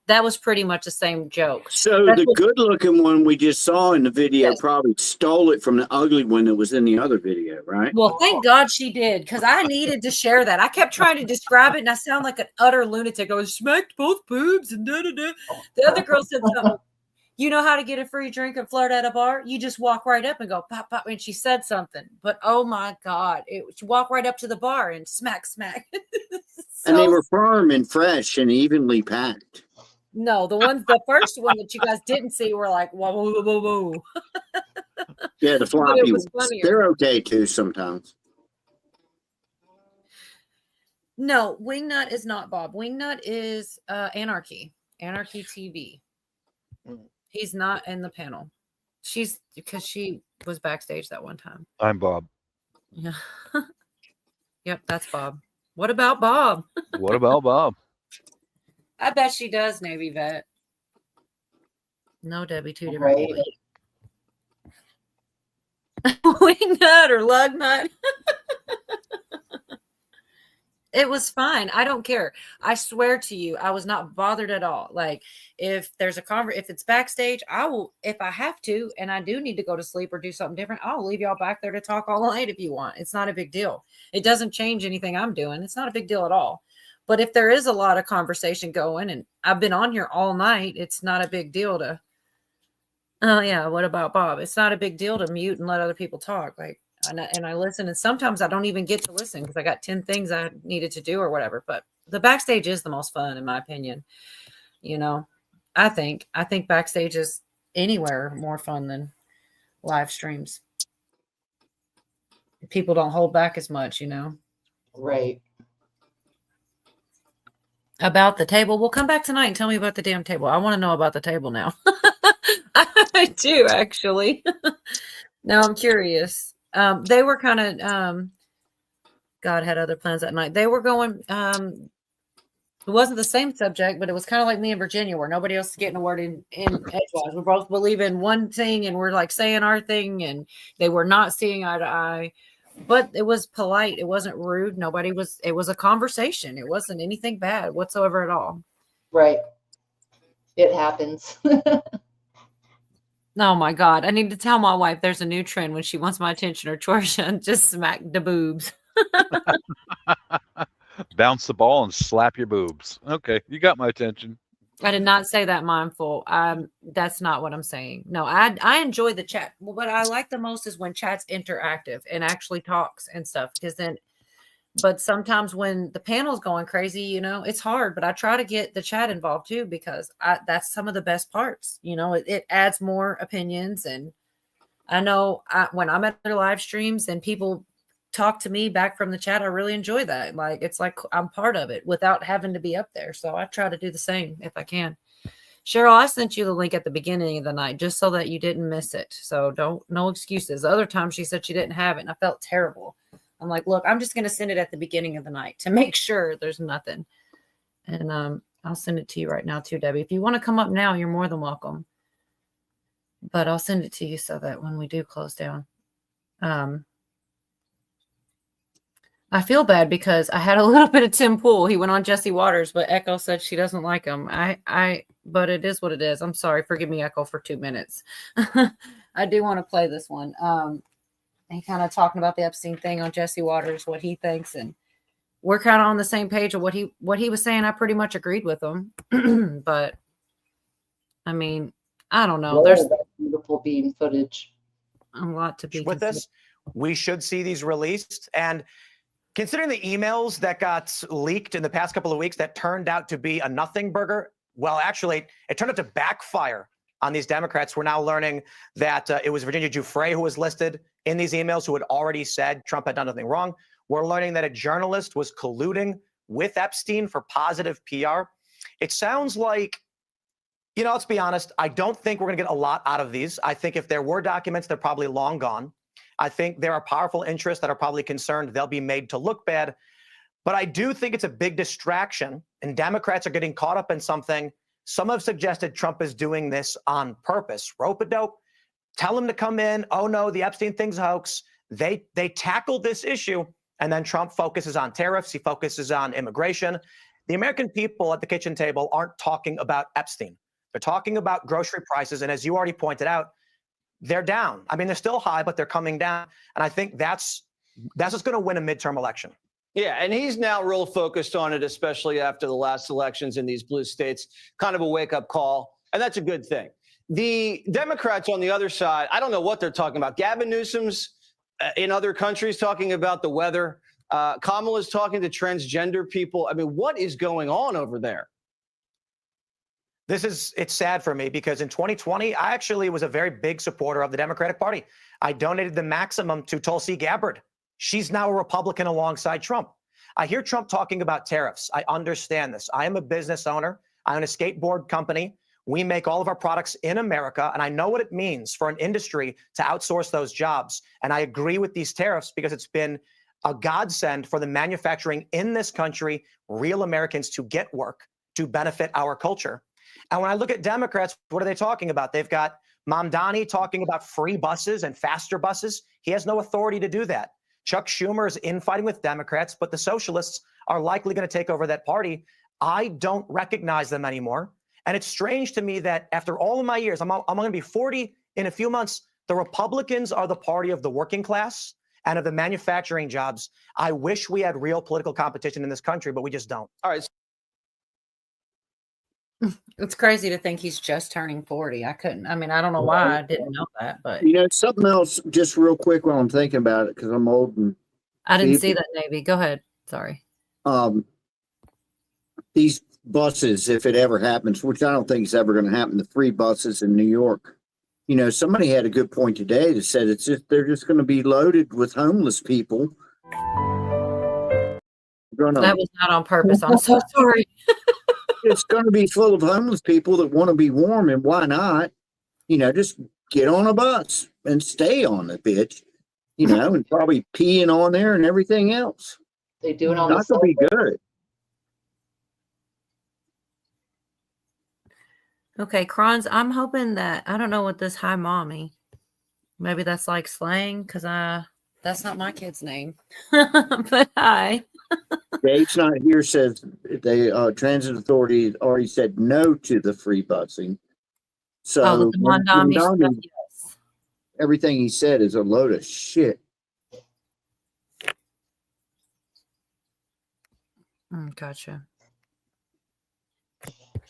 that was pretty much the same joke. So That's the what- good-looking one we just saw in the video probably stole it from the ugly one that was in the other video, right? Well, thank God she did, because I needed to share that. I kept trying to describe it, and I sound like an utter lunatic. I was smacked both boobs and da-da-da. The other girl said something. You know how to get a free drink and flirt at a bar? You just walk right up and go pop, pop. And she said something, but oh my God, she walked right up to the bar and smack, smack. And they were firm and fresh and evenly packed. No, the first one that you guys didn't see were like, whoa, whoa, whoa, whoa. Yeah, the But floppy it was ones. funnier. They're okay too sometimes. No, Wingnut is not Bob. Wingnut is Anarchy TV. He's not in the panel. Because she was backstage that one time. I'm Bob. Yeah. Yep, that's Bob. What about Bob? What about Bob? I bet she does, Navy vet. No, Debbie, two different Right. people. Wingnut or Lugnut. It was fine. I don't care. I swear to you, I was not bothered at all. Like, if there's a if it's backstage, I will, if I have to, and I do need to go to sleep or do something different, I'll leave y'all back there to talk all night if you want. It's not a big deal. It doesn't change anything I'm doing. It's not a big deal at all. But if there is a lot of conversation going, and I've been on here all night, it's not a big deal to, oh yeah, what about Bob? It's not a big deal to mute and let other people talk. Like, and I listen, and sometimes I don't even get to listen because I got 10 things I needed to do or whatever. But the backstage is the most fun, in my opinion. You know, I think backstage is anywhere more fun than live streams. People don't hold back as much, you know. Right. About the table. Well, come back tonight and tell me about the damn table. I want to know about the table now. I do, actually. Now I'm curious. They were kind of, God had other plans that night. They were going, it wasn't the same subject, but it was kind of like me and Virginia, where nobody else is getting a word in edgewise. We both believe in one thing, and we're like saying our thing, and they were not seeing eye to eye. But it was polite. It wasn't rude. It was a conversation. It wasn't anything bad whatsoever at all. Right. It happens. Oh my God. I need to tell my wife there's a new trend when she wants my attention or Trisha, just smack the boobs. Bounce the ball and slap your boobs. Okay, you got my attention. I did not say that, mindful. That's not what I'm saying. No, I enjoy the chat. What I like the most is when chat's interactive and actually talks and stuff. But sometimes when the panel's going crazy, you know, it's hard. But I try to get the chat involved too, because that's some of the best parts. You know, it adds more opinions. And I know when I'm at their live streams and people talk to me back from the chat, I really enjoy that. Like, it's like I'm part of it without having to be up there. So I try to do the same if I can. Cheryl, I sent you the link at the beginning of the night just so that you didn't miss it. So no excuses. The other time she said she didn't have it, and I felt terrible. I'm like, look, I'm just going to send it at the beginning of the night to make sure there's nothing. And I'll send it to you right now too, Debbie. If you want to come up now, you're more than welcome. But I'll send it to you so that when we do close down. I feel bad because I had a little bit of Tim Pool. He went on Jesse Waters, but Echo said she doesn't like him. But it is what it is. I'm sorry. Forgive me, Echo, for 2 minutes. I do want to play this one. And kind of talking about the Epstein thing on Jesse Waters, what he thinks, and we're kind of on the same page of what he was saying. I pretty much agreed with him, but I mean, I don't know. There's beautiful beam footage. A lot to be with this. We should see these released, and considering the emails that got leaked in the past couple of weeks that turned out to be a nothing burger, well, actually, it turned out to backfire on these Democrats. We're now learning that it was Virginia Wtfe who was listed in these emails, who had already said Trump had done nothing wrong. We're learning that a journalist was colluding with Epstein for positive PR. It sounds like, you know, let's be honest, I don't think we're going to get a lot out of these. I think if there were documents, they're probably long gone. I think there are powerful interests that are probably concerned they'll be made to look bad. But I do think it's a big distraction, and Democrats are getting caught up in something. Some have suggested Trump is doing this on purpose. Rope-a-dope, tell him to come in. Oh, no, the Epstein thing's a hoax. They tackle this issue, and then Trump focuses on tariffs. He focuses on immigration. The American people at the kitchen table aren't talking about Epstein. They're talking about grocery prices. And as you already pointed out, they're down. I mean, they're still high, but they're coming down. And I think that's what's going to win a midterm election. Yeah, and he's now real focused on it, especially after the last elections in these blue states. Kind of a wake-up call, and that's a good thing. The Democrats on the other side, I don't know what they're talking about. Gavin Newsom's in other countries talking about the weather. Kamala's talking to transgender people. I mean, what is going on over there? It's sad for me because in 2020, I actually was a very big supporter of the Democratic Party. I donated the maximum to Tulsi Gabbard. She's now a Republican alongside Trump. I hear Trump talking about tariffs. I understand this. I am a business owner. I own a skateboard company. We make all of our products in America, and I know what it means for an industry to outsource those jobs. And I agree with these tariffs because it's been a godsend for the manufacturing in this country, real Americans to get work, to benefit our culture. And when I look at Democrats, what are they talking about? They've got Mamdani talking about free buses and faster buses. He has no authority to do that. Chuck Schumer is infighting with Democrats, but the socialists are likely going to take over that party. I don't recognize them anymore. And it's strange to me that after all of my years, I'm going to be 40 in a few months. The Republicans are the party of the working class and of the manufacturing jobs. I wish we had real political competition in this country, but we just don't. All right. It's crazy to think he's just turning 40. I don't know why I didn't know that, but You know, something else, just real quick while I'm thinking about it, because I'm old and I didn't see feeble. that, Navy. Go ahead. Sorry. These buses, if it ever happens, which I don't think is ever going to happen, the free buses in New York. You know, somebody had a good point today that said they're just going to be loaded with homeless people. That was not on purpose. I'm so sorry. It's going to be full of homeless people that want to be warm, and why not? You know, just get on a bus and stay on the bitch, you know, and probably peeing on there and everything else. They do it on Not the to be subway. good. Okay, Kronz, I'm hoping that I don't know what this hi mommy. Maybe that's like slang because that's not my kid's name. But hi. Dave's not here says they Transit Authority already said no to the free busing. So the Mondami stuff, yes. Everything he said is a load of shit. Gotcha.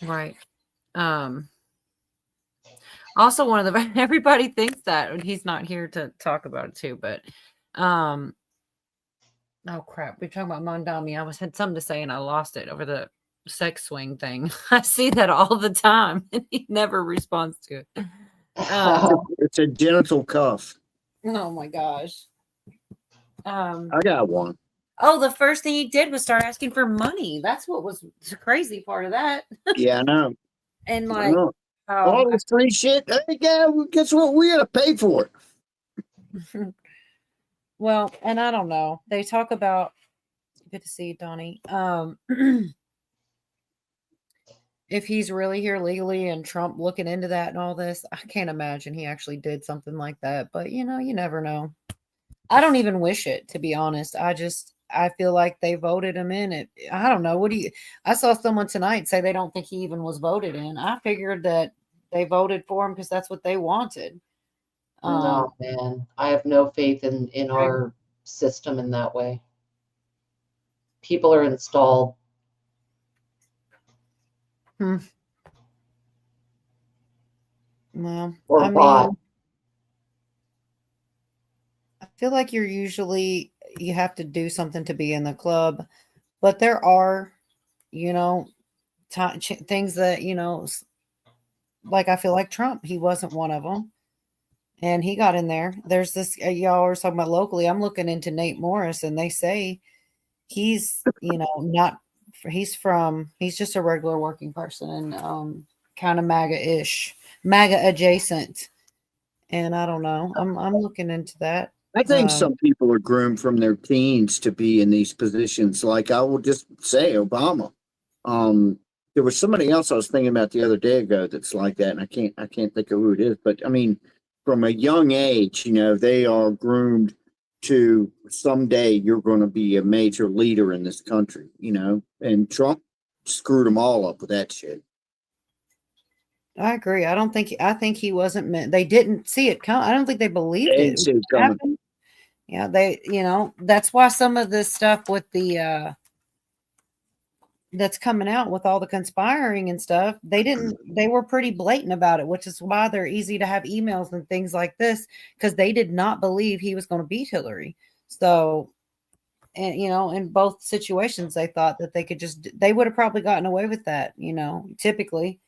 Right. Also one of the everybody thinks that he's not here to talk about it too, but oh crap, we're talking about Mondami. I had something to say and I lost it over the sex swing thing. I see that all the time and he never responds to it. It's a genital cuff. Oh my gosh. I got one. Oh, the first thing he did was start asking for money. That's what was the crazy part of that. Yeah, I know. And I like know. All this free shit. Hey, yeah, guess what? We gotta pay for it. Well, and I don't know. They talk about good to see you, Donnie. If he's really here legally and Trump looking into that and all this, I can't imagine he actually did something like that. But you know, you never know. I don't even wish it, to be honest. I feel like they voted him in. I don't know. I saw someone tonight say they don't think he even was voted in. I figured that they voted for him because that's what they wanted. No, man. I have no faith in our system in that way. People are installed. Well, Or bought. I feel like you have to do something to be in the club, but there are, you know, things that, you know, like I feel like Trump, he wasn't one of them. And he got in there. There's this, y'all are talking about locally. I'm looking into Nate Morris and they say he's, you know, he's just a regular working person and kind of MAGA-ish, MAGA adjacent. And I don't know. I'm looking into that. I think some people are groomed from their teens to be in these positions. Like I will just say Obama. There was somebody else I was thinking about the other day ago that's like that, and I can't think of who it is. But I mean, from a young age, you know, they are groomed to someday you're going to be a major leader in this country, you know. And Trump screwed them all up with that shit. I agree. I think he wasn't meant. They didn't see it come. I don't think they believed They it. didn't see it coming. Happened. Yeah, that's why some of this stuff with the that's coming out with all the conspiring and stuff, they were pretty blatant about it, which is why they're easy to have emails and things like this, because they did not believe he was going to beat Hillary. So, and in both situations, they thought that they would have probably gotten away with that, typically.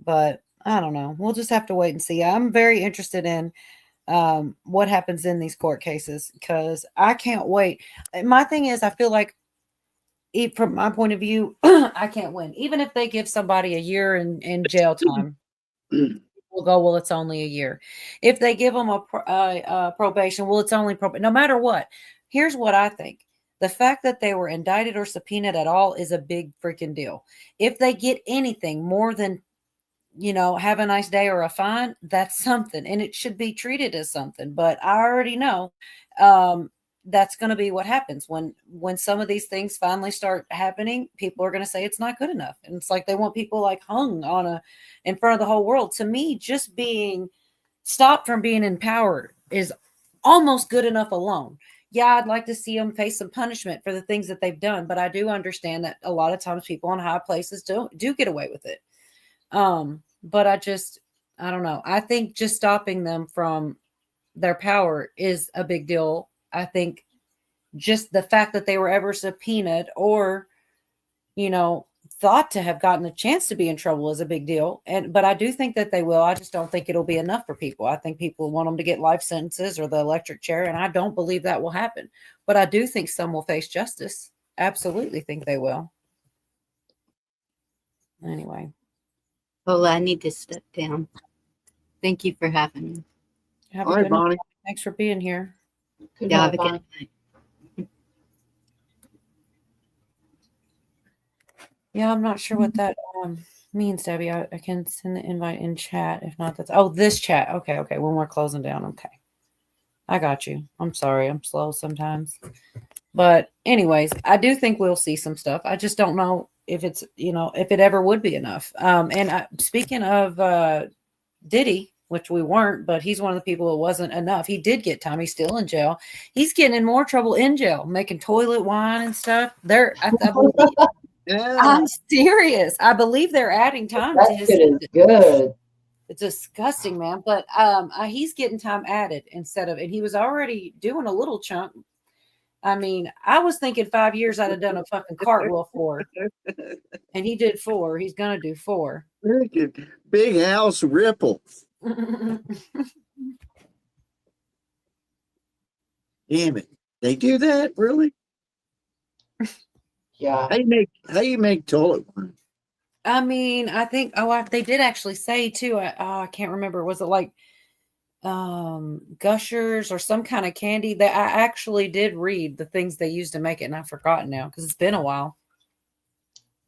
But I don't know. We'll just have to wait and see. I'm very interested in what happens in these court cases, because I can't wait. My thing is, I feel like, from my point of view, I can't win. Even if they give somebody a year in jail time, we'll go, well, it's only a year. If they give them a probation, well, it's only probation. No matter what, here's what I think. The fact that they were indicted or subpoenaed at all is a big freaking deal. If they get anything more than, have a nice day or a fine, that's something, and it should be treated as something. But I already know that's going to be what happens when some of these things finally start happening. People are going to say it's not good enough, and it's like they want people like hung in front of the whole world. To me, just being stopped from being in power is almost good enough alone. Yeah, I'd like to see them face some punishment for the things that they've done, but I do understand that a lot of times people in high places do get away with it. But I don't know. I think just stopping them from their power is a big deal. I think just the fact that they were ever subpoenaed or, thought to have gotten a chance to be in trouble is a big deal. But I do think that they will. I just don't think it'll be enough for people. I think people want them to get life sentences or the electric chair, and I don't believe that will happen. But I do think some will face justice. Absolutely think they will. Anyway. Well, I need to step down. Thank you for having me. Have a good night. Thanks for being here. Good night, Bonnie. Yeah, I'm not sure what that means, Debbie. I can send the invite in chat. If not, this chat. Okay. When we're closing down. Okay. I got you. I'm sorry. I'm slow sometimes. But anyways, I do think we'll see some stuff. I just don't know if it's, if it ever would be enough. Speaking of Diddy, which we weren't, but he's one of the people it wasn't enough. He did get time. He's still in jail. He's getting in more trouble in jail, making toilet wine and stuff. I'm serious. I believe they're adding time to his sentence. Good. It's disgusting, man. But he's getting time added instead of, and he was already doing a little chunk. I mean, I was thinking 5 years I'd have done a fucking cartwheel for, and he did 4. He's gonna do 4. Big house ripple. Damn it! They do that, really? Yeah. How you make toilet wine? I mean, I think they did actually say too. I can't remember. Was it like Gushers or some kind of candy? That I actually did read the things they used to make it, and I've forgotten now because it's been a while.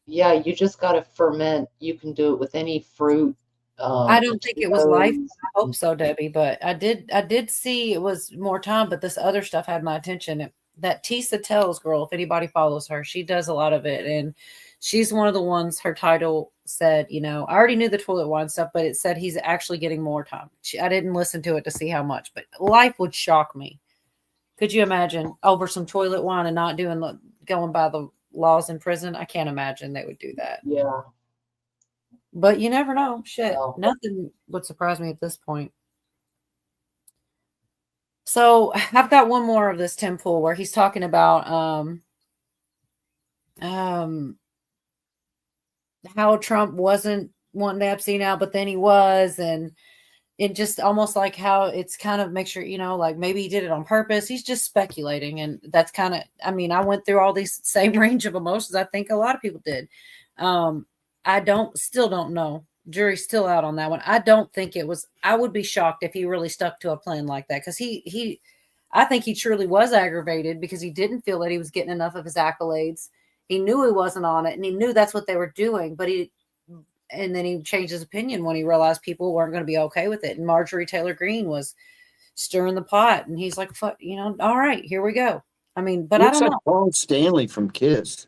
Yeah, you just got to ferment. You can do it with any fruit. I don't think it was life. I hope so, Debbie. But I did see it was more time. But this other stuff had my attention. That Tisa Tells girl, if anybody follows her, she does a lot of it, and she's one of the ones. Her title said, I already knew the toilet wine stuff, but it said he's actually getting more time. I didn't listen to it to see how much, but life would shock me. Could you imagine over some toilet wine and not going by the laws in prison? I can't imagine they would do that. Yeah. But you never know. Shit, nothing would surprise me at this point. So I've got one more of this Tim Pool where he's talking about how Trump wasn't wanting the Epstein out, but then he was, and it just almost like how it's kind of make sure, like maybe he did it on purpose. He's just speculating, and that's kind of, I mean, I went through all these same range of emotions. I think a lot of people did. I still don't know. Jury's still out on that one. I don't think it was. I would be shocked if he really stuck to a plan like that, because I think he truly was aggravated because he didn't feel that he was getting enough of his accolades. He knew he wasn't on it, and he knew that's what they were doing. And then he changed his opinion when he realized people weren't going to be okay with it. And Marjorie Taylor Greene was stirring the pot, and he's like, "Fuck, all right, here we go." I mean, but I don't know. Paul Stanley from Kiss.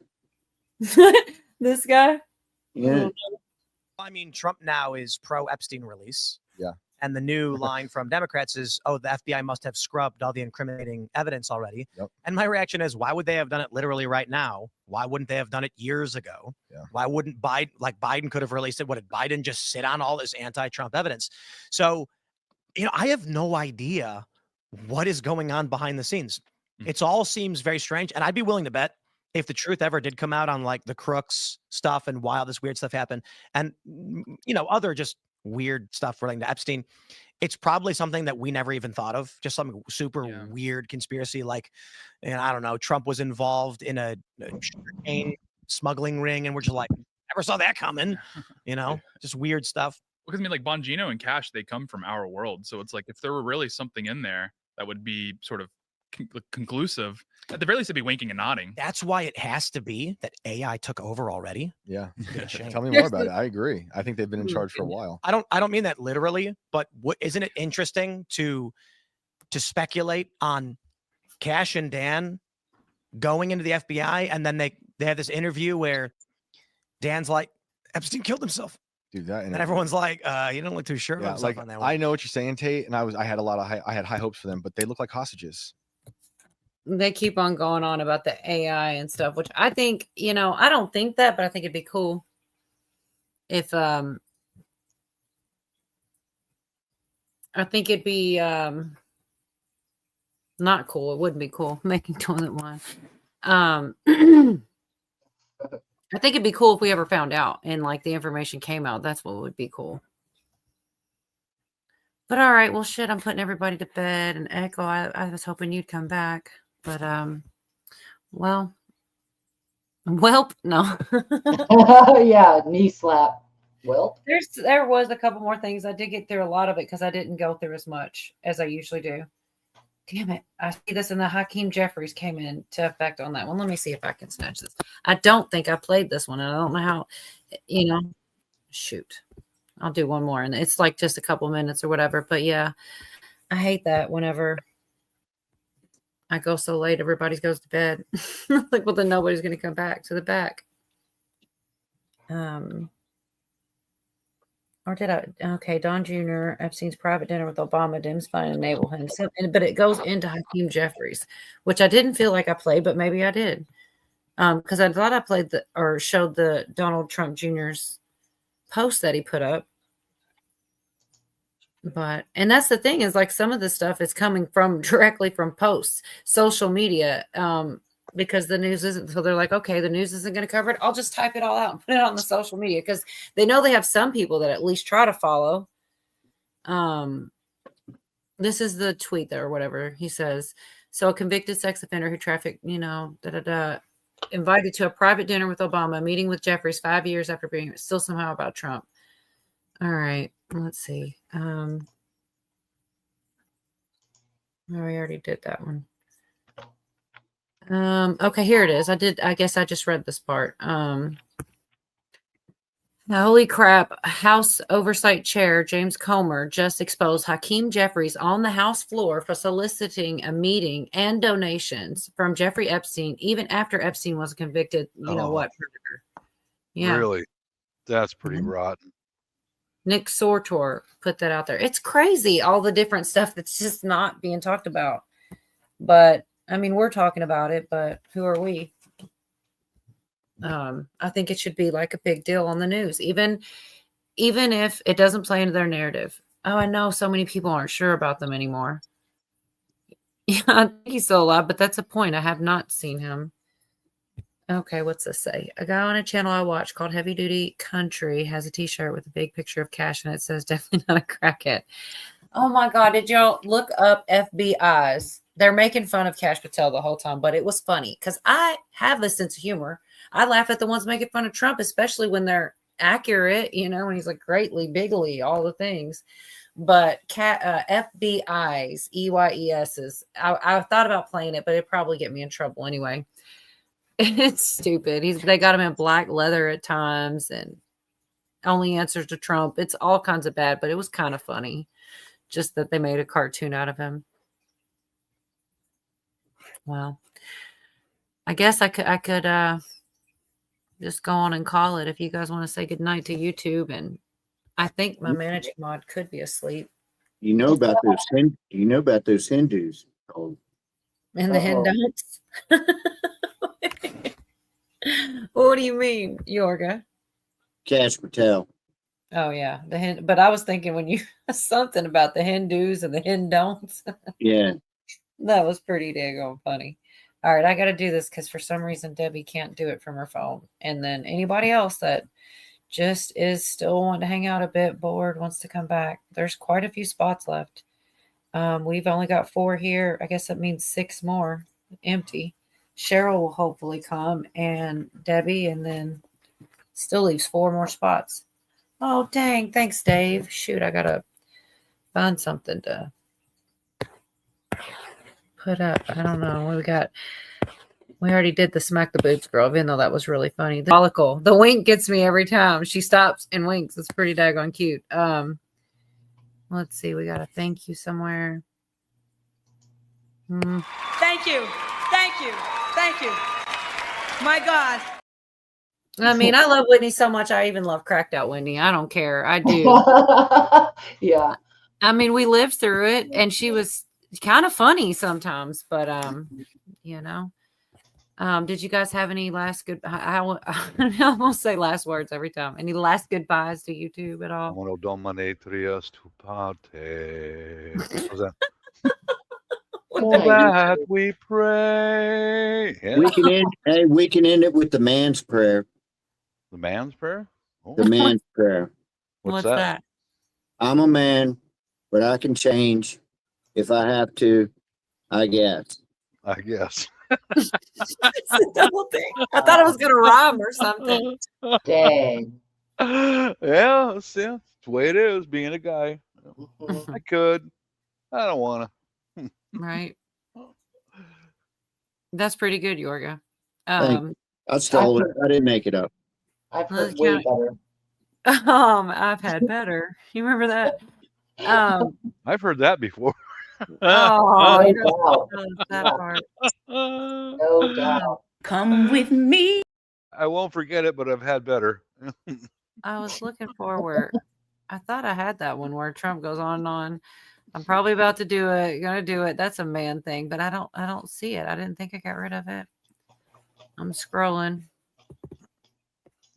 This guy. Yeah. I mean, Trump now is pro Epstein release. Yeah. And the new line from Democrats is, oh, the FBI must have scrubbed all the incriminating evidence already. Yep. And my reaction is, why would they have done it literally right now? Why wouldn't they have done it years ago? Yeah. Why wouldn't Biden could have released it? What, did Biden just sit on all this anti-Trump evidence? So, I have no idea what is going on behind the scenes. It all seems very strange. And I'd be willing to bet if the truth ever did come out on like the Crooks stuff and why all this weird stuff happened and, other just weird stuff relating to Epstein, it's probably something that we never even thought of. Just some super weird conspiracy. Like, I don't know, Trump was involved in a sugarcane smuggling ring. And we're just like, never saw that coming, just weird stuff. Because I mean, like Bongino and Cash, they come from our world. So it's like, if there were really something in there that would be sort of conclusive, at the very least, it'd be winking and nodding. That's why it has to be that AI took over already. Yeah. Shame. Tell me more about it. I agree. I think they've been in charge for a while. I don't mean that literally, but isn't it interesting to speculate on Cash and Dan going into the FBI, and then they have this interview where Dan's like, Epstein killed himself. Dude, that and everyone's like, you don't look too sure about like, on that one. I know what you're saying, Tate, and I had high hopes for them, but they look like hostages. They keep on going on about the AI and stuff, which I think, I don't think that, but I think it'd be cool if I think it'd be not cool. It wouldn't be cool making toilet wine. I think it'd be cool if we ever found out and like the information came out. That's what would be cool. But all right, well, shit, I'm putting everybody to bed. And Echo, I was hoping you'd come back, but well, no. Yeah, knee slap. Well, there was a couple more things. I did get through a lot of it because I didn't go through as much as I usually do. Damn it. I see this, and the Hakeem Jeffries came into effect on that one. Let me see if I can snatch this. I don't think I played this one. I don't know how, shoot. I'll do one more, and it's like just a couple minutes or whatever. But yeah, I hate that whenever I go so late, everybody goes to bed. Like, well, then nobody's going to come back to the back. Or did I? Okay, Don Jr., Epstein's private dinner with Obama didn't enable him. So, but it goes into Hakeem Jeffries, which I didn't feel like I played, but maybe I did. Because I thought I played or showed the Donald Trump Jr.'s post that he put up. And that's the thing is like some of the stuff is coming directly from posts, social media, because the news isn't, so they're like, okay, the news isn't going to cover it. I'll just type it all out and put it on the social media because they know they have some people that at least try to follow. This is the tweet there or whatever he says. So a convicted sex offender who trafficked, invited to a private dinner with Obama, meeting with Jeffries 5 years after being still somehow about Trump. All right, let's see. Oh, we already did that one. Okay, here it is. I guess I just read this part. Holy crap. House Oversight Chair James Comer just exposed Hakeem Jeffries on the House floor for soliciting a meeting and donations from Jeffrey Epstein, even after Epstein was convicted, predator. Yeah. Really? That's pretty rotten. Nick Sortor put that out there. It's crazy, all the different stuff that's just not being talked about. But I mean, we're talking about it, but who are we? I think it should be like a big deal on the news, even if it doesn't play into their narrative. Oh, I know so many people aren't sure about them anymore. Yeah, I think he's still alive, but that's a point. I have not seen him. Okay, what's this say? A guy on a channel I watch called Heavy Duty Country has a t-shirt with a big picture of Cash, and it says definitely not a crackhead. Oh my God, did y'all look up FBI's? They're making fun of Cash Patel the whole time, but it was funny because I have a sense of humor. I laugh at the ones making fun of Trump, especially when they're accurate, when he's like greatly, bigly, all the things. But FBI's, EYES's, I thought about playing it, but it'd probably get me in trouble anyway. It's stupid. They got him in black leather at times and only answers to Trump. It's all kinds of bad, but it was kind of funny. Just that they made a cartoon out of him. Well, I guess I could just go on and call it if you guys want to say goodnight to YouTube. And I think my managing mod could be asleep. You know about those Hindus. Oh, And the Hindus. What do you mean, Yorga? Cash Patel. Oh yeah, but I was thinking when you something about the Hindus and the Hindons. Yeah. That was pretty daggone funny. All right, I got to do this because for some reason Debbie can't do it from her phone. And then anybody else that just is still wanting to hang out a bit, bored, wants to come back. There's quite a few spots left. We've only got 4 here. I guess that means 6 more empty. Cheryl will hopefully come and Debbie, and then still leaves 4 more spots. Oh, dang. Thanks, Dave. Shoot, I got to find something to put up. I don't know what we got. We already did the smack the boobs girl, even though that was really funny. The wink gets me every time. She stops and winks. It's pretty daggone cute. Let's see. We got a thank you somewhere. Thank you. Thank you. Thank you. My God. I mean, I love Whitney so much. I even love cracked out Whitney. I don't care. I do. Yeah. I mean, we lived through it, and she was kind of funny sometimes, but you know. Did you guys have any last good? I almost say last words every time. Any last goodbyes to YouTube at all? Mono domine trias tu parte. What was that? For that we pray. Yeah. We can end it with the man's prayer. The man's prayer? Oh. The man's prayer. What's that? I'm a man, but I can change if I have to, I guess. I guess. It's a double thing. I thought it was gonna rhyme or something. Dang. Yeah, it's the way it is being a guy. I could. I don't want to. Right. That's pretty good, Yorga. I stole it. I didn't make it up. I've heard way better. I've had better. You remember that? I've heard that before. Oh, that part. No doubt. Come with me. I won't forget it, but I've had better. I was looking forward. I thought I had that one where Trump goes on and on. I'm probably about to do it. Gonna do it. That's a man thing, but I don't see it. I didn't think I got rid of it. I'm scrolling.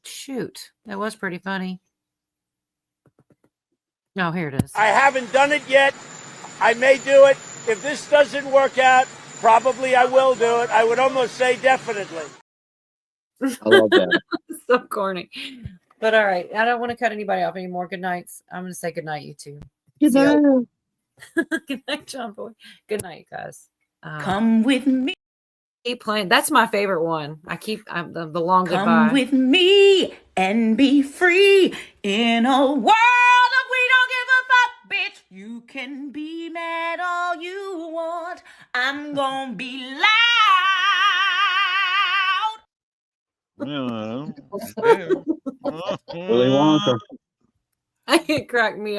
Shoot, that was pretty funny. No, here it is. I haven't done it yet. I may do it. If this doesn't work out, probably I will do it. I would almost say definitely. I love that. So corny. But all right. I don't want to cut anybody off anymore. Good nights. I'm going to say good night, you two. Good night. Good night, John Boy. Good night, guys. Come with me. Keep playing. That's my favorite one. The long goodbye. Come with me and be free in a world of we don't give a fuck, bitch. You can be mad all you want. I'm gonna be loud. Willy Wonka. It cracked me up.